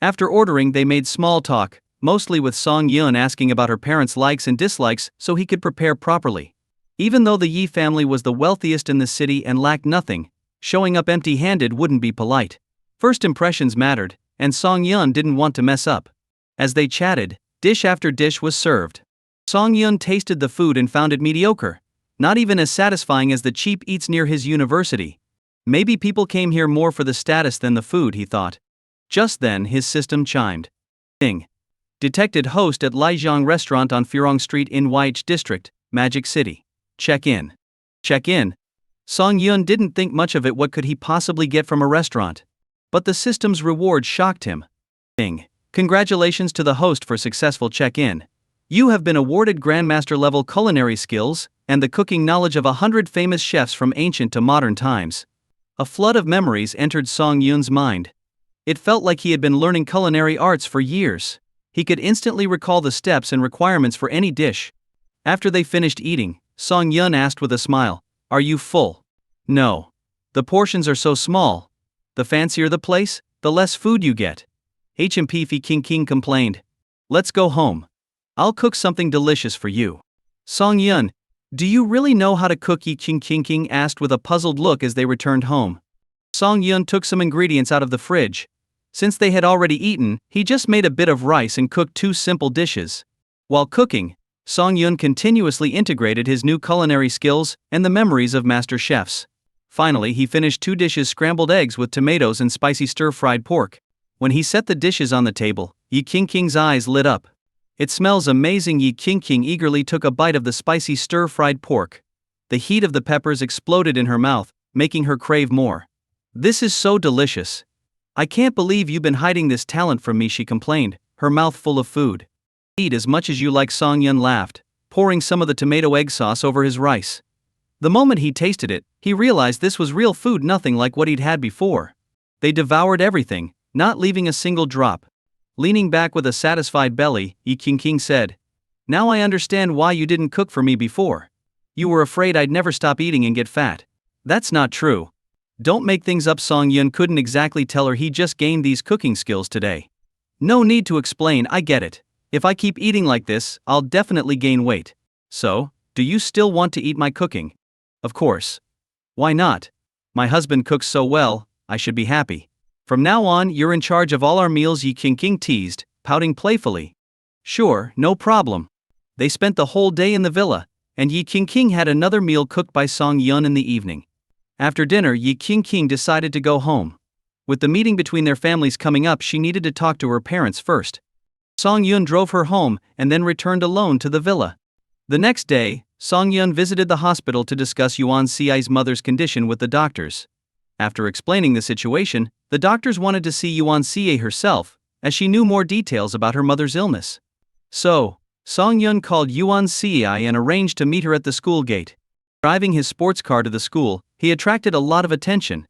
After ordering, they made small talk, mostly with Song Yun asking about her parents' likes and dislikes so he could prepare properly. Even though the Yi family was the wealthiest in the city and lacked nothing, showing up empty-handed wouldn't be polite. First impressions mattered, and Song Yun didn't want to mess up. As they chatted, dish after dish was served. Song Yun tasted the food and found it mediocre, not even as satisfying as the cheap eats near his university. Maybe people came here more for the status than the food, he thought. Just then his system chimed. Ding. Detected host at Lijiang Restaurant on Furong Street in YH District, Magic City. Check in. Check in. Song Yun didn't think much of it. What could he possibly get from a restaurant? But the system's reward shocked him. Ding. Congratulations to the host for successful check-in. You have been awarded Grandmaster-level culinary skills and the cooking knowledge of 100 famous chefs from ancient to modern times. A flood of memories entered Song Yun's mind. It felt like he had been learning culinary arts for years. He could instantly recall the steps and requirements for any dish. After they finished eating, Song Yun asked with a smile, "Are you full?" "No. The portions are so small. The fancier the place, the less food you get." Yi Qingqing complained. "Let's go home. I'll cook something delicious for you." "Song Yun, do you really know how to cook?" Yi Qingqing asked with a puzzled look as they returned home. Song Yun took some ingredients out of the fridge. Since they had already eaten, he just made a bit of rice and cooked 2 simple dishes. While cooking, Song Yun continuously integrated his new culinary skills and the memories of master chefs. Finally, he finished 2 dishes: scrambled eggs with tomatoes and spicy stir-fried pork. When he set the dishes on the table, Yi Qingqing's eyes lit up. "It smells amazing." Yi Qingqing eagerly took a bite of the spicy stir-fried pork. The heat of the peppers exploded in her mouth, making her crave more. "This is so delicious. I can't believe you've been hiding this talent from me," she complained, her mouth full of food. "Eat as much as you like." Song Yun laughed, pouring some of the tomato egg sauce over his rice. The moment he tasted it, he realized this was real food, nothing like what he'd had before. They devoured everything, not leaving a single drop. Leaning back with a satisfied belly, Yi Qingqing said, "Now I understand why you didn't cook for me before. You were afraid I'd never stop eating and get fat." "That's not true. Don't make things up. Song Yun couldn't exactly tell her he just gained these cooking skills today. No need to explain, I get it. If I keep eating like this, I'll definitely gain weight. So, do you still want to eat my cooking? Of course. Why not? My husband cooks so well, I should be happy. From now on, you're in charge of all our meals. Yi Qingqing teased, pouting playfully. Sure, no problem. They spent the whole day in the villa, and Yi Qingqing had another meal cooked by Song Yun in the evening. After dinner, Yi Qingqing decided to go home. With the meeting between their families coming up, she needed to talk to her parents first. Song Yun drove her home and then returned alone to the villa. The next day, Song Yun visited the hospital to discuss Yuan Xi's mother's condition with the doctors. After explaining the situation, the doctors wanted to see Yuan Xie herself, as she knew more details about her mother's illness. So, Song Yun called Yuan Xie and arranged to meet her at the school gate. Driving his sports car to the school, he attracted a lot of attention.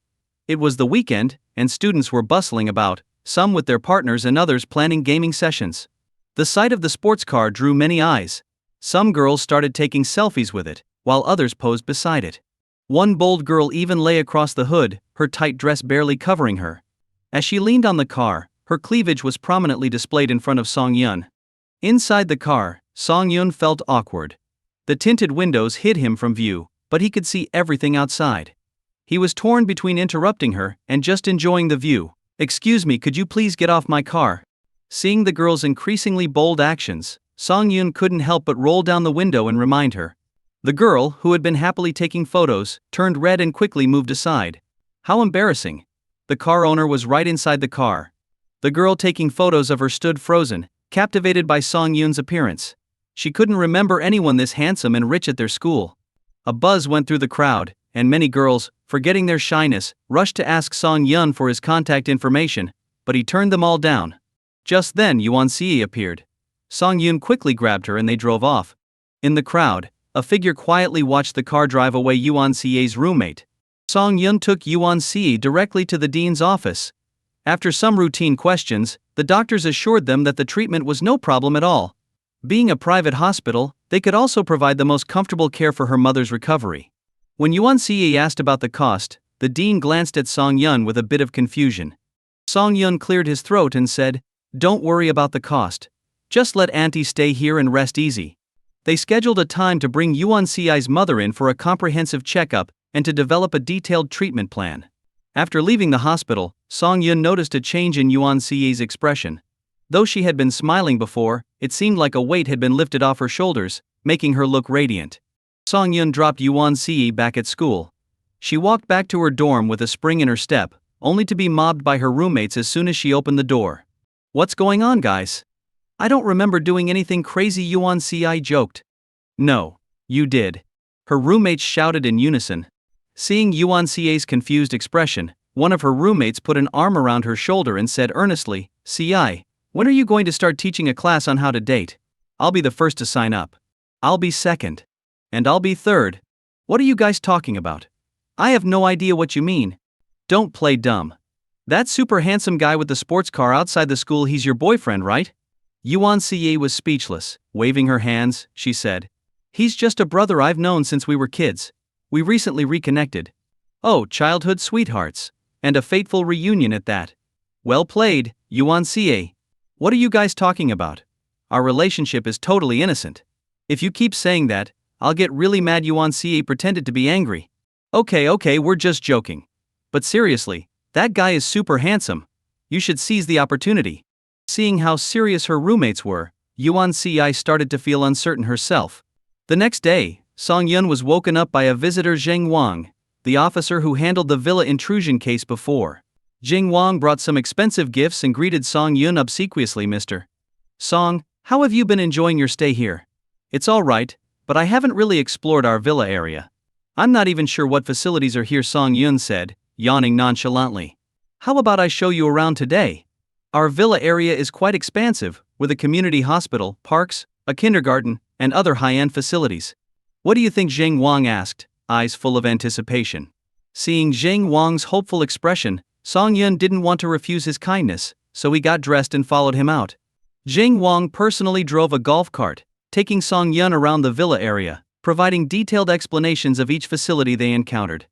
It was the weekend, and students were bustling about, some with their partners and others planning gaming sessions. The sight of the sports car drew many eyes. Some girls started taking selfies with it, while others posed beside it. One bold girl even lay across the hood, her tight dress barely covering her. As she leaned on the car, her cleavage was prominently displayed in front of Song Yun. Inside the car, Song Yun felt awkward. The tinted windows hid him from view, but he could see everything outside. He was torn between interrupting her and just enjoying the view. Excuse me, could you please get off my car? Seeing the girl's increasingly bold actions, Song Yun couldn't help but roll down the window and remind her. The girl, who had been happily taking photos, turned red and quickly moved aside. How embarrassing. The car owner was right inside the car. The girl taking photos of her stood frozen, captivated by Song Yun's appearance. She couldn't remember anyone this handsome and rich at their school. A buzz went through the crowd, and many girls, forgetting their shyness, rushed to ask Song Yun for his contact information, but he turned them all down. Just then Yuan Xie appeared. Song Yun quickly grabbed her and they drove off. In the crowd, a figure quietly watched the car drive away. Yuan Xie's roommate. Song Yun took Yuan Xie directly to the dean's office. After some routine questions, the doctors assured them that the treatment was no problem at all. Being a private hospital, they could also provide the most comfortable care for her mother's recovery. When Yuan Xie asked about the cost, the dean glanced at Song Yun with a bit of confusion. Song Yun cleared his throat and said, "Don't worry about the cost. Just let Auntie stay here and rest easy." They scheduled a time to bring Yuan Xi's mother in for a comprehensive checkup and to develop a detailed treatment plan. After leaving the hospital, Song Yun noticed a change in Yuan Xi's expression. Though she had been smiling before, it seemed like a weight had been lifted off her shoulders, making her look radiant. Song Yun dropped Yuan Xie back at school. She walked back to her dorm with a spring in her step, only to be mobbed by her roommates as soon as she opened the door. "What's going on, guys? I don't remember doing anything crazy," Yuan Xie joked. "No, you did," her roommates shouted in unison. Seeing Yuan Xie's confused expression, one of her roommates put an arm around her shoulder and said earnestly, "Xie, when are you going to start teaching a class on how to date? I'll be the first to sign up." "I'll be second." "And I'll be third." "What are you guys talking about? I have no idea what you mean." "Don't play dumb. That super handsome guy with the sports car outside the school, he's your boyfriend, right?" Yuan Xie was speechless. Waving her hands, she said, "He's just a brother I've known since we were kids. We recently reconnected." "Oh, childhood sweethearts. And a fateful reunion at that. Well played, Yuan Xie. What are you guys talking about? Our relationship is totally innocent. If you keep saying that, I'll get really mad." Yuan Xie pretended to be angry. Okay, we're just joking. But seriously, that guy is super handsome. You should seize the opportunity." Seeing how serious her roommates were, Yuan Xie started to feel uncertain herself. The next day, Song Yun was woken up by a visitor, Zheng Wang, the officer who handled the villa intrusion case before. Zheng Wang brought some expensive gifts and greeted Song Yun obsequiously. "Mr. Song, how have you been enjoying your stay here?" "It's all right, but I haven't really explored our villa area. I'm not even sure what facilities are here," Song Yun said, yawning nonchalantly. "How about I show you around today? Our villa area is quite expansive, with a community hospital, parks, a kindergarten, and other high-end facilities." "What do you think?" Zheng Wang asked, eyes full of anticipation. Seeing Zheng Wang's hopeful expression, Song Yun didn't want to refuse his kindness, so he got dressed and followed him out. Zheng Wang personally drove a golf cart, taking Song Yun around the villa area, providing detailed explanations of each facility they encountered.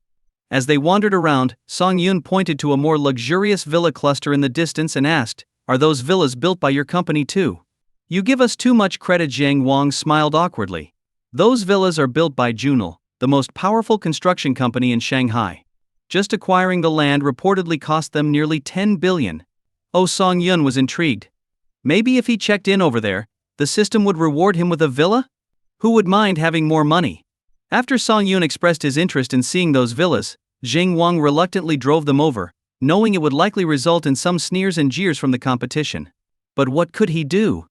As they wandered around, Song Yun pointed to a more luxurious villa cluster in the distance and asked, "Are those villas built by your company too?" "You give us too much credit." Zhang Wang smiled awkwardly. "Those villas are built by Junal, the most powerful construction company in Shanghai. Just acquiring the land reportedly cost them nearly 10 billion. Oh, Song Yun was intrigued. Maybe if he checked in over there, the system would reward him with a villa? Who would mind having more money? After Song Yun expressed his interest in seeing those villas, Zhang Wang reluctantly drove them over, knowing it would likely result in some sneers and jeers from the competition. But what could he do?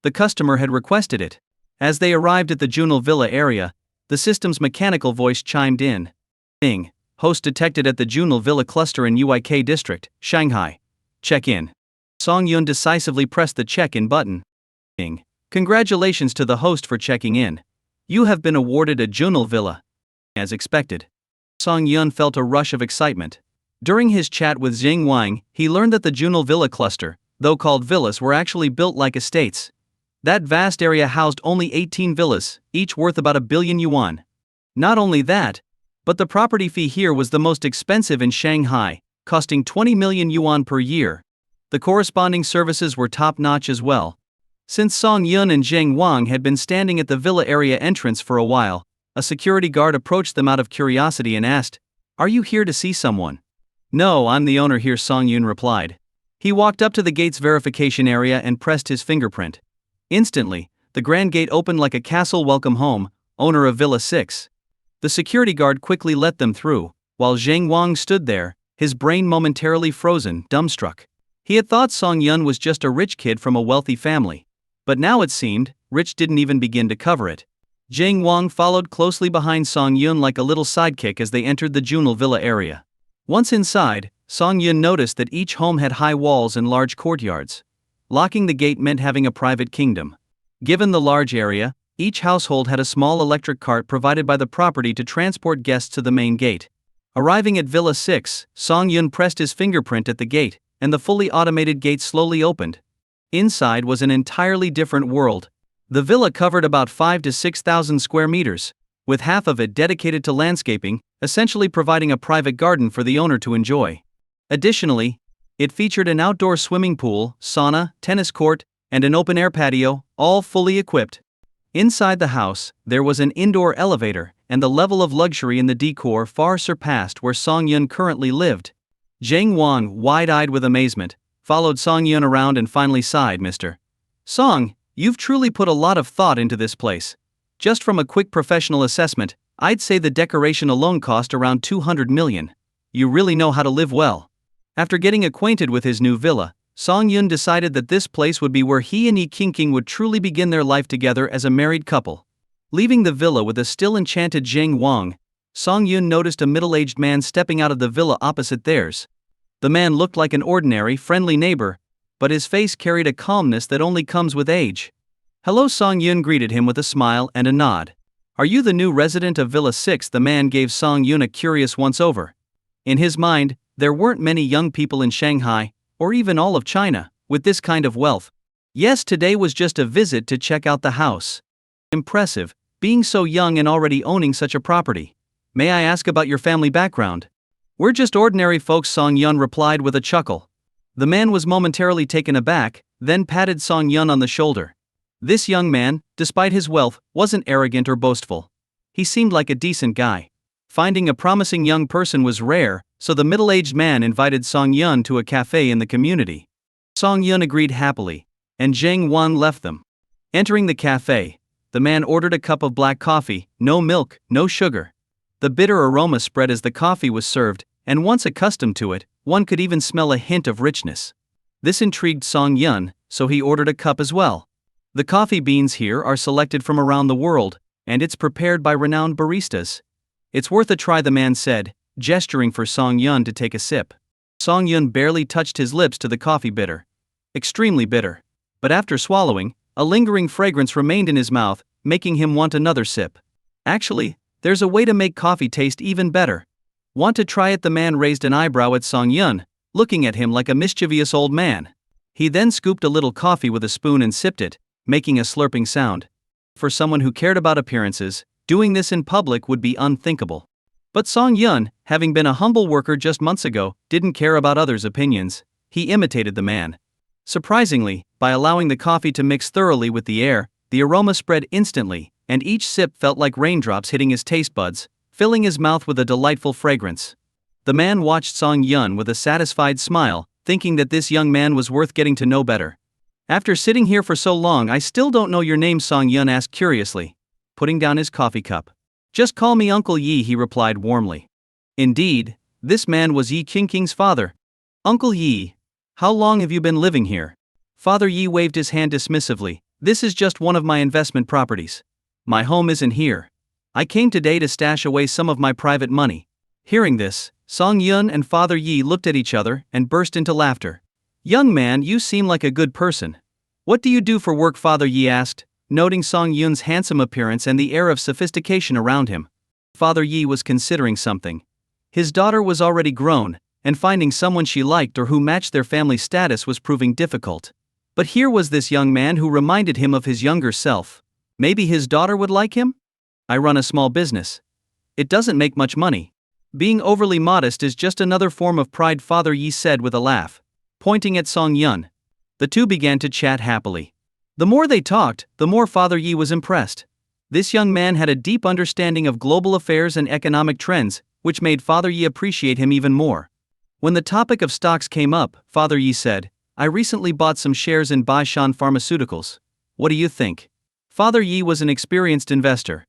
The customer had requested it. As they arrived at the Junal Villa area, the system's mechanical voice chimed in. "Ding. Host detected at the Junal Villa cluster in UIK district, Shanghai. Check in." Song Yun decisively pressed the check-in button. "Ding. Congratulations to the host for checking in. You have been awarded a Junal Villa." As expected, Song Yun felt a rush of excitement. During his chat with Zhang Wang, he learned that the Junal Villa cluster, though called villas, were actually built like estates. That vast area housed only 18 villas, each worth about 1 billion yuan. Not only that, but the property fee here was the most expensive in Shanghai, costing 20 million yuan per year. The corresponding services were top-notch as well. Since Song Yun and Zhang Wang had been standing at the villa area entrance for a while, a security guard approached them out of curiosity and asked, "Are you here to see someone?" "No, I'm the owner here," Song Yun replied. He walked up to the gate's verification area and pressed his fingerprint. Instantly, the grand gate opened like a castle. "Welcome home, owner of Villa 6. The security guard quickly let them through, while Zhang Wang stood there, his brain momentarily frozen, dumbstruck. He had thought Song Yun was just a rich kid from a wealthy family. But now it seemed, rich didn't even begin to cover it. Zhang Wang followed closely behind Song Yun like a little sidekick as they entered the Junal Villa area. Once inside, Song Yun noticed that each home had high walls and large courtyards. Locking the gate meant having a private kingdom. Given the large area, each household had a small electric cart provided by the property to transport guests to the main gate. Arriving at Villa 6, Song Yun pressed his fingerprint at the gate, and the fully automated gate slowly opened. Inside was an entirely different world. The villa covered about 5,000 to 6,000 square meters, with half of it dedicated to landscaping, essentially providing a private garden for the owner to enjoy. Additionally, it featured an outdoor swimming pool, sauna, tennis court, and an open-air patio, all fully equipped. Inside the house, there was an indoor elevator, and the level of luxury in the decor far surpassed where Song Yun currently lived. Zhang Wang, wide-eyed with amazement, followed Song Yun around and finally sighed. "Mr. Song, you've truly put a lot of thought into this place. Just from a quick professional assessment, I'd say the decoration alone cost around 200 million. You really know how to live well." After getting acquainted with his new villa, Song Yun decided that this place would be where he and Yi Qingqing would truly begin their life together as a married couple. Leaving the villa with a still enchanted Zhang Wang, Song Yun noticed a middle-aged man stepping out of the villa opposite theirs. The man looked like an ordinary, friendly neighbor, but his face carried a calmness that only comes with age. "Hello," Song Yun greeted him with a smile and a nod. "Are you the new resident of Villa 6? The man gave Song Yun a curious once-over. In his mind, there weren't many young people in Shanghai, or even all of China, with this kind of wealth. "Yes, today was just a visit to check out the house." "Impressive, being so young and already owning such a property. May I ask about your family background?" "We're just ordinary folks," Song Yun replied with a chuckle. The man was momentarily taken aback, then patted Song Yun on the shoulder. This young man, despite his wealth, wasn't arrogant or boastful. He seemed like a decent guy. Finding a promising young person was rare, so the middle-aged man invited Song Yun to a cafe in the community. Song Yun agreed happily, and Zhang Wang left them. Entering the cafe, the man ordered a cup of black coffee, no milk, no sugar. The bitter aroma spread as the coffee was served, and once accustomed to it, one could even smell a hint of richness. This intrigued Song Yun, so he ordered a cup as well. The coffee beans here are selected from around the world, and it's prepared by renowned baristas. "It's worth a try," the man said, gesturing for Song Yun to take a sip. Song Yun barely touched his lips to the coffee. Bitter. Extremely bitter. But after swallowing, a lingering fragrance remained in his mouth, making him want another sip. "Actually, there's a way to make coffee taste even better. Want to try it?" The man raised an eyebrow at Song Yun, looking at him like a mischievous old man. He then scooped a little coffee with a spoon and sipped it, making a slurping sound. For someone who cared about appearances, doing this in public would be unthinkable. But Song Yun, having been a humble worker just months ago, didn't care about others' opinions. He imitated the man. Surprisingly, by allowing the coffee to mix thoroughly with the air, the aroma spread instantly, and each sip felt like raindrops hitting his taste buds, filling his mouth with a delightful fragrance. The man watched Song Yun with a satisfied smile, thinking that this young man was worth getting to know better. "After sitting here for so long, I still don't know your name," Song Yun asked curiously, putting down his coffee cup. "Just call me Uncle Yi," he replied warmly. Indeed, this man was Yi Qingqing's father. "Uncle Yi, how long have you been living here?" Father Yi waved his hand dismissively. "This is just one of my investment properties. My home isn't here. I came today to stash away some of my private money." Hearing this, Song Yun and Father Yi looked at each other and burst into laughter. "Young man, you seem like a good person. What do you do for work?" Father Yi asked, noting Song Yun's handsome appearance and the air of sophistication around him. Father Yi was considering something. His daughter was already grown, and finding someone she liked or who matched their family status was proving difficult. But here was this young man who reminded him of his younger self. Maybe his daughter would like him? "I run a small business. It doesn't make much money. Being overly modest is just another form of pride," Father Yi said with a laugh, pointing at Song Yun. The two began to chat happily. The more they talked, the more Father Yi was impressed. This young man had a deep understanding of global affairs and economic trends, which made Father Yi appreciate him even more. When the topic of stocks came up, Father Yi said, "I recently bought some shares in Baishan Pharmaceuticals. What do you think?" Father Yi was an experienced investor.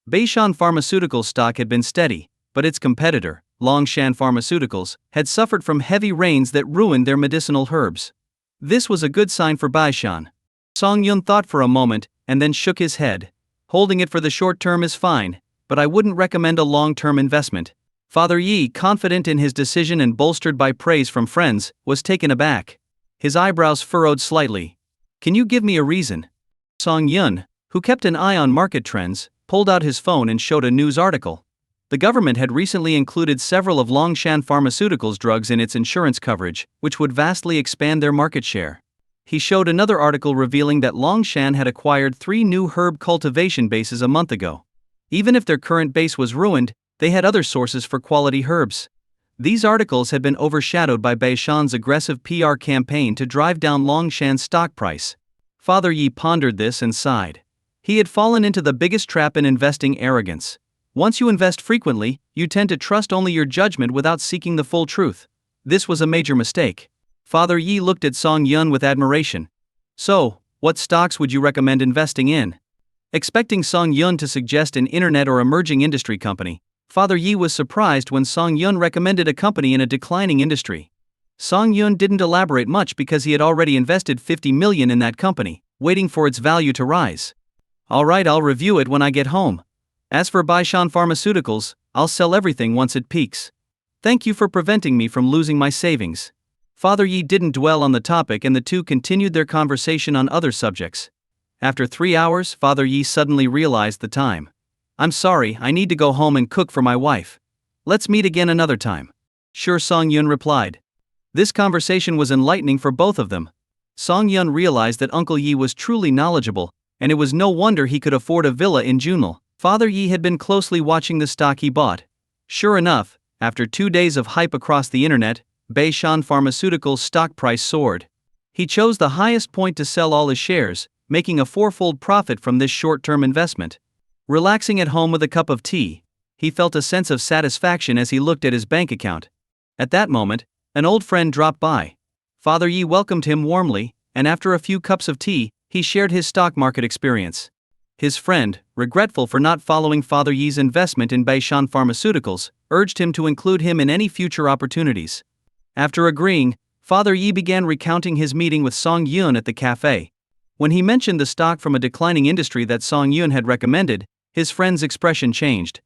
Baishan Pharmaceuticals stock had been steady, but its competitor, Longshan Pharmaceuticals, had suffered from heavy rains that ruined their medicinal herbs. This was a good sign for Baishan. Song Yun thought for a moment, and then shook his head. "Holding it for the short term is fine, but I wouldn't recommend a long-term investment." Father Yi, confident in his decision and bolstered by praise from friends, was taken aback. His eyebrows furrowed slightly. "Can you give me a reason?" Song Yun, who kept an eye on market trends, pulled out his phone and showed a news article. The government had recently included several of Longshan Pharmaceuticals' drugs in its insurance coverage, which would vastly expand their market share. He showed another article revealing that Longshan had acquired 3 new herb cultivation bases a month ago. Even if their current base was ruined, they had other sources for quality herbs. These articles had been overshadowed by Baishan's aggressive PR campaign to drive down Longshan's stock price. Father Yi pondered this and sighed. He had fallen into the biggest trap in investing: arrogance. Once you invest frequently, you tend to trust only your judgment without seeking the full truth. This was a major mistake. Father Yi looked at Song Yun with admiration. "So, what stocks would you recommend investing in?" Expecting Song Yun to suggest an internet or emerging industry company, Father Yi was surprised when Song Yun recommended a company in a declining industry. Song Yun didn't elaborate much because he had already invested 50 million in that company, waiting for its value to rise. "All right, I'll review it when I get home. As for Baishan Pharmaceuticals, I'll sell everything once it peaks. Thank you for preventing me from losing my savings." Father Yi didn't dwell on the topic and the two continued their conversation on other subjects. After 3 hours, Father Yi suddenly realized the time. "I'm sorry, I need to go home and cook for my wife. Let's meet again another time." "Sure," Song Yun replied. This conversation was enlightening for both of them. Song Yun realized that Uncle Yi was truly knowledgeable, and it was no wonder he could afford a villa in Junle. Father Yi had been closely watching the stock he bought. Sure enough, after 2 days of hype across the internet, Baishan Pharmaceuticals' stock price soared. He chose the highest point to sell all his shares, making a 4-fold profit from this short-term investment. Relaxing at home with a cup of tea, he felt a sense of satisfaction as he looked at his bank account. At that moment, an old friend dropped by. Father Yi welcomed him warmly, and after a few cups of tea, he shared his stock market experience. His friend, regretful for not following Father Yi's investment in Baishan Pharmaceuticals, urged him to include him in any future opportunities. After agreeing, Father Yi began recounting his meeting with Song Yun at the cafe. When he mentioned the stock from a declining industry that Song Yun had recommended, his friend's expression changed.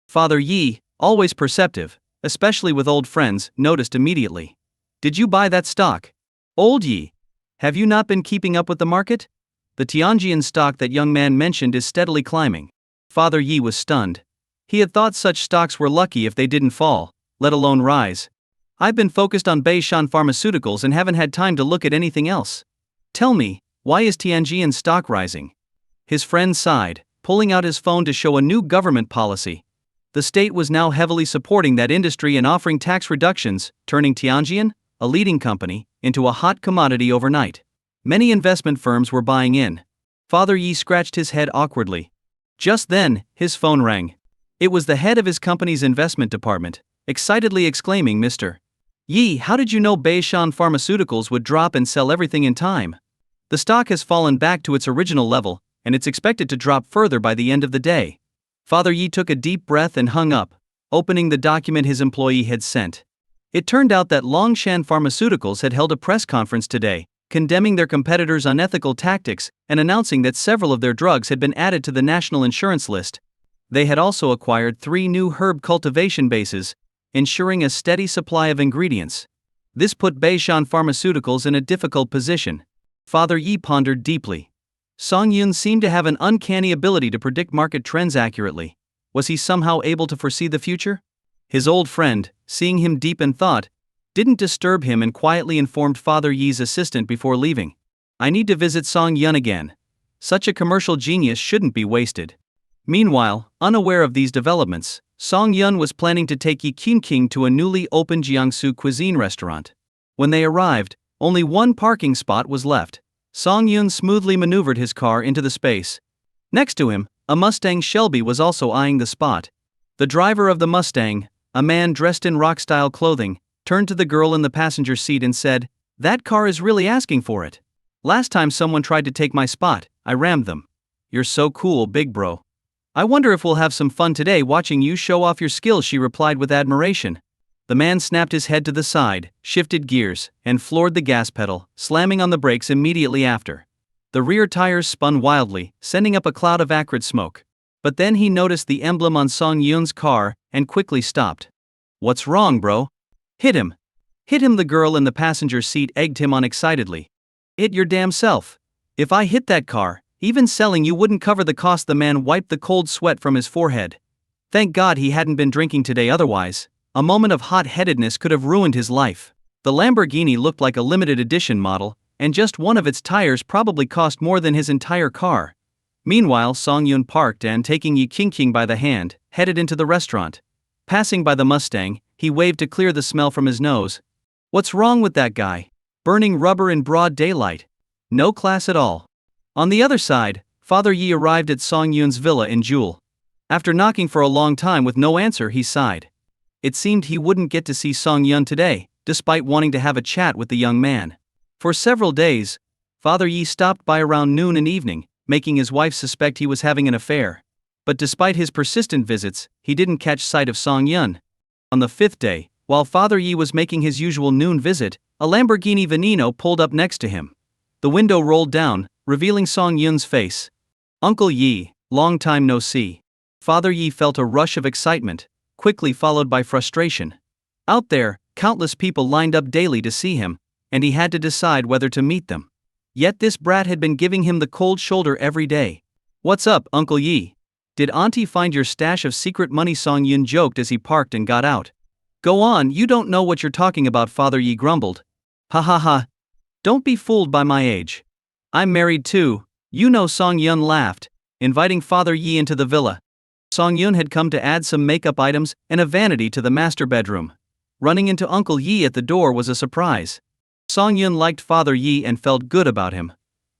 Father Yi, always perceptive, especially with old friends, noticed immediately. "Did you buy that stock? Old Yi, have you not been keeping up with the market? The Tianjian stock that young man mentioned is steadily climbing." Father Yi was stunned. He had thought such stocks were lucky if they didn't fall, let alone rise. "I've been focused on Baishan Pharmaceuticals and haven't had time to look at anything else. Tell me, why is Tianjian stock rising?" His friend sighed, pulling out his phone to show a new government policy. The state was now heavily supporting that industry and offering tax reductions, turning Tianjin, a leading company, into a hot commodity overnight. Many investment firms were buying in. Father Yi scratched his head awkwardly. Just then, his phone rang. It was the head of his company's investment department, excitedly exclaiming, "Mr. Yi, how did you know Beishan Pharmaceuticals would drop and sell everything in time? The stock has fallen back to its original level, and it's expected to drop further by the end of the day." Father Yi took a deep breath and hung up, opening the document his employee had sent. It turned out that Longshan Pharmaceuticals had held a press conference today, condemning their competitors' unethical tactics and announcing that several of their drugs had been added to the national insurance list. They had also acquired 3 new herb cultivation bases, ensuring a steady supply of ingredients. This put Beishan Pharmaceuticals in a difficult position. Father Yi pondered deeply. Song Yun seemed to have an uncanny ability to predict market trends accurately. Was he somehow able to foresee the future? His old friend, seeing him deep in thought, didn't disturb him and quietly informed Father Yi's assistant before leaving. "I need to visit Song Yun again. Such a commercial genius shouldn't be wasted." Meanwhile, unaware of these developments, Song Yun was planning to take Yi Qingqing to a newly opened Jiangsu cuisine restaurant. When they arrived, only one parking spot was left. Song Yun smoothly maneuvered his car into the space. Next to him, a Mustang Shelby was also eyeing the spot. The driver of the Mustang, a man dressed in rock-style clothing, turned to the girl in the passenger seat and said, "That car is really asking for it. Last time someone tried to take my spot, I rammed them. You're so cool, big bro. I wonder if we'll have some fun today watching you show off your skills," she replied with admiration. The man snapped his head to the side, shifted gears, and floored the gas pedal, slamming on the brakes immediately after. The rear tires spun wildly, sending up a cloud of acrid smoke. But then he noticed the emblem on Song Yun's car and quickly stopped. "What's wrong, bro?" "Hit him. Hit him," the girl in the passenger seat egged him on excitedly. "Hit your damn self. If I hit that car, even selling you wouldn't cover the cost." The man wiped the cold sweat from his forehead. Thank God he hadn't been drinking today, otherwise a moment of hot-headedness could have ruined his life. The Lamborghini looked like a limited edition model, and just one of its tires probably cost more than his entire car. Meanwhile, Song Yun parked and, taking Yi Qingqing by the hand, headed into the restaurant. Passing by the Mustang, he waved to clear the smell from his nose. What's wrong with that guy? Burning rubber in broad daylight. No class at all. On the other side, Father Yi arrived at Song Yun's villa in Jewel. After knocking for a long time with no answer, he sighed. It seemed he wouldn't get to see Song Yun today, despite wanting to have a chat with the young man. For several days, Father Yi stopped by around noon and evening, making his wife suspect he was having an affair. But despite his persistent visits, he didn't catch sight of Song Yun. On the 5th day, while Father Yi was making his usual noon visit, a Lamborghini Veneno pulled up next to him. The window rolled down, revealing Song Yun's face. "Uncle Yi, long time no see." Father Yi felt a rush of excitement, quickly followed by frustration. Out there, countless people lined up daily to see him, and he had to decide whether to meet them. Yet this brat had been giving him the cold shoulder every day. "What's up, Uncle Yi? Did Auntie find your stash of secret money?" Song Yun joked as he parked and got out. "Go on, you don't know what you're talking about," Father Yi grumbled. "Ha ha ha. Don't be fooled by my age. I'm married too, you know." Song Yun laughed, inviting Father Yi into the villa. Song Yun had come to add some makeup items and a vanity to the master bedroom. Running into Uncle Yi at the door was a surprise. Song Yun liked Father Yi and felt good about him.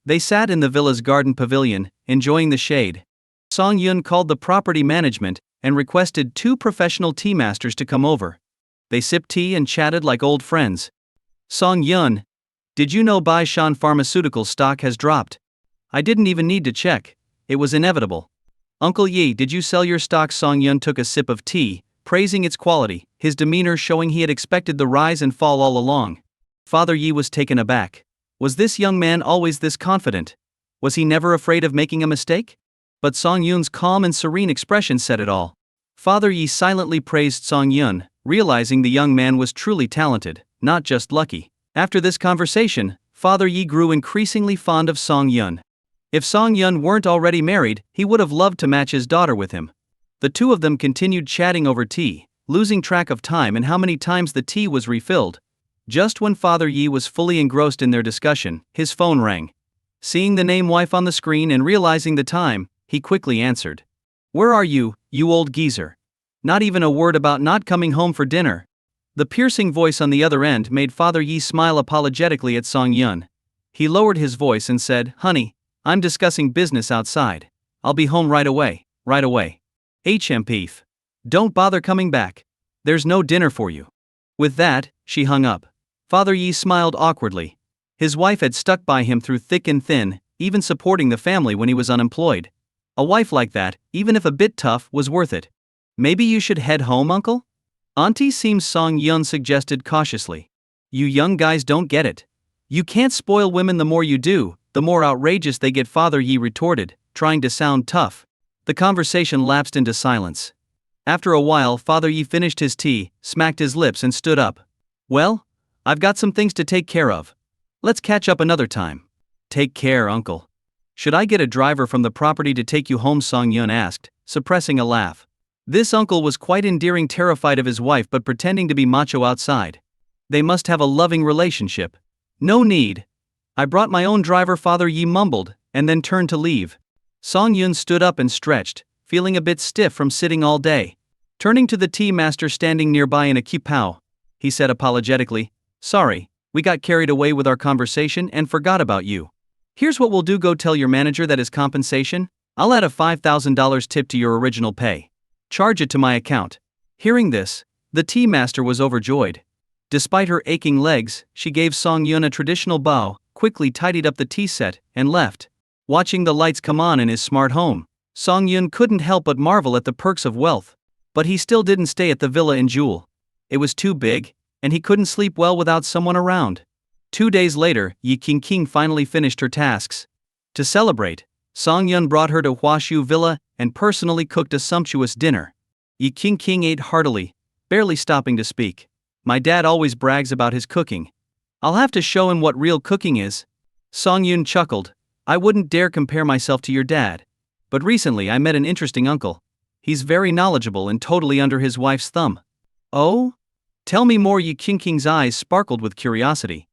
They sat in the villa's garden pavilion, enjoying the shade. Song Yun called the property management and requested 2 professional tea masters to come over. They sipped tea and chatted like old friends. "Song Yun, did you know Beishan Pharmaceutical stock has dropped?" "I didn't even need to check. It was inevitable." "Uncle Yi, did you sell your stock?" Song Yun took a sip of tea, praising its quality, his demeanor showing he had expected the rise and fall all along. Father Yi was taken aback. Was this young man always this confident? Was he never afraid of making a mistake? But Song Yun's calm and serene expression said it all. Father Yi silently praised Song Yun, realizing the young man was truly talented, not just lucky. After this conversation, Father Yi grew increasingly fond of Song Yun. If Song Yun weren't already married, he would have loved to match his daughter with him. The two of them continued chatting over tea, losing track of time and how many times the tea was refilled. Just when Father Yi was fully engrossed in their discussion, his phone rang. Seeing the name wife on the screen and realizing the time, he quickly answered. "Where are you, you old geezer? Not even a word about not coming home for dinner. The piercing voice on the other end made Father Yi smile apologetically at Song Yun. He lowered his voice and said, "Honey, I'm discussing business outside. I'll be home right away, right away. HMPF. Don't bother coming back. There's no dinner for you." With that, she hung up. Father Yi smiled awkwardly. His wife had stuck by him through thick and thin, even supporting the family when he was unemployed. A wife like that, even if a bit tough, was worth it. "Maybe you should head home, uncle?" Auntie seems Song Yun suggested cautiously. "You young guys don't get it. You can't spoil women. The more you do, the more outrageous they get," Father Yi retorted, trying to sound tough. The conversation lapsed into silence. After a while, Father Yi finished his tea, smacked his lips and stood up. "Well, I've got some things to take care of. Let's catch up another time." "Take care, uncle." "Should I get a driver from the property to take you home?" Song Yun asked, suppressing a laugh. This uncle was quite endearing, terrified of his wife but pretending to be macho outside. They must have a loving relationship. "No need. I brought my own driver," Father Yi mumbled, and then turned to leave. Song Yun stood up and stretched, feeling a bit stiff from sitting all day. Turning to the tea master standing nearby in a kipao, he said apologetically, "Sorry, we got carried away with our conversation and forgot about you. Here's what we'll do: go tell your manager that as compensation, I'll add a $5,000 tip to your original pay. Charge it to my account." Hearing this, the tea master was overjoyed. Despite her aching legs, she gave Song Yun a traditional bow, quickly tidied up the tea set, and left. Watching the lights come on in his smart home, Song Yun couldn't help but marvel at the perks of wealth. But he still didn't stay at the villa in Jewel. It was too big, and he couldn't sleep well without someone around. 2 days later, Yi Qingqing finally finished her tasks. To celebrate, Song Yun brought her to Huashu Villa and personally cooked a sumptuous dinner. Yi Qingqing ate heartily, barely stopping to speak. "My dad always brags about his cooking. I'll have to show him what real cooking is." Song Yun chuckled. "I wouldn't dare compare myself to your dad. But recently I met an interesting uncle. He's very knowledgeable and totally under his wife's thumb." "Oh? Tell me more." Yi Qingqing's eyes sparkled with curiosity.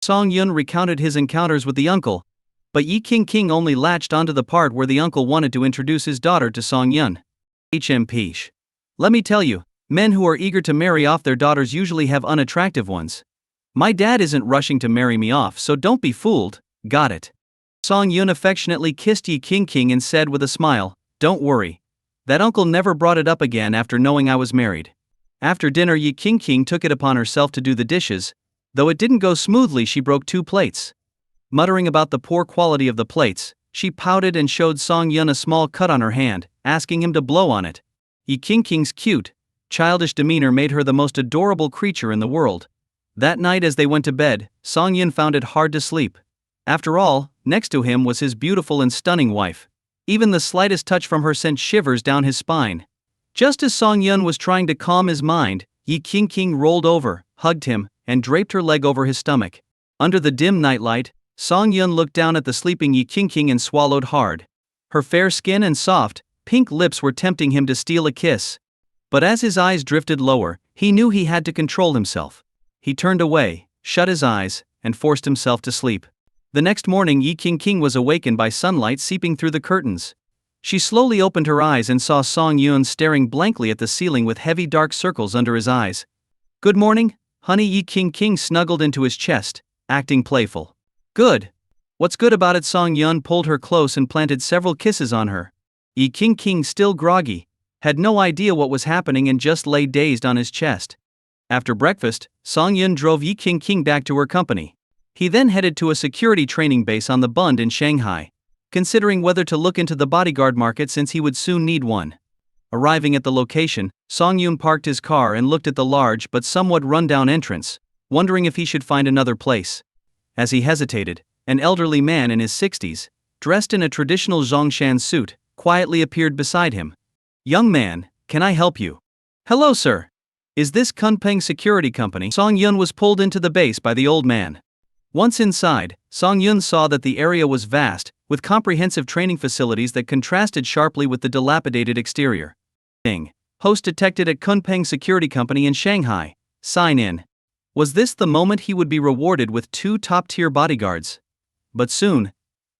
Song Yun recounted his encounters with the uncle, but Yi Qingqing only latched onto the part where the uncle wanted to introduce his daughter to Song Yun. "HMPsh. Let me tell you, men who are eager to marry off their daughters usually have unattractive ones. My dad isn't rushing to marry me off, so don't be fooled, got it?" Song Yun affectionately kissed Yi Qingqing and said with a smile, "Don't worry. That uncle never brought it up again after knowing I was married." After dinner, Yi Qingqing took it upon herself to do the dishes. Though it didn't go smoothly, she broke 2 plates. Muttering about the poor quality of the plates, she pouted and showed Song Yun a small cut on her hand, asking him to blow on it. Yi Qingqing's cute, childish demeanor made her the most adorable creature in the world. That night as they went to bed, Song Yun found it hard to sleep. After all, next to him was his beautiful and stunning wife. Even the slightest touch from her sent shivers down his spine. Just as Song Yun was trying to calm his mind, Yi Qingqing rolled over, hugged him, and draped her leg over his stomach. Under the dim nightlight, Song Yun looked down at the sleeping Yi Qingqing and swallowed hard. Her fair skin and soft, pink lips were tempting him to steal a kiss. But as his eyes drifted lower, he knew he had to control himself. He turned away, shut his eyes, and forced himself to sleep. The next morning, Yi Qingqing was awakened by sunlight seeping through the curtains. She slowly opened her eyes and saw Song Yun staring blankly at the ceiling with heavy dark circles under his eyes. "Good morning, honey." Yi Qingqing snuggled into his chest, acting playful. "Good. What's good about it?" Song Yun pulled her close and planted several kisses on her. Yi Qingqing, still groggy, had no idea what was happening and just lay dazed on his chest. After breakfast, Song Yun drove Yi Qingqing back to her company. He then headed to a security training base on the Bund in Shanghai, considering whether to look into the bodyguard market since he would soon need one. Arriving at the location, Song Yun parked his car and looked at the large but somewhat run-down entrance, wondering if he should find another place. As he hesitated, an elderly man in his 60s, dressed in a traditional Zhongshan suit, quietly appeared beside him. "Young man, can I help you?" "Hello, sir. Is this Kunpeng Security Company?" Song Yun was pulled into the base by the old man. Once inside, Song Yun saw that the area was vast, with comprehensive training facilities that contrasted sharply with the dilapidated exterior. Host detected at Kunpeng Security Company in Shanghai. Sign in. Was this the moment he would be rewarded with 2 top-tier bodyguards? But soon,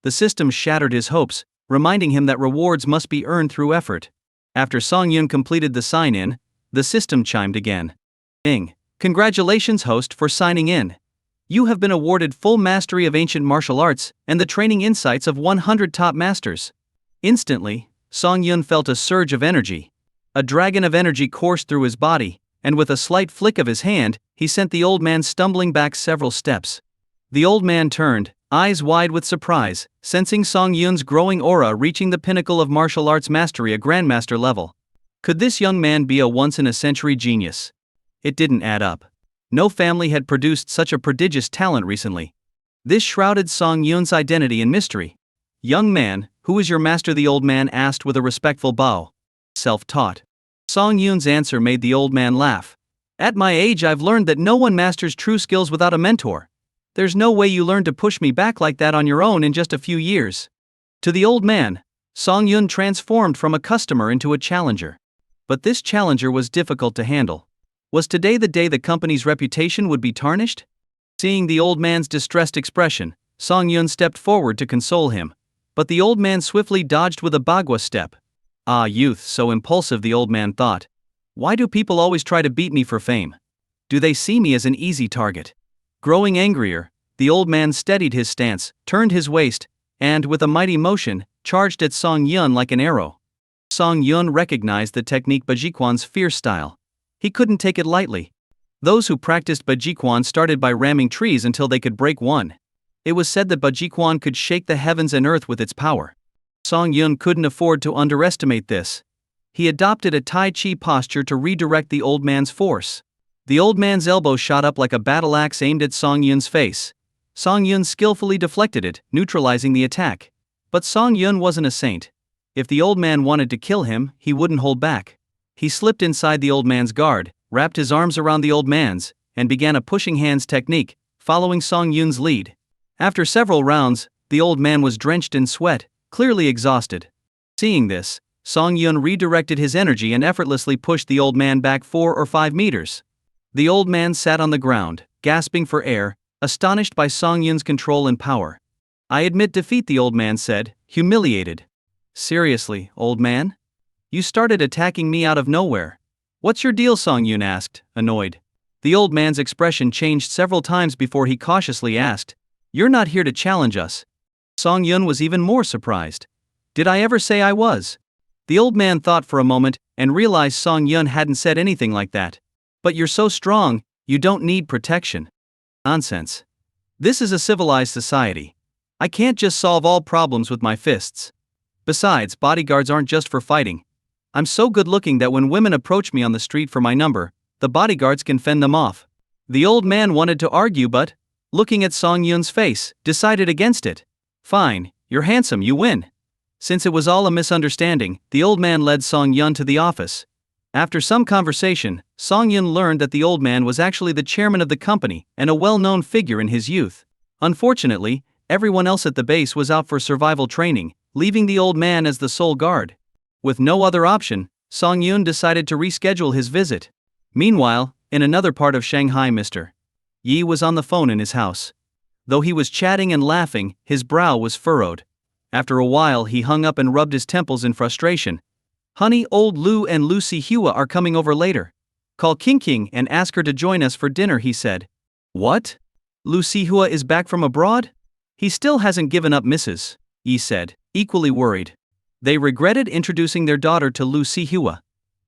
the system shattered his hopes, reminding him that rewards must be earned through effort. After Song Yun completed the sign-in, the system chimed again. Ding. Congratulations, host, for signing in. You have been awarded full mastery of ancient martial arts and the training insights of 100 top masters. Instantly, Song Yun felt a surge of energy. A dragon of energy coursed through his body, and with a slight flick of his hand, he sent the old man stumbling back several steps. The old man turned, eyes wide with surprise, sensing Song Yun's growing aura reaching the pinnacle of martial arts mastery, a grandmaster level. Could this young man be a once-in-a-century genius? It didn't add up. No family had produced such a prodigious talent recently. This shrouded Song Yun's identity in mystery. Young man, who is your master? The old man asked with a respectful bow. Self-taught. Song Yun's answer made the old man laugh. At my age, I've learned that no one masters true skills without a mentor. There's no way you learn to push me back like that on your own in just a few years. To the old man, Song Yun transformed from a customer into a challenger. But this challenger was difficult to handle. Was today the day the company's reputation would be tarnished? Seeing the old man's distressed expression, Song Yun stepped forward to console him. But the old man swiftly dodged with a bagua step. Ah, youth, so impulsive, the old man thought. Why do people always try to beat me for fame? Do they see me as an easy target? Growing angrier, the old man steadied his stance, turned his waist, and, with a mighty motion, charged at Song Yun like an arrow. Song Yun recognized the technique Bajiquan's fierce style. He couldn't take it lightly. Those who practiced Bajiquan started by ramming trees until they could break one. It was said that Bajiquan could shake the heavens and earth with its power. Song Yun couldn't afford to underestimate this. He adopted a Tai Chi posture to redirect the old man's force. The old man's elbow shot up like a battle axe aimed at Song Yun's face. Song Yun skillfully deflected it, neutralizing the attack. But Song Yun wasn't a saint. If the old man wanted to kill him, he wouldn't hold back. He slipped inside the old man's guard, wrapped his arms around the old man's, and began a pushing hands technique, following Song Yun's lead. After several rounds, the old man was drenched in sweat, clearly exhausted. Seeing this, Song Yun redirected his energy and effortlessly pushed the old man back 4 or 5 meters. The old man sat on the ground, gasping for air, astonished by Song Yun's control and power. I admit defeat, the old man said, humiliated. Seriously, old man? You started attacking me out of nowhere. What's your deal? Song Yun asked, annoyed. The old man's expression changed several times before he cautiously asked, You're not here to challenge us. Song Yun was even more surprised. Did I ever say I was? The old man thought for a moment and realized Song Yun hadn't said anything like that. But you're so strong, you don't need protection. Nonsense. This is a civilized society. I can't just solve all problems with my fists. Besides, bodyguards aren't just for fighting. I'm so good looking that when women approach me on the street for my number, the bodyguards can fend them off. The old man wanted to argue but, looking at Song Yun's face, decided against it. Fine, you're handsome, you win. Since it was all a misunderstanding, the old man led Song Yun to the office. After some conversation, Song Yun learned that the old man was actually the chairman of the company and a well-known figure in his youth. Unfortunately, everyone else at the base was out for survival training, leaving the old man as the sole guard. With no other option, Song Yun decided to reschedule his visit. Meanwhile, in another part of Shanghai, Mr. Yi was on the phone in his house. Though he was chatting and laughing, his brow was furrowed. After a while, he hung up and rubbed his temples in frustration. Honey, old Lu and Lucy Hua are coming over later. Call King and ask her to join us for dinner, he said. What? Lucy Hua is back from abroad? He still hasn't given up Mrs. Yi said, equally worried. They regretted introducing their daughter to Lucy Hua.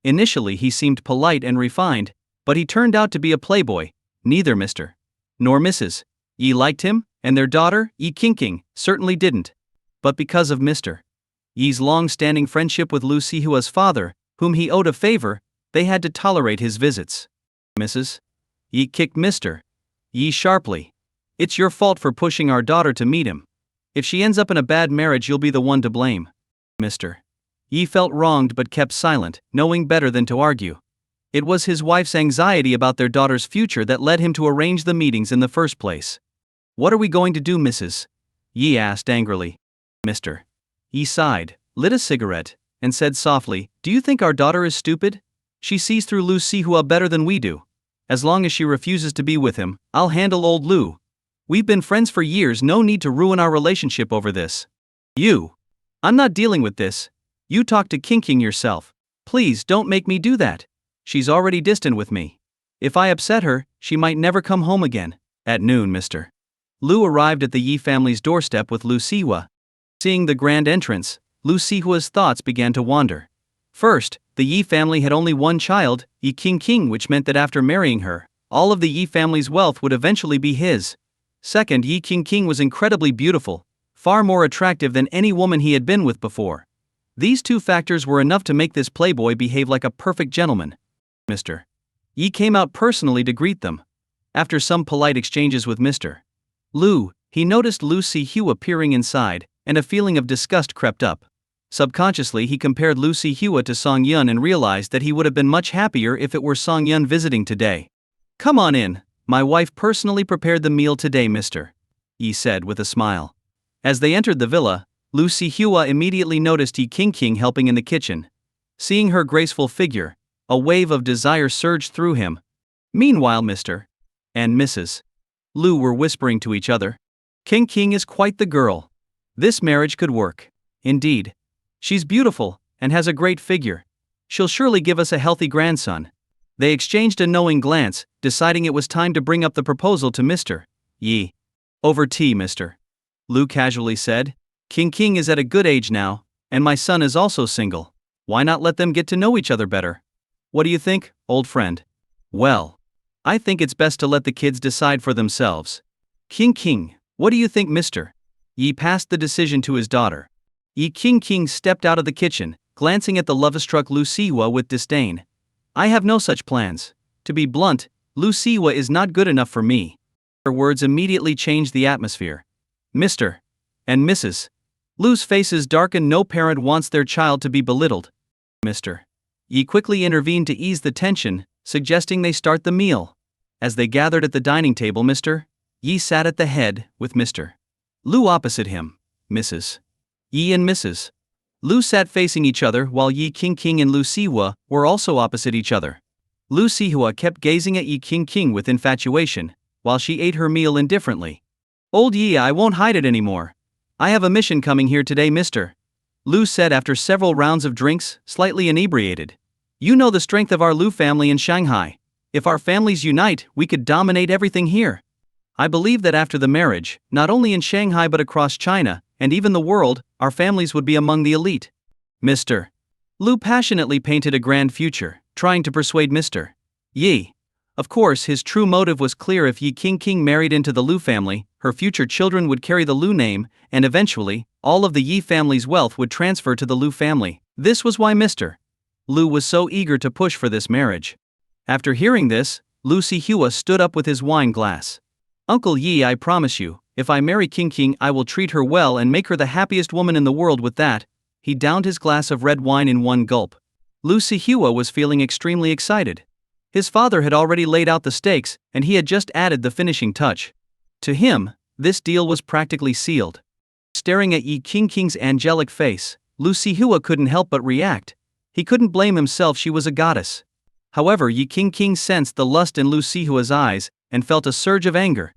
Initially he seemed polite and refined, but he turned out to be a playboy. Neither Mr. nor Mrs. Yi liked him, and their daughter, Yi King, certainly didn't. But because of Mr. Yi's long-standing friendship with Lucy Hua's father, whom he owed a favor, they had to tolerate his visits. Mrs. Yi kicked Mr. Yi sharply. It's your fault for pushing our daughter to meet him. If she ends up in a bad marriage, you'll be the one to blame. Mr. Yi felt wronged but kept silent, knowing better than to argue. It was his wife's anxiety about their daughter's future that led him to arrange the meetings in the first place. What are we going to do, Mrs. Yi asked angrily. Mr. Yi sighed, lit a cigarette, and said softly, Do you think our daughter is stupid? She sees through Lu Sihua better than we do. As long as she refuses to be with him, I'll handle old Lu. We've been friends for years, no need to ruin our relationship over this. I'm not dealing with this. You talk to King yourself. Please don't make me do that. She's already distant with me. If I upset her, she might never come home again. At noon, Mr. Lu arrived at the Yi family's doorstep with Lu Sihua. Seeing the grand entrance, Lu Sihua's thoughts began to wander. First, the Yi family had only one child, Yi Qingqing, which meant that after marrying her, all of the Yi family's wealth would eventually be his. Second, Yi Qingqing was incredibly beautiful, far more attractive than any woman he had been with before. These two factors were enough to make this playboy behave like a perfect gentleman. Mr. Yi came out personally to greet them. After some polite exchanges with Mr. Lu, he noticed Lu Sihua peering inside, and a feeling of disgust crept up. Subconsciously, he compared Lu Sihua to Song Yun and realized that he would have been much happier if it were Song Yun visiting today. Come on in, my wife personally prepared the meal today, Mr. Yi said with a smile. As they entered the villa, Lu Sihua immediately noticed Yi Qingqing helping in the kitchen. Seeing her graceful figure, a wave of desire surged through him. Meanwhile, Mr. and Mrs. Lu were whispering to each other. Qingqing is quite the girl. This marriage could work. Indeed. She's beautiful, and has a great figure. She'll surely give us a healthy grandson. They exchanged a knowing glance, deciding it was time to bring up the proposal to Mr. Yi. Over tea, Mr. Lu casually said. Qingqing is at a good age now, and my son is also single. Why not let them get to know each other better? What do you think, old friend? Well, I think it's best to let the kids decide for themselves. Qingqing, what do you think, Mr. Yi passed the decision to his daughter. Yi Qingqing stepped out of the kitchen, glancing at the love-struck Lu Sihua with disdain. I have no such plans. To be blunt, Lu Sihua is not good enough for me. Her words immediately changed the atmosphere. Mr. and Mrs. Lu's faces darkened. No parent wants their child to be belittled. Mr. Yi quickly intervened to ease the tension, suggesting they start the meal. As they gathered at the dining table, Mr. Yi sat at the head, with Mr. Lu opposite him. Mrs. Yi and Mrs. Lu sat facing each other while Yi Qingqing and Lu Sihua were also opposite each other. Lu Sihua kept gazing at Yi Qingqing with infatuation, while she ate her meal indifferently. Old Yi, I won't hide it anymore. I have a mission coming here today, Mr. Lu said after several rounds of drinks, slightly inebriated. You know the strength of our Lu family in Shanghai. If our families unite, we could dominate everything here. I believe that after the marriage, not only in Shanghai but across China, and even the world, our families would be among the elite. Mr. Lu passionately painted a grand future, trying to persuade Mr. Yi. Of course, his true motive was clear. If Yi Qingqing married into the Lu family, her future children would carry the Lu name, and eventually, all of the Yi family's wealth would transfer to the Lu family. This was why Mr. Lu was so eager to push for this marriage. After hearing this, Lu Sihua stood up with his wine glass. Uncle Yi, I promise you, if I marry Qingqing, I will treat her well and make her the happiest woman in the world. With that, he downed his glass of red wine in one gulp. Lu Sihua was feeling extremely excited. His father had already laid out the stakes, and he had just added the finishing touch. To him, this deal was practically sealed. Staring at Yi Qingqing's angelic face, Lu Sihua couldn't help but react. He couldn't blame himself, she was a goddess. However, Yi Qingqing sensed the lust in Lu Sihua's eyes, and felt a surge of anger.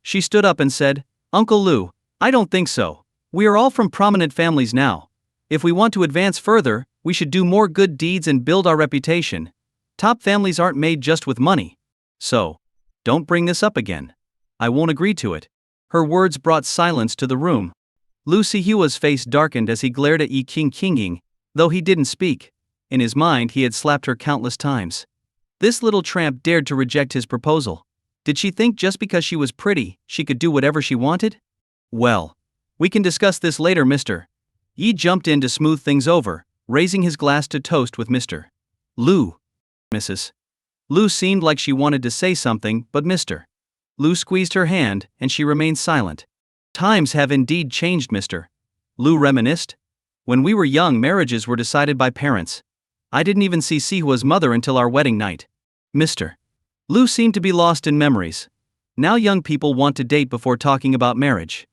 She stood up and said, Uncle Lu, I don't think so. We are all from prominent families now. If we want to advance further, we should do more good deeds and build our reputation. Top families aren't made just with money. So, don't bring this up again. I won't agree to it. Her words brought silence to the room. Lu Sihua's face darkened as he glared at Yi Qingqing, though he didn't speak. In his mind, he had slapped her countless times. This little tramp dared to reject his proposal. Did she think just because she was pretty, she could do whatever she wanted? Well, we can discuss this later, Mr. Yi jumped in to smooth things over, raising his glass to toast with Mr. Lu. Mrs. Lu seemed like she wanted to say something, but Mr. Lu squeezed her hand, and she remained silent. Times have indeed changed, Mr. Lu reminisced. When we were young, marriages were decided by parents. I didn't even see Sihua's mother until our wedding night. Mr. Lu seemed to be lost in memories. Now young people want to date before talking about marriage.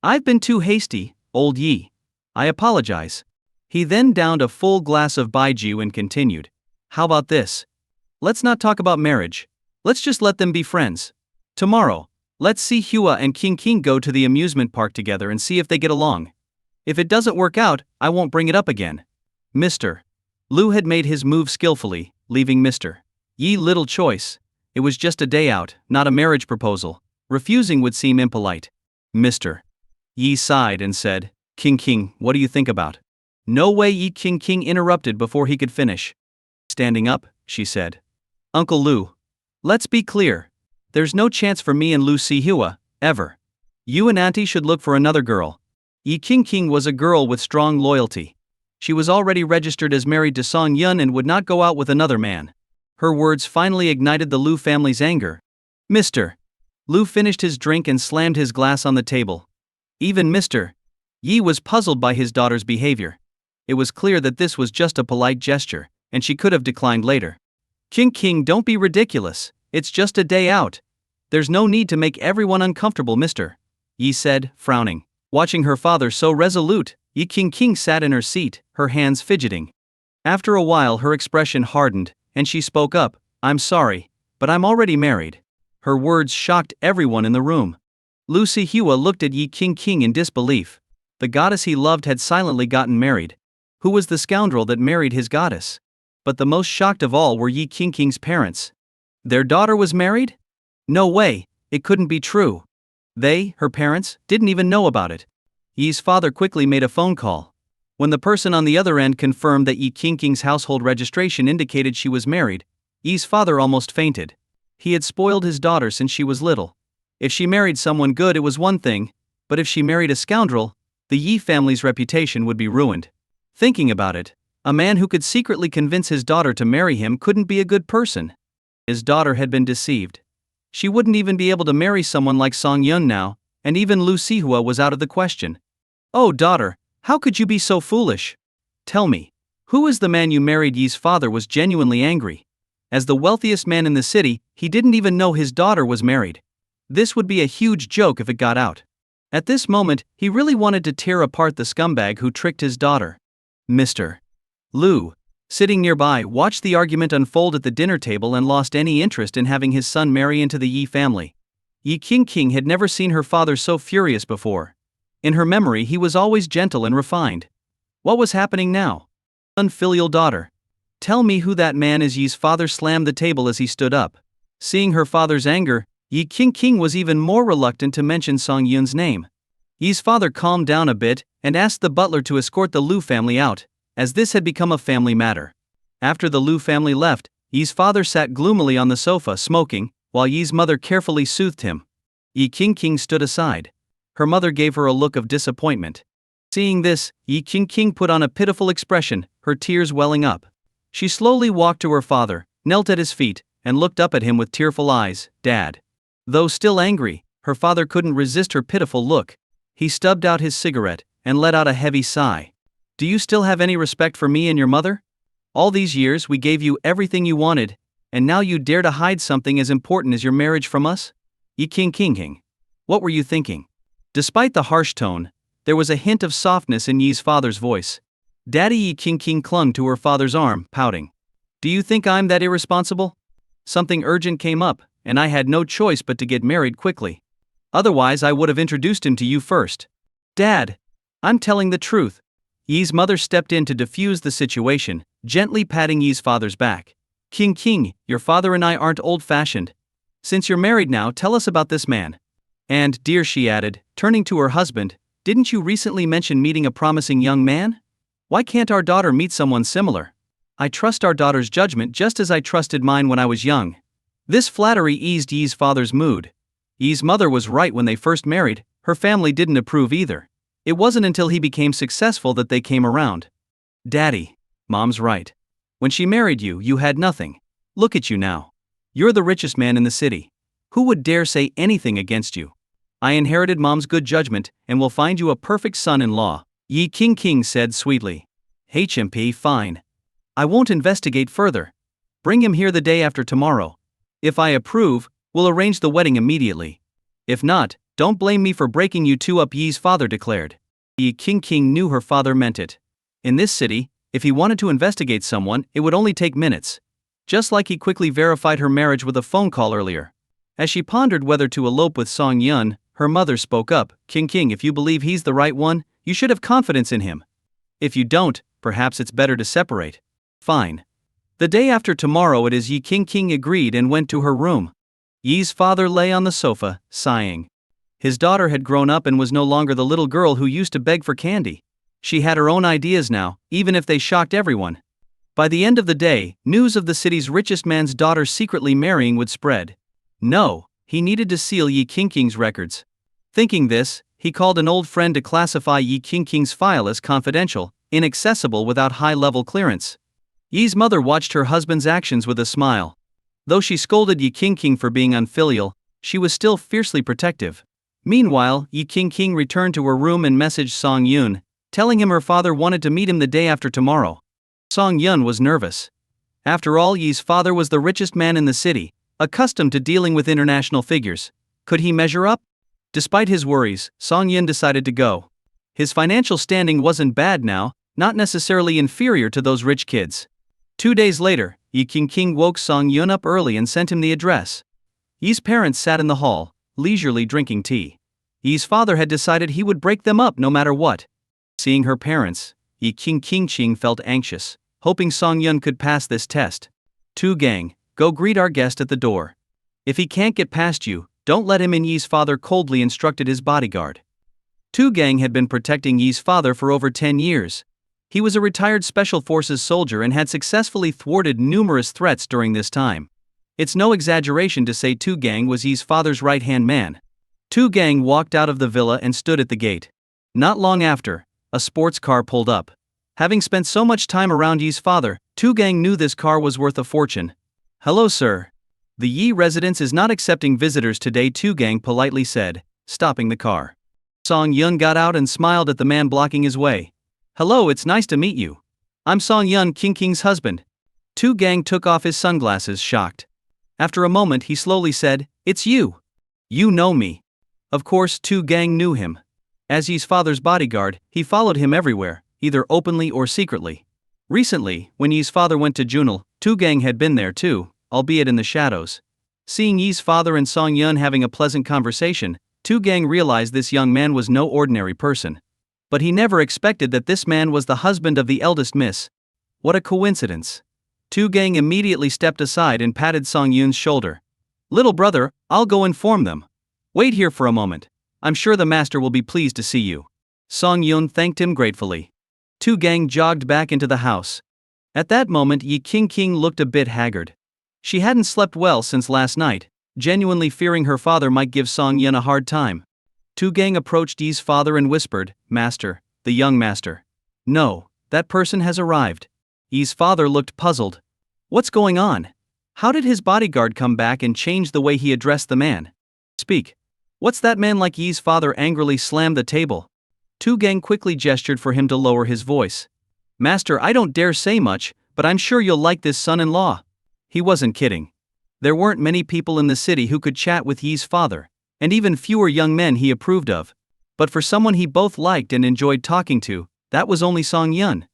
I've been too hasty, old Yi. I apologize. He then downed a full glass of baijiu and continued. How about this? Let's not talk about marriage. Let's just let them be friends. Tomorrow, let's see Hua and Qingqing go to the amusement park together and see if they get along. If it doesn't work out, I won't bring it up again. Mr. Lu had made his move skillfully, leaving Mr. Yi little choice. It was just a day out, not a marriage proposal. Refusing would seem impolite. Mr. Yi sighed and said, King, what do you think about? No way, Yi King interrupted before he could finish. Standing up, she said. Uncle Lu. Let's be clear. There's no chance for me and Lu Sihua, ever. You and Auntie should look for another girl. Yi King was a girl with strong loyalty. She was already registered as married to Song Yun and would not go out with another man. Her words finally ignited the Lu family's anger. Mr. Lu finished his drink and slammed his glass on the table. Even Mr. Yi was puzzled by his daughter's behavior. It was clear that this was just a polite gesture, and she could have declined later. King, don't be ridiculous. It's just a day out. There's no need to make everyone uncomfortable, Mr. Yi said, frowning. Watching her father so resolute, Yi King sat in her seat, her hands fidgeting. After a while her expression hardened, and she spoke up, I'm sorry, but I'm already married. Her words shocked everyone in the room. Lu Sihua looked at Yi King in disbelief. The goddess he loved had silently gotten married. Who was the scoundrel that married his goddess? But the most shocked of all were Yi King's parents. Their daughter was married? No way, it couldn't be true. They, her parents, didn't even know about it. Yi's father quickly made a phone call. When the person on the other end confirmed that Yi King's household registration indicated she was married, Yi's father almost fainted. He had spoiled his daughter since she was little. If she married someone good it was one thing, but if she married a scoundrel, the Yi family's reputation would be ruined. Thinking about it, a man who could secretly convince his daughter to marry him couldn't be a good person. His daughter had been deceived. She wouldn't even be able to marry someone like Song Yun now, and even Lu Sihua was out of the question. Oh daughter, how could you be so foolish? Tell me, who is the man you married? Yi's father was genuinely angry. As the wealthiest man in the city, he didn't even know his daughter was married. This would be a huge joke if it got out. At this moment, he really wanted to tear apart the scumbag who tricked his daughter. Mr. Lu, sitting nearby, watched the argument unfold at the dinner table and lost any interest in having his son marry into the Yi family. Yi King had never seen her father so furious before. In her memory he was always gentle and refined. What was happening now? Unfilial daughter. Tell me who that man is. Yi's father slammed the table as he stood up. Seeing her father's anger, Yi King was even more reluctant to mention Song Yun's name. Yi's father calmed down a bit and asked the butler to escort the Lu family out, as this had become a family matter. After the Lu family left, Yi's father sat gloomily on the sofa smoking, while Yi's mother carefully soothed him. Yi King stood aside. Her mother gave her a look of disappointment. Seeing this, Yi King put on a pitiful expression, her tears welling up. She slowly walked to her father, knelt at his feet, and looked up at him with tearful eyes. Dad. Though still angry, her father couldn't resist her pitiful look. He stubbed out his cigarette and let out a heavy sigh. Do you still have any respect for me and your mother? All these years we gave you everything you wanted, and now you dare to hide something as important as your marriage from us? Yi King. What were you thinking? Despite the harsh tone, there was a hint of softness in Yi's father's voice. Daddy. Yi King clung to her father's arm, pouting. Do you think I'm that irresponsible? Something urgent came up, and I had no choice but to get married quickly. Otherwise I would have introduced him to you first. Dad, I'm telling the truth. Yi's mother stepped in to defuse the situation, gently patting Yi's father's back. King, your father and I aren't old-fashioned. Since you're married now, tell us about this man. And, dear, she added, turning to her husband, didn't you recently mention meeting a promising young man? Why can't our daughter meet someone similar? I trust our daughter's judgment just as I trusted mine when I was young. This flattery eased Yi's father's mood. Yi's mother was right. When they first married, her family didn't approve either. It wasn't until he became successful that they came around. Daddy, Mom's right. When she married you, you had nothing. Look at you now. You're the richest man in the city. Who would dare say anything against you? I inherited Mom's good judgment and will find you a perfect son-in-law, Yi King said sweetly. HMP, fine. I won't investigate further. Bring him here the day after tomorrow. If I approve, we'll arrange the wedding immediately. If not, don't blame me for breaking you two up, Yi's father declared. Yi King knew her father meant it. In this city, if he wanted to investigate someone, it would only take minutes. Just like he quickly verified her marriage with a phone call earlier. As she pondered whether to elope with Song Yun, her mother spoke up. King, if you believe he's the right one, you should have confidence in him. If you don't, perhaps it's better to separate. Fine. The day after tomorrow it is. Yi King agreed and went to her room. Yi's father lay on the sofa, sighing. His daughter had grown up and was no longer the little girl who used to beg for candy. She had her own ideas now, even if they shocked everyone. By the end of the day, news of the city's richest man's daughter secretly marrying would spread. No, he needed to seal Yi King's records. Thinking this, he called an old friend to classify Yi King's file as confidential, inaccessible without high-level clearance. Yi's mother watched her husband's actions with a smile. Though she scolded Yi King for being unfilial, she was still fiercely protective. Meanwhile, Yi King returned to her room and messaged Song Yun, telling him her father wanted to meet him the day after tomorrow. Song Yun was nervous. After all, Yi's father was the richest man in the city, accustomed to dealing with international figures. Could he measure up? Despite his worries, Song Yun decided to go. His financial standing wasn't bad now, not necessarily inferior to those rich kids. 2 days later, Yi King woke Song Yun up early and sent him the address. Yi's parents sat in the hall, leisurely drinking tea. Yi's father had decided he would break them up no matter what. Seeing her parents, Yi King felt anxious, hoping Song Yun could pass this test. "Tu gang, go greet our guest at the door. If he can't get past you, don't let him in," Yi's father coldly instructed his bodyguard. Tu gang had been protecting Yi's father for over 10 years. He was a retired Special Forces soldier and had successfully thwarted numerous threats during this time. It's no exaggeration to say Tu gang was Yi's father's right-hand man. Tu gang walked out of the villa and stood at the gate. Not long after, a sports car pulled up. Having spent so much time around Yi's father, Tu gang knew this car was worth a fortune. "Hello, sir. The Yi residence is not accepting visitors today," Tu gang politely said, stopping the car. Song Yun got out and smiled at the man blocking his way. "Hello, it's nice to meet you. I'm Song Yun, King's husband." Tu gang took off his sunglasses, shocked. After a moment he slowly said, "It's you. You know me." Of course, Tu gang knew him. As Yi's father's bodyguard, he followed him everywhere, either openly or secretly. Recently, when Yi's father went to Junal, Tu gang had been there too, albeit in the shadows. Seeing Yi's father and Song Yun having a pleasant conversation, Tu gang realized this young man was no ordinary person. But he never expected that this man was the husband of the eldest miss. What a coincidence. Tu gang immediately stepped aside and patted Song Yun's shoulder. "Little brother, I'll go inform them. Wait here for a moment. I'm sure the master will be pleased to see you." Song Yun thanked him gratefully. Tu gang jogged back into the house. At that moment, Yi King looked a bit haggard. She hadn't slept well since last night, genuinely fearing her father might give Song Yun a hard time. Tu gang approached Yi's father and whispered, "Master, the young master." "No, that person has arrived." Yi's father looked puzzled. What's going on? How did his bodyguard come back and change the way he addressed the man? "Speak. What's that man like?" Yi's father angrily slammed the table. Tu gang quickly gestured for him to lower his voice. "Master, I don't dare say much, but I'm sure you'll like this son-in-law." He wasn't kidding. There weren't many people in the city who could chat with Yi's father, and even fewer young men he approved of. But for someone he both liked and enjoyed talking to, that was only Song Yun.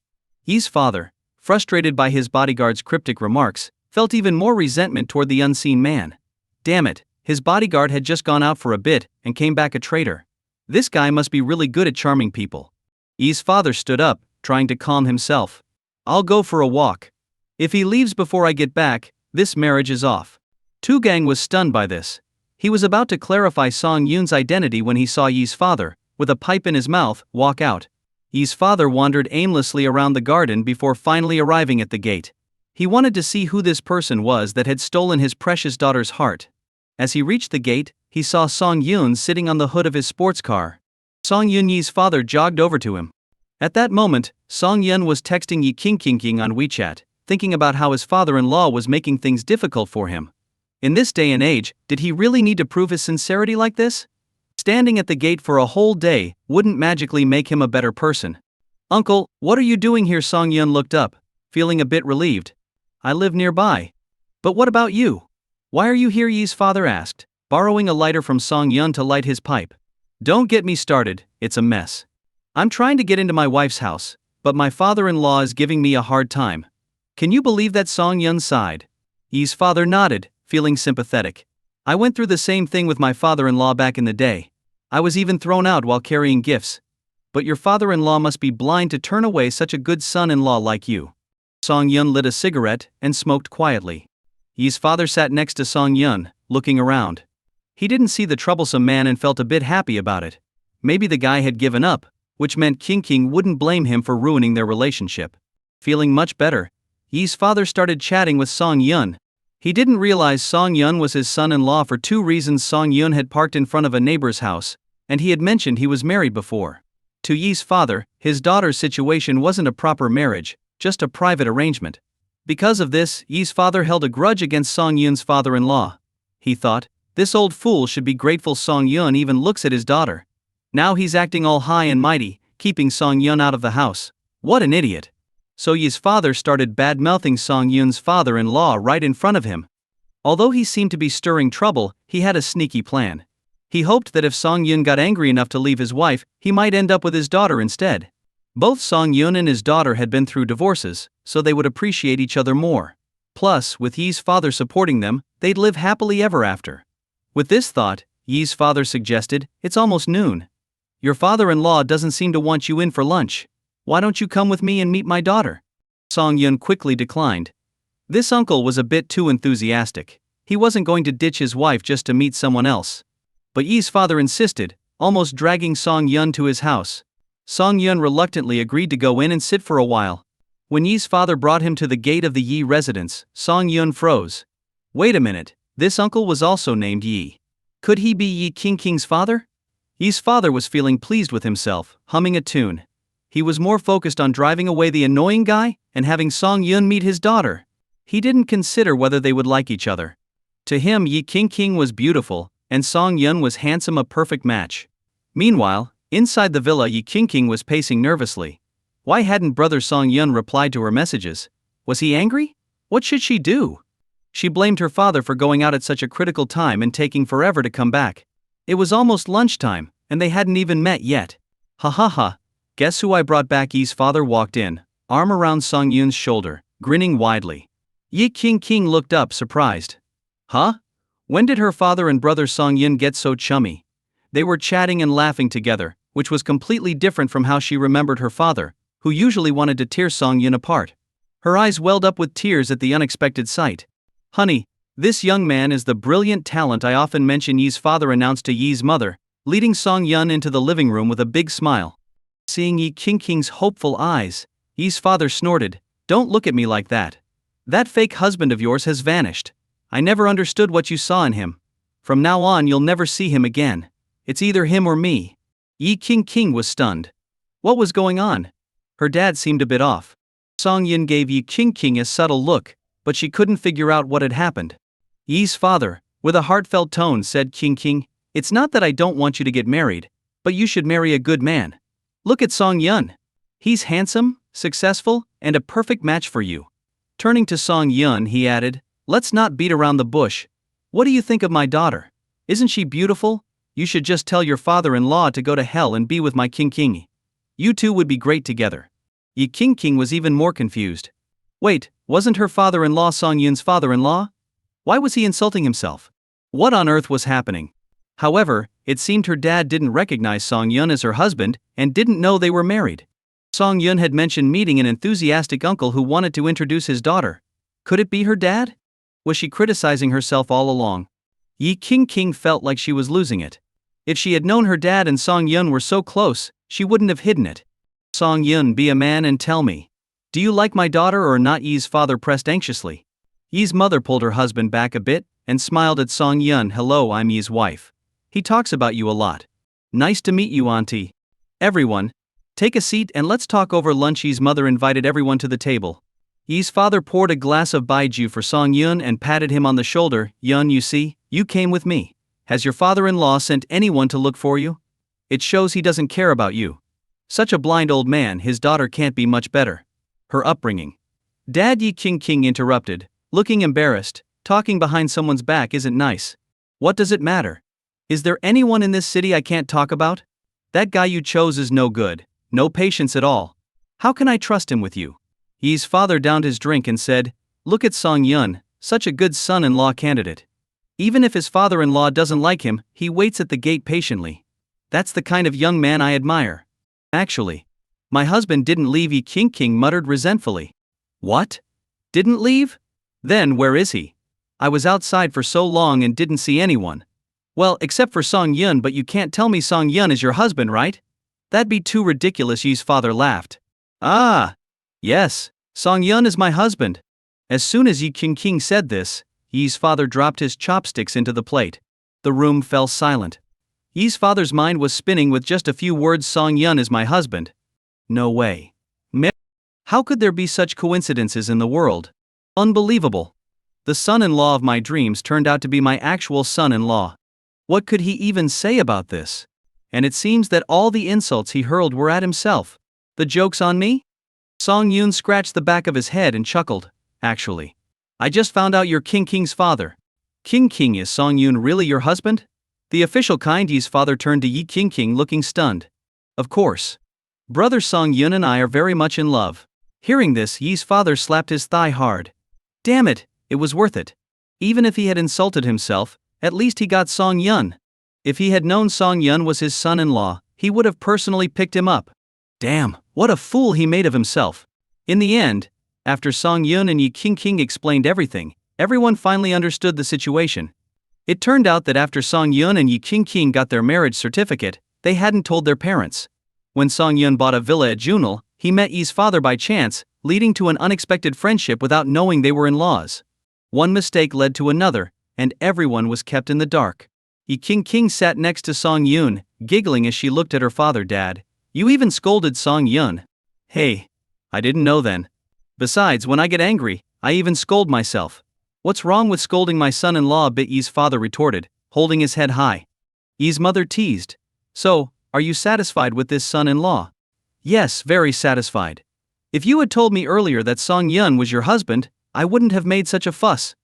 Yi's father, frustrated by his bodyguard's cryptic remarks, felt even more resentment toward the unseen man. Damn it, his bodyguard had just gone out for a bit and came back a traitor. This guy must be really good at charming people. Yi's father stood up, trying to calm himself. "I'll go for a walk. If he leaves before I get back, this marriage is off." Tu gang was stunned by this. He was about to clarify Song Yun's identity when he saw Yi's father, with a pipe in his mouth, walk out. Yi's father wandered aimlessly around the garden before finally arriving at the gate. He wanted to see who this person was that had stolen his precious daughter's heart. As he reached the gate, he saw Song Yun sitting on the hood of his sports car. Song Yun, Yi's father, jogged over to him. At that moment, Song Yun was texting Yi King on WeChat, thinking about how his father-in-law was making things difficult for him. In this day and age, did he really need to prove his sincerity like this? Standing at the gate for a whole day wouldn't magically make him a better person. "Uncle, what are you doing here?" Song Yun looked up, feeling a bit relieved. "I live nearby." "But what about you? Why are you here?" Yi's father asked, borrowing a lighter from Song Yun to light his pipe. "Don't get me started, it's a mess. I'm trying to get into my wife's house, but my father-in-law is giving me a hard time." "Can you believe that?" Song Yun sighed. Yi's father nodded, feeling sympathetic. "I went through the same thing with my father-in-law back in the day. I was even thrown out while carrying gifts. But your father-in-law must be blind to turn away such a good son-in-law like you." Song Yun lit a cigarette and smoked quietly. Yi's father sat next to Song Yun, looking around. He didn't see the troublesome man and felt a bit happy about it. Maybe the guy had given up, which meant King wouldn't blame him for ruining their relationship. Feeling much better, Yi's father started chatting with Song Yun. He didn't realize Song Yun was his son-in-law for two reasons. Song Yun had parked in front of a neighbor's house, and he had mentioned he was married before. To Yi's father, his daughter's situation wasn't a proper marriage, just a private arrangement. Because of this, Yi's father held a grudge against Song Yun's father-in-law. He thought, this old fool should be grateful Song Yun even looks at his daughter. Now he's acting all high and mighty, keeping Song Yun out of the house. What an idiot. So Yi's father started bad-mouthing Song Yun's father-in-law right in front of him. Although he seemed to be stirring trouble, he had a sneaky plan. He hoped that if Song Yun got angry enough to leave his wife, he might end up with his daughter instead. Both Song Yun and his daughter had been through divorces, so they would appreciate each other more. Plus, with Yi's father supporting them, they'd live happily ever after. With this thought, Yi's father suggested, "It's almost noon. Your father-in-law doesn't seem to want you in for lunch. Why don't you come with me and meet my daughter?" Song Yun quickly declined. This uncle was a bit too enthusiastic. He wasn't going to ditch his wife just to meet someone else. But Yi's father insisted, almost dragging Song Yun to his house. Song Yun reluctantly agreed to go in and sit for a while. When Yi's father brought him to the gate of the Yi residence, Song Yun froze. Wait a minute, this uncle was also named Yi. Could he be Yi King's father? Yi's father was feeling pleased with himself, humming a tune. He was more focused on driving away the annoying guy and having Song Yun meet his daughter. He didn't consider whether they would like each other. To him, Yi King was beautiful, and Song Yun was handsome, a perfect match. Meanwhile, inside the villa, Yi King was pacing nervously. Why hadn't brother Song Yun replied to her messages? Was he angry? What should she do? She blamed her father for going out at such a critical time and taking forever to come back. It was almost lunchtime, and they hadn't even met yet. Ha ha ha. Guess who I brought back? Yi's father walked in, arm around Song Yun's shoulder, grinning widely. Yi King looked up, surprised. Huh? When did her father and brother Song Yun get so chummy? They were chatting and laughing together, which was completely different from how she remembered her father, who usually wanted to tear Song Yun apart. Her eyes welled up with tears at the unexpected sight. Honey, this young man is the brilliant talent I often mention, Yi's father announced to Yi's mother, leading Song Yun into the living room with a big smile. Seeing Yi King's hopeful eyes, Yi's father snorted, "Don't look at me like that. That fake husband of yours has vanished. I never understood what you saw in him. From now on you'll never see him again. It's either him or me." Yi King was stunned. What was going on? Her dad seemed a bit off. Song Yun gave Yi King a subtle look, but she couldn't figure out what had happened. Yi's father, with a heartfelt tone, said, King, it's not that I don't want you to get married, but you should marry a good man. Look at Song Yun. He's handsome, successful, and a perfect match for you. Turning to Song Yun, he added, let's not beat around the bush. What do you think of my daughter? Isn't she beautiful? You should just tell your father-in-law to go to hell and be with my King. You two would be great together. Yi King was even more confused. Wait, wasn't her father-in-law Song Yun's father-in-law? Why was he insulting himself? What on earth was happening? However, it seemed her dad didn't recognize Song Yun as her husband and didn't know they were married. Song Yun had mentioned meeting an enthusiastic uncle who wanted to introduce his daughter. Could it be her dad? Was she criticizing herself all along? Yi King felt like she was losing it. If she had known her dad and Song Yun were so close, she wouldn't have hidden it. Song Yun, be a man and tell me. Do you like my daughter or not? Yi's father pressed anxiously. Yi's mother pulled her husband back a bit and smiled at Song Yun. Hello, I'm Yi's wife. He talks about you a lot. Nice to meet you, auntie. Everyone, take a seat and let's talk over lunch. Yi's mother invited everyone to the table. Yi's father poured a glass of baijiu for Song Yun and patted him on the shoulder. Yun, you see, you came with me. Has your father-in-law sent anyone to look for you? It shows he doesn't care about you. Such a blind old man, his daughter can't be much better. Her upbringing. Dad, Yi King interrupted, looking embarrassed. Talking behind someone's back isn't nice. What does it matter? Is there anyone in this city I can't talk about? That guy you chose is no good, no patience at all. How can I trust him with you? Yi's father downed his drink and said, look at Song Yun, such a good son-in-law candidate. Even if his father-in-law doesn't like him, he waits at the gate patiently. That's the kind of young man I admire. Actually, my husband didn't leave. Yi King muttered resentfully. What? Didn't leave? Then where is he? I was outside for so long and didn't see anyone. Well, except for Song Yun, but you can't tell me Song Yun is your husband, right? That'd be too ridiculous, Yi's father laughed. Ah! Yes, Song Yun is my husband. As soon as Yi King said this, Yi's father dropped his chopsticks into the plate. The room fell silent. Yi's father's mind was spinning with just a few words. Song Yun is my husband. No way. How could there be such coincidences in the world? Unbelievable. The son-in-law of my dreams turned out to be my actual son-in-law. What could he even say about this? And it seems that all the insults he hurled were at himself. The joke's on me? Song Yun scratched the back of his head and chuckled. Actually, I just found out you're King's father. King, is Song Yun really your husband? The official kind. Yi's father turned to Yi King looking stunned. Of course. Brother Song Yun and I are very much in love. Hearing this, Yi's father slapped his thigh hard. Damn it, it was worth it. Even if he had insulted himself, at least he got Song Yun. If he had known Song Yun was his son-in-law, he would have personally picked him up. Damn, what a fool he made of himself. In the end, after Song Yun and Yi King explained everything, everyone finally understood the situation. It turned out that after Song Yun and Yi King got their marriage certificate, they hadn't told their parents. When Song Yun bought a villa at Junel, he met Yi's father by chance, leading to an unexpected friendship without knowing they were in-laws. One mistake led to another, and everyone was kept in the dark. Yi King sat next to Song Yun, giggling as she looked at her father. Dad, you even scolded Song Yun. Hey, I didn't know then. Besides, when I get angry, I even scold myself. What's wrong with scolding my son-in-law a bit? Yi's father retorted, holding his head high. Yi's mother teased. So, are you satisfied with this son-in-law? Yes, very satisfied. If you had told me earlier that Song Yun was your husband, I wouldn't have made such a fuss.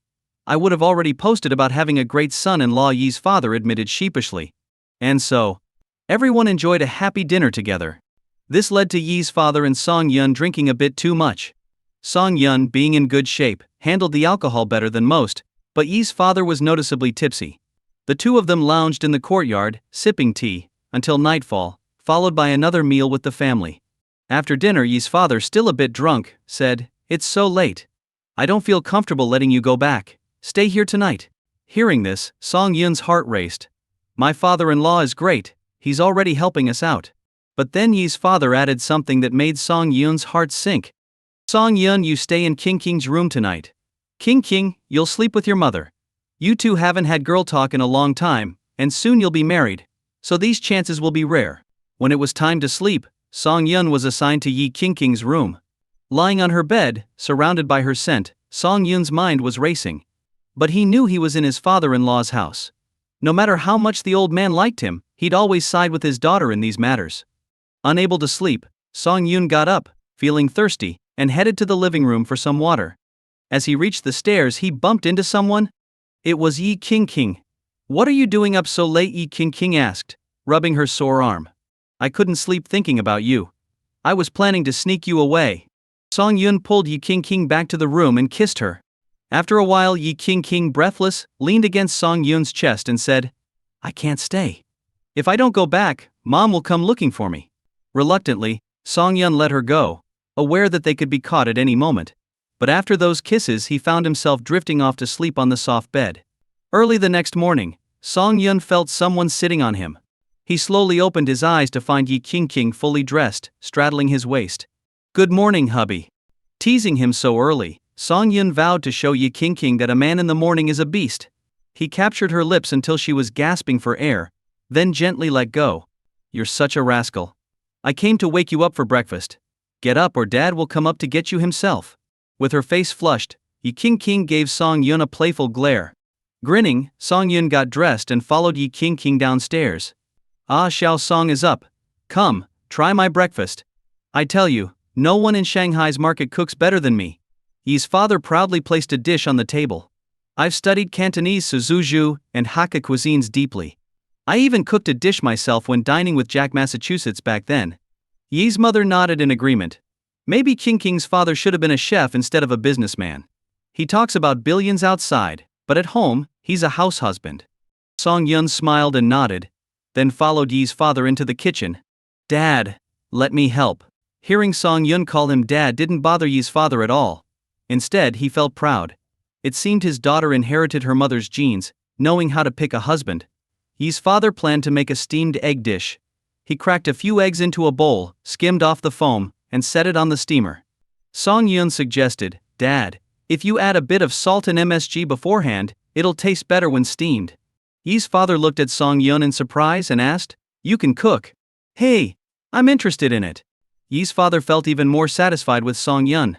I would have already posted about having a great son-in-law, Yi's father admitted sheepishly. And so, everyone enjoyed a happy dinner together. This led to Yi's father and Song Yun drinking a bit too much. Song Yun, being in good shape, handled the alcohol better than most, but Yi's father was noticeably tipsy. The two of them lounged in the courtyard, sipping tea, until nightfall, followed by another meal with the family. After dinner, Yi's father, still a bit drunk, said, "It's so late. I don't feel comfortable letting you go back. Stay here tonight." Hearing this, Song Yun's heart raced. My father-in-law is great, he's already helping us out. But then Yi's father added something that made Song Yun's heart sink. Song Yun, you stay in King's room tonight. King, you'll sleep with your mother. You two haven't had girl talk in a long time, and soon you'll be married. So these chances will be rare. When it was time to sleep, Song Yun was assigned to Yi King's room. Lying on her bed, surrounded by her scent, Song Yun's mind was racing. But he knew he was in his father-in-law's house. No matter how much the old man liked him, he'd always side with his daughter in these matters. Unable to sleep, Song Yun got up, feeling thirsty, and headed to the living room for some water. As he reached the stairs, he bumped into someone. It was Yi King. What are you doing up so late? Yi King asked, rubbing her sore arm. I couldn't sleep thinking about you. I was planning to sneak you away. Song Yun pulled Yi King back to the room and kissed her. After a while, Yi King, breathless, leaned against Song Yun's chest and said, I can't stay. If I don't go back, Mom will come looking for me. Reluctantly, Song Yun let her go, aware that they could be caught at any moment. But after those kisses, he found himself drifting off to sleep on the soft bed. Early the next morning, Song Yun felt someone sitting on him. He slowly opened his eyes to find Yi King fully dressed, straddling his waist. Good morning, hubby. Teasing him so early, Song Yun vowed to show Yi King that a man in the morning is a beast. He captured her lips until she was gasping for air, then gently let go. You're such a rascal. I came to wake you up for breakfast. Get up or Dad will come up to get you himself. With her face flushed, Yi King gave Song Yun a playful glare. Grinning, Song Yun got dressed and followed Yi King downstairs. Ah, Xiao Song is up. Come, try my breakfast. I tell you, no one in Shanghai's market cooks better than me. Yi's father proudly placed a dish on the table. I've studied Cantonese, Suzhou, and Hakka cuisines deeply. I even cooked a dish myself when dining with Jack, Massachusetts back then. Yi's mother nodded in agreement. Maybe King's father should have been a chef instead of a businessman. He talks about billions outside, but at home, he's a house husband. Song Yun smiled and nodded, then followed Yi's father into the kitchen. Dad, let me help. Hearing Song Yun call him Dad didn't bother Yi's father at all. Instead, he felt proud. It seemed his daughter inherited her mother's genes, knowing how to pick a husband. Yi's father planned to make a steamed egg dish. He cracked a few eggs into a bowl, skimmed off the foam, and set it on the steamer. Song Yun suggested, "Dad, if you add a bit of salt and MSG beforehand, it'll taste better when steamed." Yi's father looked at Song Yun in surprise and asked, "You can cook?" "Hey, I'm interested in it." Yi's father felt even more satisfied with Song Yun.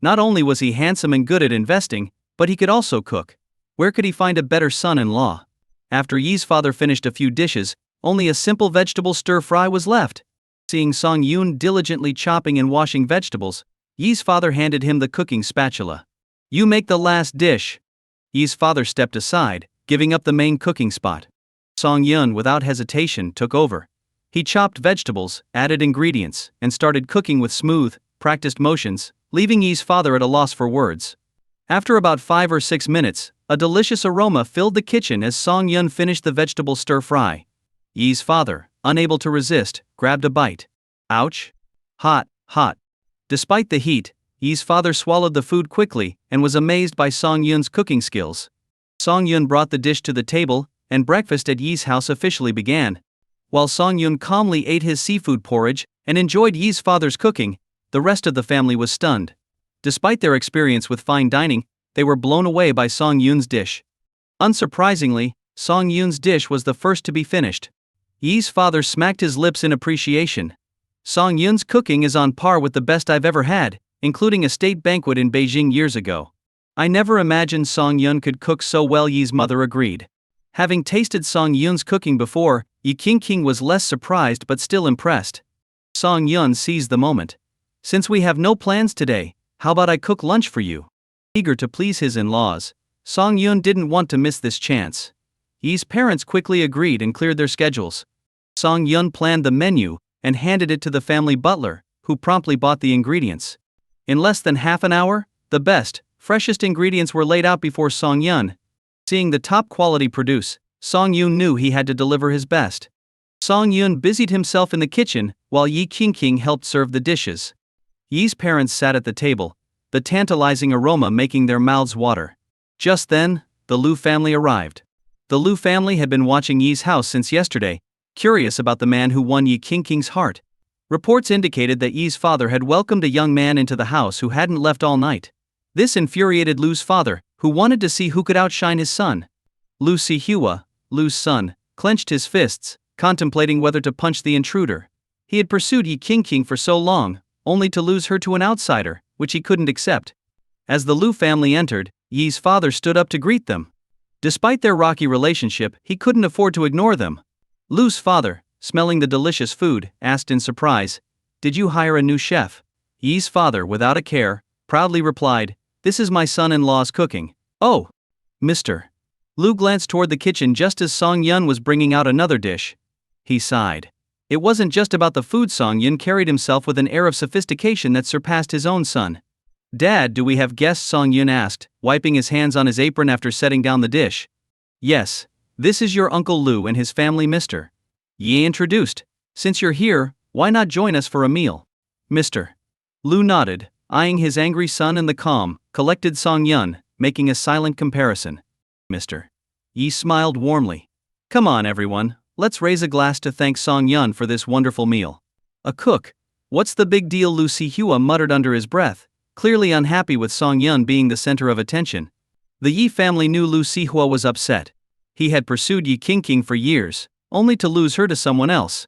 Not only was he handsome and good at investing, but he could also cook. Where could he find a better son-in-law? After Yi's father finished a few dishes, only a simple vegetable stir-fry was left. Seeing Song Yun diligently chopping and washing vegetables, Yi's father handed him the cooking spatula. "You make the last dish." Yi's father stepped aside, giving up the main cooking spot. Song Yun, without hesitation, took over. He chopped vegetables, added ingredients, and started cooking with smooth, practiced motions, leaving Yi's father at a loss for words. After about 5 or 6 minutes, a delicious aroma filled the kitchen as Song Yun finished the vegetable stir-fry. Yi's father, unable to resist, grabbed a bite. Ouch! Hot, hot. Despite the heat, Yi's father swallowed the food quickly and was amazed by Song Yun's cooking skills. Song Yun brought the dish to the table, and breakfast at Yi's house officially began. While Song Yun calmly ate his seafood porridge and enjoyed Yi's father's cooking, the rest of the family was stunned. Despite their experience with fine dining, they were blown away by Song Yun's dish. Unsurprisingly, Song Yun's dish was the first to be finished. Yi's father smacked his lips in appreciation. "Song Yun's cooking is on par with the best I've ever had, including a state banquet in Beijing years ago. I never imagined Song Yun could cook so well," Yi's mother agreed. Having tasted Song Yun's cooking before, Yi Qingqing was less surprised but still impressed. Song Yun seized the moment. "Since we have no plans today, how about I cook lunch for you?" Eager to please his in-laws, Song Yun didn't want to miss this chance. Yi's parents quickly agreed and cleared their schedules. Song Yun planned the menu and handed it to the family butler, who promptly bought the ingredients. In less than half an hour, the best, freshest ingredients were laid out before Song Yun. Seeing the top quality produce, Song Yun knew he had to deliver his best. Song Yun busied himself in the kitchen while Yi Qingqing helped serve the dishes. Yi's parents sat at the table, the tantalizing aroma making their mouths water. Just then, the Lu family arrived. The Lu family had been watching Yi's house since yesterday, curious about the man who won Yi Qingqing's heart. Reports indicated that Yi's father had welcomed a young man into the house who hadn't left all night. This infuriated Lu's father, who wanted to see who could outshine his son. Lu Sihua, Lu's son, clenched his fists, contemplating whether to punch the intruder. He had pursued Yi Qingqing for so long, only to lose her to an outsider, which he couldn't accept. As the Lu family entered, Yi's father stood up to greet them. Despite their rocky relationship, he couldn't afford to ignore them. Lu's father, smelling the delicious food, asked in surprise, "Did you hire a new chef?" Yi's father, without a care, proudly replied, "This is my son-in-law's cooking." "Oh, Mr." Lu glanced toward the kitchen just as Song Yun was bringing out another dish. He sighed. It wasn't just about the food. Song Yun carried himself with an air of sophistication that surpassed his own son. "Dad, do we have guests?" Song Yun asked, wiping his hands on his apron after setting down the dish. "Yes, this is your Uncle Lu and his family, Mr. Yi introduced. "Since you're here, why not join us for a meal?" Mr. Lu nodded, eyeing his angry son and the calm, collected Song Yun, making a silent comparison. Mr. Yi smiled warmly. "Come on everyone, let's raise a glass to thank Song Yun for this wonderful meal." "A cook? What's the big deal?" Lu Sihua muttered under his breath, clearly unhappy with Song Yun being the center of attention. The Yi family knew Lu Sihua was upset. He had pursued Yi Qingqing for years, only to lose her to someone else.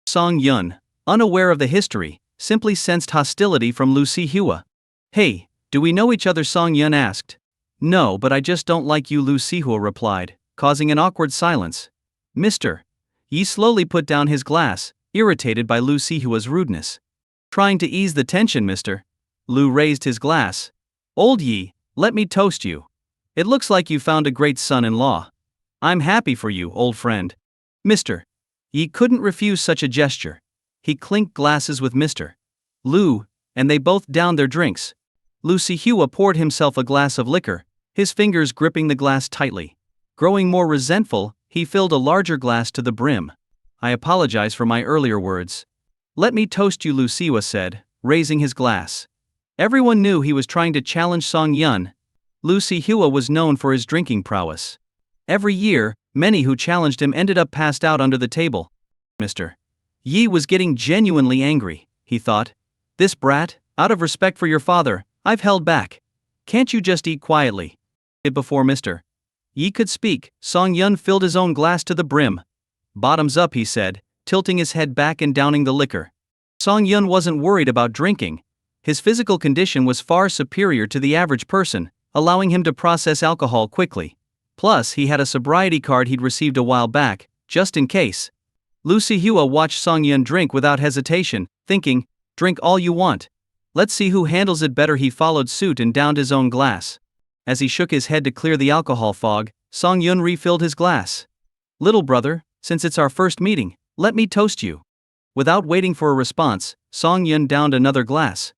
Song Yun, unaware of the history, simply sensed hostility from Lu Sihua. "Hey, do we know each other?" Song Yun asked. "No, but I just don't like you," Lu Sihua replied, causing an awkward silence. "Mr. Yi slowly put down his glass, irritated by Lu Sihua's rudeness. Trying to ease the tension, Mr. Lu raised his glass. "Old Yi, let me toast you. It looks like you found a great son-in-law. I'm happy for you, old friend." Mr. Yi couldn't refuse such a gesture. He clinked glasses with Mr. Lu, and they both downed their drinks. Lu Sihua poured himself a glass of liquor, his fingers gripping the glass tightly. Growing more resentful, he filled a larger glass to the brim. "I apologize for my earlier words. Let me toast you," Lu Sihua said, raising his glass. Everyone knew he was trying to challenge Song Yun. Lu Si-hua was known for his drinking prowess. Every year, many who challenged him ended up passed out under the table. Mr. Yi was getting genuinely angry, he thought. This brat, out of respect for your father, I've held back. Can't you just eat quietly? Before Mr. Yi could speak, Song Yun filled his own glass to the brim. Bottoms up, he said, tilting his head back and downing the liquor. Song Yun wasn't worried about drinking. His physical condition was far superior to the average person, allowing him to process alcohol quickly. Plus, he had a sobriety card he'd received a while back, just in case. Lu Si-hua watched Song Yun drink without hesitation, thinking, drink all you want. Let's see who handles it better. He followed suit and downed his own glass. As he shook his head to clear the alcohol fog, Song Yun refilled his glass. Little brother, since it's our first meeting, let me toast you. Without waiting for a response, Song Yun downed another glass.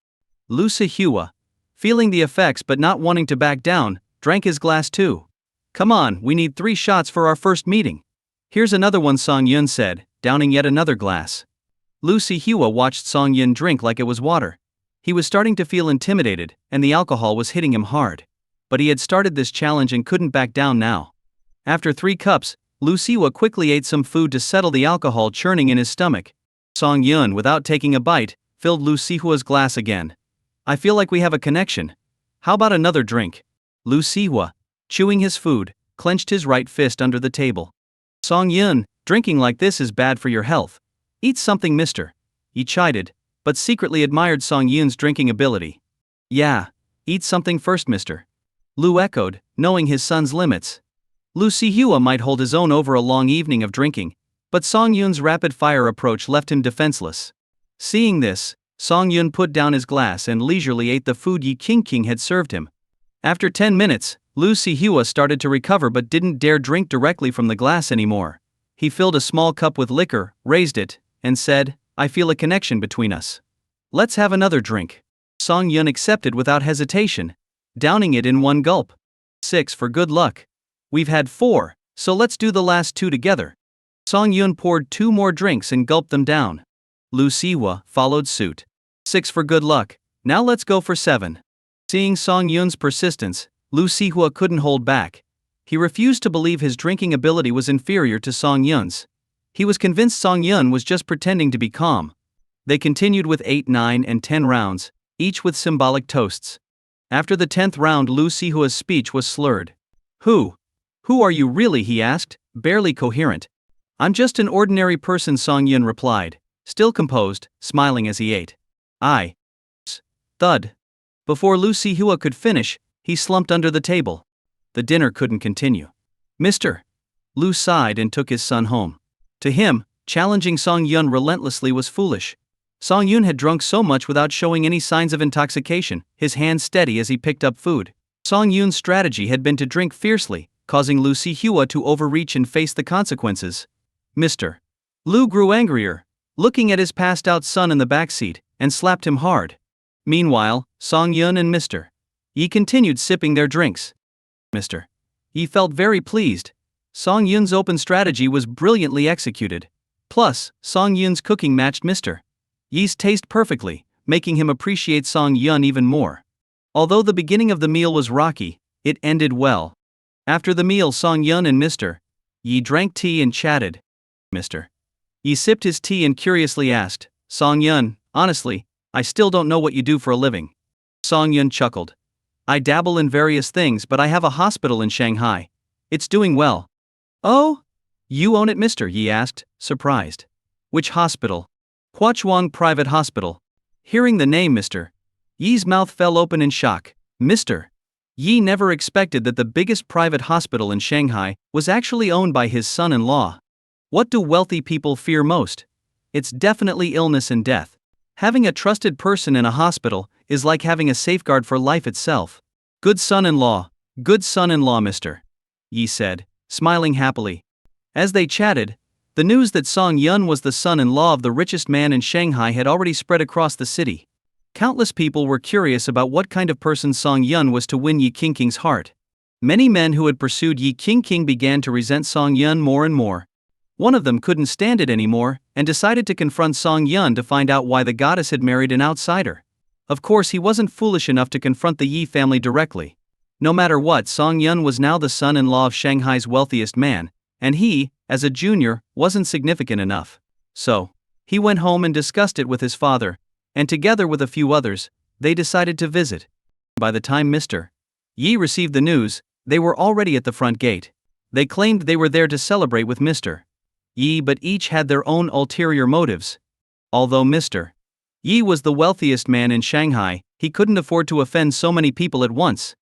Lu Si-hua, feeling the effects but not wanting to back down, drank his glass too. Come on, we need 3 shots for our first meeting. Here's another one, Song Yun said, downing yet another glass. Lu Si-hua watched Song Yun drink like it was water. He was starting to feel intimidated, and the alcohol was hitting him hard. But he had started this challenge and couldn't back down now. After 3 cups, Lu Si-hua quickly ate some food to settle the alcohol churning in his stomach. Song Yun, without taking a bite, filled Lu Si-hua's glass again. I feel like we have a connection. How about another drink? Lu Si-hua, chewing his food, clenched his right fist under the table. Song Yun, drinking like this is bad for your health. Eat something, mister. He chided, but secretly admired Song Yun's drinking ability. Yeah, eat something first, mister. Lu echoed, knowing his son's limits. Lu Si-hua might hold his own over a long evening of drinking, but Song Yun's rapid-fire approach left him defenseless. Seeing this, Song Yun put down his glass and leisurely ate the food Yi King had served him. After 10 minutes, Lu Si-hua started to recover but didn't dare drink directly from the glass anymore. He filled a small cup with liquor, raised it, and said, I feel a connection between us. Let's have another drink. Song Yun accepted without hesitation, downing it in one gulp. 6 for good luck. We've had 4, so let's do the last 2 together. Song Yun poured 2 more drinks and gulped them down. Lu Si-hua followed suit. 6 for good luck, now let's go for 7. Seeing Song Yun's persistence, Lu Si-hua couldn't hold back. He refused to believe his drinking ability was inferior to Song Yun's. He was convinced Song Yun was just pretending to be calm. They continued with 8, 9, and 10 rounds, each with symbolic toasts. After the 10th round, Lu Si-hua's speech was slurred. Who are you really? He asked, barely coherent. I'm just an ordinary person, Song Yun replied, still composed, smiling as he ate. Thud. Before Lu Si-hua could finish, he slumped under the table. The dinner couldn't continue. Mister. Lu sighed and took his son home. To him, challenging Song Yun relentlessly was foolish. Song Yun had drunk so much without showing any signs of intoxication, his hands steady as he picked up food. Song Yun's strategy had been to drink fiercely, causing Lu Si-hua to overreach and face the consequences. Mr. Lu grew angrier, looking at his passed-out son in the backseat, and slapped him hard. Meanwhile, Song Yun and Mr. Yi continued sipping their drinks. Mr. Yi felt very pleased. Song Yun's open strategy was brilliantly executed. Plus, Song Yun's cooking matched Mr. Yi's taste perfectly, making him appreciate Song Yun even more. Although the beginning of the meal was rocky, it ended well. After the meal, Song Yun and Mr. Yi drank tea and chatted. Mr. Yi sipped his tea and curiously asked, Song Yun, honestly, I still don't know what you do for a living. Song Yun chuckled. I dabble in various things, but I have a hospital in Shanghai. It's doing well. Oh? You own it, Mr. Yi asked, surprised. Which hospital? Huachuang Private Hospital. Hearing the name Mr. Yi's mouth fell open in shock. Mr. Yi never expected that the biggest private hospital in Shanghai was actually owned by his son-in-law. What do wealthy people fear most? It's definitely illness and death. Having a trusted person in a hospital is like having a safeguard for life itself. Good son-in-law, Mr. Yi said, smiling happily. As they chatted, the news that Song Yun was the son-in-law of the richest man in Shanghai had already spread across the city. Countless people were curious about what kind of person Song Yun was to win Yi King's heart. Many men who had pursued Yi King began to resent Song Yun more and more. One of them couldn't stand it anymore, and decided to confront Song Yun to find out why the goddess had married an outsider. Of course, he wasn't foolish enough to confront the Yi family directly. No matter what, Song Yun was now the son-in-law of Shanghai's wealthiest man, and he, as a junior, wasn't significant enough. So, he went home and discussed it with his father, and together with a few others, they decided to visit. By the time Mr. Yi received the news, they were already at the front gate. They claimed they were there to celebrate with Mr. Yi, but each had their own ulterior motives. Although Mr. Yi was the wealthiest man in Shanghai, he couldn't afford to offend so many people at once.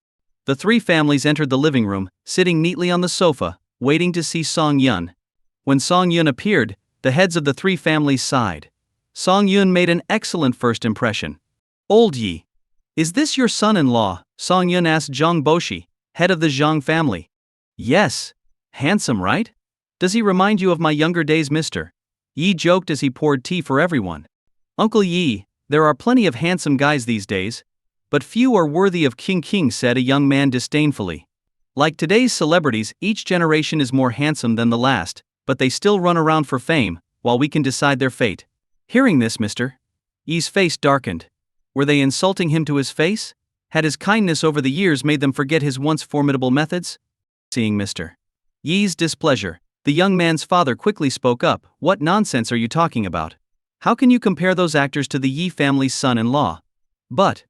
The three families entered the living room, sitting neatly on the sofa, waiting to see Song Yun. When Song Yun appeared, the heads of the three families sighed. Song Yun made an excellent first impression. "Old Yi, is this your son-in-law?" Song Yun asked Zhang Boshi, head of the Zhang family. "Yes. Handsome, right? Does he remind you of my younger days?" Mr. Yi joked as he poured tea for everyone. "Uncle Yi, there are plenty of handsome guys these days, but few are worthy of King," said a young man disdainfully. "Like today's celebrities, each generation is more handsome than the last, but they still run around for fame, while we can decide their fate." Hearing this, Mr. Yi's face darkened. Were they insulting him to his face? Had his kindness over the years made them forget his once formidable methods? Seeing Mr. Yi's displeasure, the young man's father quickly spoke up. "What nonsense are you talking about? How can you compare those actors to the Yi family's son-in-law? But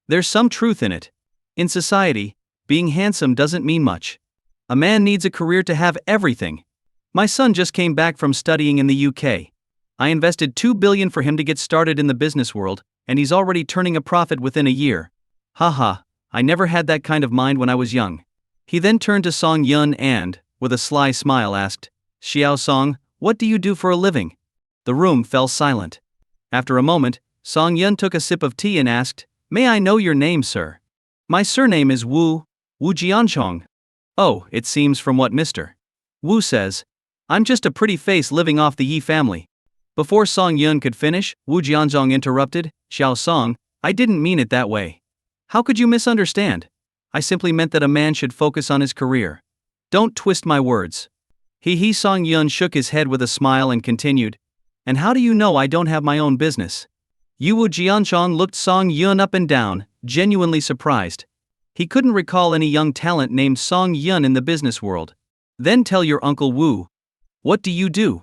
there's some truth in it. In society, being handsome doesn't mean much. A man needs a career to have everything. My son just came back from studying in the UK. I invested $2 billion for him to get started in the business world, and he's already turning a profit within a year. Haha, I never had that kind of mind when I was young." He then turned to Song Yun and, with a sly smile, asked, "Xiao Song, what do you do for a living?" The room fell silent. After a moment, Song Yun took a sip of tea and asked, "May I know your name, sir?" "My surname is Wu Jianchong." "Oh, it seems from what Mr. Wu says. I'm just a pretty face living off the Yi family." Before Song Yun could finish, Wu Jianzhong interrupted, "Xiao Song, I didn't mean it that way. How could you misunderstand? I simply meant that a man should focus on his career. Don't twist my words." Song Yun shook his head with a smile and continued, "And how do you know I don't have my own business?" Wu Jianzhong looked Song Yun up and down, genuinely surprised. He couldn't recall any young talent named Song Yun in the business world. "Then tell your uncle Wu. What do you do?"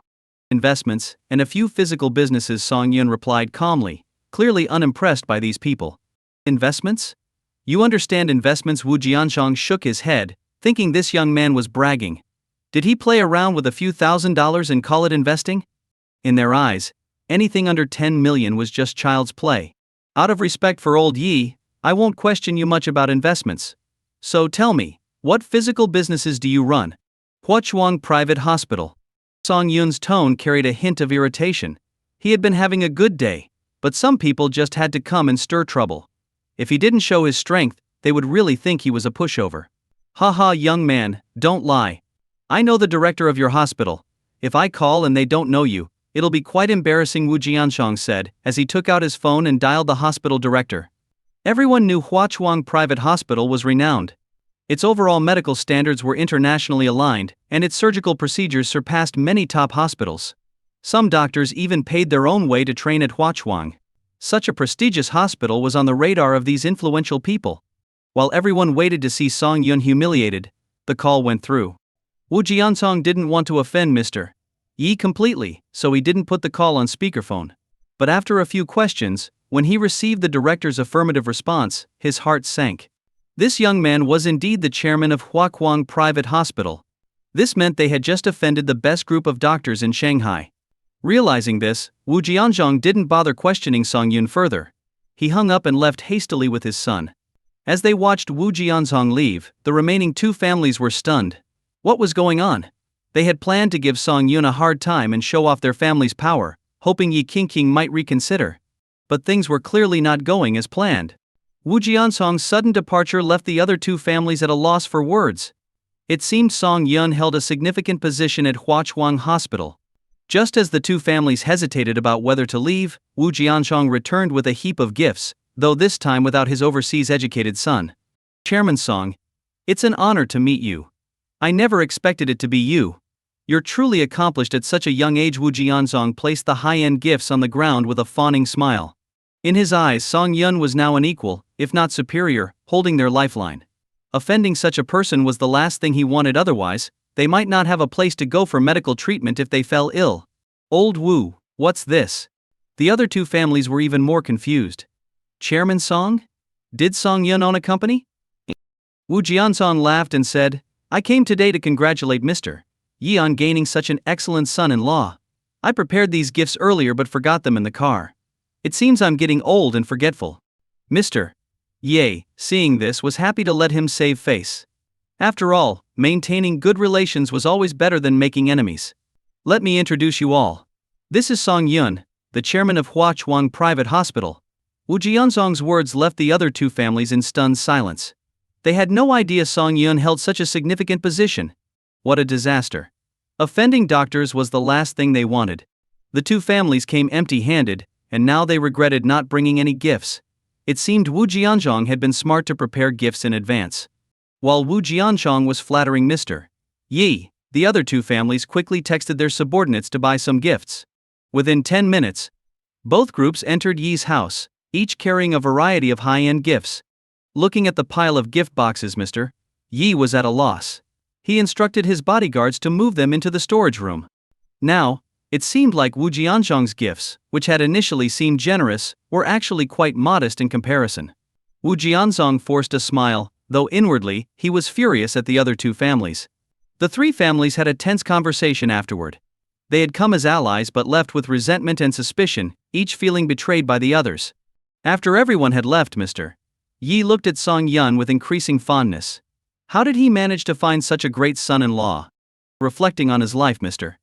"Investments, and a few physical businesses," Song Yun replied calmly, clearly unimpressed by these people. "Investments? You understand investments?" Wu Jianchong shook his head, thinking this young man was bragging. Did he play around with a few $1,000s and call it investing? In their eyes, anything under 10 million was just child's play. "Out of respect for old Yi, I won't question you much about investments. So tell me, what physical businesses do you run?" "Huachuang Private Hospital." Song Yun's tone carried a hint of irritation. He had been having a good day, but some people just had to come and stir trouble. If he didn't show his strength, they would really think he was a pushover. "Haha, young man, don't lie. I know the director of your hospital. If I call and they don't know you, it'll be quite embarrassing," Wu Jianchong said, as he took out his phone and dialed the hospital director. Everyone knew Huachuang Private Hospital was renowned. Its overall medical standards were internationally aligned, and its surgical procedures surpassed many top hospitals. Some doctors even paid their own way to train at Huachuang. Such a prestigious hospital was on the radar of these influential people. While everyone waited to see Song Yun humiliated, the call went through. Wu Jianzhong didn't want to offend Mr. Yi completely, so he didn't put the call on speakerphone. But after a few questions, when he received the director's affirmative response, his heart sank. This young man was indeed the chairman of Huachuang Private Hospital. This meant they had just offended the best group of doctors in Shanghai. Realizing this, Wu Jianzhong didn't bother questioning Song Yun further. He hung up and left hastily with his son. As they watched Wu Jianzhong leave, the remaining two families were stunned. What was going on? They had planned to give Song Yun a hard time and show off their family's power, hoping Yi Qingqing might reconsider. But things were clearly not going as planned. Wu Jianzhong's sudden departure left the other two families at a loss for words. It seemed Song Yun held a significant position at Huachuang Hospital. Just as the two families hesitated about whether to leave, Wu Jianzhong returned with a heap of gifts, though this time without his overseas-educated son. "Chairman Song, it's an honor to meet you. I never expected it to be you. You're truly accomplished at such a young age." Wu Jianzhong placed the high-end gifts on the ground with a fawning smile. In his eyes, Song Yun was now an equal, if not superior, holding their lifeline. Offending such a person was the last thing he wanted, otherwise, they might not have a place to go for medical treatment if they fell ill. Old Wu, what's this? The other two families were even more confused. Chairman Song? Did Song Yun own a company? Wu Jiansong laughed and said, I came today to congratulate Mr. Yi on gaining such an excellent son-in-law. I prepared these gifts earlier but forgot them in the car. It seems I'm getting old and forgetful. Mr. Ye, seeing this, was happy to let him save face. After all, maintaining good relations was always better than making enemies. Let me introduce you all. This is Song Yun, the chairman of Hua Chuang Private Hospital. Wu Jianzong's words left the other two families in stunned silence. They had no idea Song Yun held such a significant position. What a disaster. Offending doctors was the last thing they wanted. The two families came empty-handed, and now they regretted not bringing any gifts. It seemed Wu Jianzong had been smart to prepare gifts in advance. While Wu Jianzong was flattering Mr. Yi, the other two families quickly texted their subordinates to buy some gifts. Within 10 minutes, both groups entered Yi's house, each carrying a variety of high-end gifts. Looking at the pile of gift boxes, Mr. Yi was at a loss. He instructed his bodyguards to move them into the storage room. Now, it seemed like Wu Jianzhong's gifts, which had initially seemed generous, were actually quite modest in comparison. Wu Jianzong forced a smile, though inwardly, he was furious at the other two families. The three families had a tense conversation afterward. They had come as allies but left with resentment and suspicion, each feeling betrayed by the others. After everyone had left, Mr. Yi looked at Song Yun with increasing fondness. How did he manage to find such a great son-in-law? Reflecting on his life, Mr.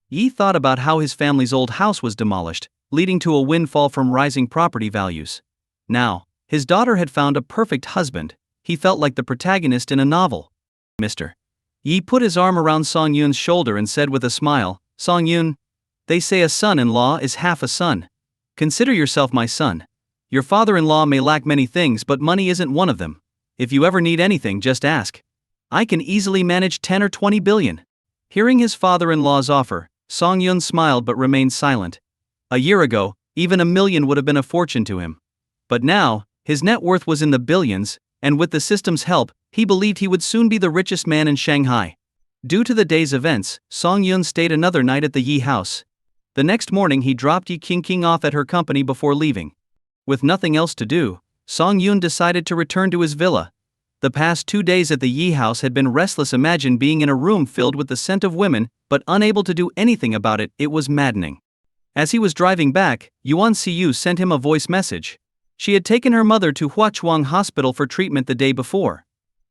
Yi thought about how his family's old house was demolished, leading to a windfall from rising property values. Now, his daughter had found a perfect husband. He felt like the protagonist in a novel. Mr. Yi put his arm around Song Yun's shoulder and said with a smile, Song Yun, they say a son-in-law is half a son. Consider yourself my son. Your father-in-law may lack many things, but money isn't one of them. If you ever need anything, just ask. I can easily manage 10 or 20 billion. Hearing his father-in-law's offer, Song Yun smiled but remained silent. A year ago, even $1 million would have been a fortune to him. But now, his net worth was in the billions, and with the system's help, he believed he would soon be the richest man in Shanghai. Due to the day's events, Song Yun stayed another night at the Yi house. The next morning he dropped Yi Qingqing off at her company before leaving. With nothing else to do, Song Yun decided to return to his villa. The past 2 days at the Yi house had been restless. Imagine being in a room filled with the scent of women, but unable to do anything about it. It was maddening. As he was driving back, Yuan Siyu sent him a voice message. She had taken her mother to Huachuang Hospital for treatment the day before.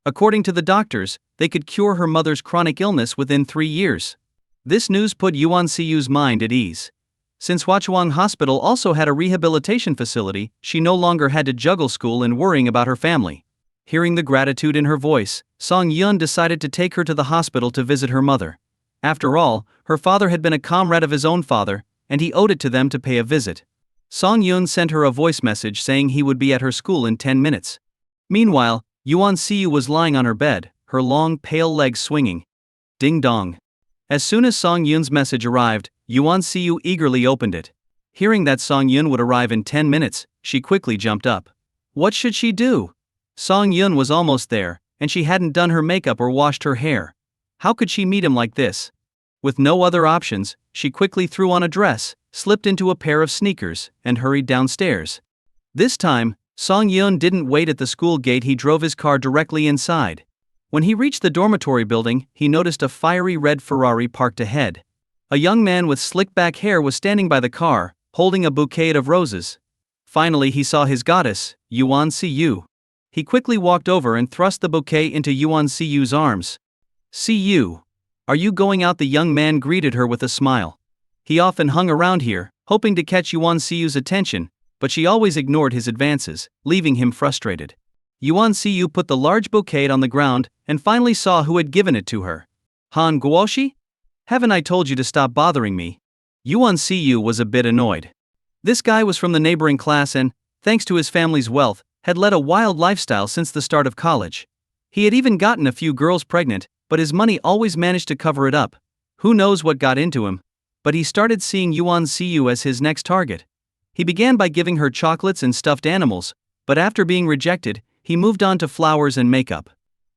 According to the doctors, they could cure her mother's chronic illness within 3 years. This news put Yuan Siyu's mind at ease. Since Huachuang Hospital also had a rehabilitation facility, she no longer had to juggle school and worrying about her family. Hearing the gratitude in her voice, Song Yun decided to take her to the hospital to visit her mother. After all, her father had been a comrade of his own father, and he owed it to them to pay a visit. Song Yun sent her a voice message saying he would be at her school in 10 minutes. Meanwhile, Yuan Siyu was lying on her bed, her long, pale legs swinging. Ding dong. As soon as Song Yun's message arrived, Yuan Siyu eagerly opened it. Hearing that Song Yun would arrive in 10 minutes, she quickly jumped up. What should she do? Song Yun was almost there, and she hadn't done her makeup or washed her hair. How could she meet him like this? With no other options, she quickly threw on a dress, slipped into a pair of sneakers, and hurried downstairs. This time, Song Yun didn't wait at the school gate. He drove his car directly inside. When he reached the dormitory building, he noticed a fiery red Ferrari parked ahead. A young man with slick-back hair was standing by the car, holding a bouquet of roses. Finally he saw his goddess, Yuan Siyu. He quickly walked over and thrust the bouquet into Yuan Siyu's arms. Siyu, are you going out? The young man greeted her with a smile. He often hung around here, hoping to catch Yuan Siyu's attention, but she always ignored his advances, leaving him frustrated. Yuan Siyu put the large bouquet on the ground, and finally saw who had given it to her. Han Guoshi? Haven't I told you to stop bothering me? Yuan Siyu was a bit annoyed. This guy was from the neighboring class and, thanks to his family's wealth, had led a wild lifestyle since the start of college. He had even gotten a few girls pregnant, but his money always managed to cover it up. Who knows what got into him? But he started seeing Yuan Siyu as his next target. He began by giving her chocolates and stuffed animals, but after being rejected, he moved on to flowers and makeup.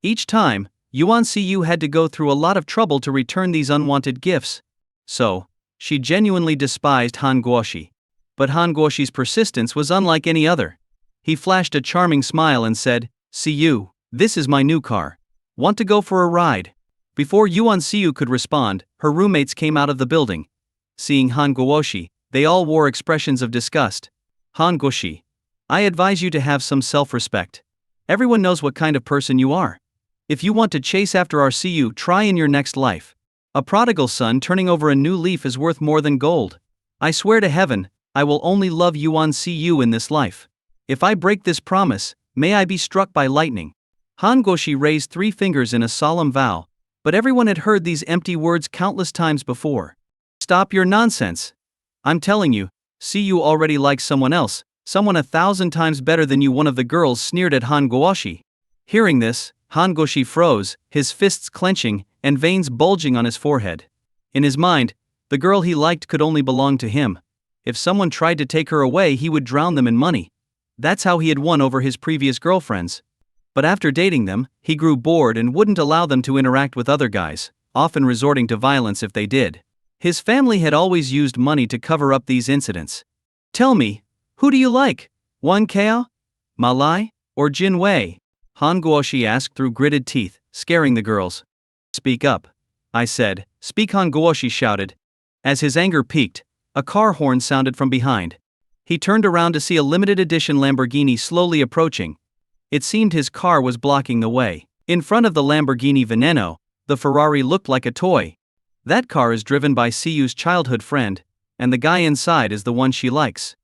Each time, Yuan Siyu had to go through a lot of trouble to return these unwanted gifts. So, she genuinely despised Han Guoshi. But Han Guoshi's persistence was unlike any other. He flashed a charming smile and said, "Siyu, this is my new car. Want to go for a ride?" Before Yuan Siyu could respond, her roommates came out of the building. Seeing Han Guoshi, they all wore expressions of disgust. "Han Guoshi, I advise you to have some self-respect. Everyone knows what kind of person you are. If you want to chase after our Siyu, try in your next life. A prodigal son turning over a new leaf is worth more than gold. I swear to heaven, I will only love Yuan Siyu in this life. If I break this promise, may I be struck by lightning." Han Guoshi raised 3 fingers in a solemn vow, but everyone had heard these empty words countless times before. "Stop your nonsense. I'm telling you, Siyu already likes someone else, someone 1,000 times better than you," one of the girls sneered at Han Guoshi. Hearing this, Han Guoshi froze, his fists clenching, and veins bulging on his forehead. In his mind, the girl he liked could only belong to him. If someone tried to take her away, he would drown them in money. That's how he had won over his previous girlfriends. But after dating them, he grew bored and wouldn't allow them to interact with other guys, often resorting to violence if they did. His family had always used money to cover up these incidents. "Tell me, who do you like? Wan Kao? Malai? Or Jin Wei?" Han Guoshi asked through gritted teeth, scaring the girls. "Speak up," I said. "Speak," Han Guoshi shouted. As his anger peaked, a car horn sounded from behind. He turned around to see a limited edition Lamborghini slowly approaching. It seemed his car was blocking the way. In front of the Lamborghini Veneno, the Ferrari looked like a toy. That car is driven by Siyu's childhood friend, and the guy inside is the one she likes.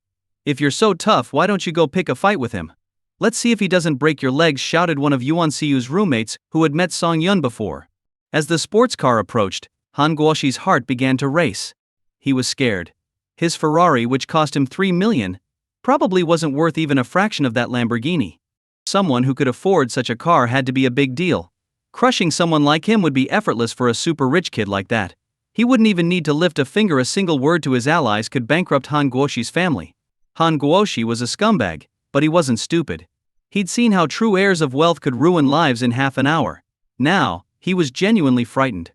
"If you're so tough, why don't you go pick a fight with him? Let's see if he doesn't break your legs," shouted one of Yuan Siyu's roommates, who had met Song Yun before. As the sports car approached, Han Guoshi's heart began to race. He was scared. His Ferrari, which cost him 3 million, probably wasn't worth even a fraction of that Lamborghini. Someone who could afford such a car had to be a big deal. Crushing someone like him would be effortless for a super rich kid like that. He wouldn't even need to lift a finger. A single word to his allies could bankrupt Han Guoshi's family. Han Guoshi was a scumbag, but he wasn't stupid. He'd seen how true heirs of wealth could ruin lives in half an hour. Now, he was genuinely frightened.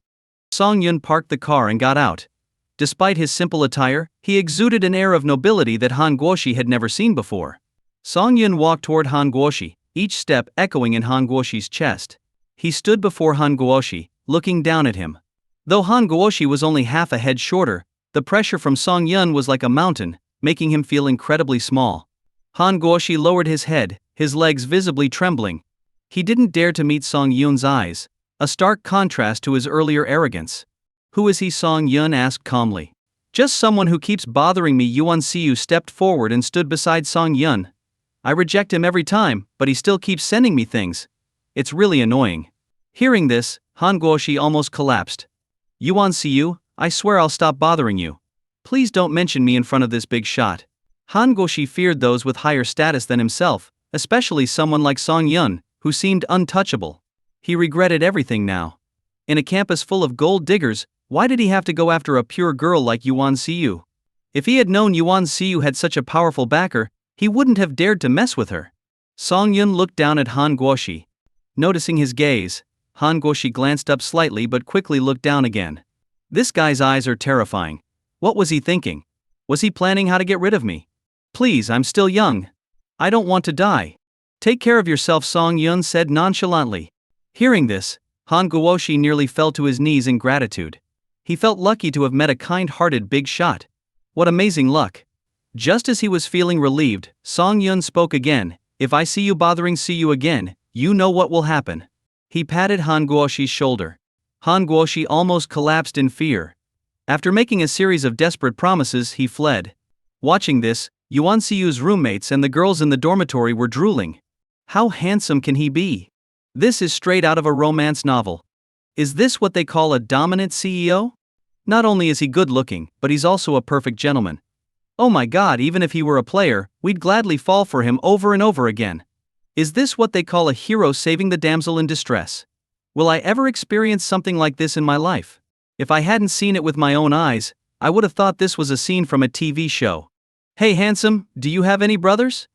Song Yun parked the car and got out. Despite his simple attire, he exuded an air of nobility that Han Guoshi had never seen before. Song Yun walked toward Han Guoshi, each step echoing in Han Guoshi's chest. He stood before Han Guoshi, looking down at him. Though Han Guoshi was only half a head shorter, the pressure from Song Yun was like a mountain, making him feel incredibly small. Han Guoshi lowered his head, his legs visibly trembling. He didn't dare to meet Song Yun's eyes, a stark contrast to his earlier arrogance. "Who is he?" Song Yun asked calmly. "Just someone who keeps bothering me." Yuan Siyu stepped forward and stood beside Song Yun. "I reject him every time, but he still keeps sending me things. It's really annoying." Hearing this, Han Guoshi almost collapsed. "Yuan Siyu, I swear I'll stop bothering you. Please don't mention me in front of this big shot." Han Guoshi feared those with higher status than himself, especially someone like Song Yun, who seemed untouchable. He regretted everything now. In a campus full of gold diggers, why did he have to go after a pure girl like Yuan Siyu? If he had known Yuan Siyu had such a powerful backer, he wouldn't have dared to mess with her. Song Yun looked down at Han Guoshi. Noticing his gaze, Han Guoshi glanced up slightly but quickly looked down again. This guy's eyes are terrifying. What was he thinking? Was he planning how to get rid of me? "Please, I'm still young. I don't want to die. Take care of yourself," Song Yun said nonchalantly. Hearing this, Han Guoshi nearly fell to his knees in gratitude. He felt lucky to have met a kind-hearted big shot. What amazing luck. Just as he was feeling relieved, Song Yun spoke again. "If I see you bothering you again, you know what will happen." He patted Han Guoshi's shoulder. Han Guoshi almost collapsed in fear. After making a series of desperate promises, he fled. Watching this, Yuan Siyu's roommates and the girls in the dormitory were drooling. How handsome can he be? This is straight out of a romance novel. Is this what they call a dominant CEO? Not only is he good looking, but he's also a perfect gentleman. Oh my god, even if he were a player, we'd gladly fall for him over and over again. Is this what they call a hero saving the damsel in distress? Will I ever experience something like this in my life? If I hadn't seen it with my own eyes, I would have thought this was a scene from a TV show. Hey handsome, do you have any brothers?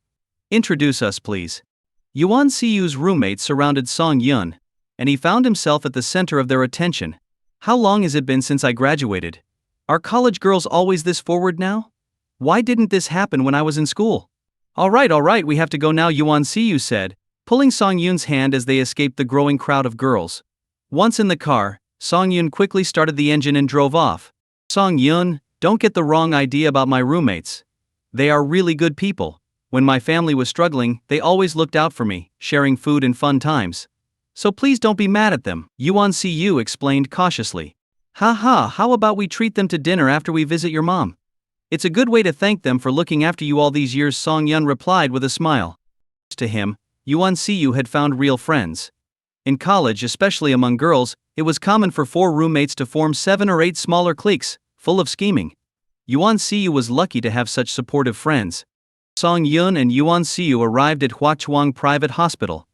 Introduce us please. Yuan Siyu's roommates surrounded Song Yun, and he found himself at the center of their attention. How long has it been since I graduated? Are college girls always this forward now? Why didn't this happen when I was in school? Alright, we have to go now, Yuan Siyu said, pulling Song Yun's hand as they escaped the growing crowd of girls. Once in the car, Song Yun quickly started the engine and drove off. Song Yun, don't get the wrong idea about my roommates. They are really good people. When my family was struggling, they always looked out for me, sharing food and fun times. So please don't be mad at them, Yuan Siyu explained cautiously. Haha, how about we treat them to dinner after we visit your mom? It's a good way to thank them for looking after you all these years, Song Yun replied with a smile. To him, Yuan Siyu had found real friends. In college, especially among girls, it was common for 4 roommates to form 7 or 8 smaller cliques, full of scheming. Yuan Siyu was lucky to have such supportive friends. Song Yun and Yuan Siyu arrived at Huachuang Private Hospital.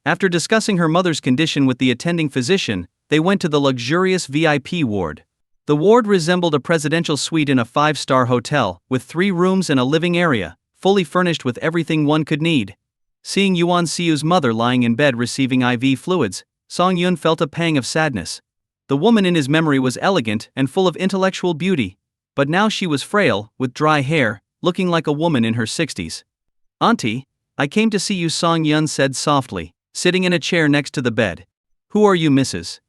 After discussing her mother's condition with the attending physician, they went to the luxurious VIP ward. The ward resembled a presidential suite in a 5-star hotel, with 3 rooms and a living area, fully furnished with everything one could need. Seeing Yuan Siyu's mother lying in bed receiving IV fluids, Song Yun felt a pang of sadness. The woman in his memory was elegant and full of intellectual beauty, but now she was frail, with dry hair, looking like a woman in her 60s. Auntie, I came to see you, Song Yun said softly, sitting in a chair next to the bed. Who are you, Mrs.?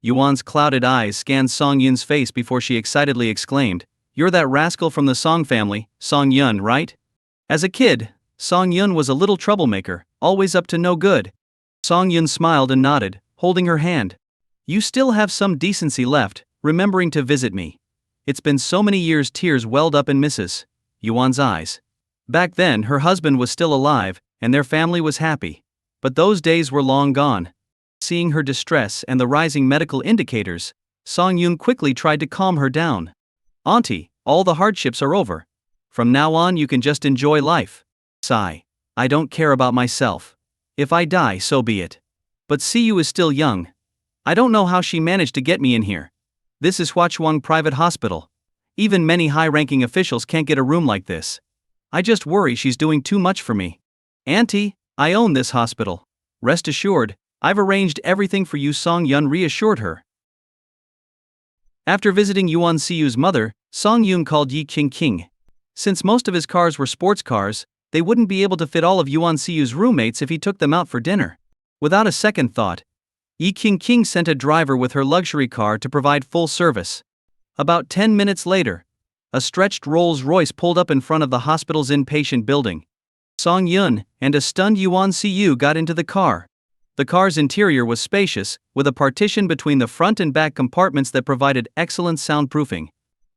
Yuan's clouded eyes scanned Song Yun's face before she excitedly exclaimed, You're that rascal from the Song family, Song Yun, right? As a kid, Song Yun was a little troublemaker, always up to no good. Song Yun smiled and nodded, holding her hand. You still have some decency left, remembering to visit me. It's been so many years. Tears welled up in Mrs. Yuan's eyes. Back then her husband was still alive, and their family was happy. But those days were long gone. Seeing her distress and the rising medical indicators, Song Yun quickly tried to calm her down. Auntie, all the hardships are over. From now on you can just enjoy life. Sigh. I don't care about myself. If I die, so be it. But Siyu is still young. I don't know how she managed to get me in here. This is Huachuang Private Hospital. Even many high-ranking officials can't get a room like this. I just worry she's doing too much for me. Auntie, I own this hospital. Rest assured, I've arranged everything for you, Song Yun reassured her. After visiting Yuan Siyu's mother, Song Yun called Yi King. Since most of his cars were sports cars, they wouldn't be able to fit all of Yuan Siyu's roommates if he took them out for dinner. Without a second thought, Yi King sent a driver with her luxury car to provide full service. About 10 minutes later, a stretched Rolls-Royce pulled up in front of the hospital's inpatient building. Song Yun and a stunned Yuan Siyu got into the car. The car's interior was spacious, with a partition between the front and back compartments that provided excellent soundproofing.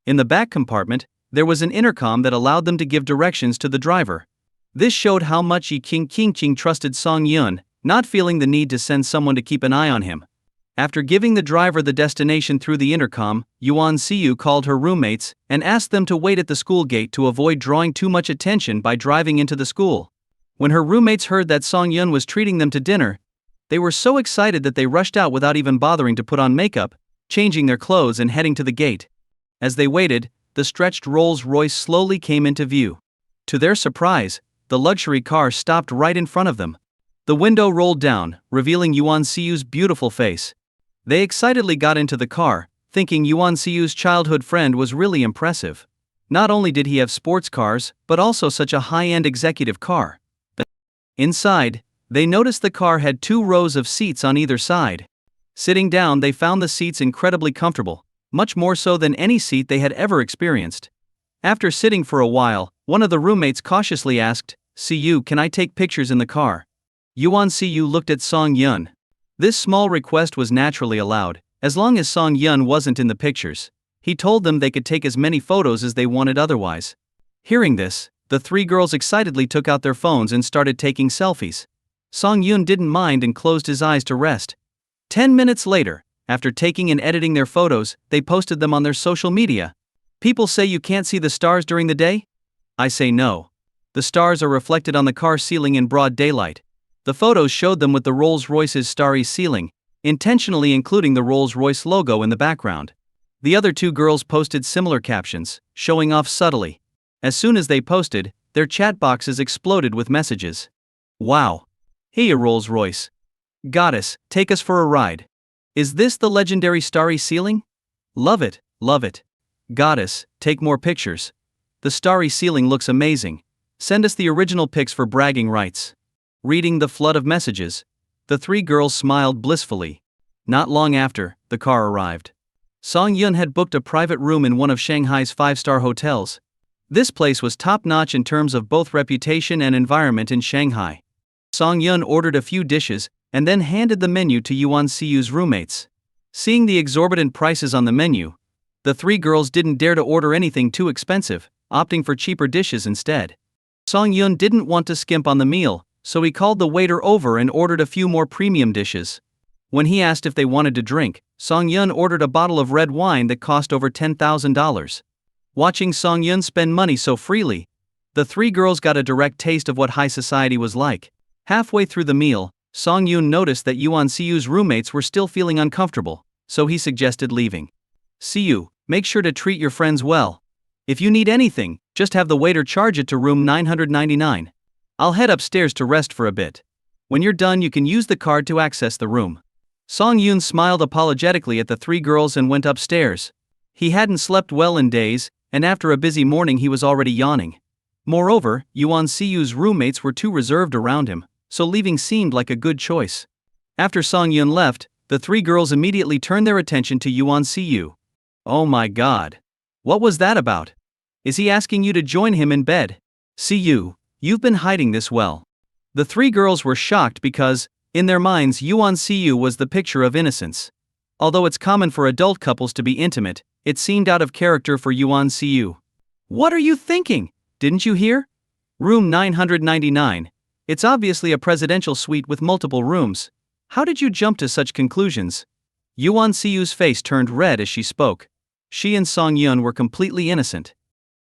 In the back compartment, there was an intercom that allowed them to give directions to the driver. This showed how much Yi King trusted Song Yun, not feeling the need to send someone to keep an eye on him. After giving the driver the destination through the intercom, Yuan Siyu called her roommates and asked them to wait at the school gate to avoid drawing too much attention by driving into the school. When her roommates heard that Song Yun was treating them to dinner, they were so excited that they rushed out without even bothering to put on makeup, changing their clothes and heading to the gate. As they waited, the stretched Rolls-Royce slowly came into view. To their surprise, the luxury car stopped right in front of them. The window rolled down, revealing Yuan Siyu's beautiful face. They excitedly got into the car, thinking Yuan Siyu's childhood friend was really impressive. Not only did he have sports cars, but also such a high-end executive car. Inside, they noticed the car had 2 rows of seats on either side. Sitting down, they found the seats incredibly comfortable, much more so than any seat they had ever experienced. After sitting for a while, one of the roommates cautiously asked, Siyu, can I take pictures in the car? Yuan Siyu looked at Song Yun. This small request was naturally allowed, as long as Song Yun wasn't in the pictures. He told them they could take as many photos as they wanted otherwise. Hearing this, the 3 girls excitedly took out their phones and started taking selfies. Song Yun didn't mind and closed his eyes to rest. 10 minutes later, after taking and editing their photos, they posted them on their social media. People say you can't see the stars during the day? I say no. The stars are reflected on the car ceiling in broad daylight. The photos showed them with the Rolls-Royce's starry ceiling, intentionally including the Rolls-Royce logo in the background. The other 2 girls posted similar captions, showing off subtly. As soon as they posted, their chat boxes exploded with messages. Wow. Hey, a Rolls Royce. Goddess, take us for a ride. Is this the legendary starry ceiling? Love it, love it. Goddess, take more pictures. The starry ceiling looks amazing. Send us the original pics for bragging rights. Reading the flood of messages, the three girls smiled blissfully. Not long after, the car arrived. Song Yun had booked a private room in one of Shanghai's 5-star hotels. This place was top-notch in terms of both reputation and environment in Shanghai. Song Yun ordered a few dishes, and then handed the menu to Yuan Siyu's roommates. Seeing the exorbitant prices on the menu, the three girls didn't dare to order anything too expensive, opting for cheaper dishes instead. Song Yun didn't want to skimp on the meal, so he called the waiter over and ordered a few more premium dishes. When he asked if they wanted to drink, Song Yun ordered a bottle of red wine that cost over $10,000. Watching Song Yun spend money so freely, the three girls got a direct taste of what high society was like. Halfway through the meal, Song Yun noticed that Yuan Siyu's roommates were still feeling uncomfortable, so he suggested leaving. Siyu, make sure to treat your friends well. If you need anything, just have the waiter charge it to room 999. I'll head upstairs to rest for a bit. When you're done, you can use the card to access the room. Song Yun smiled apologetically at the three girls and went upstairs. He hadn't slept well in days, and after a busy morning he was already yawning. Moreover, Yuan Siyu's roommates were too reserved around him, so leaving seemed like a good choice. After Song Yun left, the three girls immediately turned their attention to Yuan Siyu. Oh my god. What was that about? Is he asking you to join him in bed? Siyu, you've been hiding this well. The three girls were shocked because, in their minds, Yuan Siyu was the picture of innocence. Although it's common for adult couples to be intimate, it seemed out of character for Yuan Siyu. What are you thinking? Didn't you hear? Room 999. It's obviously a presidential suite with multiple rooms. How did you jump to such conclusions? Yuan Siyu's face turned red as she spoke. She and Song Yun were completely innocent.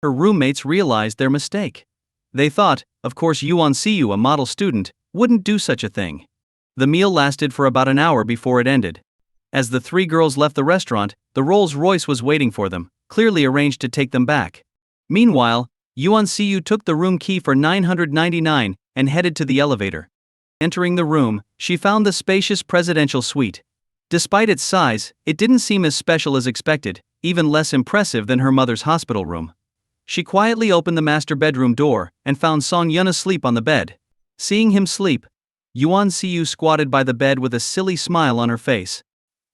Her roommates realized their mistake. They thought, of course Yuan Siyu, a model student, wouldn't do such a thing. The meal lasted for about an hour before it ended. As the three girls left the restaurant, the Rolls Royce was waiting for them, clearly arranged to take them back. Meanwhile, Yuan Siyu took the room key for 999 and headed to the elevator. Entering the room, she found the spacious presidential suite. Despite its size, it didn't seem as special as expected, even less impressive than her mother's hospital room. She quietly opened the master bedroom door and found Song Yun asleep on the bed. Seeing him sleep, Yuan Siyu squatted by the bed with a silly smile on her face.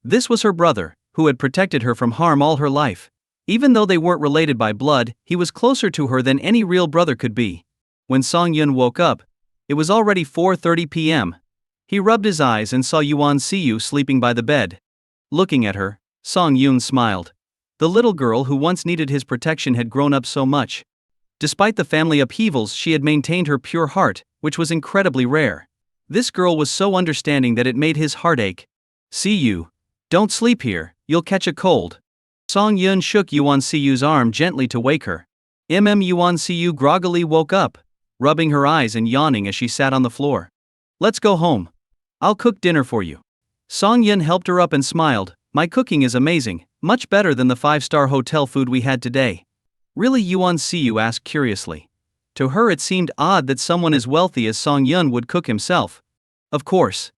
This was her brother, who had protected her from harm all her life. Even though they weren't related by blood, he was closer to her than any real brother could be. When Song Yun woke up, it was already 4:30 p.m. He rubbed his eyes and saw Yuan Siyu sleeping by the bed. Looking at her, Song Yun smiled. The little girl who once needed his protection had grown up so much. Despite the family upheavals, she had maintained her pure heart, which was incredibly rare. This girl was so understanding that it made his heart ache. Siyu, don't sleep here, you'll catch a cold. Song Yun shook Yuan Siyu's arm gently to wake her. Yuan Siyu groggily woke up, rubbing her eyes and yawning as she sat on the floor. Let's go home. I'll cook dinner for you. Song Yun helped her up and smiled. My cooking is amazing, much better than the 5-star hotel food we had today. Really? Yuan Siyu asked curiously. To her it seemed odd that someone as wealthy as Song Yun would cook himself. Of course.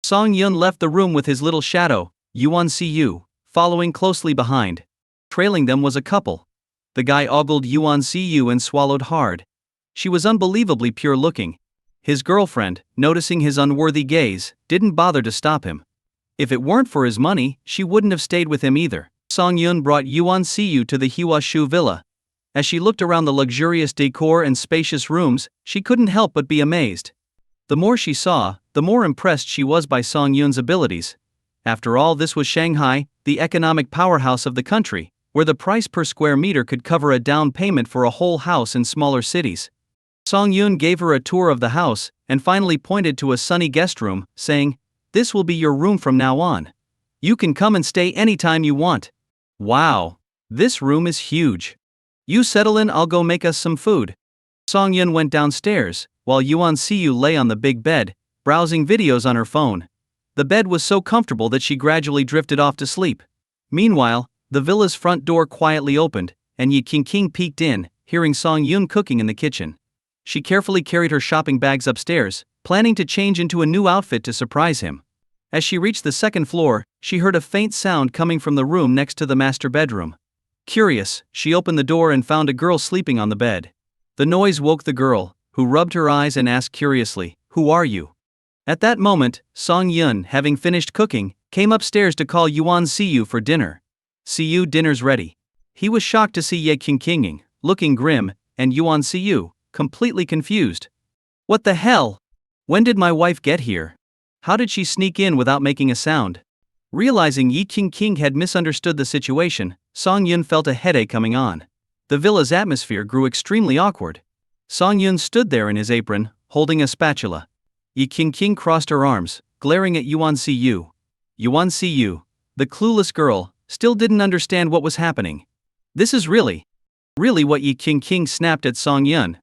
Song Yun left the room with his little shadow, Yuan Siyu, following closely behind. Trailing them was a couple. The guy ogled Yuan Siyu and swallowed hard. She was unbelievably pure looking. His girlfriend, noticing his unworthy gaze, didn't bother to stop him. If it weren't for his money, she wouldn't have stayed with him either. Song Yun brought Yuan Siyu to the Huashu villa. As she looked around the luxurious decor and spacious rooms, she couldn't help but be amazed. The more she saw, the more impressed she was by Song Yun's abilities. After all, this was Shanghai, the economic powerhouse of the country, where the price per square meter could cover a down payment for a whole house in smaller cities. Song Yun gave her a tour of the house, and finally pointed to a sunny guest room, saying, "This will be your room from now on. You can come and stay anytime you want." Wow, this room is huge. You settle in, I'll go make us some food. Song Yun went downstairs, while Yuan Siyu lay on the big bed, browsing videos on her phone. The bed was so comfortable that she gradually drifted off to sleep. Meanwhile, the villa's front door quietly opened, and Yi Qingqing peeked in, hearing Song Yun cooking in the kitchen. She carefully carried her shopping bags upstairs, planning to change into a new outfit to surprise him. As she reached the second floor, she heard a faint sound coming from the room next to the master bedroom. Curious, she opened the door and found a girl sleeping on the bed. The noise woke the girl, who rubbed her eyes and asked curiously, "Who are you?" At that moment, Song Yun, having finished cooking, came upstairs to call Yuan Siyu for dinner. "Siyu, dinner's ready." He was shocked to see Ye Qingqing, looking grim, and Yuan Siyu, completely confused. "What the hell? When did my wife get here? How did she sneak in without making a sound?" Realizing Ye Qingqing had misunderstood the situation, Song Yun felt a headache coming on. The villa's atmosphere grew extremely awkward. Song Yun stood there in his apron, holding a spatula. Ye Qingqing crossed her arms, glaring at Yuan Siyu. Yuan Siyu, the clueless girl, still didn't understand what was happening. "This is really what Ye Qingqing snapped at Song Yun.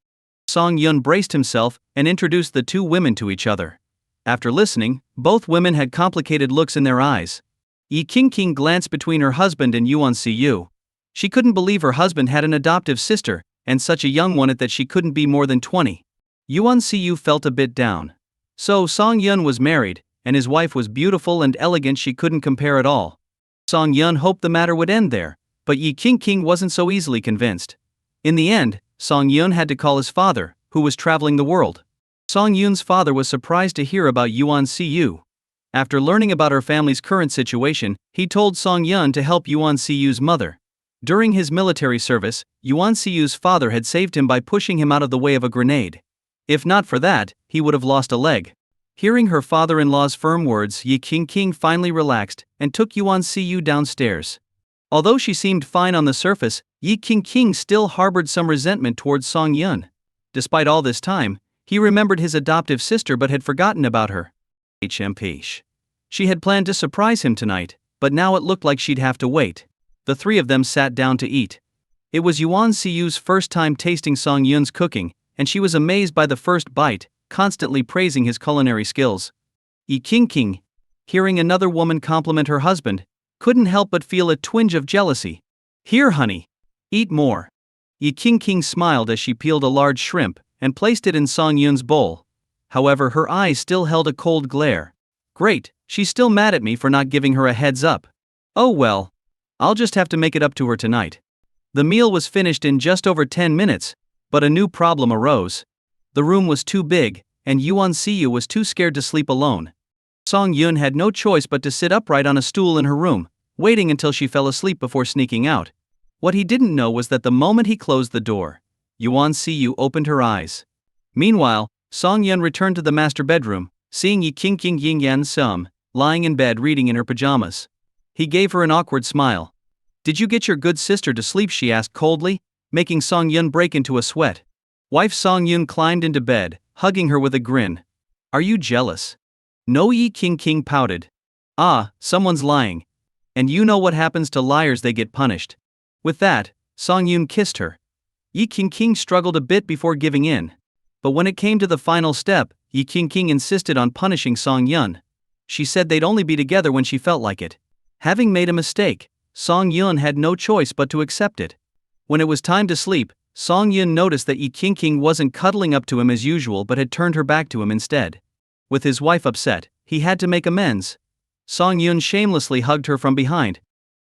Song Yun braced himself and introduced the two women to each other. After listening, both women had complicated looks in their eyes. Ye Qingqing glanced between her husband and Yuan Siyu. She couldn't believe her husband had an adoptive sister, and such a young one at that she couldn't be more than 20. Yuan Siyu felt a bit down. So Song Yun was married, and his wife was beautiful and elegant, she couldn't compare at all. Song Yun hoped the matter would end there, but Ye Qingqing wasn't so easily convinced. In the end, Song Yun had to call his father, who was traveling the world. Song Yun's father was surprised to hear about Yuan Siyu. After learning about her family's current situation, he told Song Yun to help Yuan Siyu's mother. During his military service, Yuan Siyu's father had saved him by pushing him out of the way of a grenade. If not for that, he would have lost a leg. Hearing her father-in-law's firm words, Ye Qingqing finally relaxed and took Yuan Siyu downstairs. Although she seemed fine on the surface, Ye Qingqing still harbored some resentment towards Song Yun. Despite all this time, he remembered his adoptive sister but had forgotten about her. She had planned to surprise him tonight, but now it looked like she'd have to wait. The three of them sat down to eat. It was Yuan Siyu's first time tasting Song Yun's cooking, and she was amazed by the first bite, constantly praising his culinary skills. Ye Qingqing, hearing another woman compliment her husband, couldn't help but feel a twinge of jealousy. "Here, honey. Eat more." Ye Qingqing smiled as she peeled a large shrimp and placed it in Song Yun's bowl. However, her eyes still held a cold glare. "Great, she's still mad at me for not giving her a heads up. Oh well. I'll just have to make it up to her tonight." The meal was finished in just over 10 minutes, but a new problem arose. The room was too big, and Yuan Siyu was too scared to sleep alone. Song Yun had no choice but to sit upright on a stool in her room, waiting until she fell asleep before sneaking out. What he didn't know was that the moment he closed the door, Yuan Siyu opened her eyes. Meanwhile, Song Yun returned to the master bedroom, seeing Ye Qingqing Ying Yan Sum lying in bed reading in her pajamas. He gave her an awkward smile. "Did you get your good sister to sleep?" she asked coldly, making Song Yun break into a sweat. Wife Song Yun climbed into bed, hugging her with a grin. "Are you jealous?" "No," Ye Qingqing pouted. "Ah, someone's lying. And you know what happens to liars, they get punished." With that, Song Yun kissed her. Ye Qingqing struggled a bit before giving in. But when it came to the final step, Ye Qingqing insisted on punishing Song Yun. She said they'd only be together when she felt like it. Having made a mistake, Song Yun had no choice but to accept it. When it was time to sleep, Song Yun noticed that Ye Qingqing wasn't cuddling up to him as usual but had turned her back to him instead. With his wife upset, he had to make amends. Song Yun shamelessly hugged her from behind.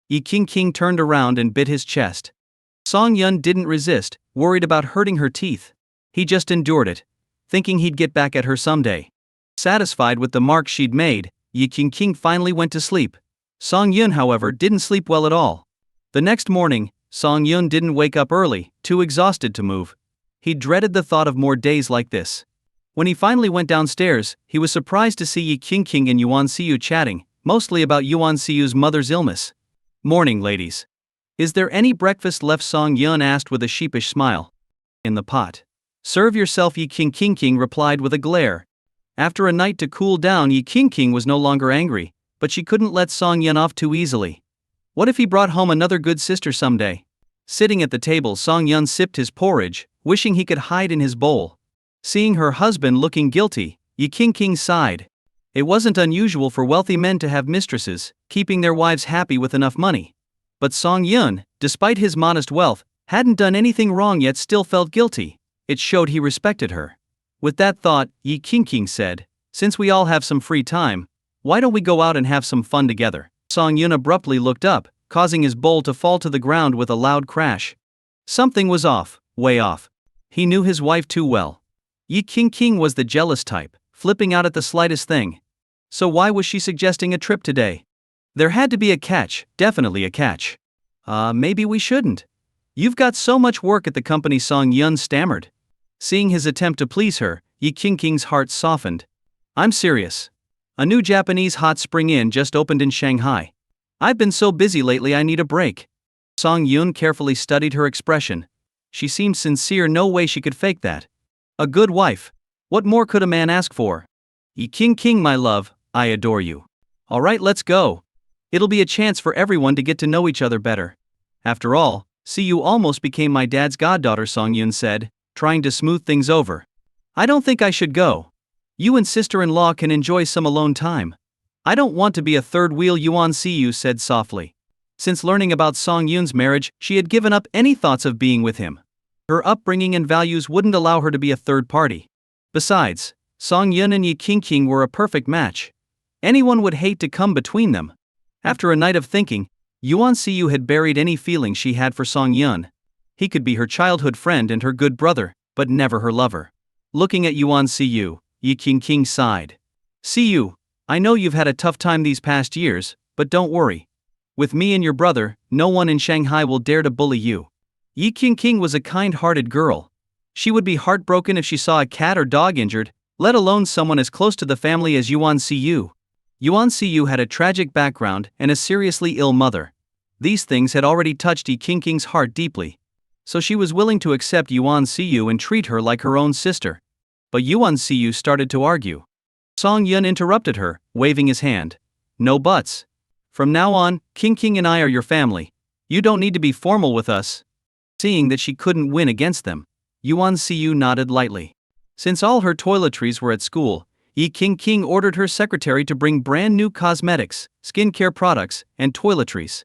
Ye Qingqing turned around and bit his chest. Song Yun didn't resist, worried about hurting her teeth. He just endured it, thinking he'd get back at her someday. Satisfied with the mark she'd made, Ye Qingqing finally went to sleep. Song Yun, however, didn't sleep well at all. The next morning, Song Yun didn't wake up early, too exhausted to move. He dreaded the thought of more days like this. When he finally went downstairs, he was surprised to see Ye Qingqing and Yuan Siyu chatting, mostly about Yuan Siyu's mother's illness. "Morning, ladies. Is there any breakfast left?" Song Yun asked with a sheepish smile. "In the pot. Serve yourself," Ye Qingqing replied with a glare. After a night to cool down, Ye Qingqing was no longer angry, but she couldn't let Song Yun off too easily. What if he brought home another good sister someday? Sitting at the table, Song Yun sipped his porridge, wishing he could hide in his bowl. Seeing her husband looking guilty, Ye Qingqing sighed. It wasn't unusual for wealthy men to have mistresses, keeping their wives happy with enough money. But Song Yun, despite his modest wealth, Hadn't done anything wrong yet still felt guilty. It showed he respected her. With that thought, Yi King said, "Since we all have some free time, why don't we go out and have some fun together?" Song Yun abruptly looked up, causing his bowl to fall to the ground with a loud crash. Something was off, way off. He knew his wife too well. Yi King was the jealous type, flipping out at the slightest thing. So why was she suggesting a trip today? There had to be a catch, definitely a catch. Maybe we shouldn't. You've got so much work at the company, Song Yun stammered. Seeing his attempt to please her, Yi King's heart softened. I'm serious. A new Japanese hot spring inn just opened in Shanghai. I've been so busy lately I need a break. Song Yun carefully studied her expression. She seemed sincere, no way she could fake that. A good wife. What more could a man ask for? Yi King, my love, I adore you. Alright, let's go. It'll be a chance for everyone to get to know each other better. After all, see, you almost became my dad's goddaughter, Song Yun said, trying to smooth things over. I don't think I should go. You and sister-in-law can enjoy some alone time. I don't want to be a third wheel, Yuan Siyu said softly. Since learning about Song Yun's marriage, she had given up any thoughts of being with him. Her upbringing and values wouldn't allow her to be a third party. Besides, Song Yun and Yi King were a perfect match. Anyone would hate to come between them. After a night of thinking, Yuan Siyu had buried any feelings she had for Song Yun. He could be her childhood friend and her good brother, but never her lover. Looking at Yuan Siyu, Yi King sighed. Siyu, I know you've had a tough time these past years, but don't worry. With me and your brother, no one in Shanghai will dare to bully you. Yi King was a kind-hearted girl. She would be heartbroken if she saw a cat or dog injured, let alone someone as close to the family as Yuan Siyu. Yuan Siyu had a tragic background and a seriously ill mother. These things had already touched Yi King's heart deeply. So she was willing to accept Yuan Siyu and treat her like her own sister. But Yuan Siyu started to argue. Song Yun interrupted her, waving his hand. No buts. From now on, King and I are your family. You don't need to be formal with us. Seeing that she couldn't win against them, Yuan Siyu nodded lightly. Since all her toiletries were at school, Yi King ordered her secretary to bring brand new cosmetics, skincare products, and toiletries.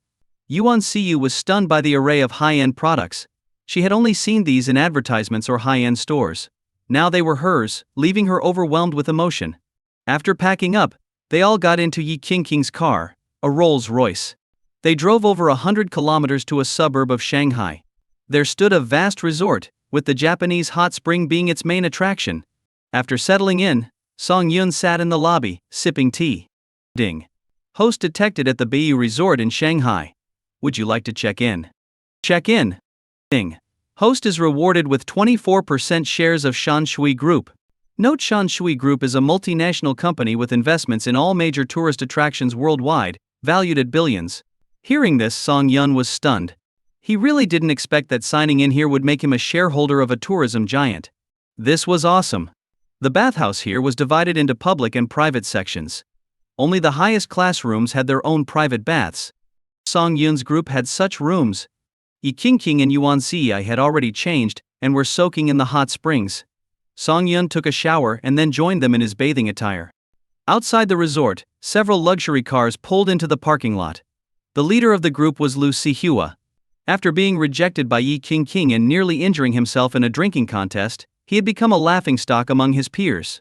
Yuan Siyu was stunned by the array of high-end products. She had only seen these in advertisements or high-end stores. Now they were hers, leaving her overwhelmed with emotion. After packing up, they all got into Yi King's car, a Rolls-Royce. They drove over 100 kilometers to a suburb of Shanghai. There stood a vast resort, with the Japanese hot spring being its main attraction. After settling in, Song Yun sat in the lobby, sipping tea. Ding. Host detected at the Beiyu Resort in Shanghai. Would you like to check in? Check in. Ding. Host is rewarded with 24% shares of Shanshui Group. Note Shanshui Group is a multinational company with investments in all major tourist attractions worldwide, valued at billions. Hearing this, Song Yun was stunned. He really didn't expect that signing in here would make him a shareholder of a tourism giant. This was awesome. The bathhouse here was divided into public and private sections. Only the highest class rooms had their own private baths. Song Yun's group had such rooms. Yi King and Yuan Siyu had already changed and were soaking in the hot springs. Song Yun took a shower and then joined them in his bathing attire. Outside the resort, several luxury cars pulled into the parking lot. The leader of the group was Lu Sihua. After being rejected by Yi King and nearly injuring himself in a drinking contest, he had become a laughingstock among his peers.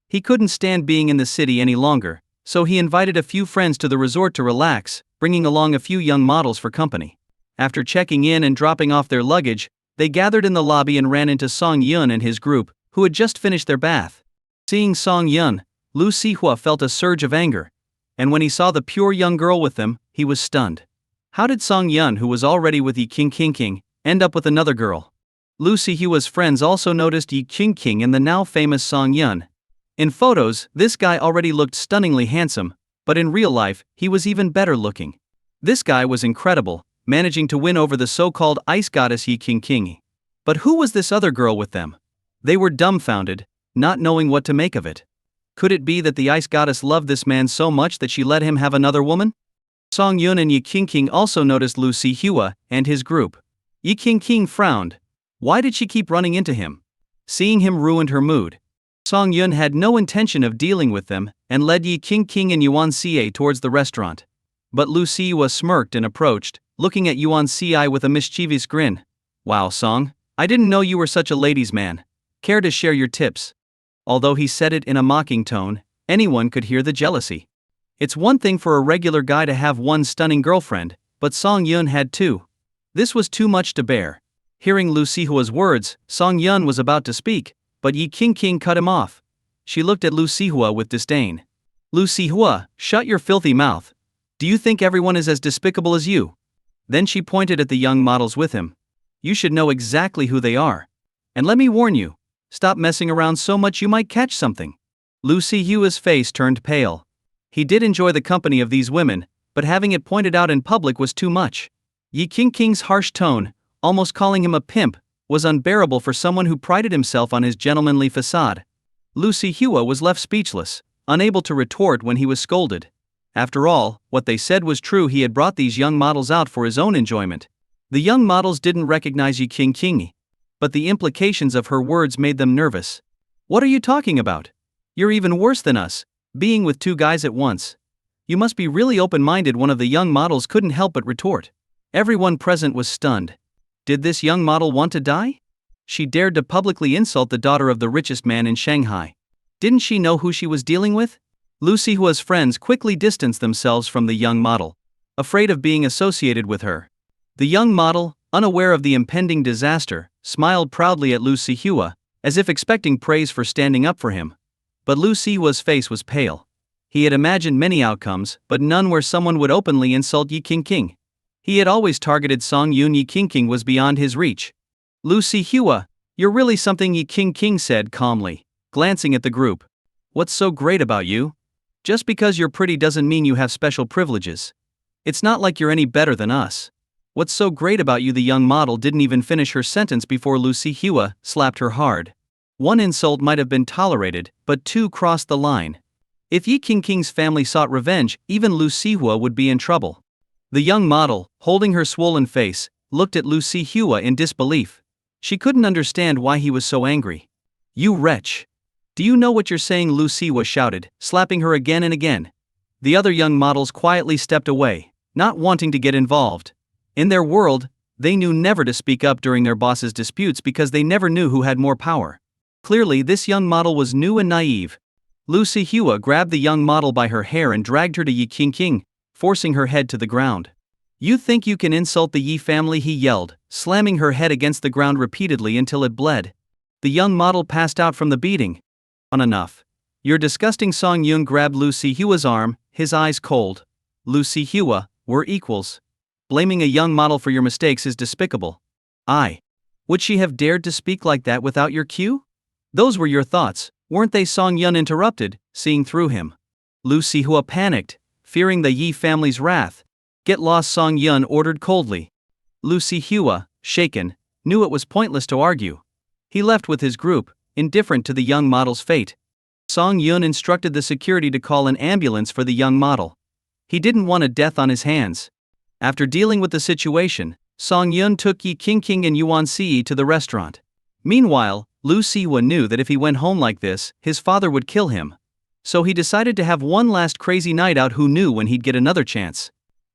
He couldn't stand being in the city any longer, so he invited a few friends to the resort to relax, bringing along a few young models for company. After checking in and dropping off their luggage, they gathered in the lobby and ran into Song Yun and his group, who had just finished their bath. Seeing Song Yun, Lu Sihua felt a surge of anger. And when he saw the pure young girl with them, he was stunned. How did Song Yun, who was already with Yi King, end up with another girl? Lu Sihua's friends also noticed Yi King and the now famous Song Yun. In photos, this guy already looked stunningly handsome, but in real life, he was even better looking. This guy was incredible, managing to win over the so-called ice goddess Yi King. But who was this other girl with them? They were dumbfounded, not knowing what to make of it. Could it be that the ice goddess loved this man so much that she let him have another woman? Song Yun and Yi King also noticed Lu Sihua and his group. Yi King frowned. Why did she keep running into him? Seeing him ruined her mood. Song Yun had no intention of dealing with them and led Yi King and Yuan Siyu towards the restaurant. But Lu Sihua smirked and approached, looking at Yuan Siyu with a mischievous grin. Wow, Song, I didn't know you were such a ladies' man. Care to share your tips? Although he said it in a mocking tone, anyone could hear the jealousy. It's one thing for a regular guy to have one stunning girlfriend, but Song Yun had two. This was too much to bear. Hearing Lu Sihua's words, Song Yun was about to speak, but Yi King cut him off. She looked at Lu Sihua with disdain. Lu Sihua, shut your filthy mouth. Do you think everyone is as despicable as you? Then she pointed at the young models with him. You should know exactly who they are. And let me warn you, stop messing around so much you might catch something. Lu Sihua's face turned pale. He did enjoy the company of these women, but having it pointed out in public was too much. Yi King's harsh tone, almost calling him a pimp, was unbearable for someone who prided himself on his gentlemanly facade. Lu Sihua was left speechless, unable to retort when he was scolded. After all, what they said was true. He had brought these young models out for his own enjoyment. The young models didn't recognize Yi King, but the implications of her words made them nervous. What are you talking about? You're even worse than us, being with two guys at once. You must be really open-minded, one of the young models couldn't help but retort. Everyone present was stunned. Did this young model want to die? She dared to publicly insult the daughter of the richest man in Shanghai. Didn't she know who she was dealing with? Lu Sihua's friends quickly distanced themselves from the young model, afraid of being associated with her. The young model, unaware of the impending disaster, smiled proudly at Lu Sihua, as if expecting praise for standing up for him. But Lu Sihua's face was pale. He had imagined many outcomes, but none where someone would openly insult Yi King. He had always targeted Song Yun. Yi King was beyond his reach. Lu Sihua, you're really something, Yi King said calmly, glancing at the group. What's so great about you? Just because you're pretty doesn't mean you have special privileges. It's not like you're any better than us. What's so great about you? The young model didn't even finish her sentence before Lu Sihua slapped her hard. One insult might have been tolerated, but two crossed the line. If Yi King's family sought revenge, even Lu Sihua would be in trouble. The young model, holding her swollen face, looked at Lu Sihua in disbelief. She couldn't understand why he was so angry. You wretch! Do you know what you're saying? Lu Sihua shouted, slapping her again and again. The other young models quietly stepped away, not wanting to get involved. In their world, they knew never to speak up during their boss's disputes because they never knew who had more power. Clearly, this young model was new and naive. Lu Sihua grabbed the young model by her hair and dragged her to Yi King, forcing her head to the ground. You think you can insult the Yi family? He yelled, slamming her head against the ground repeatedly until it bled. The young model passed out from the beating. Enough. You're disgusting. Song Yun grabbed Lu Sihua's arm, his eyes cold. Lu Sihua, we're equals. Blaming a young model for your mistakes is despicable. Would she have dared to speak like that without your cue? Those were your thoughts, weren't they? Song Yun interrupted, seeing through him. Lu Sihua panicked, fearing the Yi family's wrath. Get lost, Song Yun ordered coldly. Lu Sihua, shaken, knew it was pointless to argue. He left with his group, indifferent to the young model's fate. Song Yun instructed the security to call an ambulance for the young model. He didn't want a death on his hands. After dealing with the situation, Song Yun took Yi King and Yuan Si to the restaurant. Meanwhile, Lu Sihua knew that if he went home like this, his father would kill him. So he decided to have one last crazy night out. Who knew when he'd get another chance?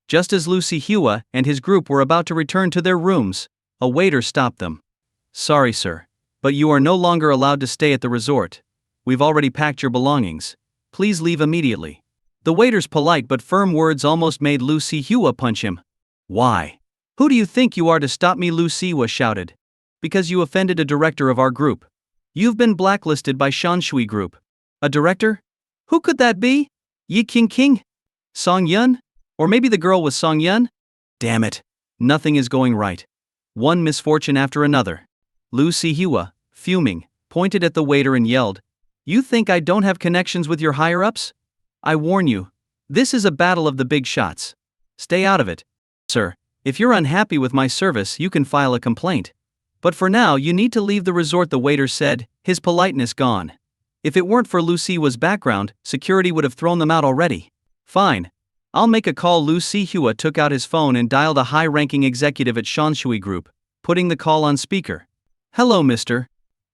Just as Lu Sihua and his group were about to return to their rooms, a waiter stopped them. Sorry, sir, but you are no longer allowed to stay at the resort. We've already packed your belongings. Please leave immediately. The waiter's polite but firm words almost made Lu Sihua punch him. Why? Who do you think you are to stop me? Lu Sihua shouted. Because you offended a director of our group. You've been blacklisted by Shanshui Group. A director? Who could that be? Yi King? Song Yun? Or maybe the girl was Song Yun? Damn it. Nothing is going right. One misfortune after another. Lu Sihua, fuming, pointed at the waiter and yelled, You think I don't have connections with your higher-ups? I warn you, this is a battle of the big shots. Stay out of it. Sir, if you're unhappy with my service, you can file a complaint. But for now, you need to leave the resort, the waiter said, his politeness gone. If it weren't for Lu Sihua's background, security would have thrown them out already. Fine. I'll make a call. Lu Sihua took out his phone and dialed a high-ranking executive at Shanshui Group, putting the call on speaker. Hello, Mr.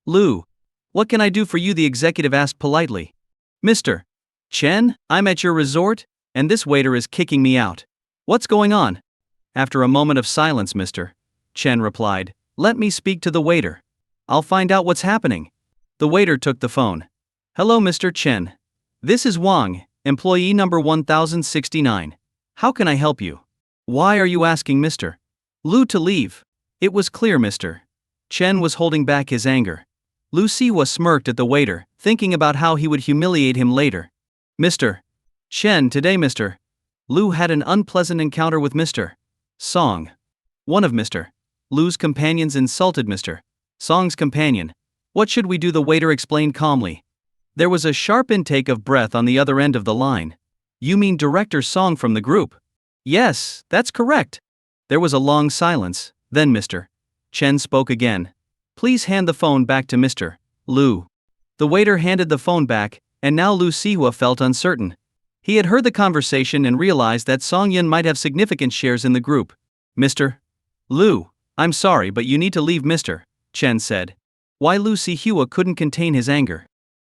Lu. What can I do for you? The executive asked politely. Mr. Chen, I'm at your resort, and this waiter is kicking me out. What's going on? After a moment of silence, Mr. Chen replied, Let me speak to the waiter. I'll find out what's happening. The waiter took the phone. Hello, Mr. Chen. This is Wang, employee number 1069. How can I help you? Why are you asking Mr. Lu to leave? It was clear Mr. Chen was holding back his anger. Lu Sihua smirked at the waiter, thinking about how he would humiliate him later. Mr. Chen, today Mr. Lu had an unpleasant encounter with Mr. Song. One of Mr. Lu's companions insulted Mr. Song's companion. What should we do? The waiter explained calmly. There was a sharp intake of breath on the other end of the line. You mean Director Song from the group? Yes, that's correct. There was a long silence, then Mr. Chen spoke again. Please hand the phone back to Mr. Lu. The waiter handed the phone back, and now Lu Sihua felt uncertain. He had heard the conversation and realized that Song Yun might have significant shares in the group. Mr. Lu, I'm sorry but you need to leave Mr. Chen said. Why Lu Sihua couldn't contain his anger.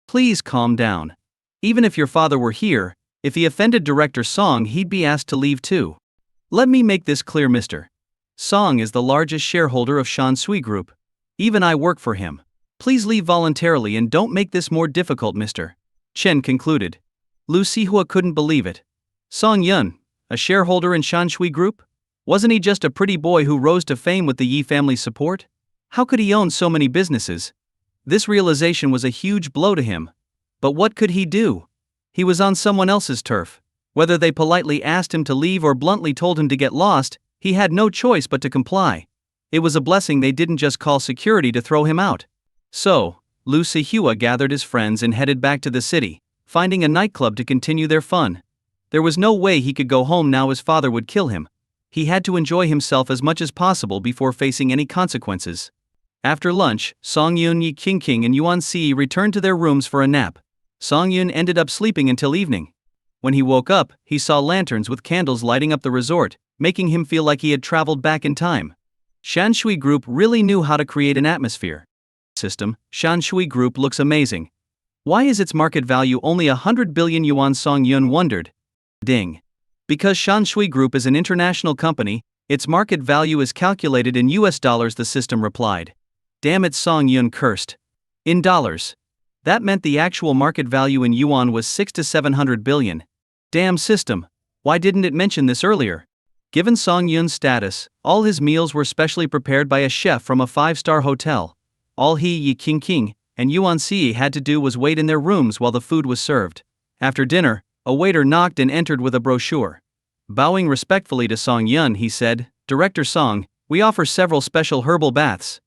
Please calm down. Even if your father were here, if he offended Director Song he'd be asked to leave too. Let me make this clear Mr. Song is the largest shareholder of Shanshui Group. Even I work for him. Please leave voluntarily and don't make this more difficult Mr. Chen concluded. Lu Sihua couldn't believe it. Song Yun, a shareholder in Shanshui Group? Wasn't he just a pretty boy who rose to fame with the Yi family's support? How could he own so many businesses? This realization was a huge blow to him. But what could he do? He was on someone else's turf. Whether they politely asked him to leave or bluntly told him to get lost, he had no choice but to comply. It was a blessing they didn't just call security to throw him out. So, Lu Sihua gathered his friends and headed back to the city, finding a nightclub to continue their fun. There was no way he could go home now his father would kill him. He had to enjoy himself as much as possible before facing any consequences. After lunch, Song Yun, Yi Qingqing and Yuan Si returned to their rooms for a nap. Song Yun ended up sleeping until evening. When he woke up, he saw lanterns with candles lighting up the resort, making him feel like he had traveled back in time. Shanshui Group really knew how to create an atmosphere. System, Shanshui Group looks amazing. Why is its market value only 100 billion yuan? Song Yun wondered. Ding. Because Shanshui Group is an international company, its market value is calculated in US dollars, the system replied. Damn it, Song Yun cursed. In dollars. That meant the actual market value in yuan was 6 to 700 billion. Damn system. Why didn't it mention this earlier? Given Song Yun's status, all his meals were specially prepared by a chef from a 5-star hotel. All he, Yi Qingqing, and Yuan Si had to do was wait in their rooms while the food was served. After dinner, a waiter knocked and entered with a brochure. Bowing respectfully to Song Yun, he said, Director Song, we offer several special herbal baths.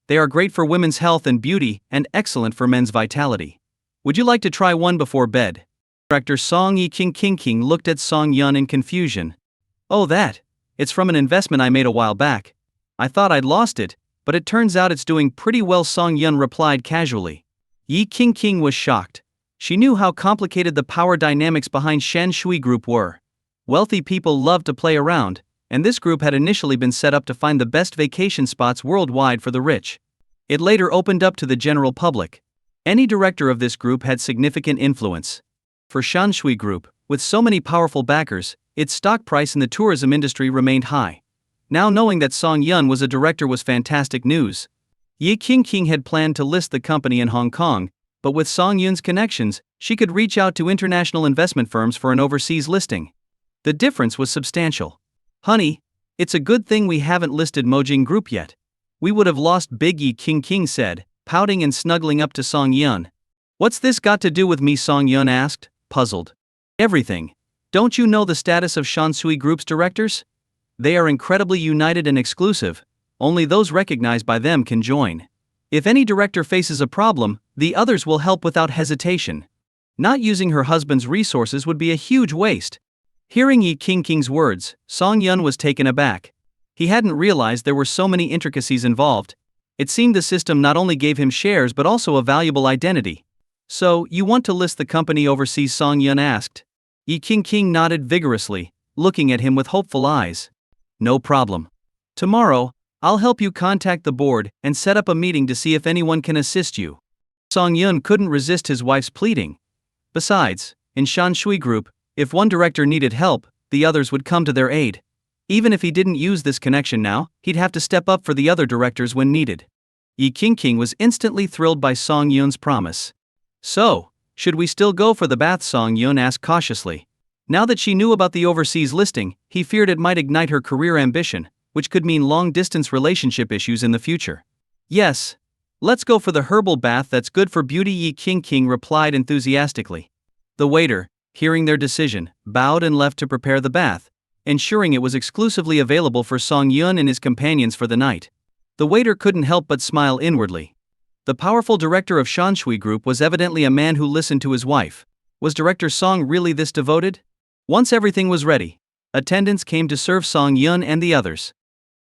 They are great for women's health and beauty and excellent for men's vitality. Would you like to try one before bed? Director Song Yi Qingqing looked at Song Yun in confusion. Oh, that. It's from an investment I made a while back. I thought I'd lost it, but it turns out it's doing pretty well, Song Yun replied casually. Yi Qingqing was shocked. She knew how complicated the power dynamics behind Shanshui Group were. Wealthy people love to play around, and this group had initially been set up to find the best vacation spots worldwide for the rich. It later opened up to the general public. Any director of this group had significant influence. For Shanshui Group, with so many powerful backers, its stock price in the tourism industry remained high. Now knowing that Song Yun was a director was fantastic news. Yi Qingqing had planned to list the company in Hong Kong, but with Song Yun's connections, she could reach out to international investment firms for an overseas listing. The difference was substantial. Honey, it's a good thing we haven't listed Mojing Group yet. We would have lost big, Yi Qingqing said, pouting and snuggling up to Song Yun. What's this got to do with me? Song Yun asked, puzzled. Everything. Don't you know the status of Shanshui Group's directors? They are incredibly united and exclusive. Only those recognized by them can join. If any director faces a problem, the others will help without hesitation. Not using her husband's resources would be a huge waste. Hearing Yi Qingqing's words, Song Yun was taken aback. He hadn't realized there were so many intricacies involved. It seemed the system not only gave him shares but also a valuable identity. So, you want to list the company overseas? Song Yun asked. Yi Qingqing nodded vigorously, looking at him with hopeful eyes. No problem. Tomorrow, I'll help you contact the board and set up a meeting to see if anyone can assist you. Song Yun couldn't resist his wife's pleading. Besides, in Shanshui Group, if one director needed help, the others would come to their aid. Even if he didn't use this connection now, he'd have to step up for the other directors when needed. Yi King was instantly thrilled by Song Yun's promise. So, should we still go for the bath? Song Yun asked cautiously. Now that she knew about the overseas listing, he feared it might ignite her career ambition, which could mean long-distance relationship issues in the future. Yes. Let's go for the herbal bath that's good for beauty, Yi King replied enthusiastically. The waiter, hearing their decision, bowed and left to prepare the bath, ensuring it was exclusively available for Song Yun and his companions for the night. The waiter couldn't help but smile inwardly. The powerful director of Shanshui Group was evidently a man who listened to his wife. Was Director Song really this devoted? Once everything was ready, attendants came to serve Song Yun and the others.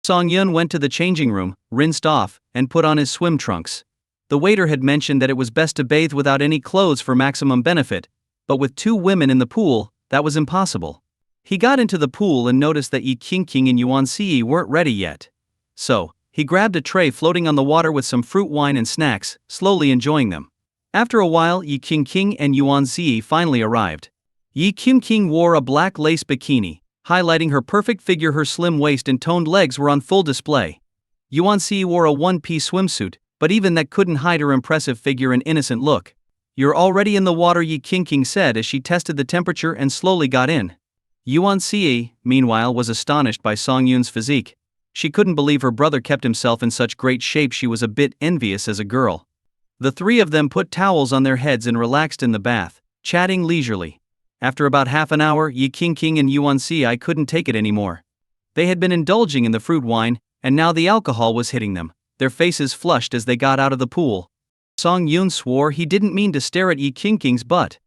Song Yun went to the changing room, rinsed off, and put on his swim trunks. The waiter had mentioned that it was best to bathe without any clothes for maximum benefit, but with 2 women in the pool, that was impossible. He got into the pool and noticed that Yi King and Yuan Si weren't ready yet. So, he grabbed a tray floating on the water with some fruit wine and snacks, slowly enjoying them. After a while, Yi King and Yuan Si finally arrived. Yi King wore a black lace bikini, highlighting her perfect figure. Her slim waist and toned legs were on full display. Yuan Si wore a one-piece swimsuit, but even that couldn't hide her impressive figure and innocent look. "You're already in the water," Yi King said as she tested the temperature and slowly got in. Yuan Si, meanwhile, was astonished by Song Yun's physique. She couldn't believe her brother kept himself in such great shape. She was a bit envious as a girl. The 3 of them put towels on their heads and relaxed in the bath, chatting leisurely. After about half an hour, Yi King and Yuan Si couldn't take it anymore. They had been indulging in the fruit wine, and now the alcohol was hitting them, their faces flushed as they got out of the pool. Song Yun swore he didn't mean to stare at Yi King's butt.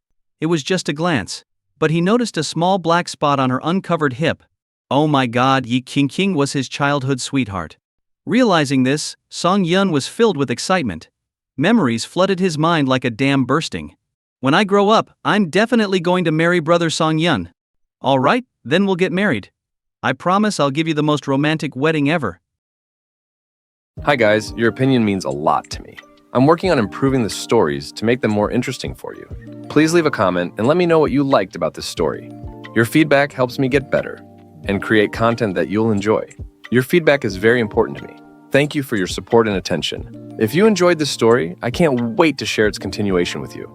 It was just a glance. But he noticed a small black spot on her uncovered hip. Oh my God, Yi King was his childhood sweetheart. Realizing this, Song Yun was filled with excitement. Memories flooded his mind like a dam bursting. "When I grow up, I'm definitely going to marry brother Song Yun." "Alright, then we'll get married. I promise I'll give you the most romantic wedding ever." Hi guys, your opinion means a lot to me. I'm working on improving the stories to make them more interesting for you. Please leave a comment and let me know what you liked about this story. Your feedback helps me get better and create content that you'll enjoy. Your feedback is very important to me. Thank you for your support and attention. If you enjoyed this story, I can't wait to share its continuation with you.